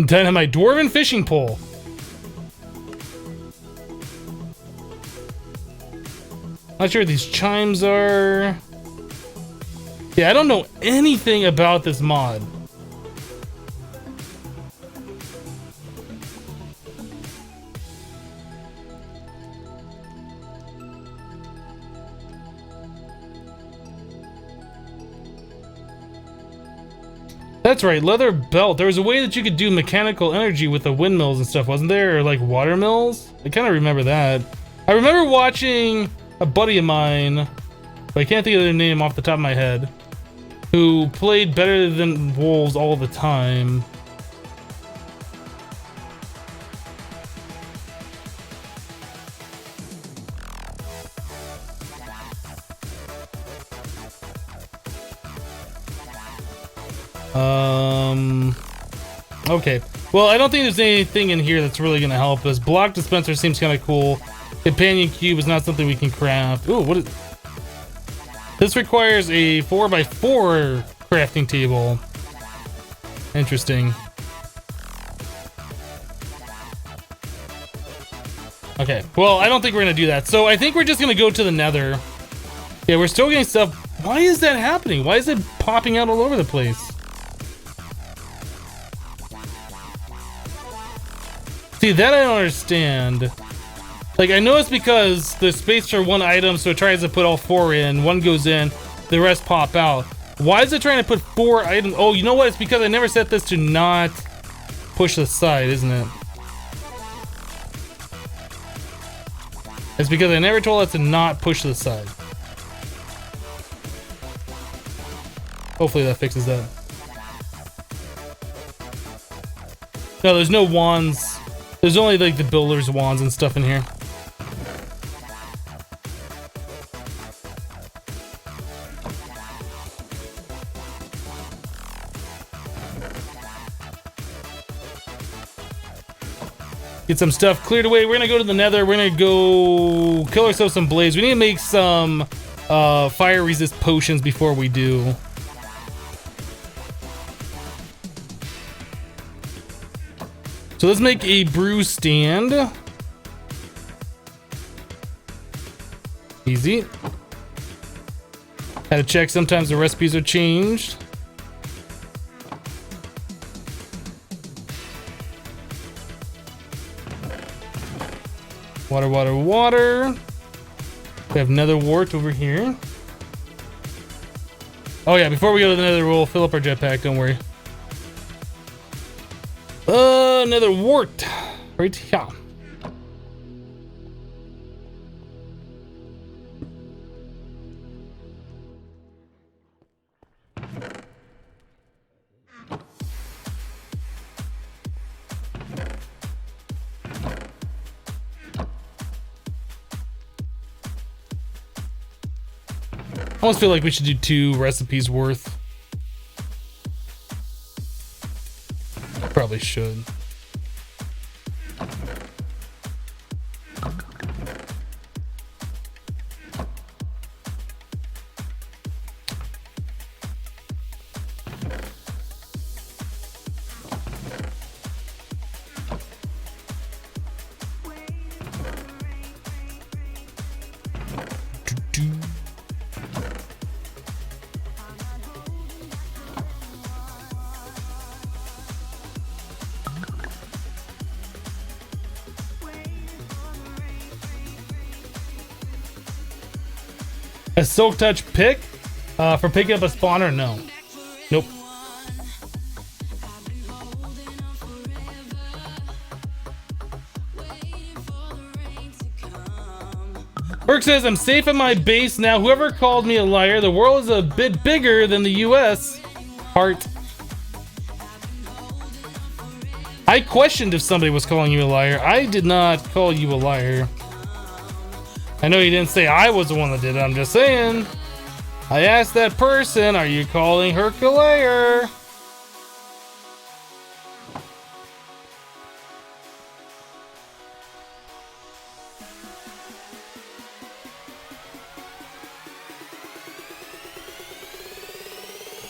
Dynamite dwarven fishing pole. Not sure what these chimes are. Yeah, I don't know anything about this mod. That's right, leather belt. There was a way that you could do mechanical energy with the windmills and stuff, wasn't there? Or like water mills? I kind of remember that. I remember watching a buddy of mine, but I can't think of their name off the top of my head, who played Better Than Wolves all the time. Okay. Well, I don't think there's anything in here that's really gonna help us. Block dispenser seems kind of cool. Companion cube is not something we can craft. Ooh, what is... This requires a 4x4 crafting table. Interesting. Okay, well, I don't think we're gonna do that. So I think we're just gonna go to the Nether. Yeah, we're still getting stuff. Why is that happening? Why is it popping out all over the place? See, that I don't understand. Like, I know it's because there's space for one item, so it tries to put all 4 in. One goes in, the rest pop out. Why is it trying to put 4 items? Oh, you know what? It's because I never set this to not push the side, isn't it? It's because I never told it to not push the side. Hopefully that fixes that. No, there's no wands. There's only like the builder's wands and stuff in here. Get some stuff cleared away. We're gonna go to the Nether. We're gonna go kill ourselves some blaze. We need to make some fire resist potions before we do. So let's make a brew stand. Easy. Had to check, sometimes the recipes are changed. Water, water, water. We have nether wart over here. Oh yeah, before we go to the Nether, we'll fill up our jetpack, don't worry. Nether wart. Right here. I almost feel like we should do 2 recipes worth. Probably should. A silk touch pick for picking up a spawner? No. Nope. Burke says, I'm safe at my base now. Whoever called me a liar, the world is a bit bigger than the US. Heart. I questioned if somebody was calling you a liar. I did not call you a liar. I know you didn't say I was the one that did it. I'm just saying. I asked that person, are you calling her a liar?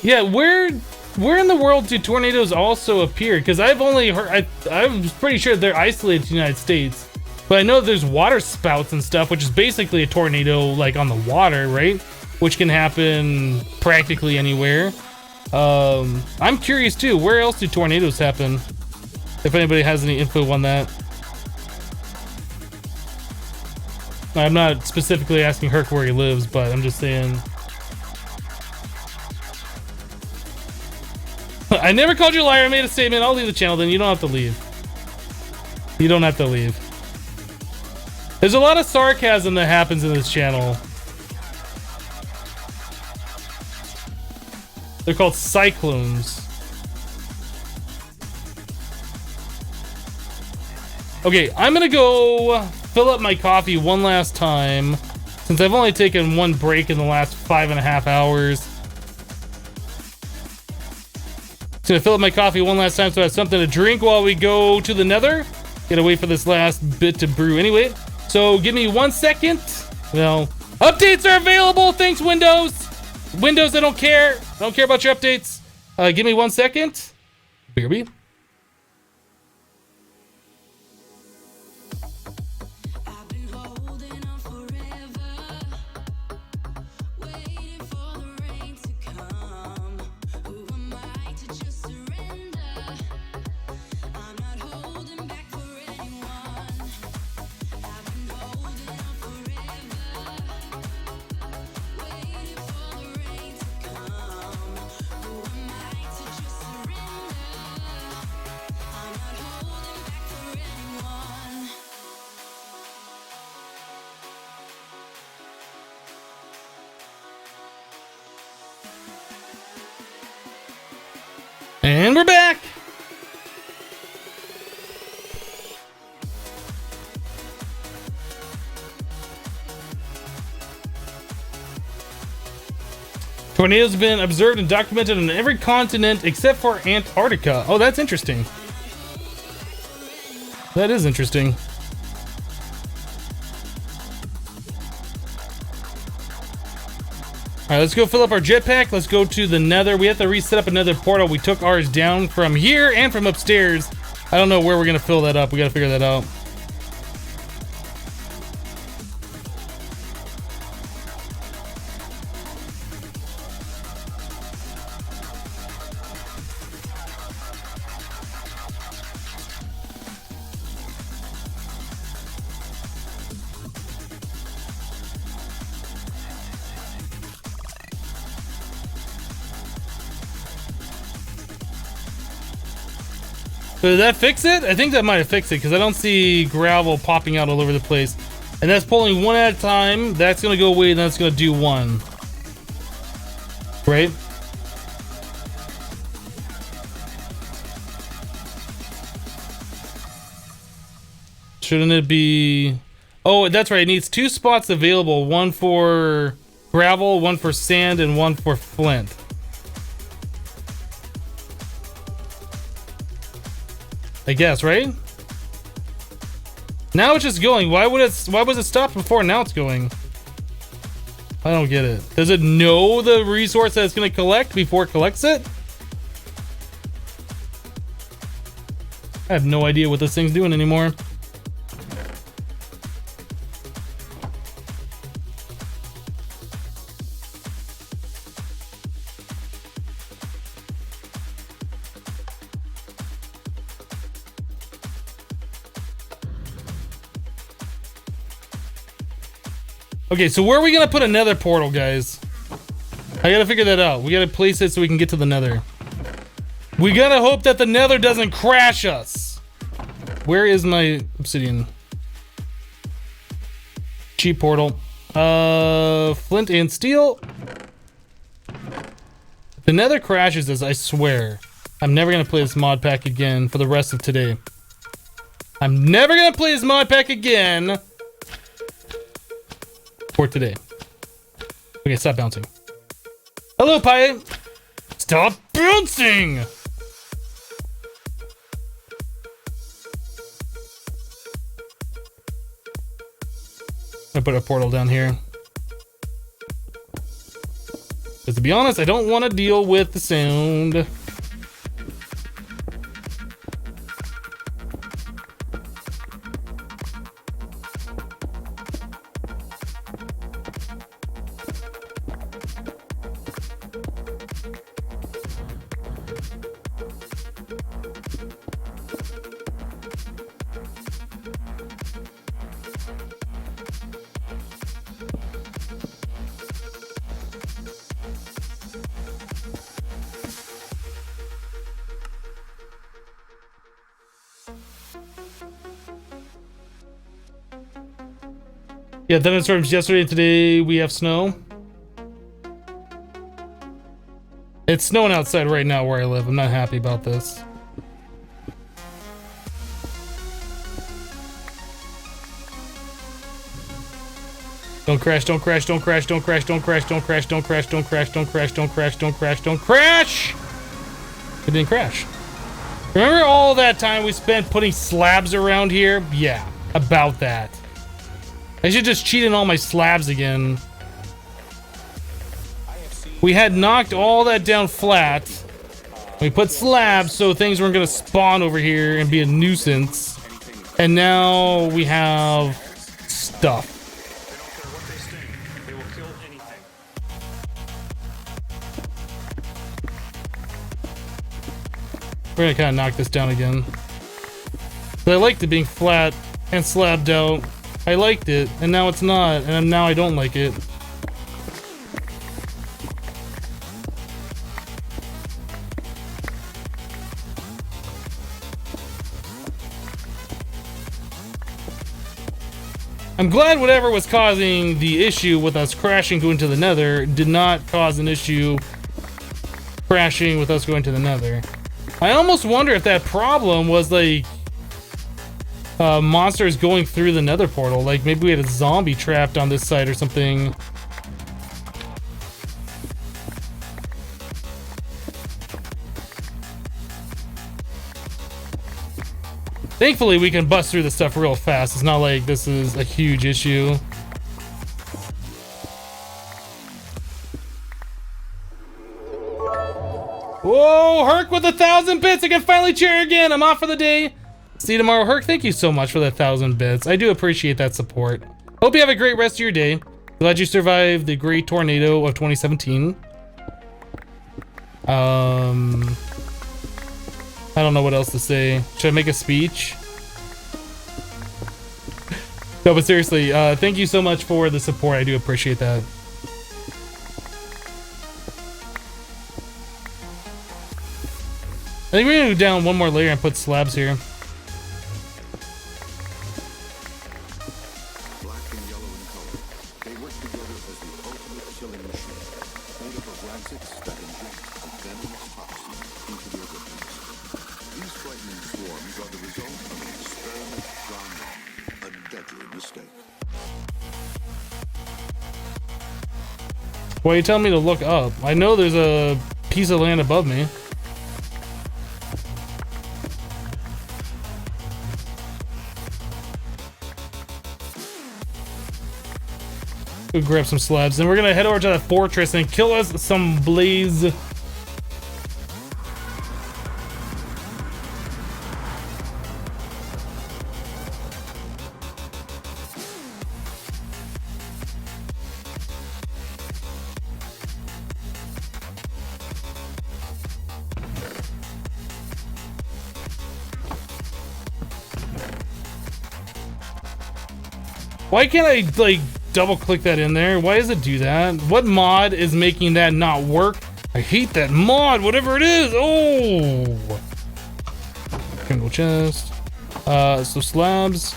Yeah, where in the world do tornadoes also appear? Because I've only heard, I'm pretty sure they're isolated to the United States. But I know there's water spouts and stuff, which is basically a tornado like on the water, right? Which can happen practically anywhere. I'm curious too, where else do tornadoes happen? If anybody has any info on that. I'm not specifically asking Herc where he lives, but I'm just saying. I never called you a liar. I made a statement. I'll leave the channel then. You don't have to leave. You don't have to leave. There's a lot of sarcasm that happens in this channel. They're called cyclones. Okay, I'm gonna go fill up my coffee one last time since I've only taken one break in the last 5.5 hours. Gonna fill up my coffee one last time so I have something to drink while we go to the Nether. Gotta wait for this last bit to brew anyway. So give me 1 second. Well, updates are available. Thanks, Windows. Windows, I don't care. I don't care about your updates. Give me 1 second. BRB. And we're back. Tornadoes have been observed and documented on every continent except for Antarctica. Oh, that's interesting. That is interesting. All right, let's go fill up our jetpack. Let's go to the Nether. We have to reset up another portal. We took ours down from here and from upstairs. I don't know where we're gonna fill that up. We gotta figure that out. So did that fix it? I think that might have fixed it because I don't see gravel popping out all over the place. And that's pulling one at a time. That's going to go away and that's going to do one. Right? Shouldn't it be... Oh, that's right. It needs 2 spots available. One for gravel, one for sand, and one for flint. I guess, right? Now it's just going. Why was it stopped before? Now it's going. I don't get it. Does it know the resource that it's going to collect before it collects it? I have no idea what this thing's doing anymore. Okay, so where are we gonna put another portal, guys? I gotta figure that out. We gotta place it so we can get to the Nether. We gotta hope that the Nether doesn't crash us. Where is my obsidian? Cheap portal. Flint and steel. If the Nether crashes this, I swear, I'm never gonna play this mod pack again for the rest of today. I'm never gonna play this mod pack again for today. Okay, stop bouncing. Hello, Pi. Stop bouncing! I put a portal down here. Because to be honest, I don't want to deal with the sound. Yeah, thunderstorms yesterday and today we have snow. It's snowing outside right now where I live. I'm not happy about this. Don't crash, don't crash, don't crash, don't crash, don't crash, don't crash, don't crash, don't crash, don't crash, don't crash, don't crash, don't crash! It didn't crash. Remember all that time we spent putting slabs around here? Yeah, about that. I should just cheat in all my slabs again. We had knocked all that down flat. We put slabs so things weren't gonna spawn over here and be a nuisance. And now we have stuff. We're gonna kind of knock this down again. But I liked it being flat and slabbed out. I liked it, and now it's not, and now I don't like it. I'm glad whatever was causing the issue with us crashing going to the Nether did not cause an issue crashing with us going to the Nether. I almost wonder if that problem was like monsters going through the Nether portal. Like maybe we had a zombie trapped on this side or something. Thankfully we can bust through the stuff real fast. It's not like this is a huge issue. Whoa, Herc with 1,000 bits. I can finally cheer again. I'm off for the day. See you tomorrow. Herc, thank you so much for that 1,000 bits. I do appreciate that support. Hope you have a great rest of your day. Glad you survived the great tornado of 2017. I don't know what else to say. Should I make a speech? No, but seriously, thank you so much for the support. I do appreciate that. I think we're gonna go down one more layer and put slabs here. Why are you telling me to look up? I know there's a piece of land above me. Go grab some slabs, and we're gonna head over to that fortress and kill us some blaze. Why can't I, like, double click that in there? Why does it do that? What mod is making that not work? I hate that mod, whatever it is. Oh! Single chest. So slabs.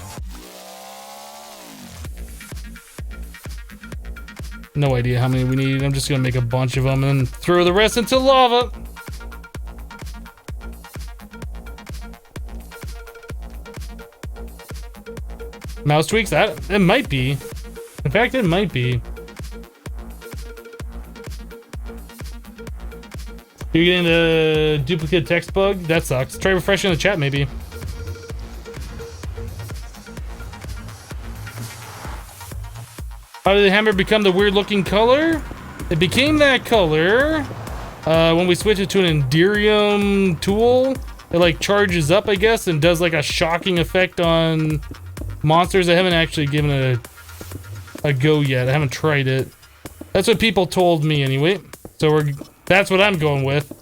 No idea how many we need. I'm just gonna make a bunch of them and throw the rest into lava. Mouse tweaks? It might be. In fact, it might be. You're getting the duplicate text bug? That sucks. Try refreshing the chat, maybe. How did the hammer become the weird looking color? It became that color when we switch it to an Enderium tool. It like charges up, I guess, and does like a shocking effect on monsters. I haven't actually given it a go yet. I haven't tried it. That's what people told me anyway. So that's what I'm going with.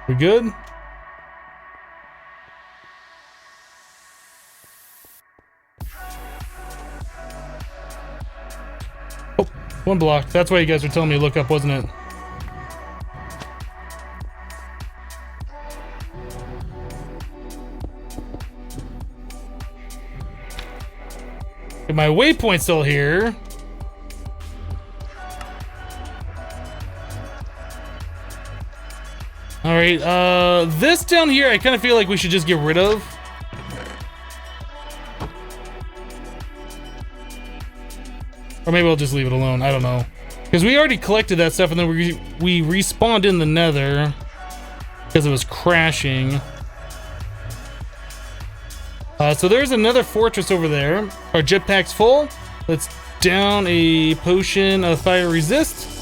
We good? Oh, one block. That's why you guys were telling me to look up, wasn't it? Get my waypoint still here. Alright, this down here I kind of feel like we should just get rid of. Or maybe I'll just leave it alone, I don't know. Because we already collected that stuff and then we respawned in the Nether. Because it was crashing. So there's another fortress over there. Our jetpack's full. Let's down a potion of fire resist.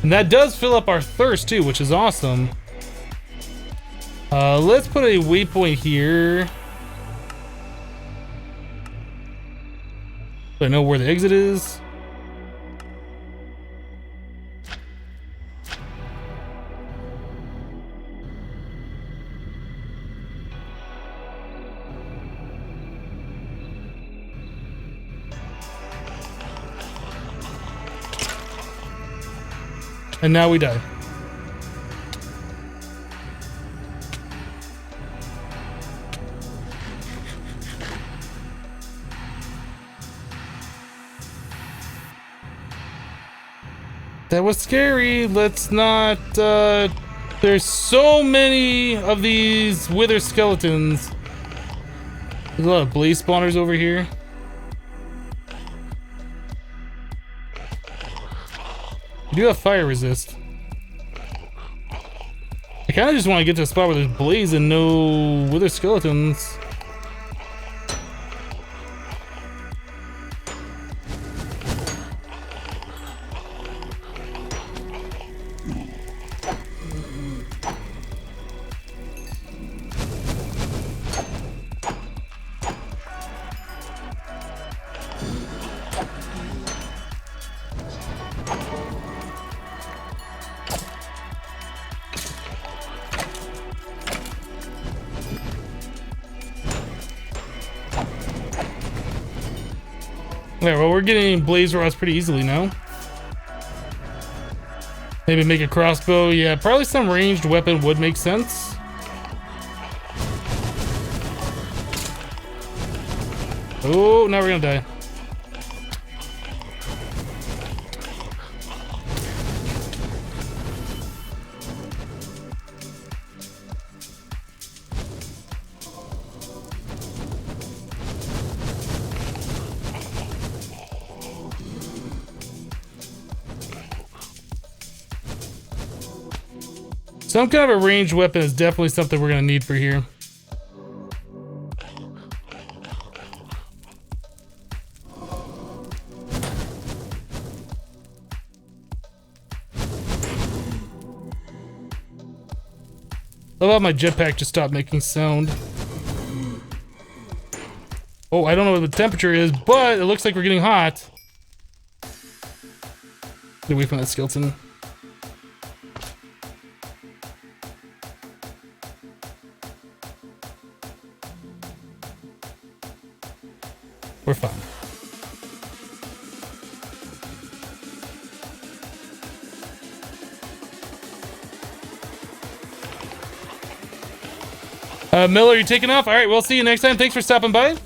And that does fill up our thirst too, which is awesome. Let's put a waypoint here. So I know where the exit is. And now we die. That was scary. Let's not, there's so many of these wither skeletons. There's a lot of blaze spawners over here. You do have fire resist. I kind of just want to get to a spot where there's blaze and no wither skeletons. Yeah, well, we're getting blaze rods pretty easily now. Maybe make a crossbow. Yeah, probably some ranged weapon would make sense. Oh, now we're gonna die. Some kind of a ranged weapon is definitely something we're gonna need for here. How about my jetpack just stopped making sound? Oh, I don't know what the temperature is, but it looks like we're getting hot. Get away from that skeleton. We're fine. Miller, you taking off? All right, we'll see you next time. Thanks for stopping by.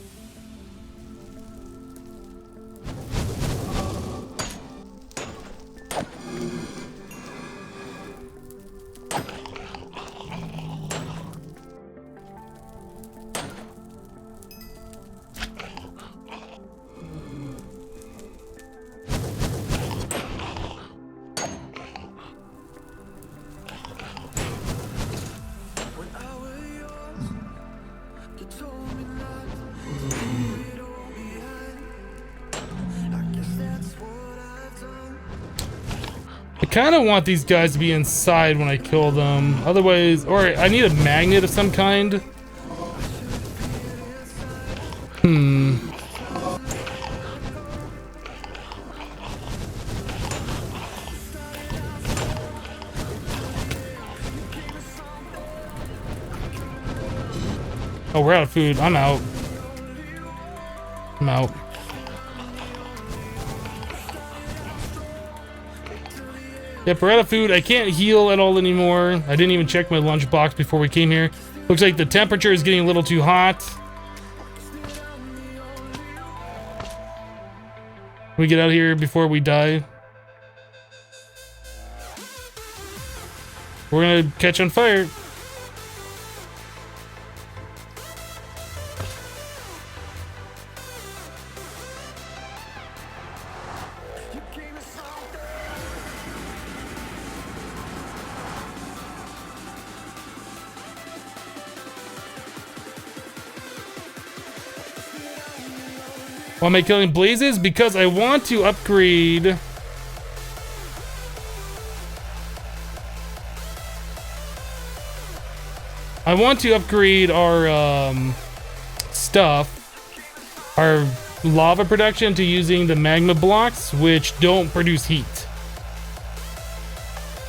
I kind of want these guys to be inside when I kill them. Otherwise, or I need a magnet of some kind. Oh, we're out of food. I'm out. I'm out. Yep, we're out of food. I can't heal at all anymore. I didn't even check my lunchbox before we came here. Looks like the temperature is getting a little too hot. Can we get out of here before we die? We're gonna catch on fire. Why am I killing blazes? Because I want to upgrade. I want to upgrade our stuff, our lava production, to using the magma blocks, which don't produce heat.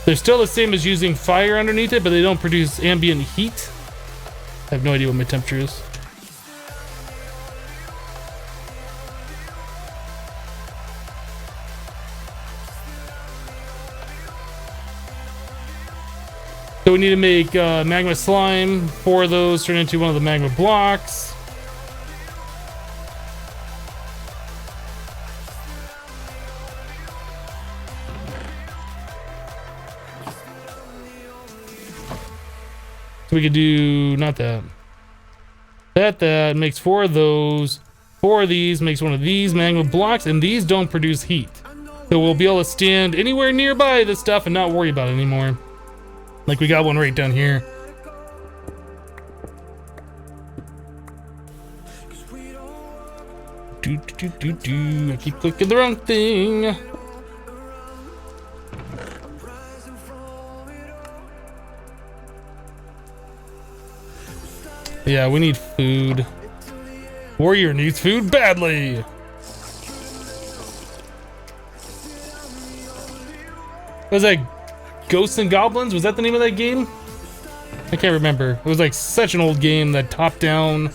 They're still the same as using fire underneath it, but they don't produce ambient heat. I have no idea what my temperature is. So we need to make magma slime. 4 of those turn into one of the magma blocks. So we could do, not that. That makes 4 of those. 4 of these makes one of these magma blocks, and these don't produce heat. So we'll be able to stand anywhere nearby this stuff and not worry about it anymore. Like we got one right down here. I keep clicking the wrong thing. Yeah, we need food. Warrior needs food badly. Was that Ghosts and Goblins? Was that the name of that game? I can't remember. It was like such an old game, that top down.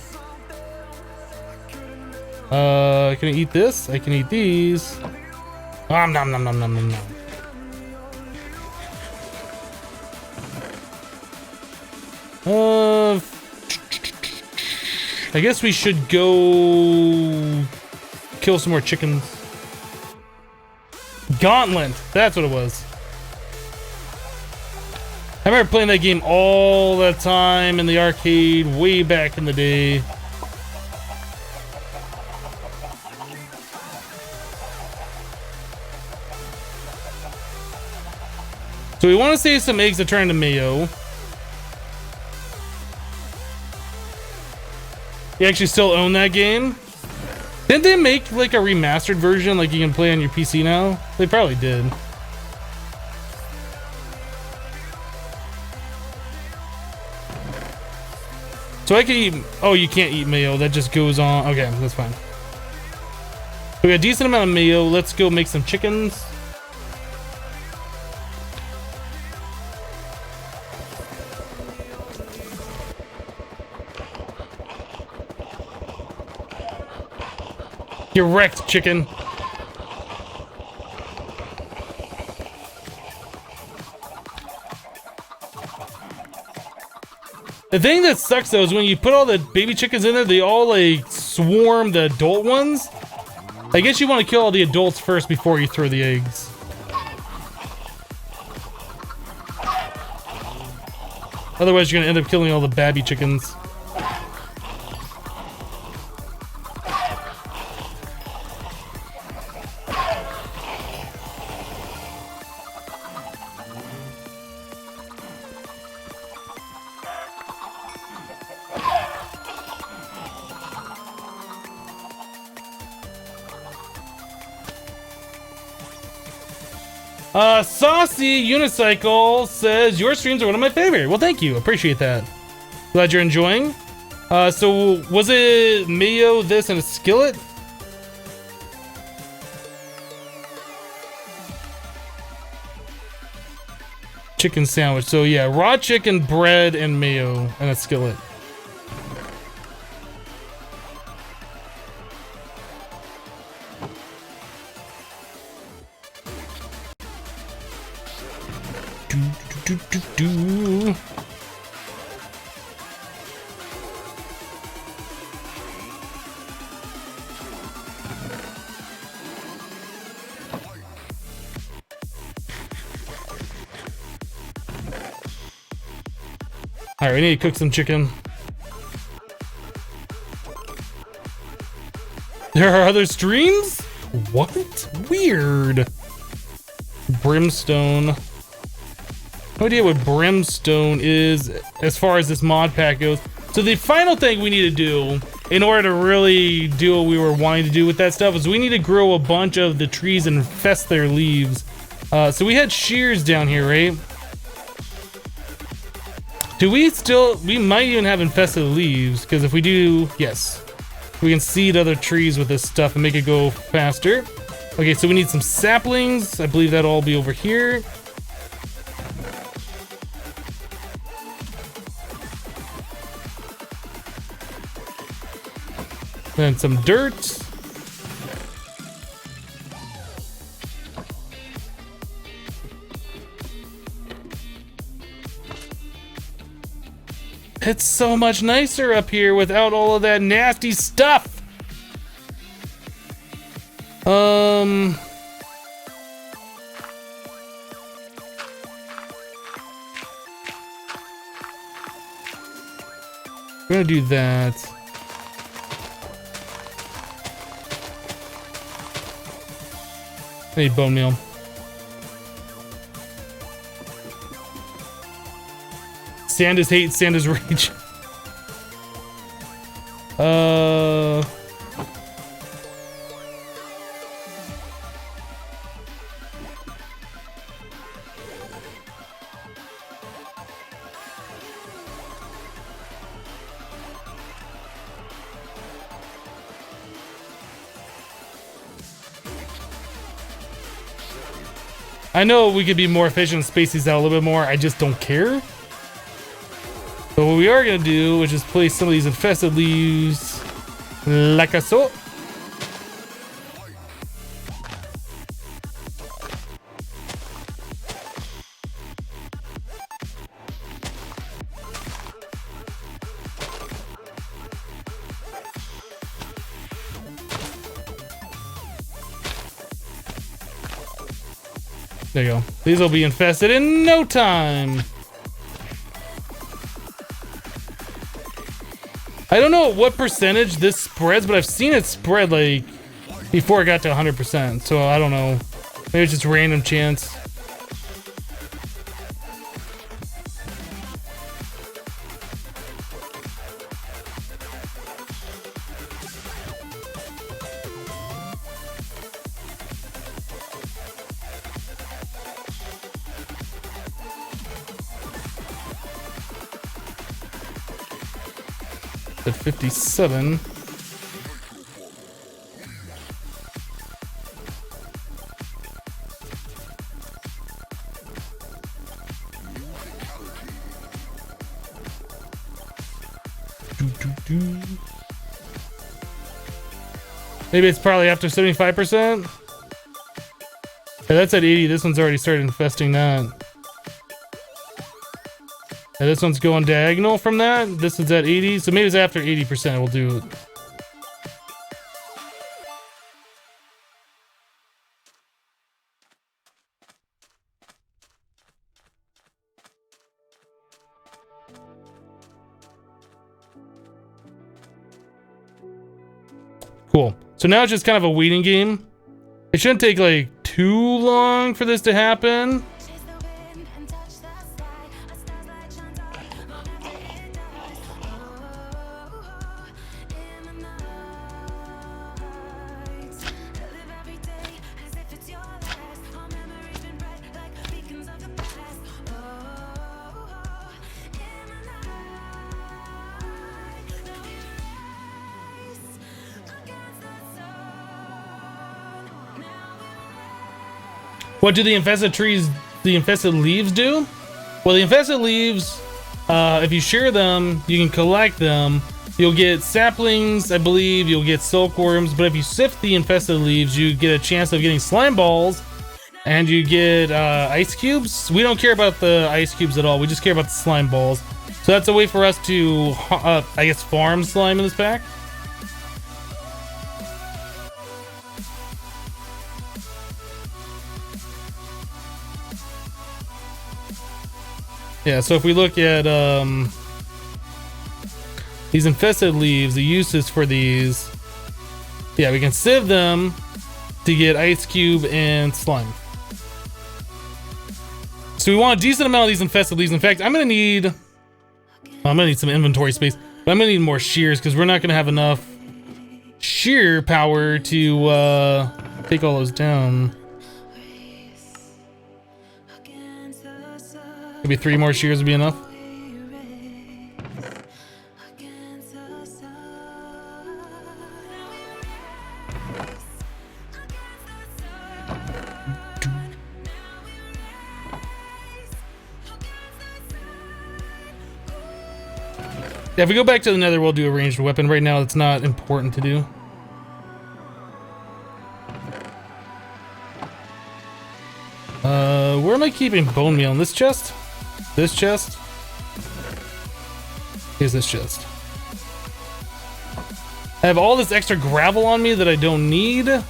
Can I eat this? I can eat these. Nom nom nom nom nom nom nom. I guess we should go kill some more chickens. Gauntlet. That's what it was. I remember playing that game all the time in the arcade way back in the day. So we want to save some eggs to turn into mayo. You actually still own that game? Didn't they make like a remastered version like you can play on your PC now? They probably did. So I can eat. Oh, you can't eat mayo. That just goes on. Okay, that's fine. We got a decent amount of mayo. Let's go make some chickens. You're wrecked, chicken. The thing that sucks though is when you put all the baby chickens in there, they all like swarm the adult ones. I guess you want to kill all the adults first before you throw the eggs. Otherwise you're gonna end up killing all the babby chickens. Saucy Unicycle says your streams are one of my favorite. Well, thank you. Appreciate that. Glad you're enjoying. So was it mayo, this, and a skillet? Chicken sandwich. So yeah, raw chicken, bread, and mayo, and a skillet. Do. Alright, we need to cook some chicken. There are other streams? What? Weird. Brimstone. No idea what brimstone is as far as this mod pack goes. So the final thing we need to do in order to really do what we were wanting to do with that stuff is we need to grow a bunch of the trees and infest their leaves. So we had shears down here, right? Do we still, we might even have infested leaves, because if we do, yes. We can seed other trees with this stuff and make it go faster. Okay, so we need some saplings. I believe that'll all be over here. And some dirt. It's so much nicer up here without all of that nasty stuff. We're gonna do that. I need bone meal. Sanda's hate, Sanda's rage. I know we could be more efficient and space these out a little bit more. I just don't care. But what we are going to do is just place some of these infested leaves like so. There you go. These will be infested in no time. I don't know what percentage this spreads, but I've seen it spread like before it got to 100%. So I don't know. Maybe it's just random chance. At 57. Maybe it's probably after 75%. Yeah, that's at 80. This one's already started infesting that. Yeah, this one's going diagonal from that. This is at 80, so maybe it's after 80% we'll do it. Cool. So now it's just kind of a waiting game. It shouldn't take like too long for this to happen. What do the infested leaves do? Well, the infested leaves, if you share them, you can collect them. You'll get saplings, I believe. You'll get silkworms. But if you sift the infested leaves, you get a chance of getting slime balls, and you get ice cubes. We don't care about the ice cubes at all. We just care about the slime balls. So that's a way for us to, I guess, farm slime in this pack. Yeah, so if we look at these infested leaves, the uses for these, yeah, we can sieve them to get ice cube and slime. So we want a decent amount of these infested leaves. In fact, I'm gonna need some inventory space, but I'm gonna need more shears because we're not gonna have enough shear power to take all those down. Maybe 3 more shears would be enough. Yeah, if we go back to the Nether, we'll do a ranged weapon. Right now, it's not important to do. Where am I keeping bone meal? In this chest? This chest? Here's this chest. I have all this extra gravel on me that I don't need. I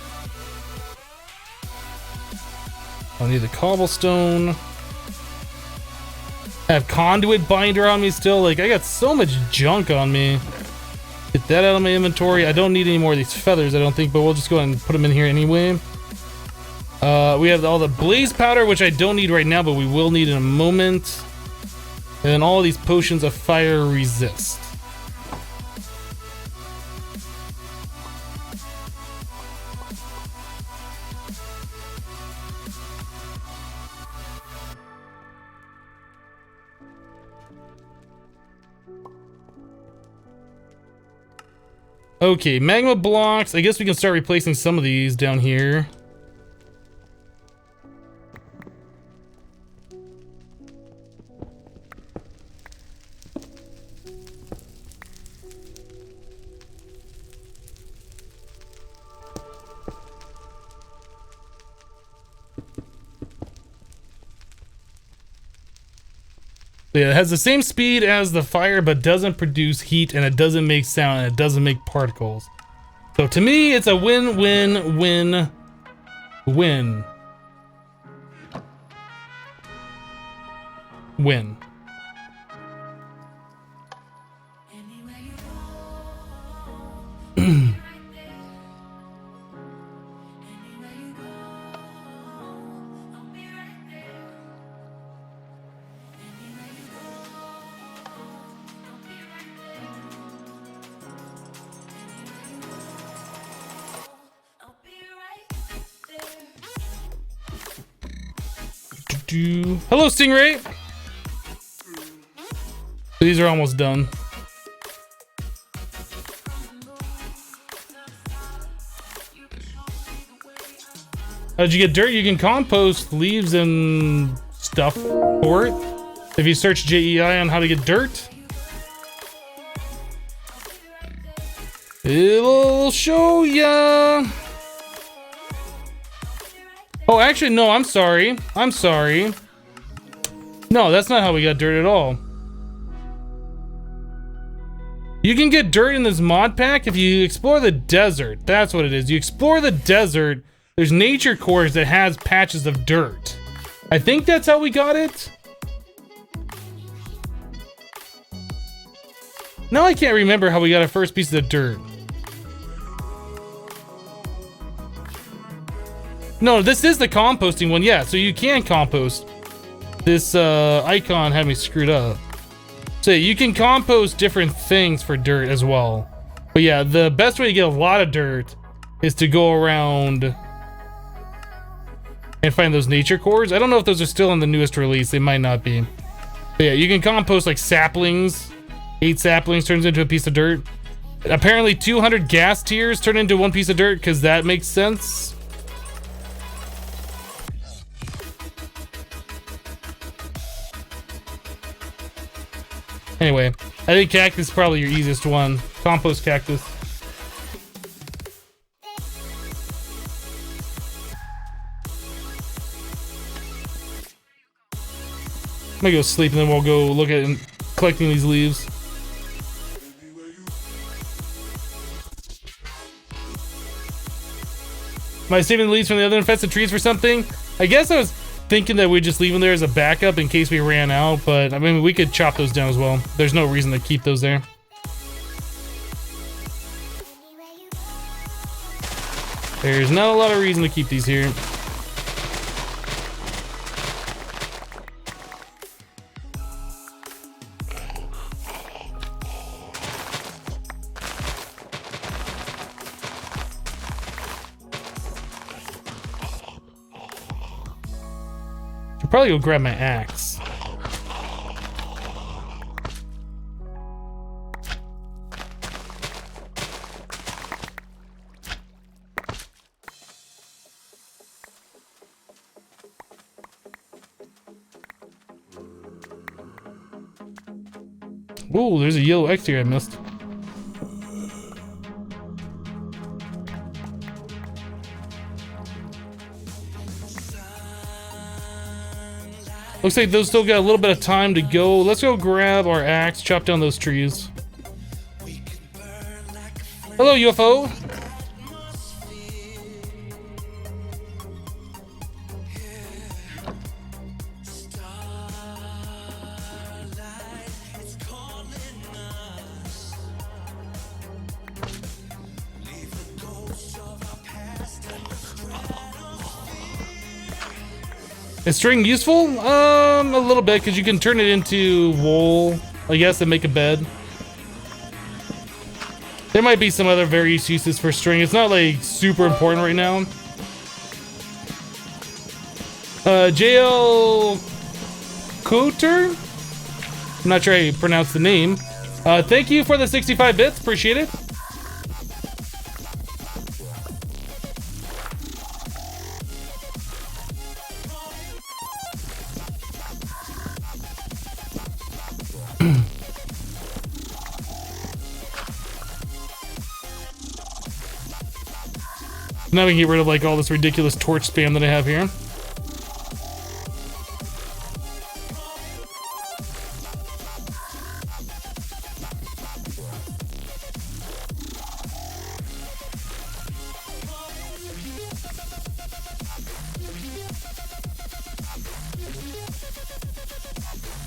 don't need the cobblestone. I have conduit binder on me still. Like, I got so much junk on me. Get that out of my inventory. I don't need any more of these feathers, I don't think, but we'll just go ahead and put them in here anyway. We have all the blaze powder, which I don't need right now, but we will need in a moment. And then all these potions of fire resist. Okay, magma blocks. I guess we can start replacing some of these down here. Yeah, it has the same speed as the fire, but doesn't produce heat, and it doesn't make sound, and it doesn't make particles. So to me, it's a win-win-win-win. Win. Hello, Stingray. These are almost done. How'd you get dirt? You can compost leaves and stuff for it. If you search JEI on how to get dirt, it'll show ya. Oh, actually, no, I'm sorry. I'm sorry. No, that's not how we got dirt at all. You can get dirt in this mod pack if you explore the desert. That's what it is. You explore the desert, there's nature cores that has patches of dirt. I think that's how we got it. Now I can't remember how we got our first piece of dirt. No, this is the composting one. Yeah, so you can compost. This icon had me screwed up. So you can compost different things for dirt as well. But yeah, the best way to get a lot of dirt is to go around and find those nature cores. I don't know if those are still in the newest release. They might not be. But yeah, you can compost like saplings. 8 saplings turns into a piece of dirt. Apparently 200 gas tiers turn into 1 piece of dirt, because that makes sense. Anyway, I think cactus is probably your easiest one. Compost cactus. I'm gonna go sleep and then we'll go look at collecting these leaves. Am I saving the leaves from the other infested trees for something? I guess I was thinking that we'd just leave them there as a backup in case we ran out, but I mean, we could chop those down as well. There's no reason to keep those there. There's not a lot of reason to keep these here. Should probably go grab my axe. Ooh, there's a yellow X here I missed. Looks like those still got a little bit of time to go. Let's go grab our axe, chop down those trees. Hello, UFO. Is string useful? A little bit, because you can turn it into wool, I guess, and make a bed. There might be some other various uses for string. It's not like super important right now. JL Coter? I'm not sure how you pronounce the name. Thank you for the 65 bits, appreciate it. Now we can get rid of like all this ridiculous torch spam that I have here.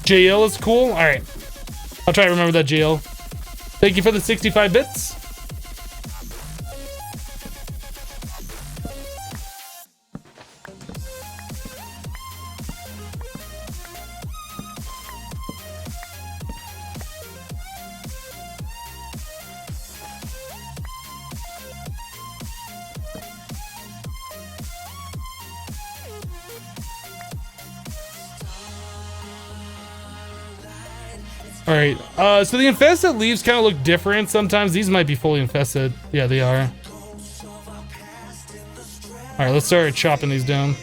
JL is cool. All right, I'll try to remember that, JL. Thank you for the 65 bits. Alright, so the infested leaves kind of look different sometimes. These might be fully infested. Yeah, they are. right, let's start chopping these down.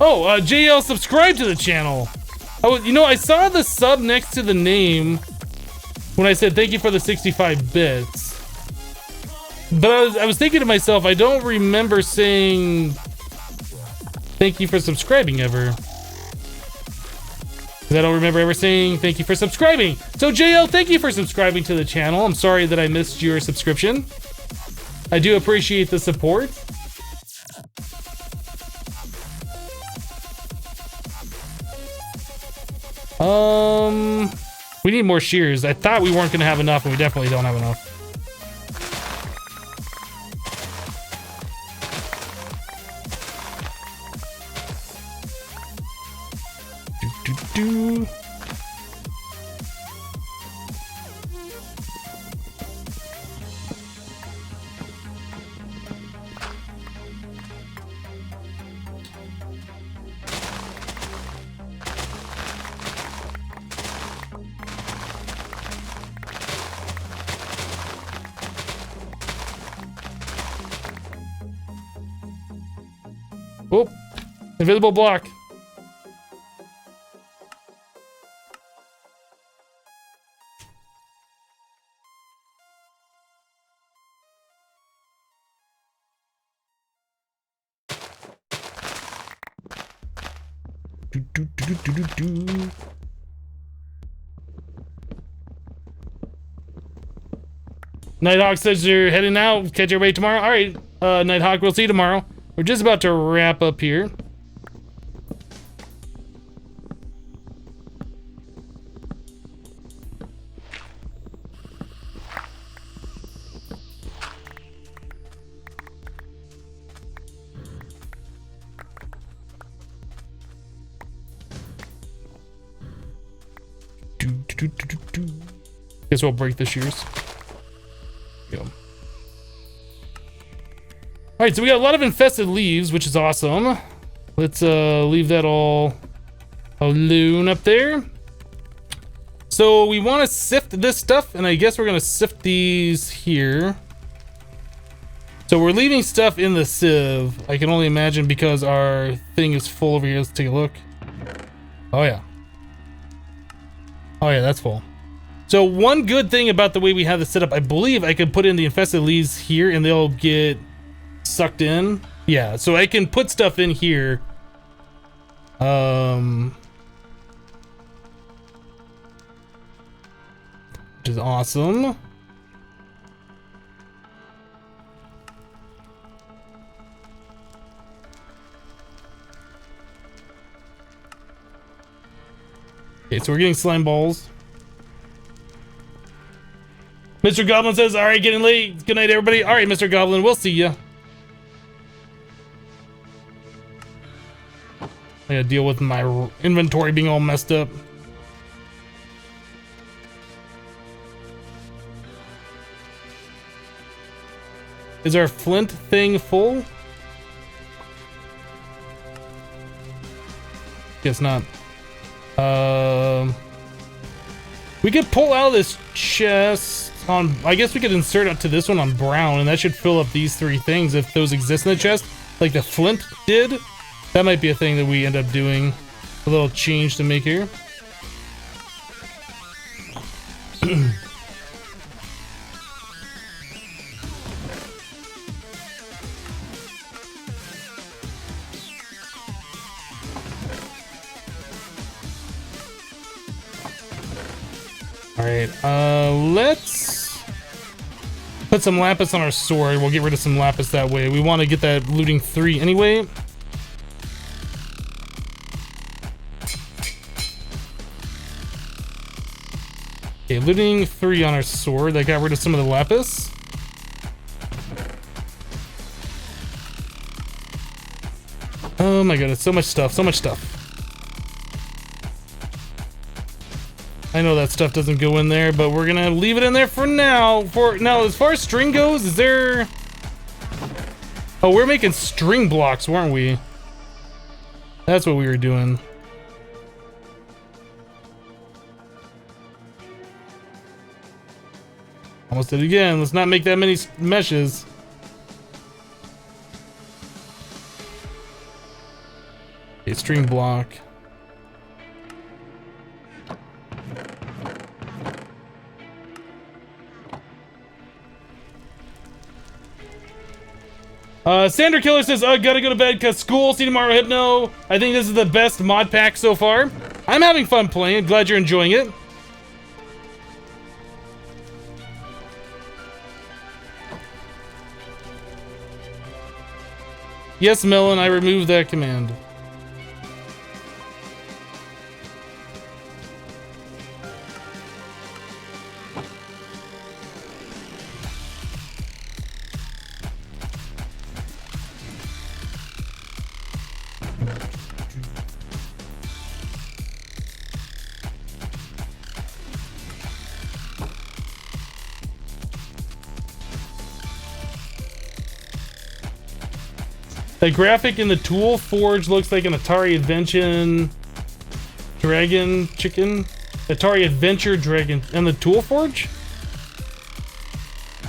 Oh, JL subscribed to the channel. You know, I saw the sub next to the name when I said thank you for the 65 bits. But I was thinking to myself, I don't remember saying thank you for subscribing ever. 'Cause I don't remember ever saying thank you for subscribing. So JL, thank you for subscribing to the channel. I'm sorry that I missed your subscription. I do appreciate the support. We need more shears. I thought we weren't gonna have enough, and we definitely don't have enough. Do. Oh, invisible block. Do. Nighthawk says you're heading out. Catch everybody tomorrow. All right, Nighthawk, we'll see you tomorrow. We're just about to wrap up here. Guess we'll break the shears. Go. Alright, so we got a lot of infested leaves, which is awesome. Let's leave that all alone up there. So we want to sift this stuff, and I guess we're going to sift these here. So we're leaving stuff in the sieve. I can only imagine because our thing is full over here. Let's take a look. Oh yeah. Oh yeah, that's full. So one good thing about the way we have this set up, I believe I can put in the infested leaves here and they'll get sucked in. Yeah, so I can put stuff in here. Which is awesome. Okay, so we're getting slime balls. Mr. Goblin says, all right, getting late. Good night, everybody. All right, Mr. Goblin, we'll see ya. I gotta deal with my inventory being all messed up. Is our flint thing full? Guess not. We could pull out of this chest on, I guess we could insert it to this one on brown, and that should fill up these three things if those exist in the chest, like the flint did. That might be a thing that we end up doing. A little change to make here. Alright, let's put some lapis on our sword. We'll get rid of some lapis that way. We want to get that looting 3 anyway. including 3 on our sword. That got rid of some of the lapis. Oh my goodness, so much stuff, so much stuff. I know that stuff doesn't go in there, but we're gonna leave it in there for now. Now, as far as string goes, is there... Oh, we're making string blocks, weren't we? That's what we were doing. Almost did it again. Let's not make that many meshes. Okay, string block. Sander Killer says, gotta go to bed because school. See you tomorrow, Hypno. I think this is the best mod pack so far. I'm having fun playing. Glad you're enjoying it. Yes, Melon, I removed that command. The graphic in the Tool Forge looks like an Atari Adventure Dragon Chicken. Atari Adventure Dragon. And the Tool Forge?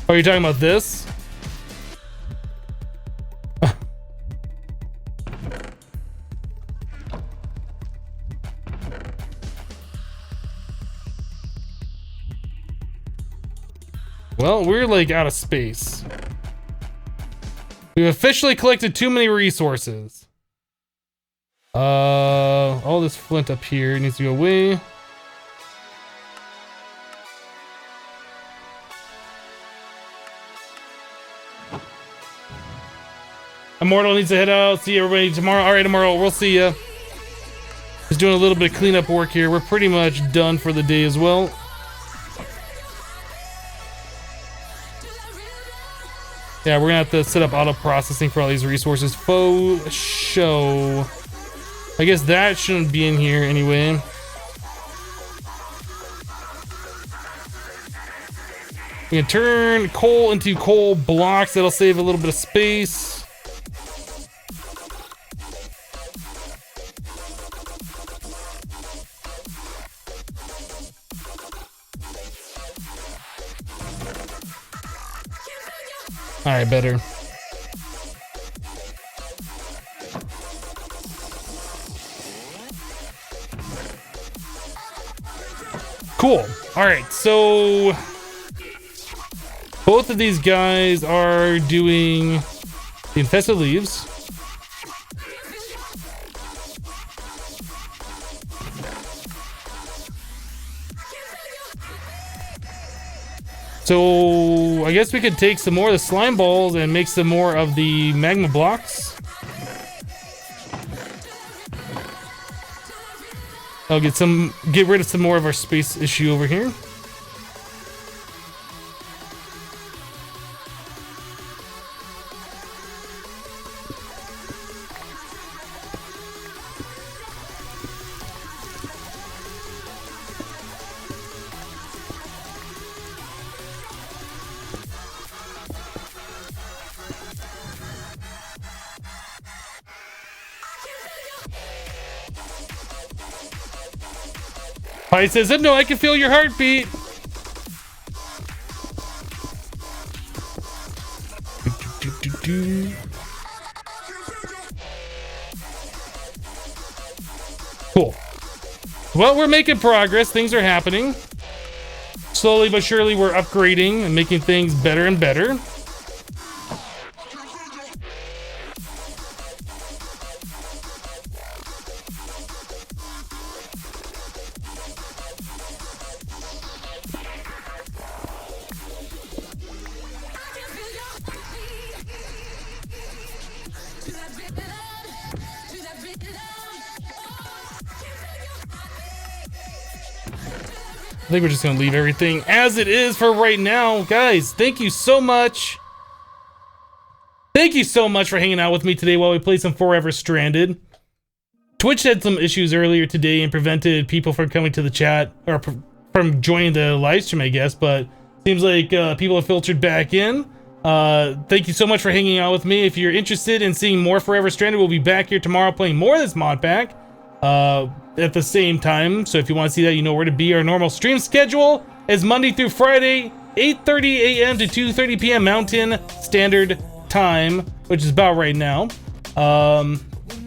Are you talking about this? Well, we're like out of space. We've officially collected too many resources. All this flint up here needs to go away. Immortal needs to head out. See everybody tomorrow. All right, Immortal, we'll see ya. Just doing a little bit of cleanup work here. We're pretty much done for the day as well. Yeah, we're gonna have to set up auto processing for all these resources. Faux show. I guess that shouldn't be in here anyway. We can turn coal into coal blocks. That'll save a little bit of space. All right, better. Cool. All right, so both of these guys are doing the infested leaves. So I guess we could take some more of the slime balls and make some more of the magma blocks. I'll get rid of some more of our space issue over here. Pi says, no, I can feel your heartbeat. Cool. Well, we're making progress. Things are happening. Slowly but surely, we're upgrading and making things better and better. think we're just gonna leave everything as it is for right now. Guys, thank you so much. Thank you so much for hanging out with me today while we played some Forever Stranded. Twitch had some issues earlier today and prevented people from coming to the chat, or from joining the live stream, I guess, but seems like people have filtered back in. Thank you so much for hanging out with me. If you're interested in seeing more Forever Stranded, we'll be back here tomorrow playing more of this mod pack at the same time. So if you want to see that, you know where to be. Our normal stream schedule is Monday through Friday, 8:30 a.m. to 2:30 p.m. Mountain Standard Time, which is about right now.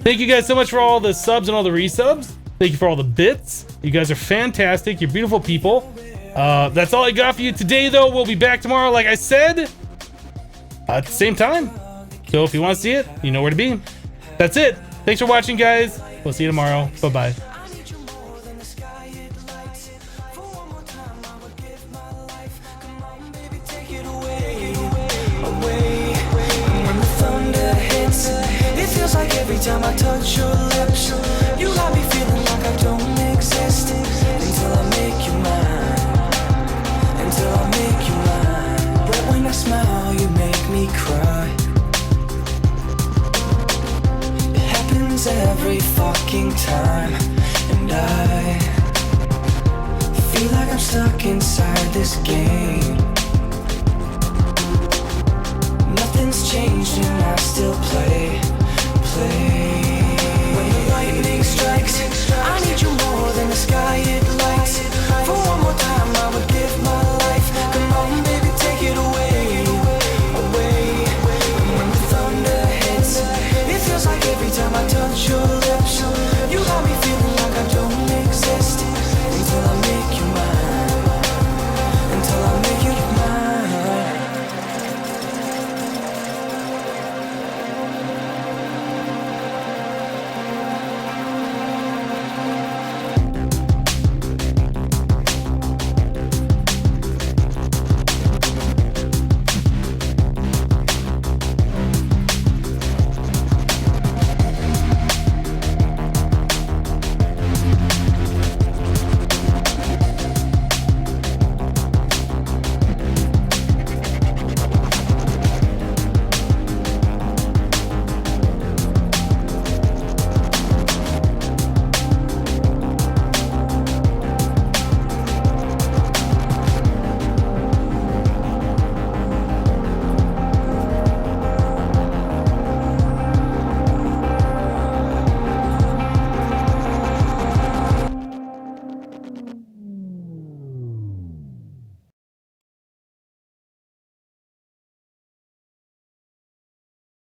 Thank you guys so much for all the subs and all the resubs. Thank you for all the bits. You guys are fantastic. You're beautiful people. That's all I got for you today, though. We'll be back tomorrow, like I said, at the same time. So if you want to see it, you know where to be. That's it. Thanks for watching, guys. We'll see you tomorrow. Bye-bye. Like every time I touch your lips, you got me feeling like I don't exist until I make you mine, until I make you mine. But when I smile, you make me cry. It happens every fucking time, and I feel like I'm stuck inside this game. Nothing's changed and I still play